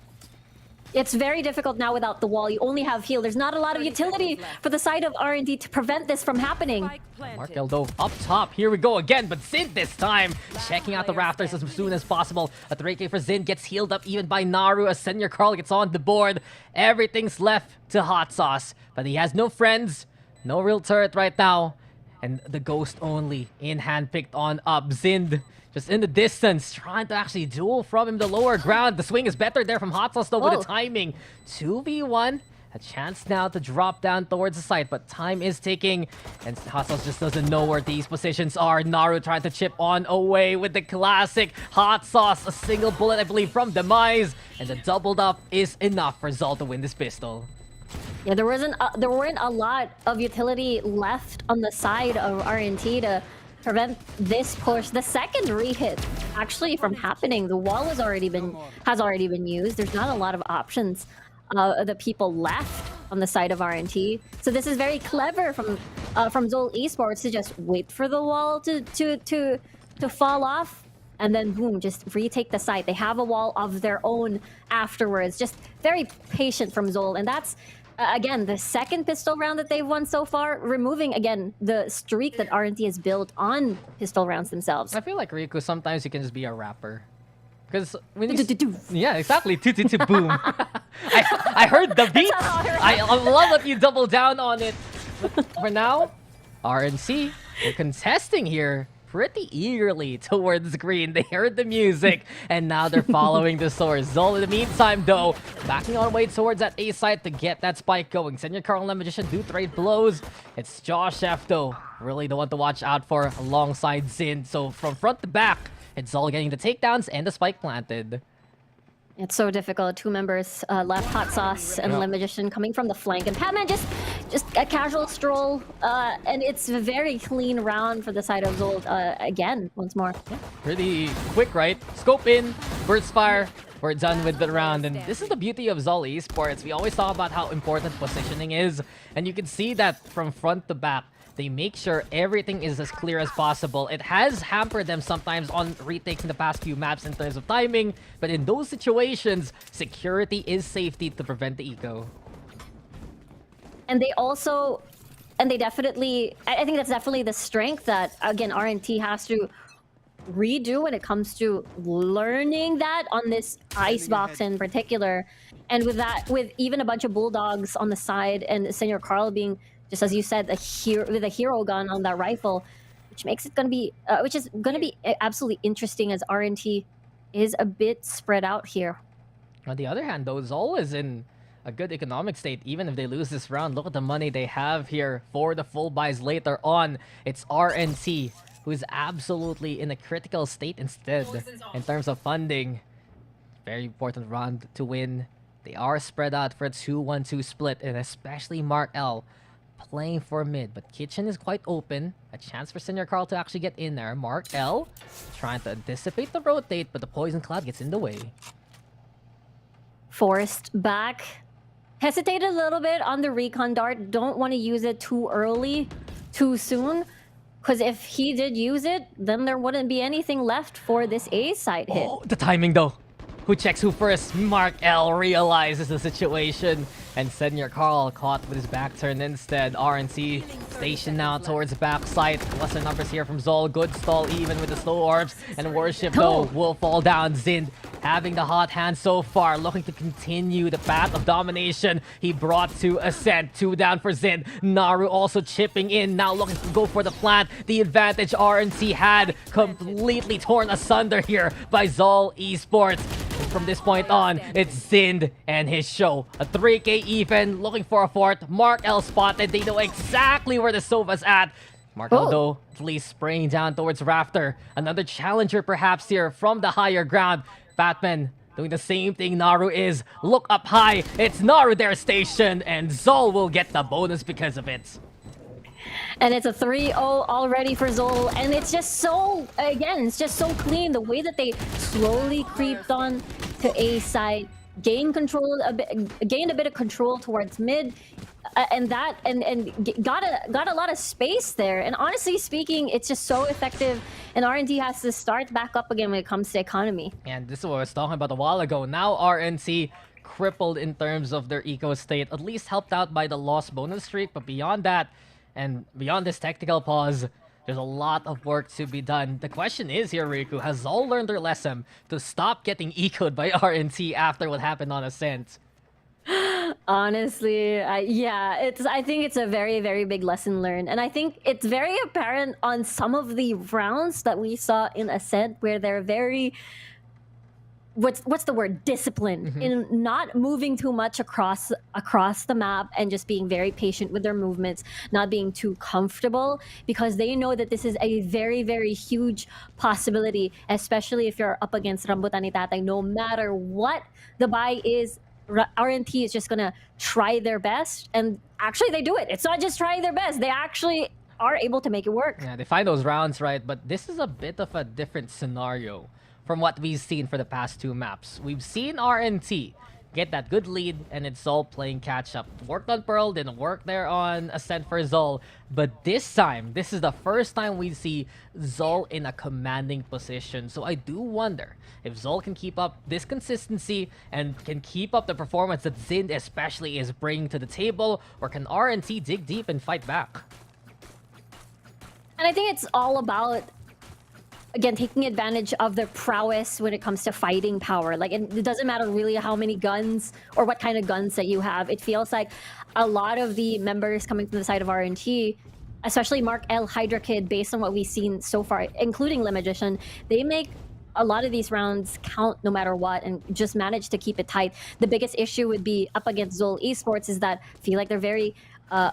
It's very difficult now without the wall. You only have heal. There's not a lot of utility for the side of R&D to prevent this from happening. Markel dove up top. Here we go again, but Zin this time checking out the rafters as soon as possible. A 3K for Zin gets healed up even by Naru as Senior Carl gets on the board. Everything's left to Hot Sauce, but he has no friends, no real turret right now. And the Ghost only in hand picked on up. Zind just in the distance, trying to actually duel from him the lower ground. The swing is better there from Hot Sauce though with the timing. 2v1. A chance now to drop down towards the site, but time is ticking, and Hot Sauce just doesn't know where these positions are. Naru trying to chip on away with the classic Hot Sauce. A single bullet, I believe, from Demise, and the doubled up is enough for Zol to win this pistol. Yeah, there weren't a lot of utility left on the side of RNT to prevent this push. The second re-hit actually from happening. The wall has already been used. There's not a lot of options. The people left on the side of RNT. So this is very clever from Zol Esports to just wait for the wall to fall off, and then boom, just retake the site. They have a wall of their own afterwards. Just very patient from Zol, and that's again the second pistol round that they've won so far, removing again the streak that RNT has built on pistol rounds themselves. I feel like Riku, sometimes you can just be a rapper. Because when you... Yeah, exactly. Boom. I heard the beat. I love that you double down on it. But for now, RNC, they're contesting here pretty eagerly towards green. They heard the music, and now they're following the source. Zol, in the meantime, though, backing on way towards that A site to get that spike going. Senior Carl and Magician do trade blows. It's Josh F, though, really the one to watch out for alongside Zin. So from front to back, it's all getting the takedowns and the spike planted. It's so difficult. Two members left, Hot Sauce and Lim Magician coming from the flank. And Patman just a casual stroll. And it's a very clean round for the side of Zol again, once more. Yeah, pretty quick, right? Scope in, burst fire. We're done with the round. And this is the beauty of Zol Esports. We always talk about how important positioning is. And you can see that from front to back. They make sure everything is as clear as possible. It has hampered them sometimes on retakes in the past few maps in terms of timing, but in those situations, security is safety to prevent the eco. And they definitely, I think that's definitely the strength that, again, RNT has to redo when it comes to learning that on this icebox in particular. And with that, with even a bunch of Bulldogs on the side and Senior Carl being, just as you said, with a hero gun on that rifle, which makes it which is gonna be absolutely interesting as RNT is a bit spread out here. On the other hand, though, Zol is in a good economic state. Even if they lose this round, look at the money they have here for the full buys later on. It's RNT who is absolutely in a critical state instead in terms of funding. Very important round to win. They are spread out for a 2-1-2 split, and especially Mark L playing for mid, but Kitchen is quite open. A chance for Senior Carl to actually get in there. Mark L trying to anticipate the rotate, but the Poison Cloud gets in the way. Forced back. Hesitated a little bit on the recon dart. Don't want to use it too early, too soon. Because if he did use it, then there wouldn't be anything left for this A side hit. Oh, the timing though. Who checks who first? Mark L realizes the situation, and Senior Carl caught with his back turned instead. RNC stationed now towards the backside. Lesser numbers here from Zol. Good stall even with the slow orbs, and Worship though will fall down. Zind having the hot hand so far, looking to continue the path of domination he brought to Ascent. 2 down for Zind. Naru also chipping in, now looking to go for the plant. The advantage RNC had completely torn asunder here by Zol Esports. From this point on, it's Zind and his show. A 3K even, looking for a fourth. Mark L spotted. They know exactly where the Sova's at. Mark L, though, at least spraying down towards Rafter. Another challenger, perhaps, here from the higher ground. Batman doing the same thing Naru is. Look up high. It's Naru there stationed, and Zol will get the bonus because of it. And it's a 3-0 already for Zol. And it's just so, again, it's just so clean. The way that they slowly creeped on to A side, gained a bit of control towards mid, and got a lot of space there. And honestly speaking, it's just so effective. And RNT has to start back up again when it comes to economy. And this is what I was talking about a while ago. Now RNC crippled in terms of their eco state, at least helped out by the lost bonus streak. But beyond that, and beyond this tactical pause, there's a lot of work to be done. The question is here, Riku, has Zol learned their lesson to stop getting ecoed by RNT after what happened on Ascent? Honestly, I think it's a very, very big lesson learned. And I think it's very apparent on some of the rounds that we saw in Ascent where they're very, what's the word, disciplined in not moving too much across the map and just being very patient with their movements, not being too comfortable, because they know that this is a very, very huge possibility, especially if you're up against Rambutan ni Tatay. No matter what the buy is, RNT is just gonna try their best, and actually they do it. It's not just trying their best, they actually are able to make it work. Yeah, they find those rounds right, but this is a bit of a different scenario from what we've seen for the past 2 maps. We've seen RNT get that good lead, and it's Zol playing catch-up. Worked on Pearl, didn't work there on Ascent for Zol, but this time, this is the first time we see Zol in a commanding position. So I do wonder if Zol can keep up this consistency and can keep up the performance that Zind especially is bringing to the table, or can RNT dig deep and fight back? And I think it's all about, again, taking advantage of their prowess when it comes to fighting power. Like, it doesn't matter really how many guns or what kind of guns that you have. It feels like a lot of the members coming from the side of RNT, especially Mark L, Hydra Kid, based on what we've seen so far, including Le Magician, they make a lot of these rounds count no matter what and just manage to keep it tight. The biggest issue would be up against Zol Esports is that I feel like they're very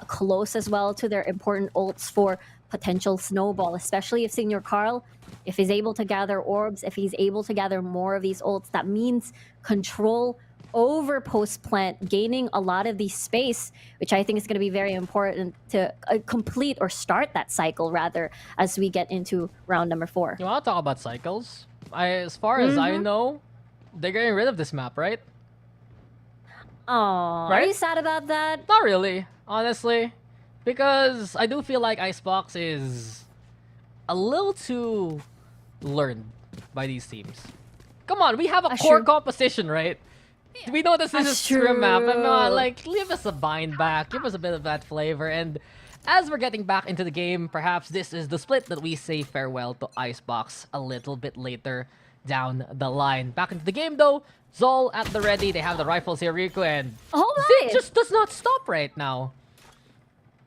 close as well to their important ults for potential snowball, especially if Senior Carl, if he's able to gather orbs, if he's able to gather more of these ults, that means control over post plant, gaining a lot of the space, which I think is going to be very important to complete or start that cycle rather as we get into round number 4. You want to talk about cycles? As far as I know, they're getting rid of this map, right? Oh, right? Are you sad about that? Not really, honestly. Because I do feel like Icebox is a little too learned by these teams. Come on, we have a core composition, right? We know this is a scrim map, but like, give us a bind back, give us a bit of that flavor. And as we're getting back into the game, perhaps this is the split that we say farewell to Icebox a little bit later down the line. Back into the game though, Zol at the ready, they have the rifles here, Riku, and Zid just does not stop right now.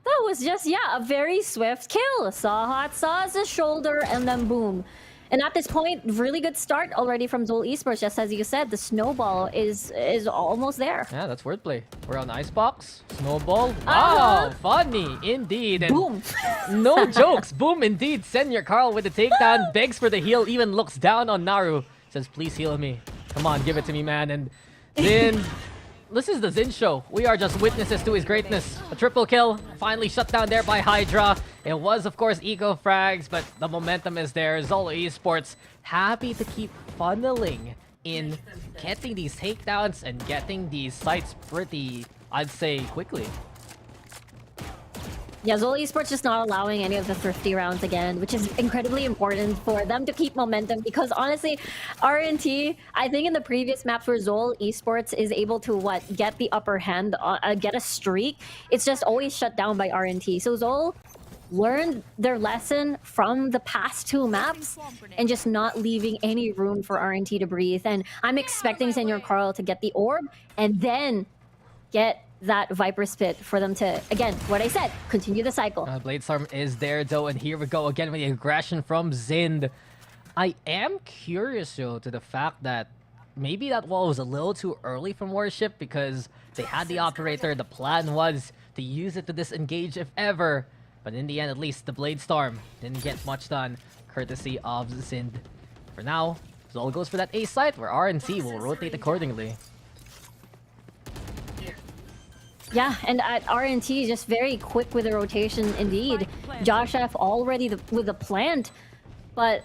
That was just, a very swift kill. Saw his shoulder, and then boom. And at this point, really good start already from Zol Esports. Just as you said, the snowball is almost there. Yeah, that's wordplay. We're on Icebox. Snowball. Wow, funny indeed. And boom. No jokes. Boom indeed. Senior Carl with the takedown. Begs for the heal. Even looks down on Naru. Says, please heal me. Come on, give it to me, man. And then this is the Zin show. We are just witnesses to his greatness. A triple kill, finally shut down there by Hydra. It was, of course, eco frags, but the momentum is there. Zolo Esports happy to keep funneling in getting these takedowns and getting these sites pretty, I'd say, quickly. Yeah, Zol Esports just not allowing any of the thrifty rounds again, which is incredibly important for them to keep momentum because honestly, RNT, I think in the previous maps where Zol Esports is able to, get the upper hand, get a streak, it's just always shut down by RNT. So Zol learned their lesson from the past 2 maps and just not leaving any room for RNT to breathe. And I'm expecting Senior Carl to get the orb and then get that Viper Spit for them to, again, what I said, continue the cycle. Bladestorm is there though, and here we go again with the aggression from Zind. I am curious though to the fact that maybe that wall was a little too early from Warship because they had the operator. The plan was to use it to disengage if ever, but in the end, at least the Bladestorm didn't get much done, courtesy of Zind. For now, Zol goes for that A site where RNC will rotate accordingly. Yeah, and at RNT is just very quick with the rotation indeed. Josh F already with the plant, but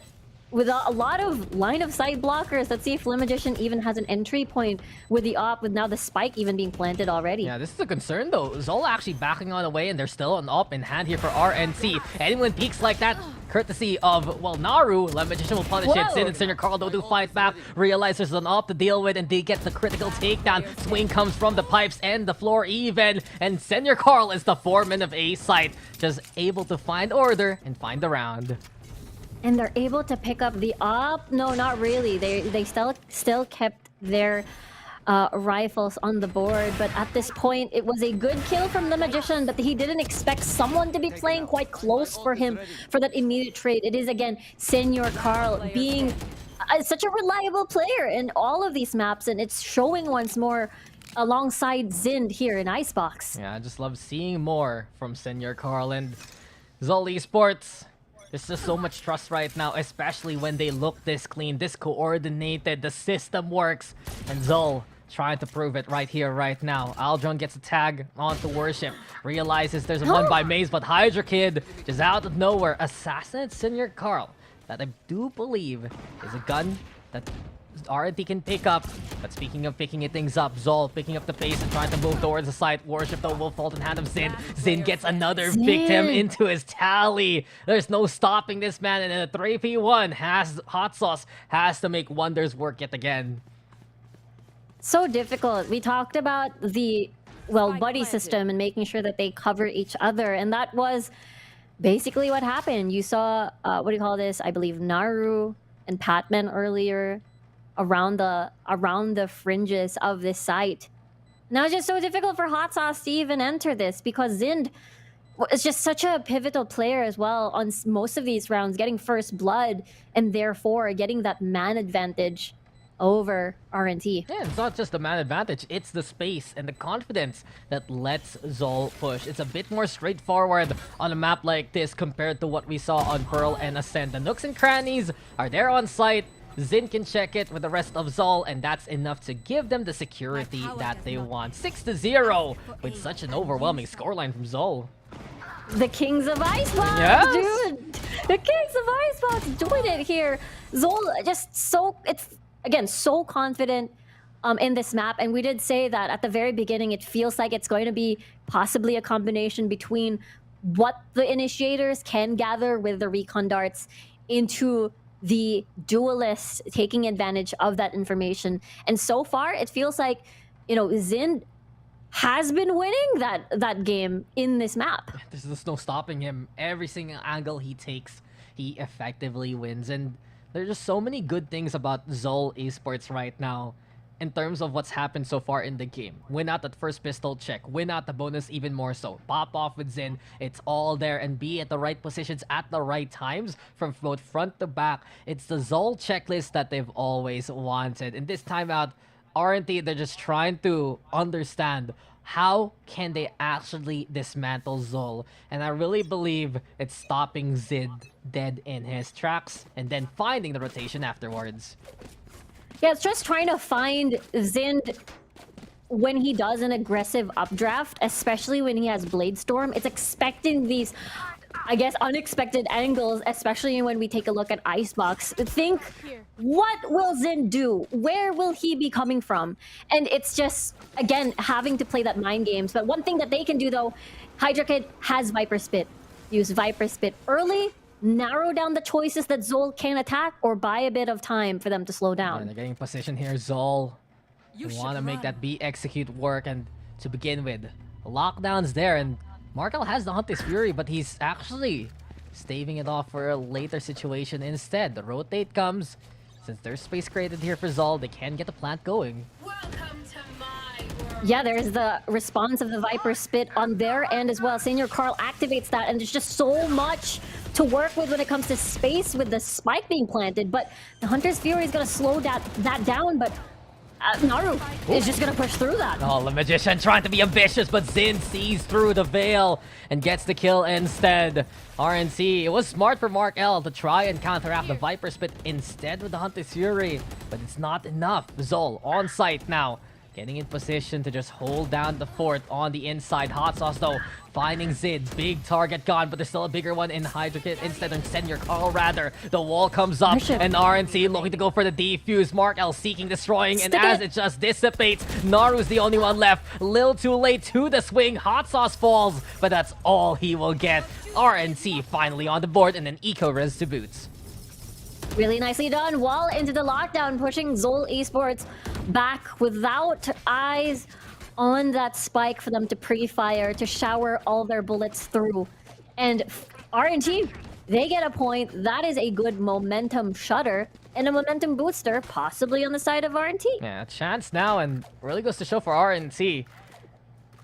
with a lot of line of sight blockers. Let's see if Le Magician even has an entry point with the op, with now the spike even being planted already. Yeah, this is a concern though. Zol actually backing on away, and there's still an op in hand here for RNC. Anyone peeks like that, courtesy of, well, Naru, Le Magician will punish it. Sin and Senior Carl though do fight back, realize there's an op to deal with, and they get the critical takedown. Swing comes from the pipes and the floor even, and Senior Carl is the foreman of A site, just able to find order and find the round. And they're able to pick up the op? No, not really. They still kept their rifles on the board. But at this point, it was a good kill from the Magician, but he didn't expect someone to be playing quite close for him for that immediate trade. It is, again, Senor Carl being such a reliable player in all of these maps, and it's showing once more alongside Zind here in Icebox. Yeah, I just love seeing more from Senor Carl and Zol Esports. There's just so much trust right now, especially when they look this clean, this coordinated, the system works. And Zol trying to prove it right here, right now. Aldron gets a tag onto Worship, realizes there's a one by Maze, but Hydra Kid just out of nowhere assassinates Senor Carl. That I do believe is a gun that RNT can pick up. But speaking of picking things up, Zol picking up the pace and trying to move towards the site. Worship though will fall in hand of Zin. Zin gets another victim into his tally. There's no stopping this man, and in a 3v1 Hot Sauce has to make wonders work yet again. So difficult. We talked about the, well, buddy system and making sure that they cover each other, and that was basically what happened. You saw, what do you call this? I believe Naru and Patman earlier around the fringes of this site. Now it's just so difficult for Hot Sauce to even enter this because Zind is just such a pivotal player as well on most of these rounds, getting first blood and therefore getting that man advantage over RNT. Yeah, it's not just the man advantage, it's the space and the confidence that lets Zol push. It's a bit more straightforward on a map like this compared to what we saw on Pearl and Ascent. The nooks and crannies are there on site. Zin can check it with the rest of Zol, and that's enough to give them the security that they want. 6-0 with such an overwhelming scoreline from Zol. The Kings of Icebox, yes, dude! The Kings of Icebox doing it here. Zol just so, it's again so confident in this map, and we did say that at the very beginning. It feels like it's going to be possibly a combination between what the initiators can gather with the recon darts into the duelists taking advantage of that information. And so far, it feels like, you know, Zind has been winning that game in this map. There's just no stopping him. Every single angle he takes, he effectively wins. And there's just so many good things about Zol Esports right now in terms of what's happened so far in the game. Win out that first pistol check, win out the bonus even more so, pop off with Zin, it's all there, and be at the right positions at the right times from both front to back. It's the Zol checklist that they've always wanted. And this time out, RNT, they're just trying to understand how can they actually dismantle Zol. And I really believe it's stopping Zid dead in his tracks and then finding the rotation afterwards. Yeah, it's just trying to find Zind when he does an aggressive updraft, especially when he has Blade Storm. It's expecting these, I guess, unexpected angles, especially when we take a look at Icebox. Think, what will Zind do? Where will he be coming from? And it's just, again, having to play that mind games. But one thing that they can do, though, Hydra Kid has Viper Spit. Use Viper Spit early, narrow down the choices that Zol can attack, or buy a bit of time for them to slow down. And they're getting position here. Zol want to make that B execute work, and to begin with, lockdown's there, and Markel has the Hunter's Fury, but he's actually staving it off for a later situation instead. The rotate comes. Since there's space created here for Zol, they can get the plant going. Yeah, there's the response of the Viper Spit on their end as well. Senor Carl activates that, and there's just so much to work with when it comes to space with the spike being planted. But the Hunter's Fury is going to slow that down, but Naru is just going to push through that. Oh, the Magician trying to be ambitious, but Zin sees through the veil and gets the kill instead. RNC, it was smart for Mark L to try and counteract the Viper Spit instead with the Hunter's Fury, but it's not enough. Zol on site now, getting in position to just hold down the fort on the inside. Hot Sauce, though, finding Zid. Big target gone, but there's still a bigger one in Hydra Kit instead of Senor Carl, rather. The wall comes up, and RNC looking to go for the defuse. Mark L seeking destroying, and as it just dissipates, Naru's the only one left. A little too late to the swing. Hot Sauce falls, but that's all he will get. RNC finally on the board, and an eco-res to boots. Really nicely done. Wall into the lockdown, pushing Zol Esports back without eyes on that spike for them to pre-fire, to shower all their bullets through. And RNG, They get a point. That is a good momentum shutter and a momentum booster, possibly on the side of RNT. Yeah, a chance now, and really goes to show for RNT.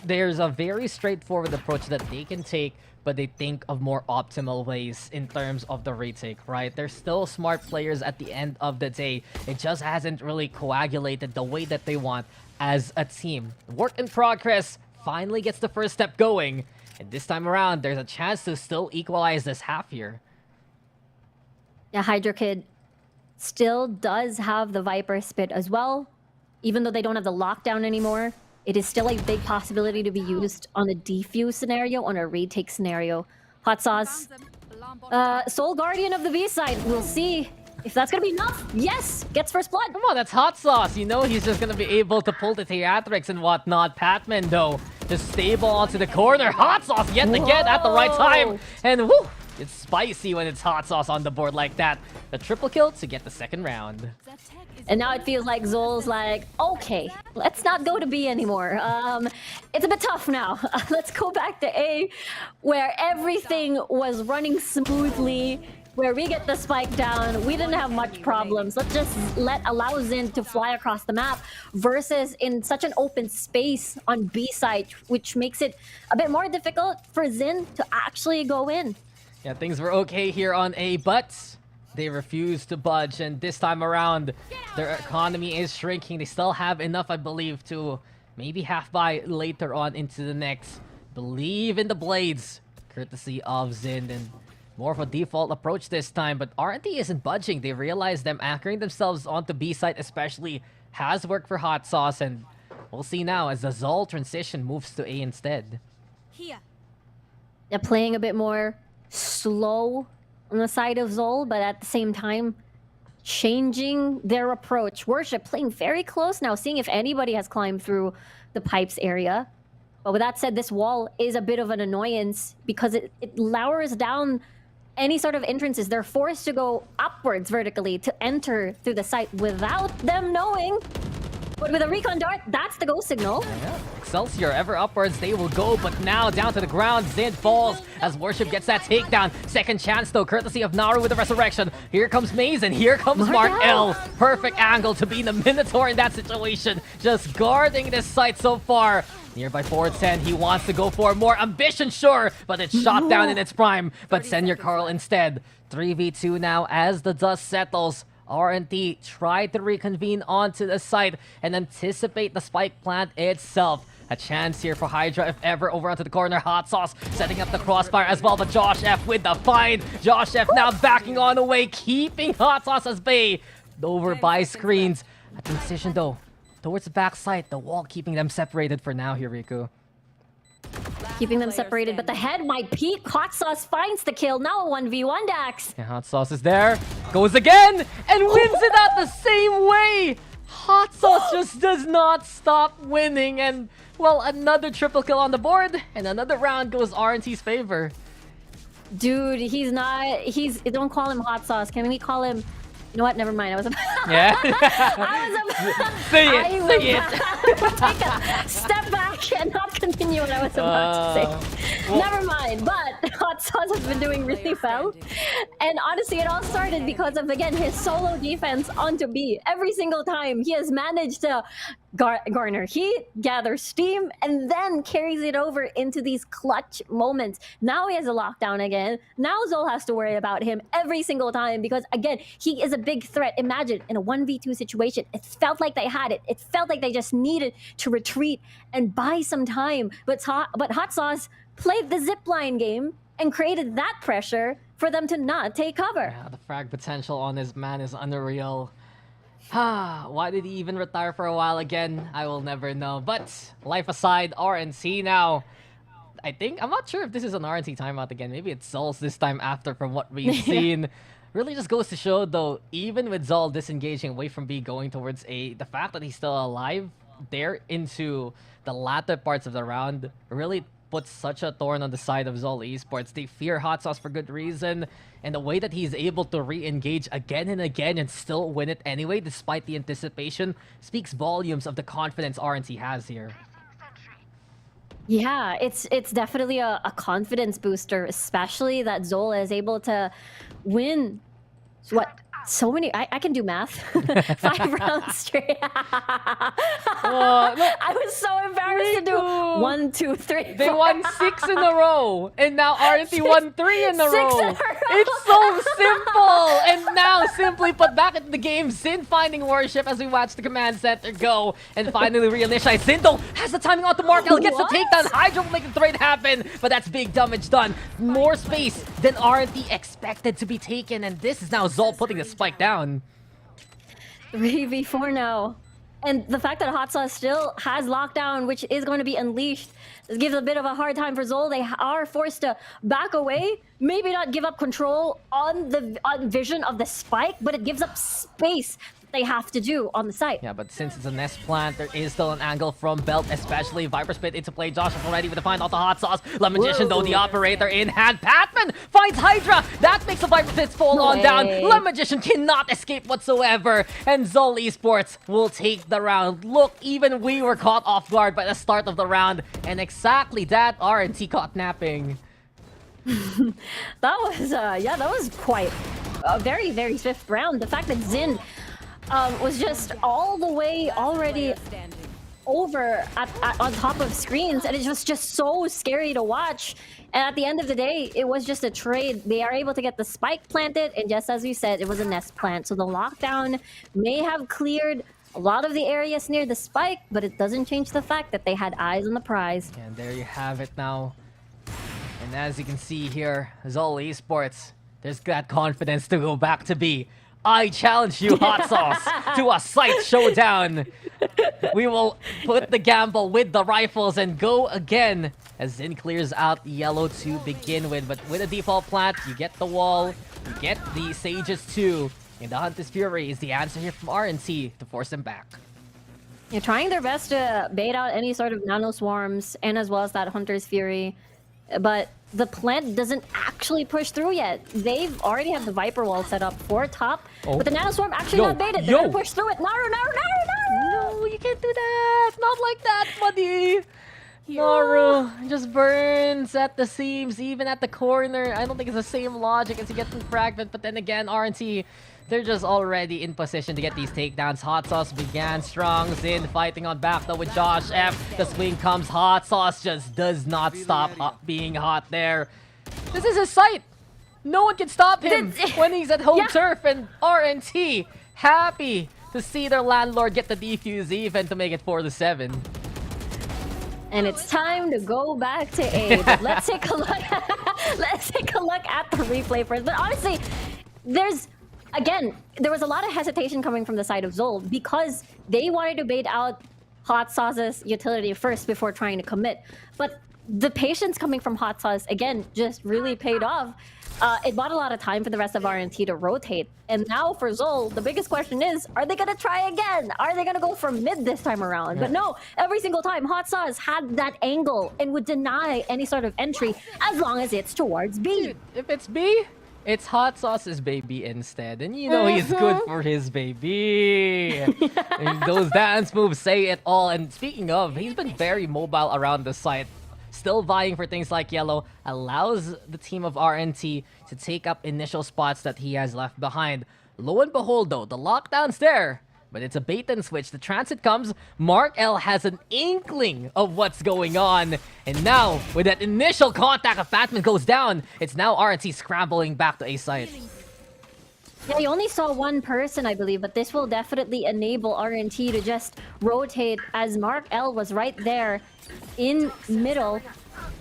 There's a very straightforward approach that they can take, but they think of more optimal ways in terms of the retake, right? They're still smart players at the end of the day. It just hasn't really coagulated the way that they want as a team. Work in progress finally gets the first step going. And this time around, there's a chance to still equalize this half here. Yeah, Hydra Kid still does have the Viper Spit as well. Even though they don't have the lockdown anymore, it is still a big possibility to be used on a defuse scenario, on a retake scenario. Hot Sauce, Soul Guardian of the B side. We'll see if that's gonna be enough. Yes, gets first blood. Come on, that's Hot Sauce. You know he's just gonna be able to pull the theatrics and whatnot. Patman, though, just stable onto the corner. Hot Sauce yet again at the right time. And woo, it's spicy when it's Hot Sauce on the board like that. The triple kill to get the second round. And now it feels like Zol's like, okay, let's not go to B anymore. It's a bit tough now. Let's go back to A, where everything was running smoothly, where we get the spike down. We didn't have much problems. Let's just allow Xin to fly across the map versus in such an open space on B side, which makes it a bit more difficult for Xin to actually go in. Yeah, things were okay here on A, but they refuse to budge, and this time around, their economy is shrinking. They still have enough, I believe, to maybe half buy later on into the next. Believe in the Blades, courtesy of Xin, and more of a default approach this time, but RNT isn't budging. They realize them anchoring themselves onto B side especially has worked for Hot Sauce, and we'll see now as the Zol transition moves to A instead. They're playing a bit more slow on the side of Zol, but at the same time, changing their approach. Worship playing very close now, seeing if anybody has climbed through the pipes area. But with that said, this wall is a bit of an annoyance because it lowers down any sort of entrances. They're forced to go upwards vertically to enter through the site without them knowing. But with a recon dart, that's the go signal. Yeah. Excelsior ever upwards, they will go, but now down to the ground. Xin falls as Worship gets that takedown. Second chance though, courtesy of Naru with the resurrection. Here comes Maze and here comes Mark L. Perfect angle to be the Minotaur in that situation. Just guarding this site so far. Nearby forward Sen, he wants to go for more ambition, sure, but it's shot down in its prime. But Senior Carl instead. 3v2 now as the dust settles. RNT tried to reconvene onto the site and anticipate the spike plant itself. A chance here for Hydra if ever over onto the corner. Hot Sauce setting up the crossfire as well, but Josh F with the find. Josh F now backing on away, keeping Hot Sauce as bay. Over by screens. A transition though towards the back side. The wall keeping them separated for now here, Riku. Keeping them separated, but the head might peek. Hot Sauce finds the kill. Now a 1v1 Dax. Yeah, Hot Sauce is there. Goes again and wins it out the same way. Hot Sauce just does not stop winning. And, well, another triple kill on the board. And another round goes RNT's favor. Dude, don't call him Hot Sauce. Can we call him... You know what? Never mind. I was about... Yeah? Say it. Take a step back and not continue what I was about to say. Well, Never mind. But Hot Sauce has been doing really well. And honestly, it all started because of, again, his solo defense onto B. Every single time he has managed to garner heat, gather steam, and then carries it into into these clutch moments. Now he has a lockdown again. Now Zol has to worry about him every single time because, again, he is a big threat. Imagine in a 1v2 situation, it felt like they had it. It felt like they just needed to retreat and buy some time. But Hot Sauce played the zipline game and created that pressure for them to not take cover. Yeah, the frag potential on this man is unreal. Why did he even retire for a while again? I will never know. But life aside, RNC now. I'm not sure if this is an RNC timeout again. Maybe it's Zol's this time after from what we've seen. Really just goes to show though, even with Zol disengaging away from B going towards A, the fact that he's still alive there into the latter parts of the round really puts such a thorn on the side of Zol Esports. They fear Hot Sauce for good reason, and the way that he's able to re-engage again and again and still win it anyway, despite the anticipation, speaks volumes of the confidence RNT has here. Yeah, it's definitely a confidence booster, especially that Zol is able to win. So many. I can do math. 5 rounds straight. I was so embarrassed to do 1, 2, 3. They 4. won 6 in a row, and now RNT won 3 in a row. It's so simple. And now, simply put back into the game, Xin finding worship as we watch the command center go and finally reinitialize. Xin though has the timing on to Mark L, gets the takedown. Hydra will make the trade happen, but that's big damage done. More space than RNT expected to be taken, and this is now Zol putting the spike down. 3v4 now. And the fact that Hot Sauce still has lockdown, which is going to be unleashed, this gives a bit of a hard time for Zol. They are forced to back away, maybe not give up control on the vision of the spike, but it gives up space they have to do on the site. Yeah, but since it's a nest plant, there is still an angle from Belt, especially Viper Spit into play. Josh is already with the find out the Hot Sauce. Le Magician, though, the operator in hand. Patman finds Hydra. That makes the Viper Spits fall on down. Le Magician cannot escape whatsoever. And Zol Esports will take the round. Look, even we were caught off guard by the start of the round. And exactly that, RNT caught napping. That was quite a very, very swift round. The fact that Xin was just all the way already over on top of screens, and it was just so scary to watch. And at the end of the day, it was just a trade. They are able to get the spike planted, and just as you said, it was a nest plant. So the lockdown may have cleared a lot of the areas near the spike, but it doesn't change the fact that they had eyes on the prize. And there you have it now. And as you can see here, Zol Esports, there's that confidence to go back to B. I challenge you, Hot Sauce, to a site showdown. We will put the gamble with the rifles and go again as Xin clears out yellow to begin with. But with a default plant, you get the wall, you get the Sages too. And the Hunter's Fury is the answer here from RNT to force them back. They're trying their best to bait out any sort of nano swarms and as well as that Hunter's Fury. But the plant doesn't actually push through yet. They've already have the Viper wall set up for top, but the nano swarm actually not baited. They're gonna push through it. Naru! No, you can't do that. Not like that, buddy. Naru just burns at the seams, even at the corner. I don't think it's the same logic as you get from Fragment, but then again, RNT, they're just already in position to get these takedowns. Hot Sauce began strong. Xin fighting on back though with Josh F. The swing comes. Hot Sauce just does not stop being hot there. This is his site. No one can stop him when he's at home turf. And RNT happy to see their landlord get the defuse even to make it 4-7. And it's time to go back to A. But let's take a look. Let's take a look at the replay first. But honestly, Again, there was a lot of hesitation coming from the side of Zol because they wanted to bait out Hot Sauce's utility first before trying to commit. But the patience coming from Hot Sauce, again, just really paid off. It bought a lot of time for the rest of RNT to rotate. And now for Zol, the biggest question is, are they going to try again? Are they going to go for mid this time around? But no, every single time, Hot Sauce had that angle and would deny any sort of entry as long as it's towards B. Dude, if it's B, it's Hot Sauce's baby instead, and you know he's good for his baby. And those dance moves say it all. And speaking of, he's been very mobile around the site. Still vying for things like yellow, allows the team of RNT to take up initial spots that he has left behind. Lo and behold though, the lockdown's there. But it's a bait and switch. The transit comes. Mark L has an inkling of what's going on. And now, with that initial contact of Batman goes down, it's now RNT scrambling back to A site. Yeah, you only saw one person, I believe, but this will definitely enable RNT to just rotate as Mark L was right there in middle.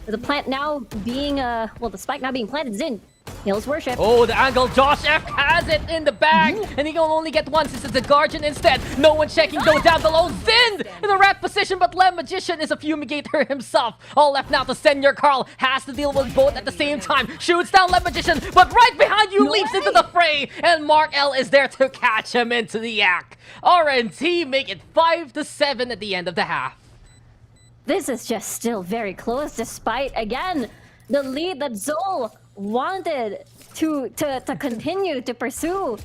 The plant now being, well, the spike now being planted. Xin Hills worship. Oh, the angle. Josh F has it in the bag, and he can only get one since it's a Guardian instead. No one checking, though, down below. Xin in the rat position, but Le Magician is a fumigator himself. All left now to Senior Carl. Has to deal with both at the same time. Shoots down Le Magician, but right behind you leaps into the fray, and Mark L is there to catch him into the yak. RNT make it 5-7 at the end of the half. This is just still very close, despite, again, the lead that Zol wanted to continue to pursue.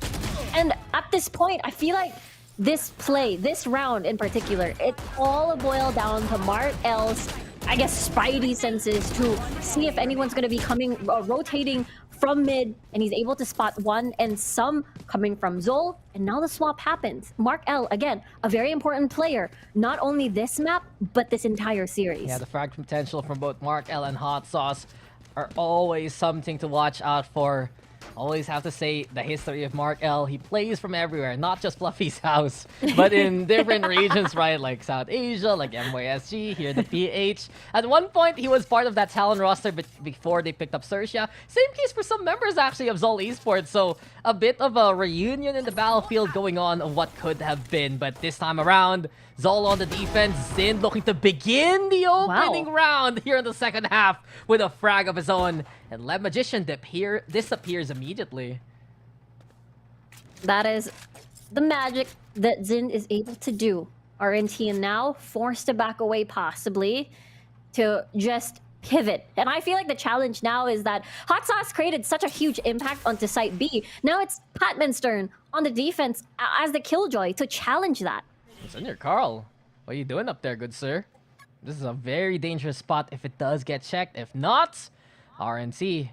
And at this point, I feel like this play, this round in particular, it all boiled down to Mark L's I guess, spidey senses to see if anyone's going to be coming, rotating from mid, and he's able to spot one and some coming from Zol, and now the swap happens. Mark L, again, a very important player, not only this map, but this entire series. Yeah, the frag potential from both Mark L and Hot Sauce are always something to watch out for. Always have to say the history of Mark L. He plays from everywhere, not just Fluffy's house, but in different regions, right? Like South Asia, like MYSG, here the PH. At one point, he was part of that Talon roster before they picked up Sersia. Same case for some members, actually, of Zol Esports. So a bit of a reunion in the battlefield going on of what could have been. But this time around, Zol on the defense, Zin looking to begin the opening round here in the second half with a frag of his own. And Leb Magician disappears immediately. That is the magic that Zin is able to do. RNT now forced to back away possibly to just pivot. And I feel like the challenge now is that Hot Sauce created such a huge impact onto Site B. Now it's Patman's turn on the defense as the Killjoy to challenge that. Senior Carl, what are you doing up there, good sir? This is a very dangerous spot if it does get checked. If not, RNC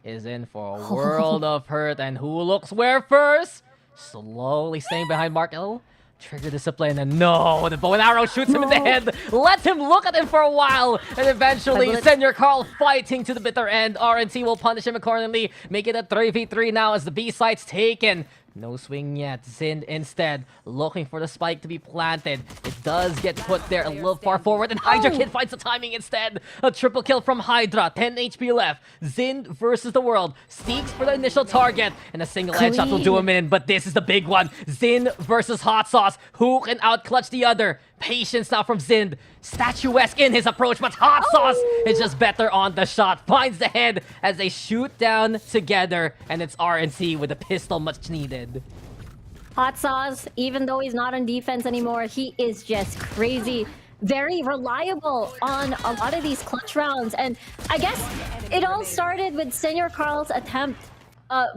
is in for a world of hurt. And who looks where first? Slowly staying behind Mark L. Trigger discipline, and no, the bow and arrow shoots him in the head. Let him look at him for a while, and eventually Senior Carl fighting to the bitter end. RNC will punish him accordingly, make it a 3v3 now as the B site's taken. No swing yet. Zin instead looking for the spike to be planted. It does get put there a little far forward, and Hydra Kid finds the timing instead. A triple kill from Hydra. 10 HP left. Zin versus the world. Seeks for the initial target, and a single headshot will do him in. But this is the big one. Zin versus Hot Sauce. Who can outclutch the other? Patience now from Zin. Statuesque in his approach, but Hot Sauce is just better on the shot. Finds the head as they shoot down together, and it's RNC with a pistol much needed. Hot Sauce, even though he's not on defense anymore, he is just crazy. Very reliable on a lot of these clutch rounds. And I guess it all started with Senior Carl's attempt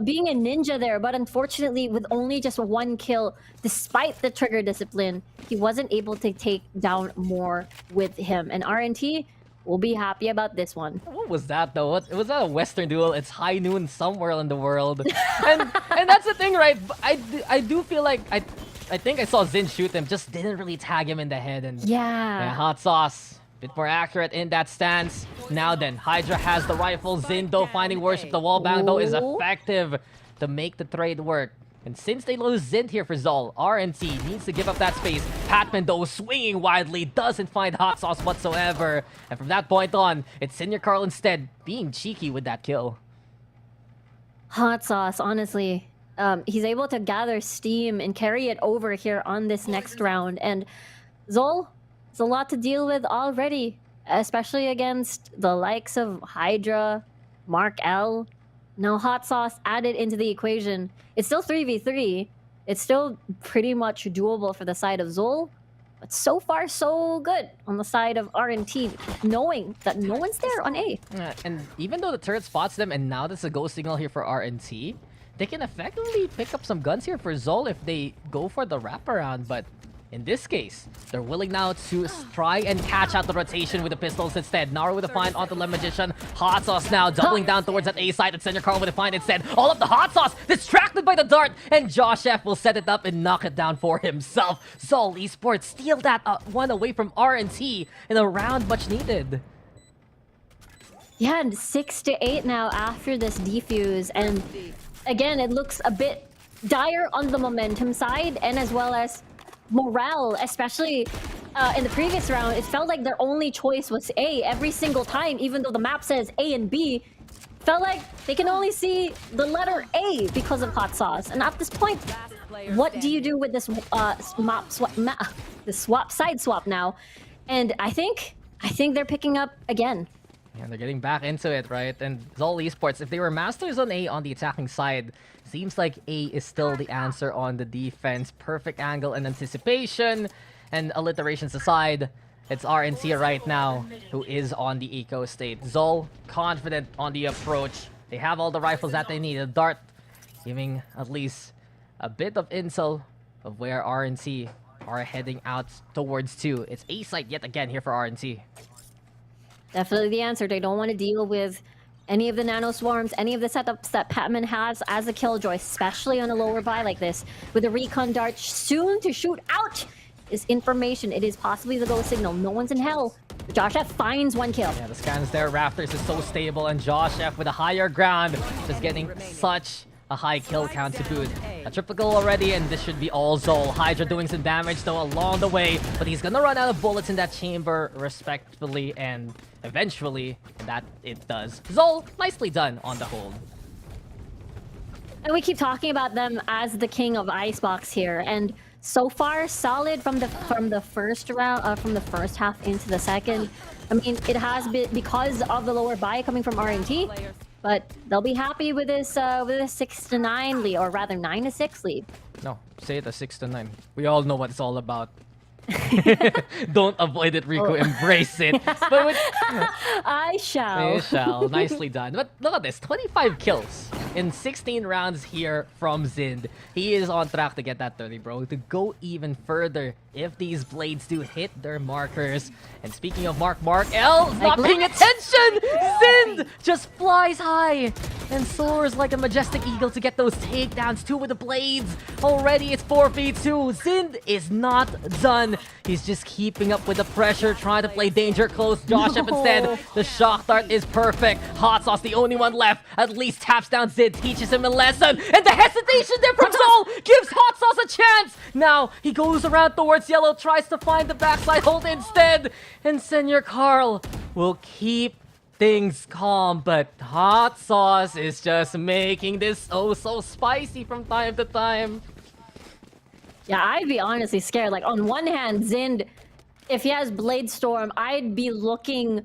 being a ninja there, but unfortunately with only just one kill, despite the trigger discipline, he wasn't able to take down more with him. And RNT will be happy about this one. What was that though? Was that a Western duel? It's high noon somewhere in the world. and that's the thing, right? I do feel like I think I saw Zin shoot him, just didn't really tag him in the head. And yeah, Hot Sauce, bit more accurate in that stance. Now then, Hydra has the rifle. Zin though finding worship. The wallbang though is effective to make the trade work. And since they lose Zin here for Zol, RNC needs to give up that space. Patman though swinging wildly, doesn't find Hot Sauce whatsoever. And from that point on, it's Senior Carl instead being cheeky with that kill. Hot Sauce, honestly, he's able to gather steam and carry it over here on this next round. And Zol, it's a lot to deal with already, especially against the likes of Hydra, Mark L. Now Hot Sauce added into the equation. It's still 3v3. It's still pretty much doable for the side of Zol. But so far, so good on the side of RNT, knowing that no one's there on A. And even though the turret spots them, and now there's a go signal here for RNT, they can effectively pick up some guns here for Zol if they go for the wraparound. But in this case, they're willing now to try and catch out the rotation with the pistols instead. Naru with a find onto the Magician. Hot Sauce now doubling down towards that A side, and Senior Carl with a find instead. All of the Hot Sauce distracted by the dart, and Josh F will set it up and knock it down for himself. Zol Esports steal that one away from RNT in a round much needed. Yeah, and 6-8 now after this defuse, and again, it looks a bit dire on the momentum side, and as well as morale, especially in the previous round. It felt like their only choice was A every single time, even though the map says A and B. Felt like they can only see the letter A because of Hot Sauce. And at this point, what do you do with this side swap now? And I think they're picking up again. Yeah, they're getting back into it, right? And Zol Esports, if they were masters on A on the attacking side, seems like A is still the answer on the defense. Perfect angle and anticipation. And alliterations aside, it's RNC right now who is on the eco state. Zol confident on the approach. They have all the rifles that they need. A dart giving at least a bit of intel of where RNC are heading out towards 2. It's A site yet again here for RNC. Definitely the answer. They don't want to deal with any of the nano swarms, any of the setups that Patman has as a killjoy, especially on a lower buy like this. With a recon dart soon to shoot out this information. It is possibly the go signal. No one's in hell. Josh F finds 1 kill. Yeah, the scans there. Raptors is so stable, and Josh F with a higher ground, just getting such a high kill count to boot. A triple kill already, and this should be all Zol. Hydra doing some damage though along the way, but he's gonna run out of bullets in that chamber respectfully, and eventually that it does. Zol, nicely done on the hold. And we keep talking about them as the king of Icebox here, and so far solid from the first round, from the first half into the second. I mean, it has been because of the lower buy coming from RNT, but they'll be happy with this 6-9 lead, or rather 9-6 lead. No, say it a 6-9. We all know what it's all about. Don't avoid it, Rico. Embrace it. But with, I shall. I shall. Nicely done. But look at this. 25 kills in 16 rounds here from Zind. He is on track to get that 30, bro. To go even further if these blades do hit their markers. And speaking of Mark L's not paying attention! Zind just flies high and soars like a majestic eagle to get those takedowns too with the blades. Already it's 4v2. Zind is not done. He's just keeping up with the pressure, trying to play danger close. Josh F instead. The shock dart is perfect. Hot Sauce, the only one left, at least taps down Zind, teaches him a lesson. And the hesitation there from Zol gives Hot Sauce a chance. Now he goes around towards Yellow, tries to find the backside hold instead. And Senior Carl will keep things calm, but Hot Sauce is just making this oh so spicy from time to time. Yeah, I'd be honestly scared. Like, on one hand, Zind, if he has Blade Storm, I'd be looking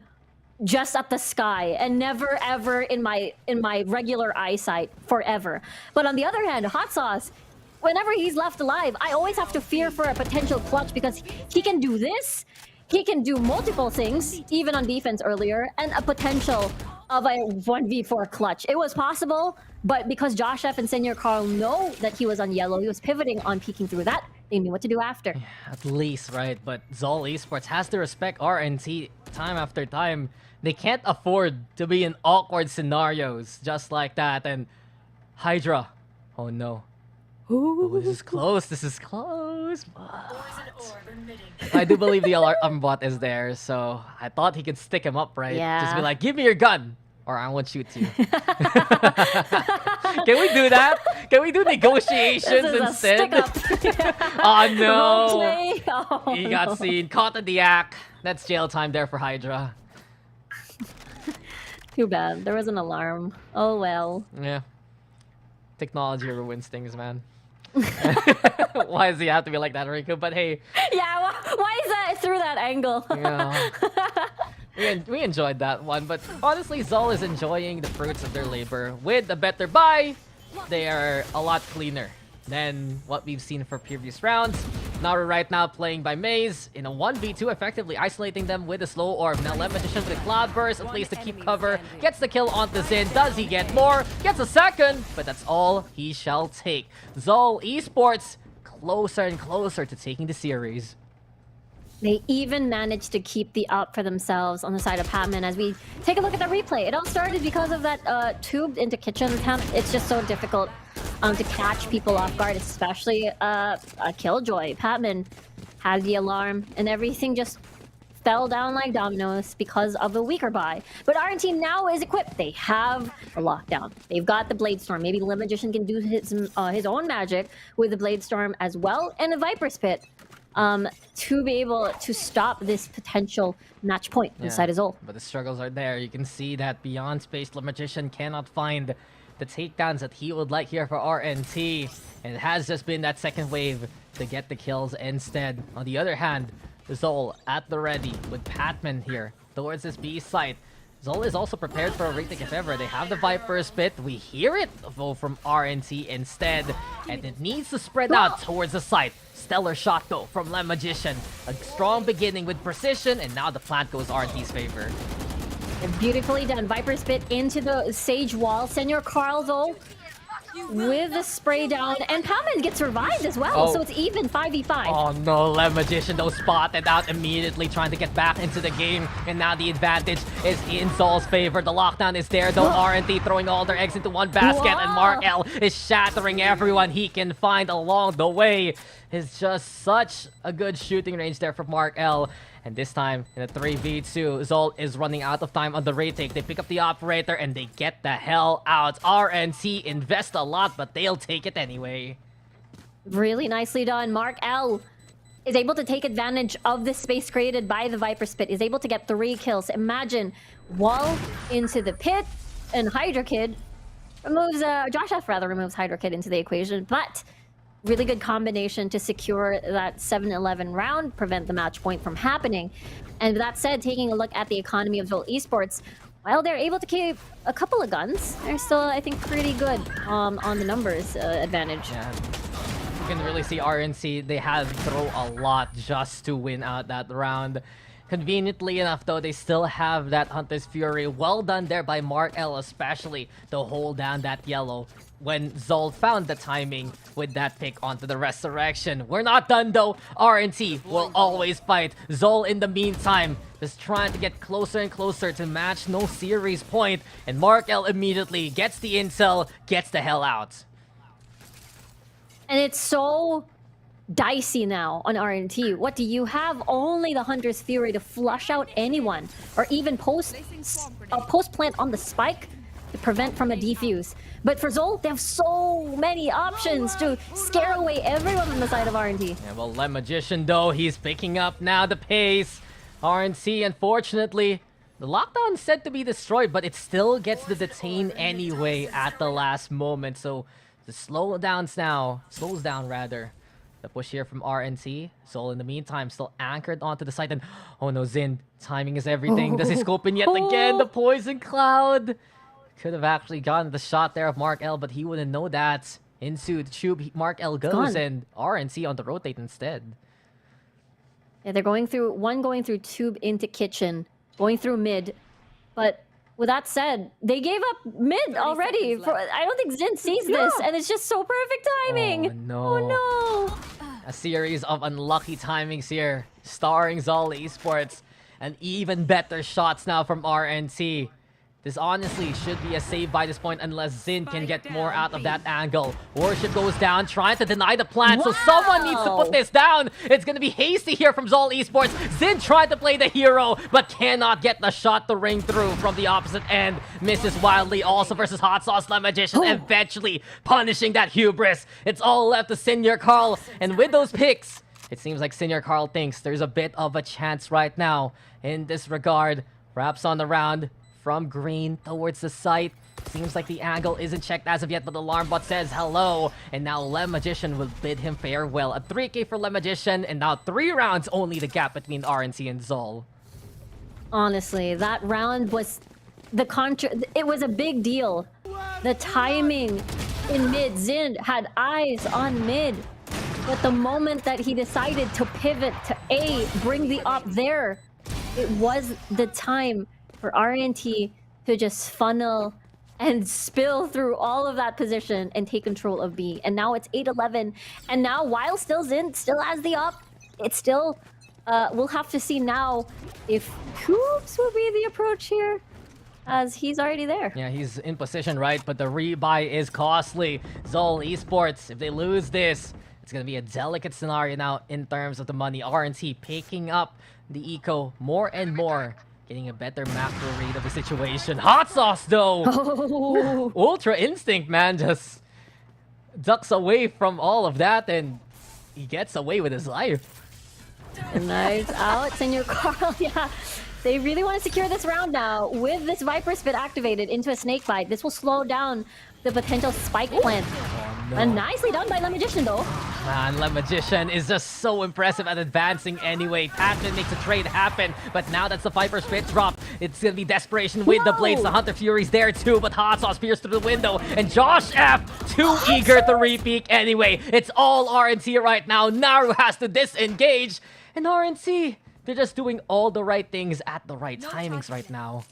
just at the sky and never ever in my regular eyesight forever. But on the other hand, Hot Sauce, whenever he's left alive, I always have to fear for a potential clutch because he can do this. He can do multiple things, even on defense earlier, and a potential of a 1v4 clutch. It was possible, but because Josh F and Senior Carl know that he was on yellow, he was pivoting on peeking through that. They knew what to do after. Yeah, at least, right? But Zol Esports has to respect RNT time after time. They can't afford to be in awkward scenarios just like that. And Hydra, oh no. Oh, this is close. This is close. But I do believe the alarm bot is there, so I thought he could stick him up, right? Yeah. Just be like, give me your gun, or I won't shoot you. Can we do that? Can we do negotiations instead? Oh no! Oh, He got seen, caught in the act. That's jail time there for Hydra. Too bad. There was an alarm. Oh well. Yeah. Technology ruins things, man. Why does he have to be like that, Rico? But hey. Yeah, why is that through that angle? Yeah. We enjoyed that one, but honestly, Zol is enjoying the fruits of their labor. With a better buy, they are a lot cleaner than what we've seen for previous rounds. Now we're right now playing by Maze in a 1v2, effectively isolating them with a slow orb. Now Lemon-Edition with a Cloud Burst, a place to keep cover, gets the kill onto Zin. Does he get more? Gets a second, but that's all he shall take. Zol Esports closer and closer to taking the series. They even managed to keep the up for themselves on the side of Patman. As we take a look at the replay, it all started because of that tube into kitchen attempt. It's just so difficult to catch people off guard, especially a killjoy. Patman had the alarm, and everything just fell down like dominoes because of the weaker buy. But RNT now is equipped. They have a lockdown. They've got the Blade Storm. Maybe the Limb Magician can do his own magic with the Blade Storm as well, and a Viper's Pit. To be able to stop this potential match point inside his ult. But the struggles are there. You can see that beyond space, the Magician cannot find the takedowns that he would like here for RNT. And it has just been that second wave to get the kills instead. On the other hand, Zol at the ready with Patman here towards this B site. Zol is also prepared for a retake if ever. They have the Viper's Pit. We hear it though from RNT instead. And it needs to spread out towards the site. Stellar shot though from Lem Magician. A strong beginning with precision, and now the plant goes RNT's favor. Beautifully done. Viper's Pit into the Sage wall. Senior Carl though with the spray down, and Palman gets revived as well, Oh. so it's even 5v5. Oh no, Lem Magician though spotted out immediately, trying to get back into the game, and now the advantage is in Zol's favor. The lockdown is there though. R&D throwing all their eggs into one basket, and Mark L is shattering everyone he can find along the way. It's just such a good shooting range there for Mark L. And this time, in a 3v2, Zol is running out of time on the retake. They pick up the operator and they get the hell out. RNC invest a lot, but they'll take it anyway. Really nicely done. Mark L is able to take advantage of the space created by the Viper Spit, is able to get 3 kills. Imagine, wall into the pit, and Hydra Kid removes, Josh F rather removes Hydra Kid into the equation, but really good combination to secure that 7-11 round, prevent the match point from happening. And with that said, taking a look at the economy of VALORANT Esports, while they're able to keep a couple of guns, they're still, I think, pretty good on the numbers advantage. Yeah. You can really see RNC, they had to throw a lot just to win out that round. Conveniently enough though, they still have that Hunter's Fury. Well done there by Mark L especially to hold down that yellow when Zol found the timing with that pick onto the Resurrection. We're not done though. RNT will always fight. Zol in the meantime is trying to get closer and closer to match no series point, and Mark L immediately gets the intel, gets the hell out. And it's so dicey now on RNT. What do you have? Only the Hunter's Fury to flush out anyone, or even post plant on the spike to prevent from a defuse. But for Zol, they have so many options to scare away everyone on the side of RNT. Yeah, well, Lem Magician though, he's picking up now the pace. RNC, unfortunately, the lockdown is said to be destroyed, but it still gets the detain anyway at the last moment. So the slows down rather. The push here from RNC. Zol in the meantime still anchored onto the site, and oh no, Zin, timing is everything. Does he scope in yet again? The poison cloud could have actually gotten the shot there of Mark L, but he wouldn't know that. Into the tube, Mark L goes, and RNC on the rotate instead. Yeah, they're going through tube into kitchen, going through mid, but with that said, they gave up mid already. I don't think Zin sees this, and it's just so perfect timing. Oh no. Oh no. A series of unlucky timings here, starring Zol Esports, and even better shots now from RNC. This honestly should be a save by this point unless Zin can get more out of that angle. Worship goes down, trying to deny the plant, so someone needs to put this down. It's gonna be hasty here from Zol Esports. Zin tried to play the hero, but cannot get the shot to ring through from the opposite end. Misses wildly also versus Hot Sauce Lem Magician, eventually punishing that hubris. It's all left to Senior Carl, and with those picks, it seems like Senior Carl thinks there's a bit of a chance right now in this regard. Wraps on the round from green towards the site. Seems like the angle isn't checked as of yet, but the alarm bot says hello. And now Lem Magician will bid him farewell. A 3K for Lem Magician, and now 3 rounds only the gap between RNC and Zol. Honestly, that round was it was a big deal. The timing in mid, Zin had eyes on mid. But the moment that he decided to pivot to A, bring the op there, it was the time for RNT to just funnel and spill through all of that position and take control of B. And now it's 8-11. And now, while still Zin still has the up, it's still, we'll have to see now if Coops will be the approach here, as he's already there. Yeah, he's in position, right? But the rebuy is costly. Zol Esports, if they lose this, it's going to be a delicate scenario now in terms of the money. RNT picking up the eco more and more, getting a better macro read of the situation. Hot Sauce, though! Ultra Instinct, man, just ducks away from all of that, and he gets away with his life. Nice out, Senior Carl. Yeah, they really want to secure this round now. With this Viper Spit activated into a snake bite, this will slow down the potential spike plant. Oh, no. And nicely done by Lem Magician, though. Man, Lem Magician is just so impressive at advancing anyway. Patman makes a trade happen, but now that's the Viper Spit drop. It's gonna be desperation with the blades. The Hunter Fury's there too, but Hot Sauce pierced through the window, and Josh F too eager to re-peek anyway. It's all RNC right now. Naru has to disengage, and RNC, they're just doing all the right things at the right timings right now.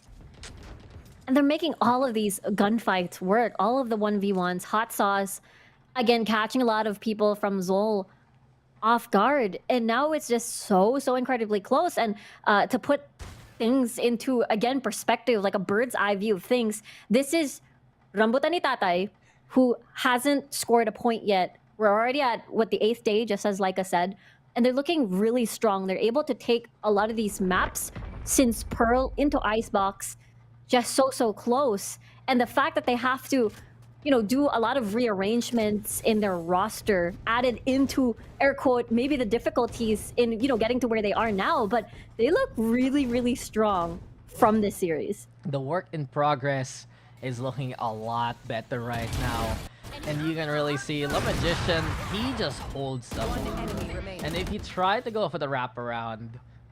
And they're making all of these gunfights work, all of the 1v1s, hot sauce, again, catching a lot of people from Zol off guard. And now it's just so incredibly close. And to put things into, again, perspective, like a bird's eye view of things, this is Rambutan ni Tatay, who hasn't scored a point yet. We're already at, what, the 8th day, just as Laika said. And they're looking really strong. They're able to take a lot of these maps since Pearl into Icebox, just so close. And the fact that they have to, you know, do a lot of rearrangements in their roster added into, air quote, maybe the difficulties in, you know, getting to where they are now, but they look really strong from this series. The work in progress is looking a lot better right now. And you can really see the Magician, he just holds the hold. And if you try to go for the wraparound,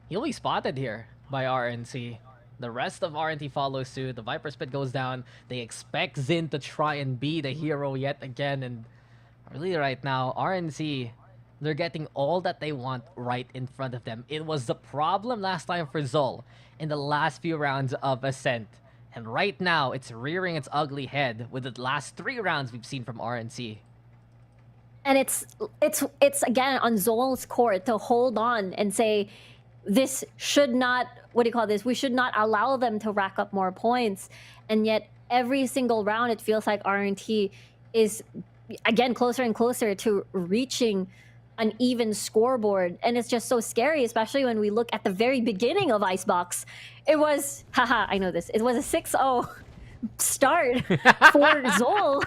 he'll be spotted here by RNC. The rest of RNT follows suit. The Viper Spit goes down. They expect Zin to try and be the hero yet again. And really right now, RNC, they're getting all that they want right in front of them. It was the problem last time for Zol in the last few rounds of Ascent. And right now, it's rearing its ugly head with the last 3 rounds we've seen from RNC. And it's again on Zol's court to hold on and say, this should not, what do you call this? We should not allow them to rack up more points. And yet every single round, it feels like RNT is, again, closer and closer to reaching an even scoreboard. And it's just so scary, especially when we look at the very beginning of Icebox. It was, haha, I know this. It was a 6-0 start for Zol.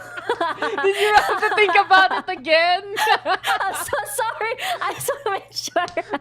Did you have to think about it again? I'm so sorry. I just want to make sure.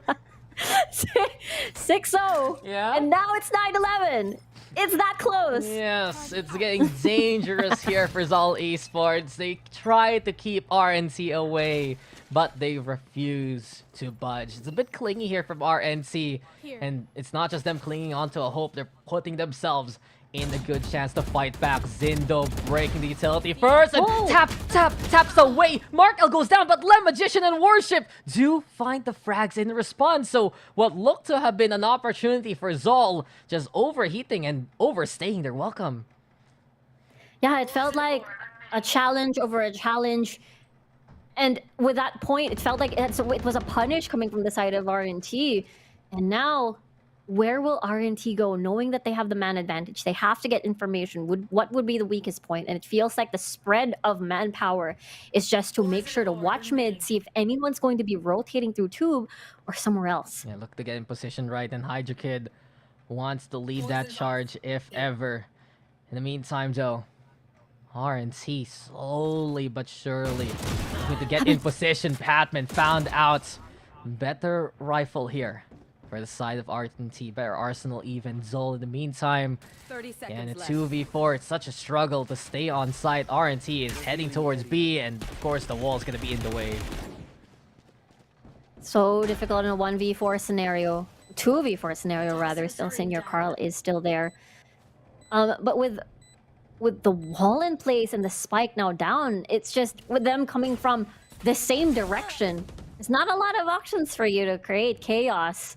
6-0. Yeah. And now it's 9-11. It's that close. Yes, it's getting dangerous here for Zol Esports. They try to keep RNC away, but they refuse to budge. It's a bit clingy here from RNC. And it's not just them clinging onto a hope. They're putting themselves in a good chance to fight back. Zindo breaking the utility first and taps away. Mark L goes down, but Lem Magician and Worship do find the frags in response. So what looked to have been an opportunity for Zol just overheating and overstaying their welcome. Yeah, it felt like a challenge over a challenge. And with that point, it felt like it was a punish coming from the side of RNT. And now, where will RNT go, knowing that they have the man advantage? They have to get information. What would be the weakest point? And it feels like the spread of manpower is just to make sure to watch mid, see if anyone's going to be rotating through tube or somewhere else. Yeah, look to get in position right, and Hydra Kid wants to lead that charge if ever. In the meantime, though, RNT slowly but surely going to get in position. Patman found out better rifle here for the side of RNT, better arsenal even. Zol in the meantime, 30 seconds and a left. 2v4. It's such a struggle to stay on site. RNT is heading towards B, and of course the wall's going to be in the way. So difficult in a 1v4 scenario. 2v4 scenario, rather. Still, Senior Carl is still there. But with the wall in place and the spike now down, it's just with them coming from the same direction. There's not a lot of options for you to create chaos.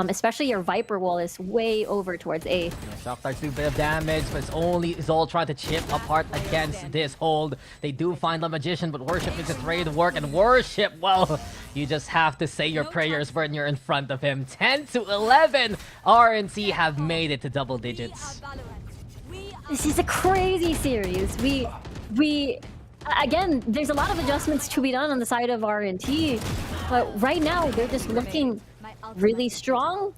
Especially your Viper wall is way over towards A. Yeah, Shock Darts do a bit of damage, but it's only Zol trying to chip apart against this hold. They do find the Magician, but Worship makes it ready to work. And Worship, well, you just have to say your prayers when you're in front of him. 10-11, RNC have made it to double digits. This is a crazy series. We again, there's a lot of adjustments to be done on the side of RNT, but right now they're just looking really strong.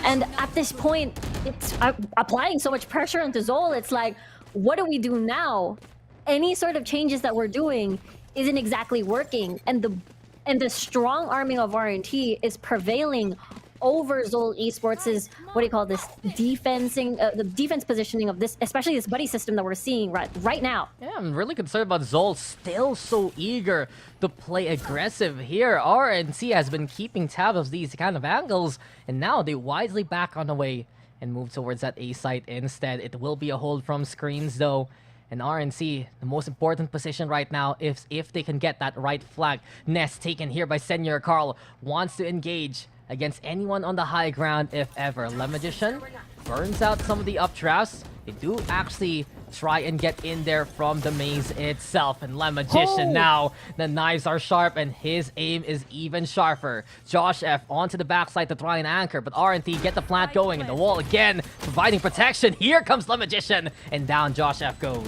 And at this point, it's applying so much pressure onto Zol. It's like, what do we do now? Any sort of changes that we're doing isn't exactly working, and the strong arming of RNT is prevailing over Zol Esports' what do you call this, the defense positioning of this, especially this buddy system that we're seeing right now. Yeah, I'm really concerned about Zol, still so eager to play aggressive here. RNC has been keeping tabs of these kind of angles, and now they wisely back on the way and move towards that A site instead. It will be a hold from screens though. And RNC, the most important position right now, if they can get that right flag. Nest taken here by Senior Carl, wants to engage against anyone on the high ground if ever. Le Magician burns out some of the updrafts, They do actually try and get in there from the maze itself. And Le Magician now, the knives are sharp and his aim is even sharper. Josh F onto the backside to try and anchor, but RNT get the plant going and the wall again, providing protection. Here comes Le Magician, and down Josh F goes.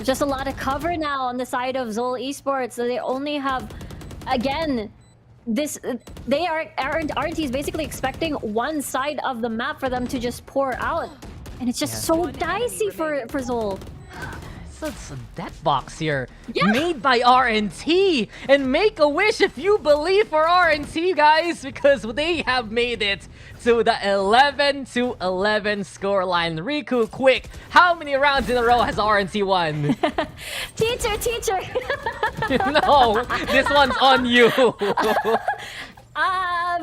Just a lot of cover now on the side of Zol Esports. So they only have, again, RNT is basically expecting one side of the map for them to just pour out. And it's just so dicey for Zol. So it's a death box here, made by RNT. And make a wish if you believe for RNT, guys, because they have made it to the 11-11 scoreline. Riku, quick, how many rounds in a row has RNT won? Teacher! No, this one's on you.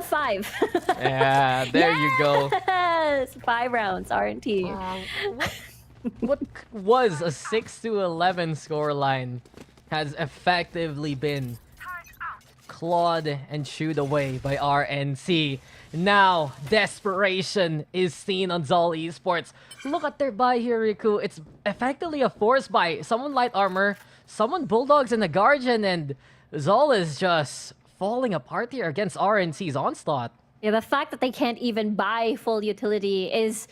5. Yeah, there you go. Yes, 5 rounds, RNT. What was a 6-11 scoreline has effectively been clawed and chewed away by RNC. Now, desperation is seen on Zol Esports. Look at their buy here, Riku. It's effectively a force buy. Someone light armor, someone bulldogs and a guardian, and Zol is just falling apart here against RNC's onslaught. Yeah, the fact that they can't even buy full utility is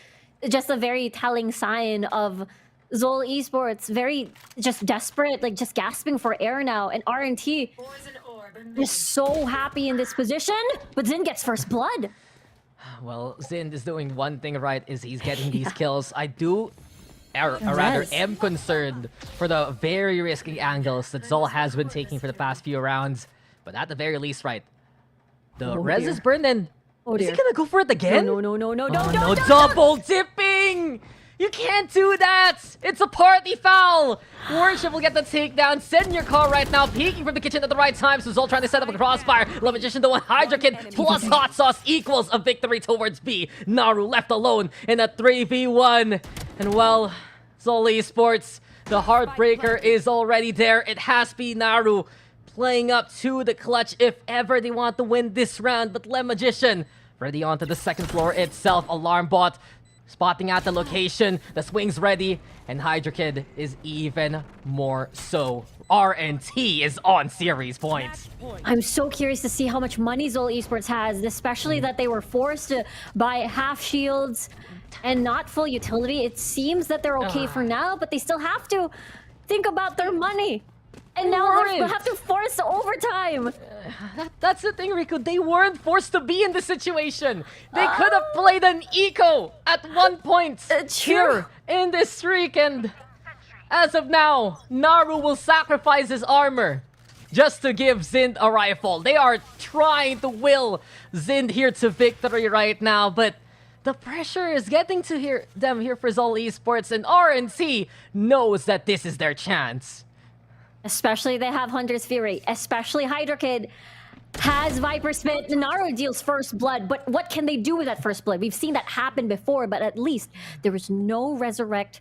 just a very telling sign of Zol Esports. Very just desperate, like just gasping for air now. And RNT is so happy in this position, but Zin gets first blood. Well, Zin is doing one thing right, is he's getting these kills. I do, or rather am concerned for the very risky angles that Zol has been taking for the past few rounds. But at the very least, right, the res is burned, and is he gonna go for it again? No, No, double dipping! You can't do that! It's a party foul! Worship will get the takedown. Send your car right now, peeking from the kitchen at the right time. So Zol trying to set up a crossfire. Le Magician, the one Hydra Kid plus Hot Sauce equals a victory towards B. Naru left alone in a 3v1. And well, Zol Esports, the Heartbreaker is already there. It has been Naru playing up to the clutch if ever they want to win this round. But Le Magician ready onto the second floor itself. Alarm bot spotting at the location. The swing's ready, and Hydra Kid is even more so. RNT is on series points. I'm so curious to see how much money Zol Esports has, especially that they were forced to buy half shields and not full utility. It seems that they're okay for now, but they still have to think about their money. And now they'll have to force overtime. That's the thing, Riku. They weren't forced to be in this situation. They could have played an eco at one point here in this streak. And as of now, Naru will sacrifice his armor just to give Zind a rifle. They are trying to will Zind here to victory right now, but the pressure is getting to them here for Zol Esports, and RNC knows that this is their chance. Especially they have Hunter's Fury. Especially Hydra Kid has Viper Spit. Naru deals first blood. But what can they do with that first blood? We've seen that happen before, but at least there is no Resurrect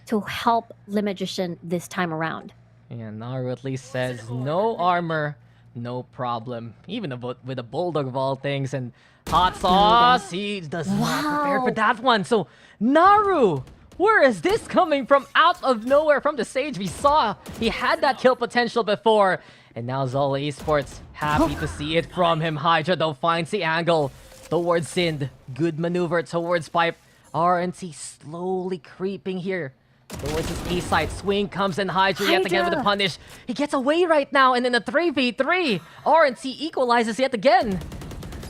to help Le Magician this time around. Yeah, Naru at least says no armor, no problem. Even with a Bulldog of all things and Hot Sauce, he does not prepare for that one. So Naru, where is this coming from? Out of nowhere from the stage. We saw he had that kill potential before. And now Zol Esports happy to see it from him. Hydra though finds the angle towards Sind. Good maneuver towards Pipe. RNC slowly creeping here towards his A side. Swing comes in. Hydra yet again with a punish. He gets away right now, and in a 3v3, RNC equalizes yet again.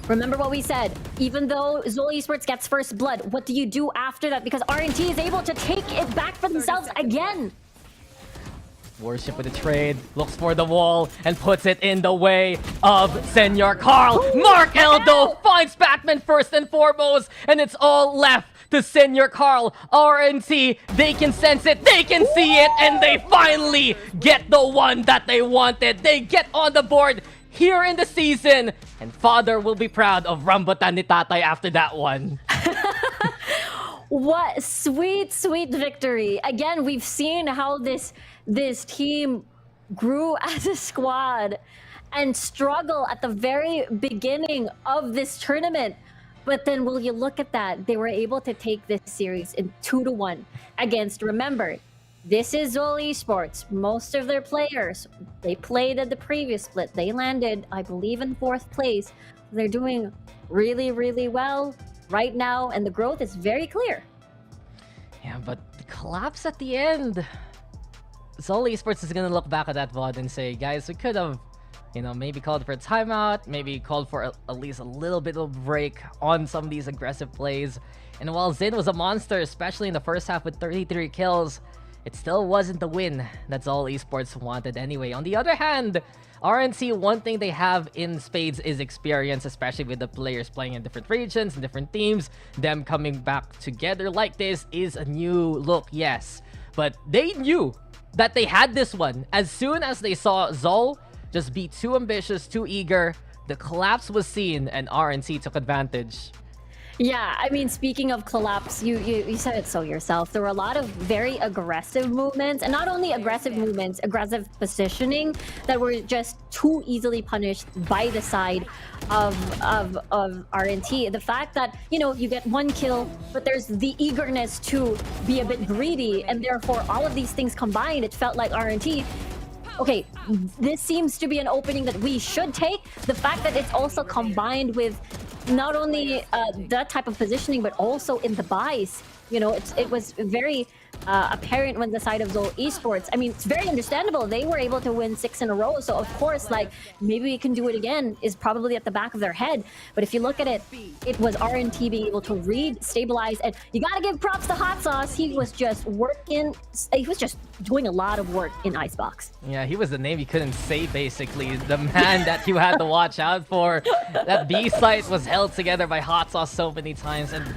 Remember what we said. Even though Zol Esports gets first blood, what do you do after that? Because RNT is able to take it back for themselves again. Worship with the trade, looks for the wall, and puts it in the way of Senor Carl. Mark Eldo finds Batman first and foremost, and it's all left to Senor Carl. RNC, they can sense it, they can see it, and they finally get the one that they wanted. They get on the board here in the season, and Father will be proud of Rambutan ni Tatay after that one. What sweet, sweet victory. Again, we've seen how this team grew as a squad and struggle at the very beginning of this tournament. But then will you look at that? They were able to take this series in 2-1 against, remember, this is Zol Esports. Most of their players, they played at the previous split. They landed, I believe, in 4th place. They're doing really, really well right now, and the growth is very clear. Yeah, but the collapse at the end. Zol Esports is gonna look back at that VOD and say, guys, we could have, you know, maybe called for a timeout, maybe called for at least a little bit of break on some of these aggressive plays. And while Zin was a monster, especially in the first half with 33 kills, it still wasn't the win that Zol Esports wanted anyway. On the other hand, RNC, one thing they have in spades is experience, especially with the players playing in different regions and different teams. Them coming back together like this is a new look, yes. But they knew that they had this one. As soon as they saw Zol just be too ambitious, too eager, the collapse was seen and RNC took advantage. Yeah, I mean, speaking of collapse, you said it so yourself. There were a lot of very aggressive movements, and not only aggressive movements, aggressive positioning that were just too easily punished by the side of RNT. The fact that, you know, you get 1 kill, but there's the eagerness to be a bit greedy, and therefore all of these things combined, it felt like RNT, okay, this seems to be an opening that we should take. The fact that it's also combined with not only that type of positioning, but also in the buys. You know, it was very apparent when the side of Zol Esports. I mean, it's very understandable. They were able to win 6 in a row. So, of course, like, maybe we can do it again is probably at the back of their head. But if you look at it, it was RNT being able to read, stabilize, and you got to give props to Hot Sauce. He was just working. He was just doing a lot of work in Icebox. Yeah, he was the name you couldn't say, basically. The man that you had to watch out for. That B site was held together by Hot Sauce so many times. And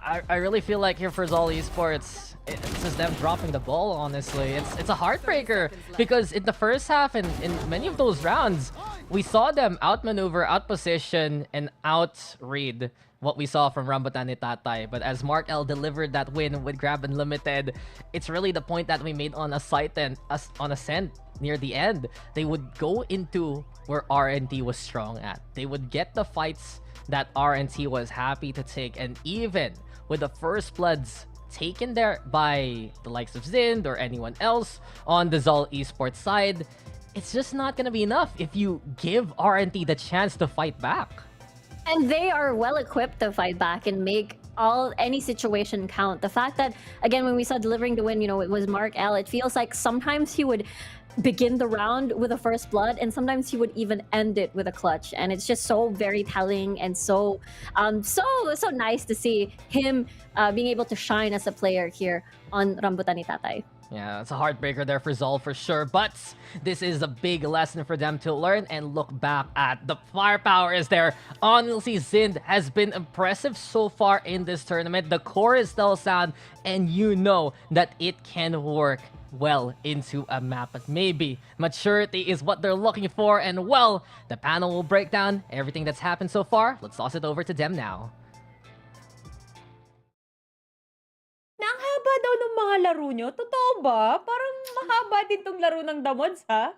I really feel like here for Zol Esports, it's just them dropping the ball, honestly. It's a heartbreaker because in the first half and in many of those rounds, we saw them outmaneuver, outposition, and outread what we saw from Rambutan and Tatay. But as Mark L delivered that win with Grab Unlimited, it's really the point that we made on on Ascent near the end. They would go into where RNT was strong at. They would get the fights that RNT was happy to take, and even with the first bloods taken there by the likes of Zind or anyone else on the Zol Esports side, it's just not gonna be enough if you give RNT the chance to fight back. And they are well equipped to fight back and make any situation count. The fact that, again, when we saw delivering the win, you know, it was Mark L, it feels like sometimes he would begin the round with a first blood, and sometimes he would even end it with a clutch, and it's just so very telling and so nice to see him being able to shine as a player here on Rambutan ni Tatay. Yeah, it's a heartbreaker there for Zol for sure, but this is a big lesson for them to learn and look back at. The firepower is there. Honestly, Zind has been impressive so far in this tournament. The core is still sound, and you know that it can work well into a map, but maybe maturity is what they're looking for. And well, the panel will break down everything that's happened so far. Let's toss it over to them now. Ang haba daw ng mga laro nyo. Totoo ba? Parang mahaba din tong laro ng Damods, ha?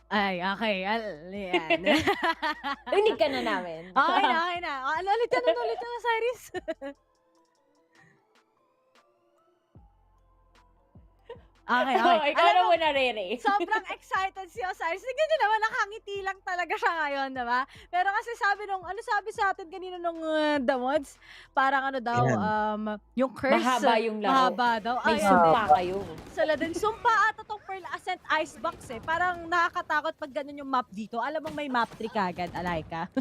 Ay, okay. Yan. Rinig ka na namin. Okay na. Ulit na, Cyrus. Okay. Ikaw na muna, Rere. Sobrang excited si Osiris. Tignan nyo naman, nakangiti lang talaga siya ngayon, diba? Pero kasi ano sabi sa atin kanina nung Damods? Parang ano daw, yung curse. Mahaba yung laro. Mahaba daw. May sumpa kayo. Sala din. Sumpa ata tong Pearl Ascent Icebox eh. Parang nakakatakot pag ganun yung map dito. Alam mong may map 3 kagad, Alaika.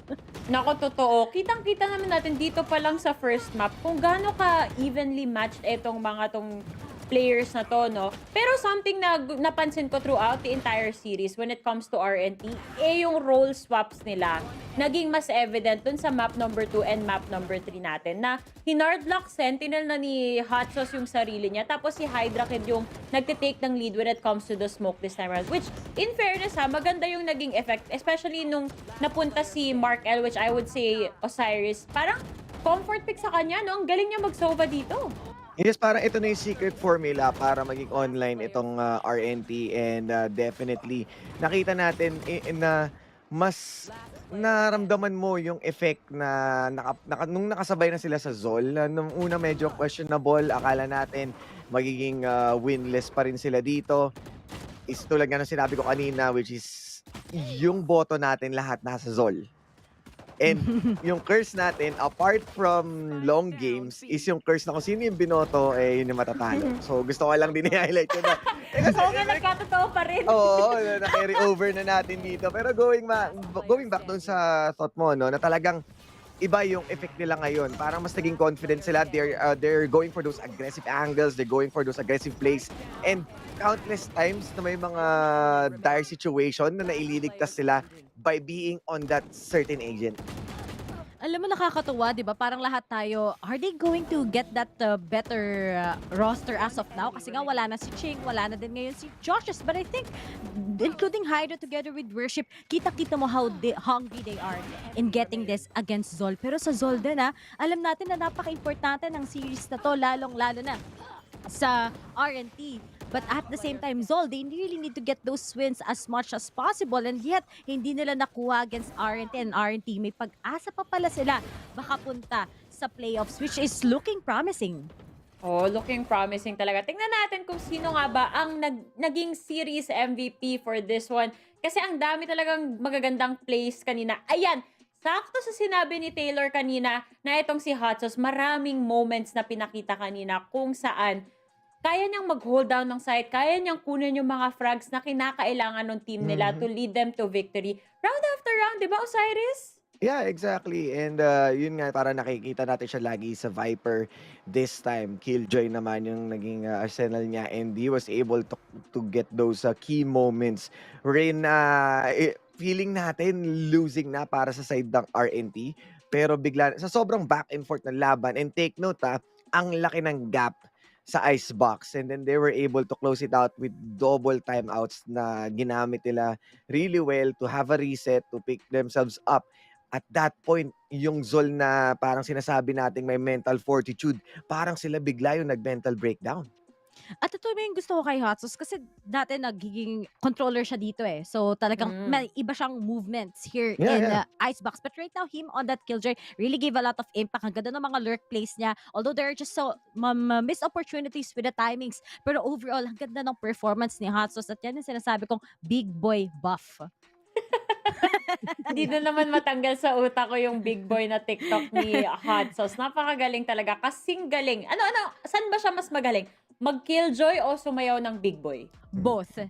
Nako, totoo. Kitang-kita naman natin dito pa lang sa first map kung gaano ka evenly matched etong mga tong players na to, no? Pero something na napansin ko throughout the entire series when it comes to RNT, yung role swaps nila naging mas evident dun sa map number 2 and map number 3 natin na hinardlock Sentinel na ni Hot Sauce yung sarili niya, tapos si Hydra Kid yung nagtitake ng lead when it comes to the smoke this time around. Which, in fairness ha, maganda yung naging effect, especially nung napunta si Mark L, which I would say Osiris, parang comfort pick sa kanya, no? Ang galing niya mag-Sova dito. Yes, parang ito na yung secret formula para maging online itong RNT and definitely nakita natin na mas naramdaman mo yung effect na nung nakasabay na sila sa Zol. Nung una medyo questionable, akala natin magiging winless pa rin sila dito. Is tulad nga ng sinabi ko kanina, which is yung boto natin lahat nasa Zol. And yung curse natin, apart from long games, is yung curse na kung sino yung binoto, yun yung matatalo. So gusto ko lang din i-highlight yun na. Oo nga, nagkatotoo pa rin. Oo, na-carry over na natin dito. Pero going back doon sa thought mo, no, na talagang iba yung effect nila ngayon. Parang mas naging confident sila. They're going for those aggressive angles. They're going for those aggressive plays. And countless times na may mga dire situation na naililigtas sila by being on that certain agent. Alam mo, nakakatuwa, di ba? Parang lahat tayo, are they going to get that better roster as of now? Kasi nga wala na si Ching, wala na din ngayon si Josh's. But I think, including Hydra together with Worship, kita-kita mo how hungry they are in getting this against Zol. Pero sa Zol din, alam natin na napaka-importante ng series na to, lalong-lalo na sa RNT. But at the same time, Zol, they really need to get those wins as much as possible. And yet, hindi nila nakuha against RNT. And RNT, may pag-asa pa pala sila baka punta sa playoffs, which is looking promising. Oh, looking promising talaga. Tingnan natin kung sino nga ba ang naging series MVP for this one. Kasi ang dami talagang magagandang plays kanina. Ayan, sakto sa sinabi ni Taylor kanina na itong si Hot Sauce, maraming moments na pinakita kanina kung saan kaya niyang mag-hold down ng site, kaya niyang kunin yung mga frags na kinakailangan ng team nila to lead them to victory. Round after round, di ba, Osiris? Yeah, exactly. And yun nga, para nakikita natin siya lagi sa Viper. This time, Killjoy naman yung naging arsenal niya. And he was able to get those key moments wherein feeling natin losing na para sa side ng RNT. Pero bigla, sa sobrang back and forth na laban. And take note ang laki ng gap sa icebox, and then they were able to close it out with double timeouts na ginamit nila really well to have a reset, to pick themselves up. At that point, yung Zol na parang sinasabi nating may mental fortitude, parang sila bigla yung nag-mental breakdown. At ito yung gusto ko kay Hot Sauce kasi dati nagiging controller siya dito So talagang may iba siyang movements here in Icebox. But right now, him on that Killjoy really gave a lot of impact. Ang ganda ng mga lurk plays niya. Although there are just so missed opportunities with the timings. Pero overall, ang ganda ng performance ni Hot Sauce. At yan yung sinasabi kong big boy buff. Hindi na naman matanggal sa utak ko yung big boy na TikTok ni Hot Sauce. Napakagaling talaga. Kasing galing. Ano, saan ba siya mas magaling? Mag-killjoy o sumayaw ng big boy? Both.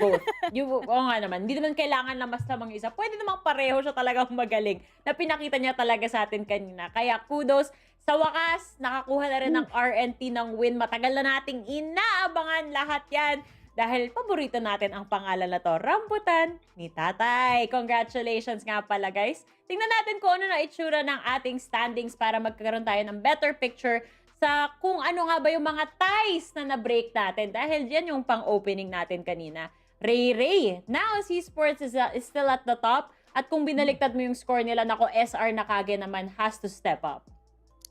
Oo nga naman. Hindi naman kailangan na mas lamang isa. Pwede namang pareho siya talagang magaling. Na pinakita niya talaga sa atin kanina. Kaya kudos. Sa wakas, nakakuha na rin ng RNT ng win. Matagal na nating inaabangan lahat yan. Dahil paborito natin ang pangalan na to, Rambutan ni Tatay. Congratulations nga pala, guys. Tingnan natin kung ano na itsura ng ating standings para magkaroon tayo ng better picture sa kung ano nga ba yung mga ties na na-break natin. Dahil yan yung pang-opening natin kanina. Ray. NAOS Esports is still at the top. At kung binaliktad mo yung score nila, nako, SR Nakage naman has to step up.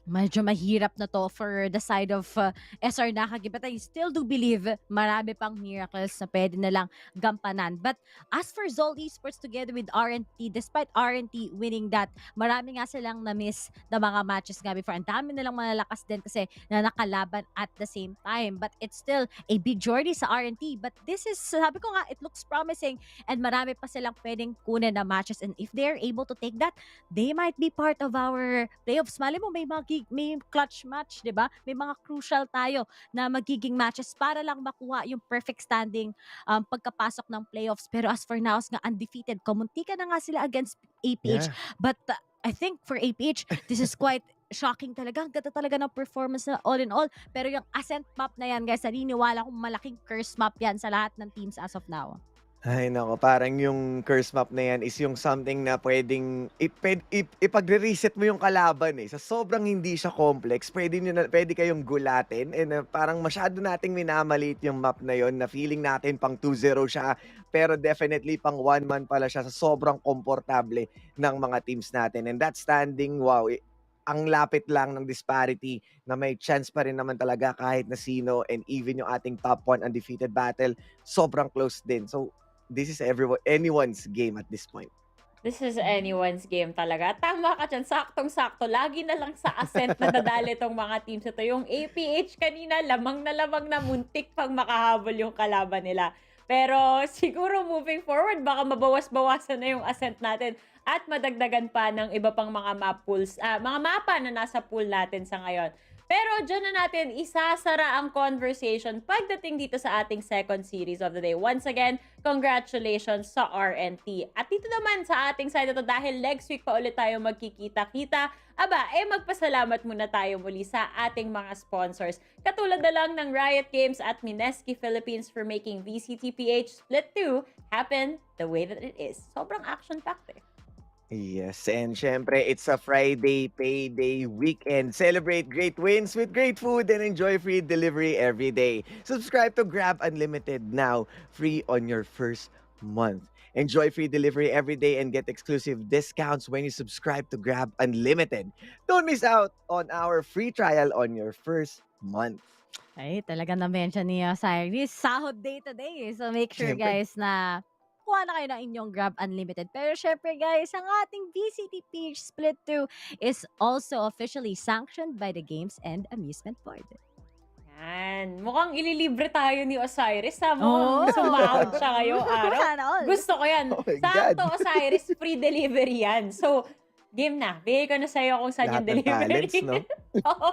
Medyo mahirap na to for the side of SR Nakage. But I still do believe marami pang miracles na pwede na lang gampanan. But as for Zol Esports together with RNT, despite RNT winning that, marami nga silang na-miss na mga matches nga before. Ang dami nilang malalakas din kasi na nakalaban at the same time. But it's still a big journey sa RNT. But this is, sabi ko nga, it looks promising and marami pa silang pwedeng kunin na matches. And if they're able to take that, they might be part of our playoffs. Mali mo, may clutch match, di ba? May mga crucial tayo na magiging matches para lang makuha yung perfect standing pagkapasok ng playoffs. Pero as for now, nga undefeated. Kumuntika na nga sila against APH. But I think for APH, this is quite shocking talaga. Ang ganda talaga ng performance na all in all. Pero yung Ascent map na yan, guys, naniniwala kong malaking curse map yan sa lahat ng teams as of now. Ay nako, parang yung curse map na yan is yung something na pwedeng ipagre-reset mo yung kalaban Sa sobrang hindi siya complex, pwede kayong gulatin and parang masyado nating minamaliit yung map na yon na feeling natin pang 2-0 siya, pero definitely pang 1-man pala siya sa sobrang komportable ng mga teams natin. And that standing, wow, ang lapit lang ng disparity na may chance pa rin naman talaga kahit na sino, and even yung ating top 1 undefeated battle, sobrang close din. So, this is anyone's game at this point. This is anyone's game talaga. Tama ka dyan, saktong-sakto. Lagi na lang sa Ascent na nadali tong mga teams ito. Yung APH kanina, lamang na muntik pang makahabol yung kalaban nila. Pero siguro moving forward, baka mabawas-bawasan na yung Ascent natin at madagdagan pa ng iba pang mga map pools, mga mapa na nasa pool natin sa ngayon. Pero dyan na natin isasara ang conversation pagdating dito sa ating second series of the day. Once again, congratulations sa RNT. At dito naman sa ating side ito, dahil next week pa ulit tayo magkikita-kita, magpasalamat muna tayo muli sa ating mga sponsors. Katulad na lang ng Riot Games at Mineski Philippines for making VCTPH Split 2 happen the way that it is. Sobrang action-packed eh. Yes, and syempre, it's a Friday payday weekend. Celebrate great wins with great food and enjoy free delivery every day. Subscribe to Grab Unlimited now, free on your first month. Enjoy free delivery every day and get exclusive discounts when you subscribe to Grab Unlimited. Don't miss out on our free trial on your first month. Ay, talaga na-mention ni Cyrus. Sahod day today. So make sure Siyempre. guys na kuha na kayo ng inyong Grab Unlimited. Pero syempre guys, ang ating VCTPH Split 2 is also officially sanctioned by the Games and Amusement Board. Yan. Mukhang ililibre tayo ni Osiris. Mukhang sumahod siya ngayong araw. Sana all. Gusto ko yan. Oh my Sakto, God. Osiris, free delivery yan. So, game na. Bigay ko na sa'yo kung saan Lahat yung ng delivery. talents, no? Oo.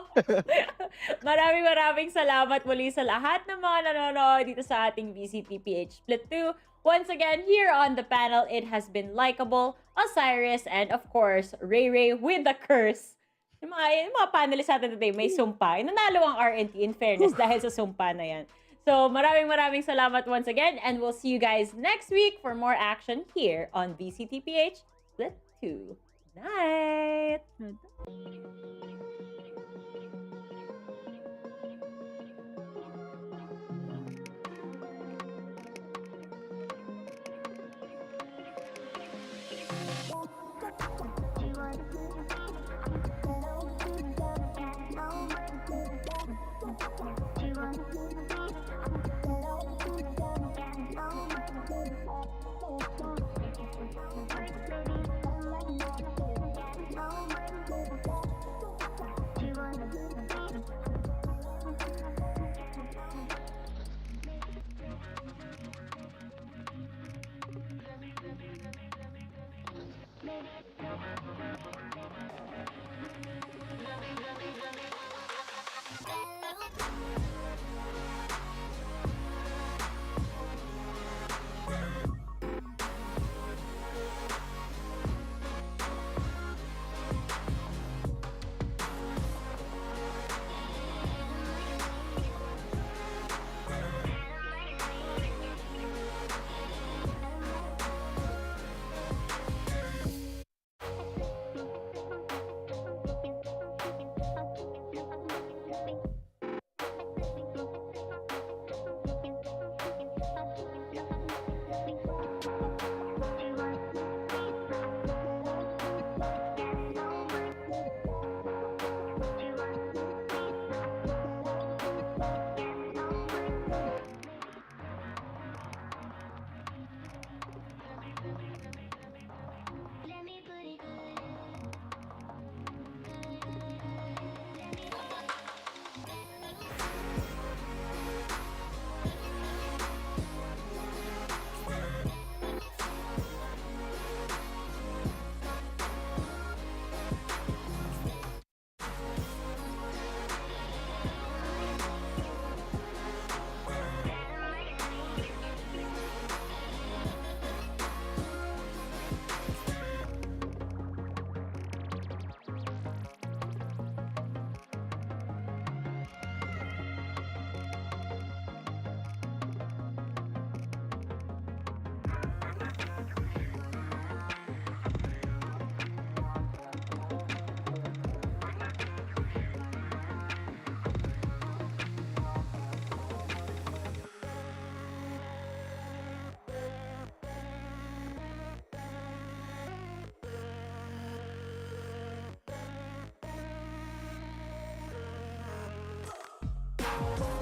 Maraming salamat muli sa lahat ng mga nanonood dito sa ating VCTPH Split 2. Once again, here on the panel, it has been Likeable, Osiris, and of course, Ray Ray with the curse. Yung mga panelists natin today, may sumpa. Nanalo ang RNT in fairness dahil sa sumpa na yan. So, maraming salamat once again, and we'll see you guys next week for more action here on VCTPH Split 2. Night! Bye.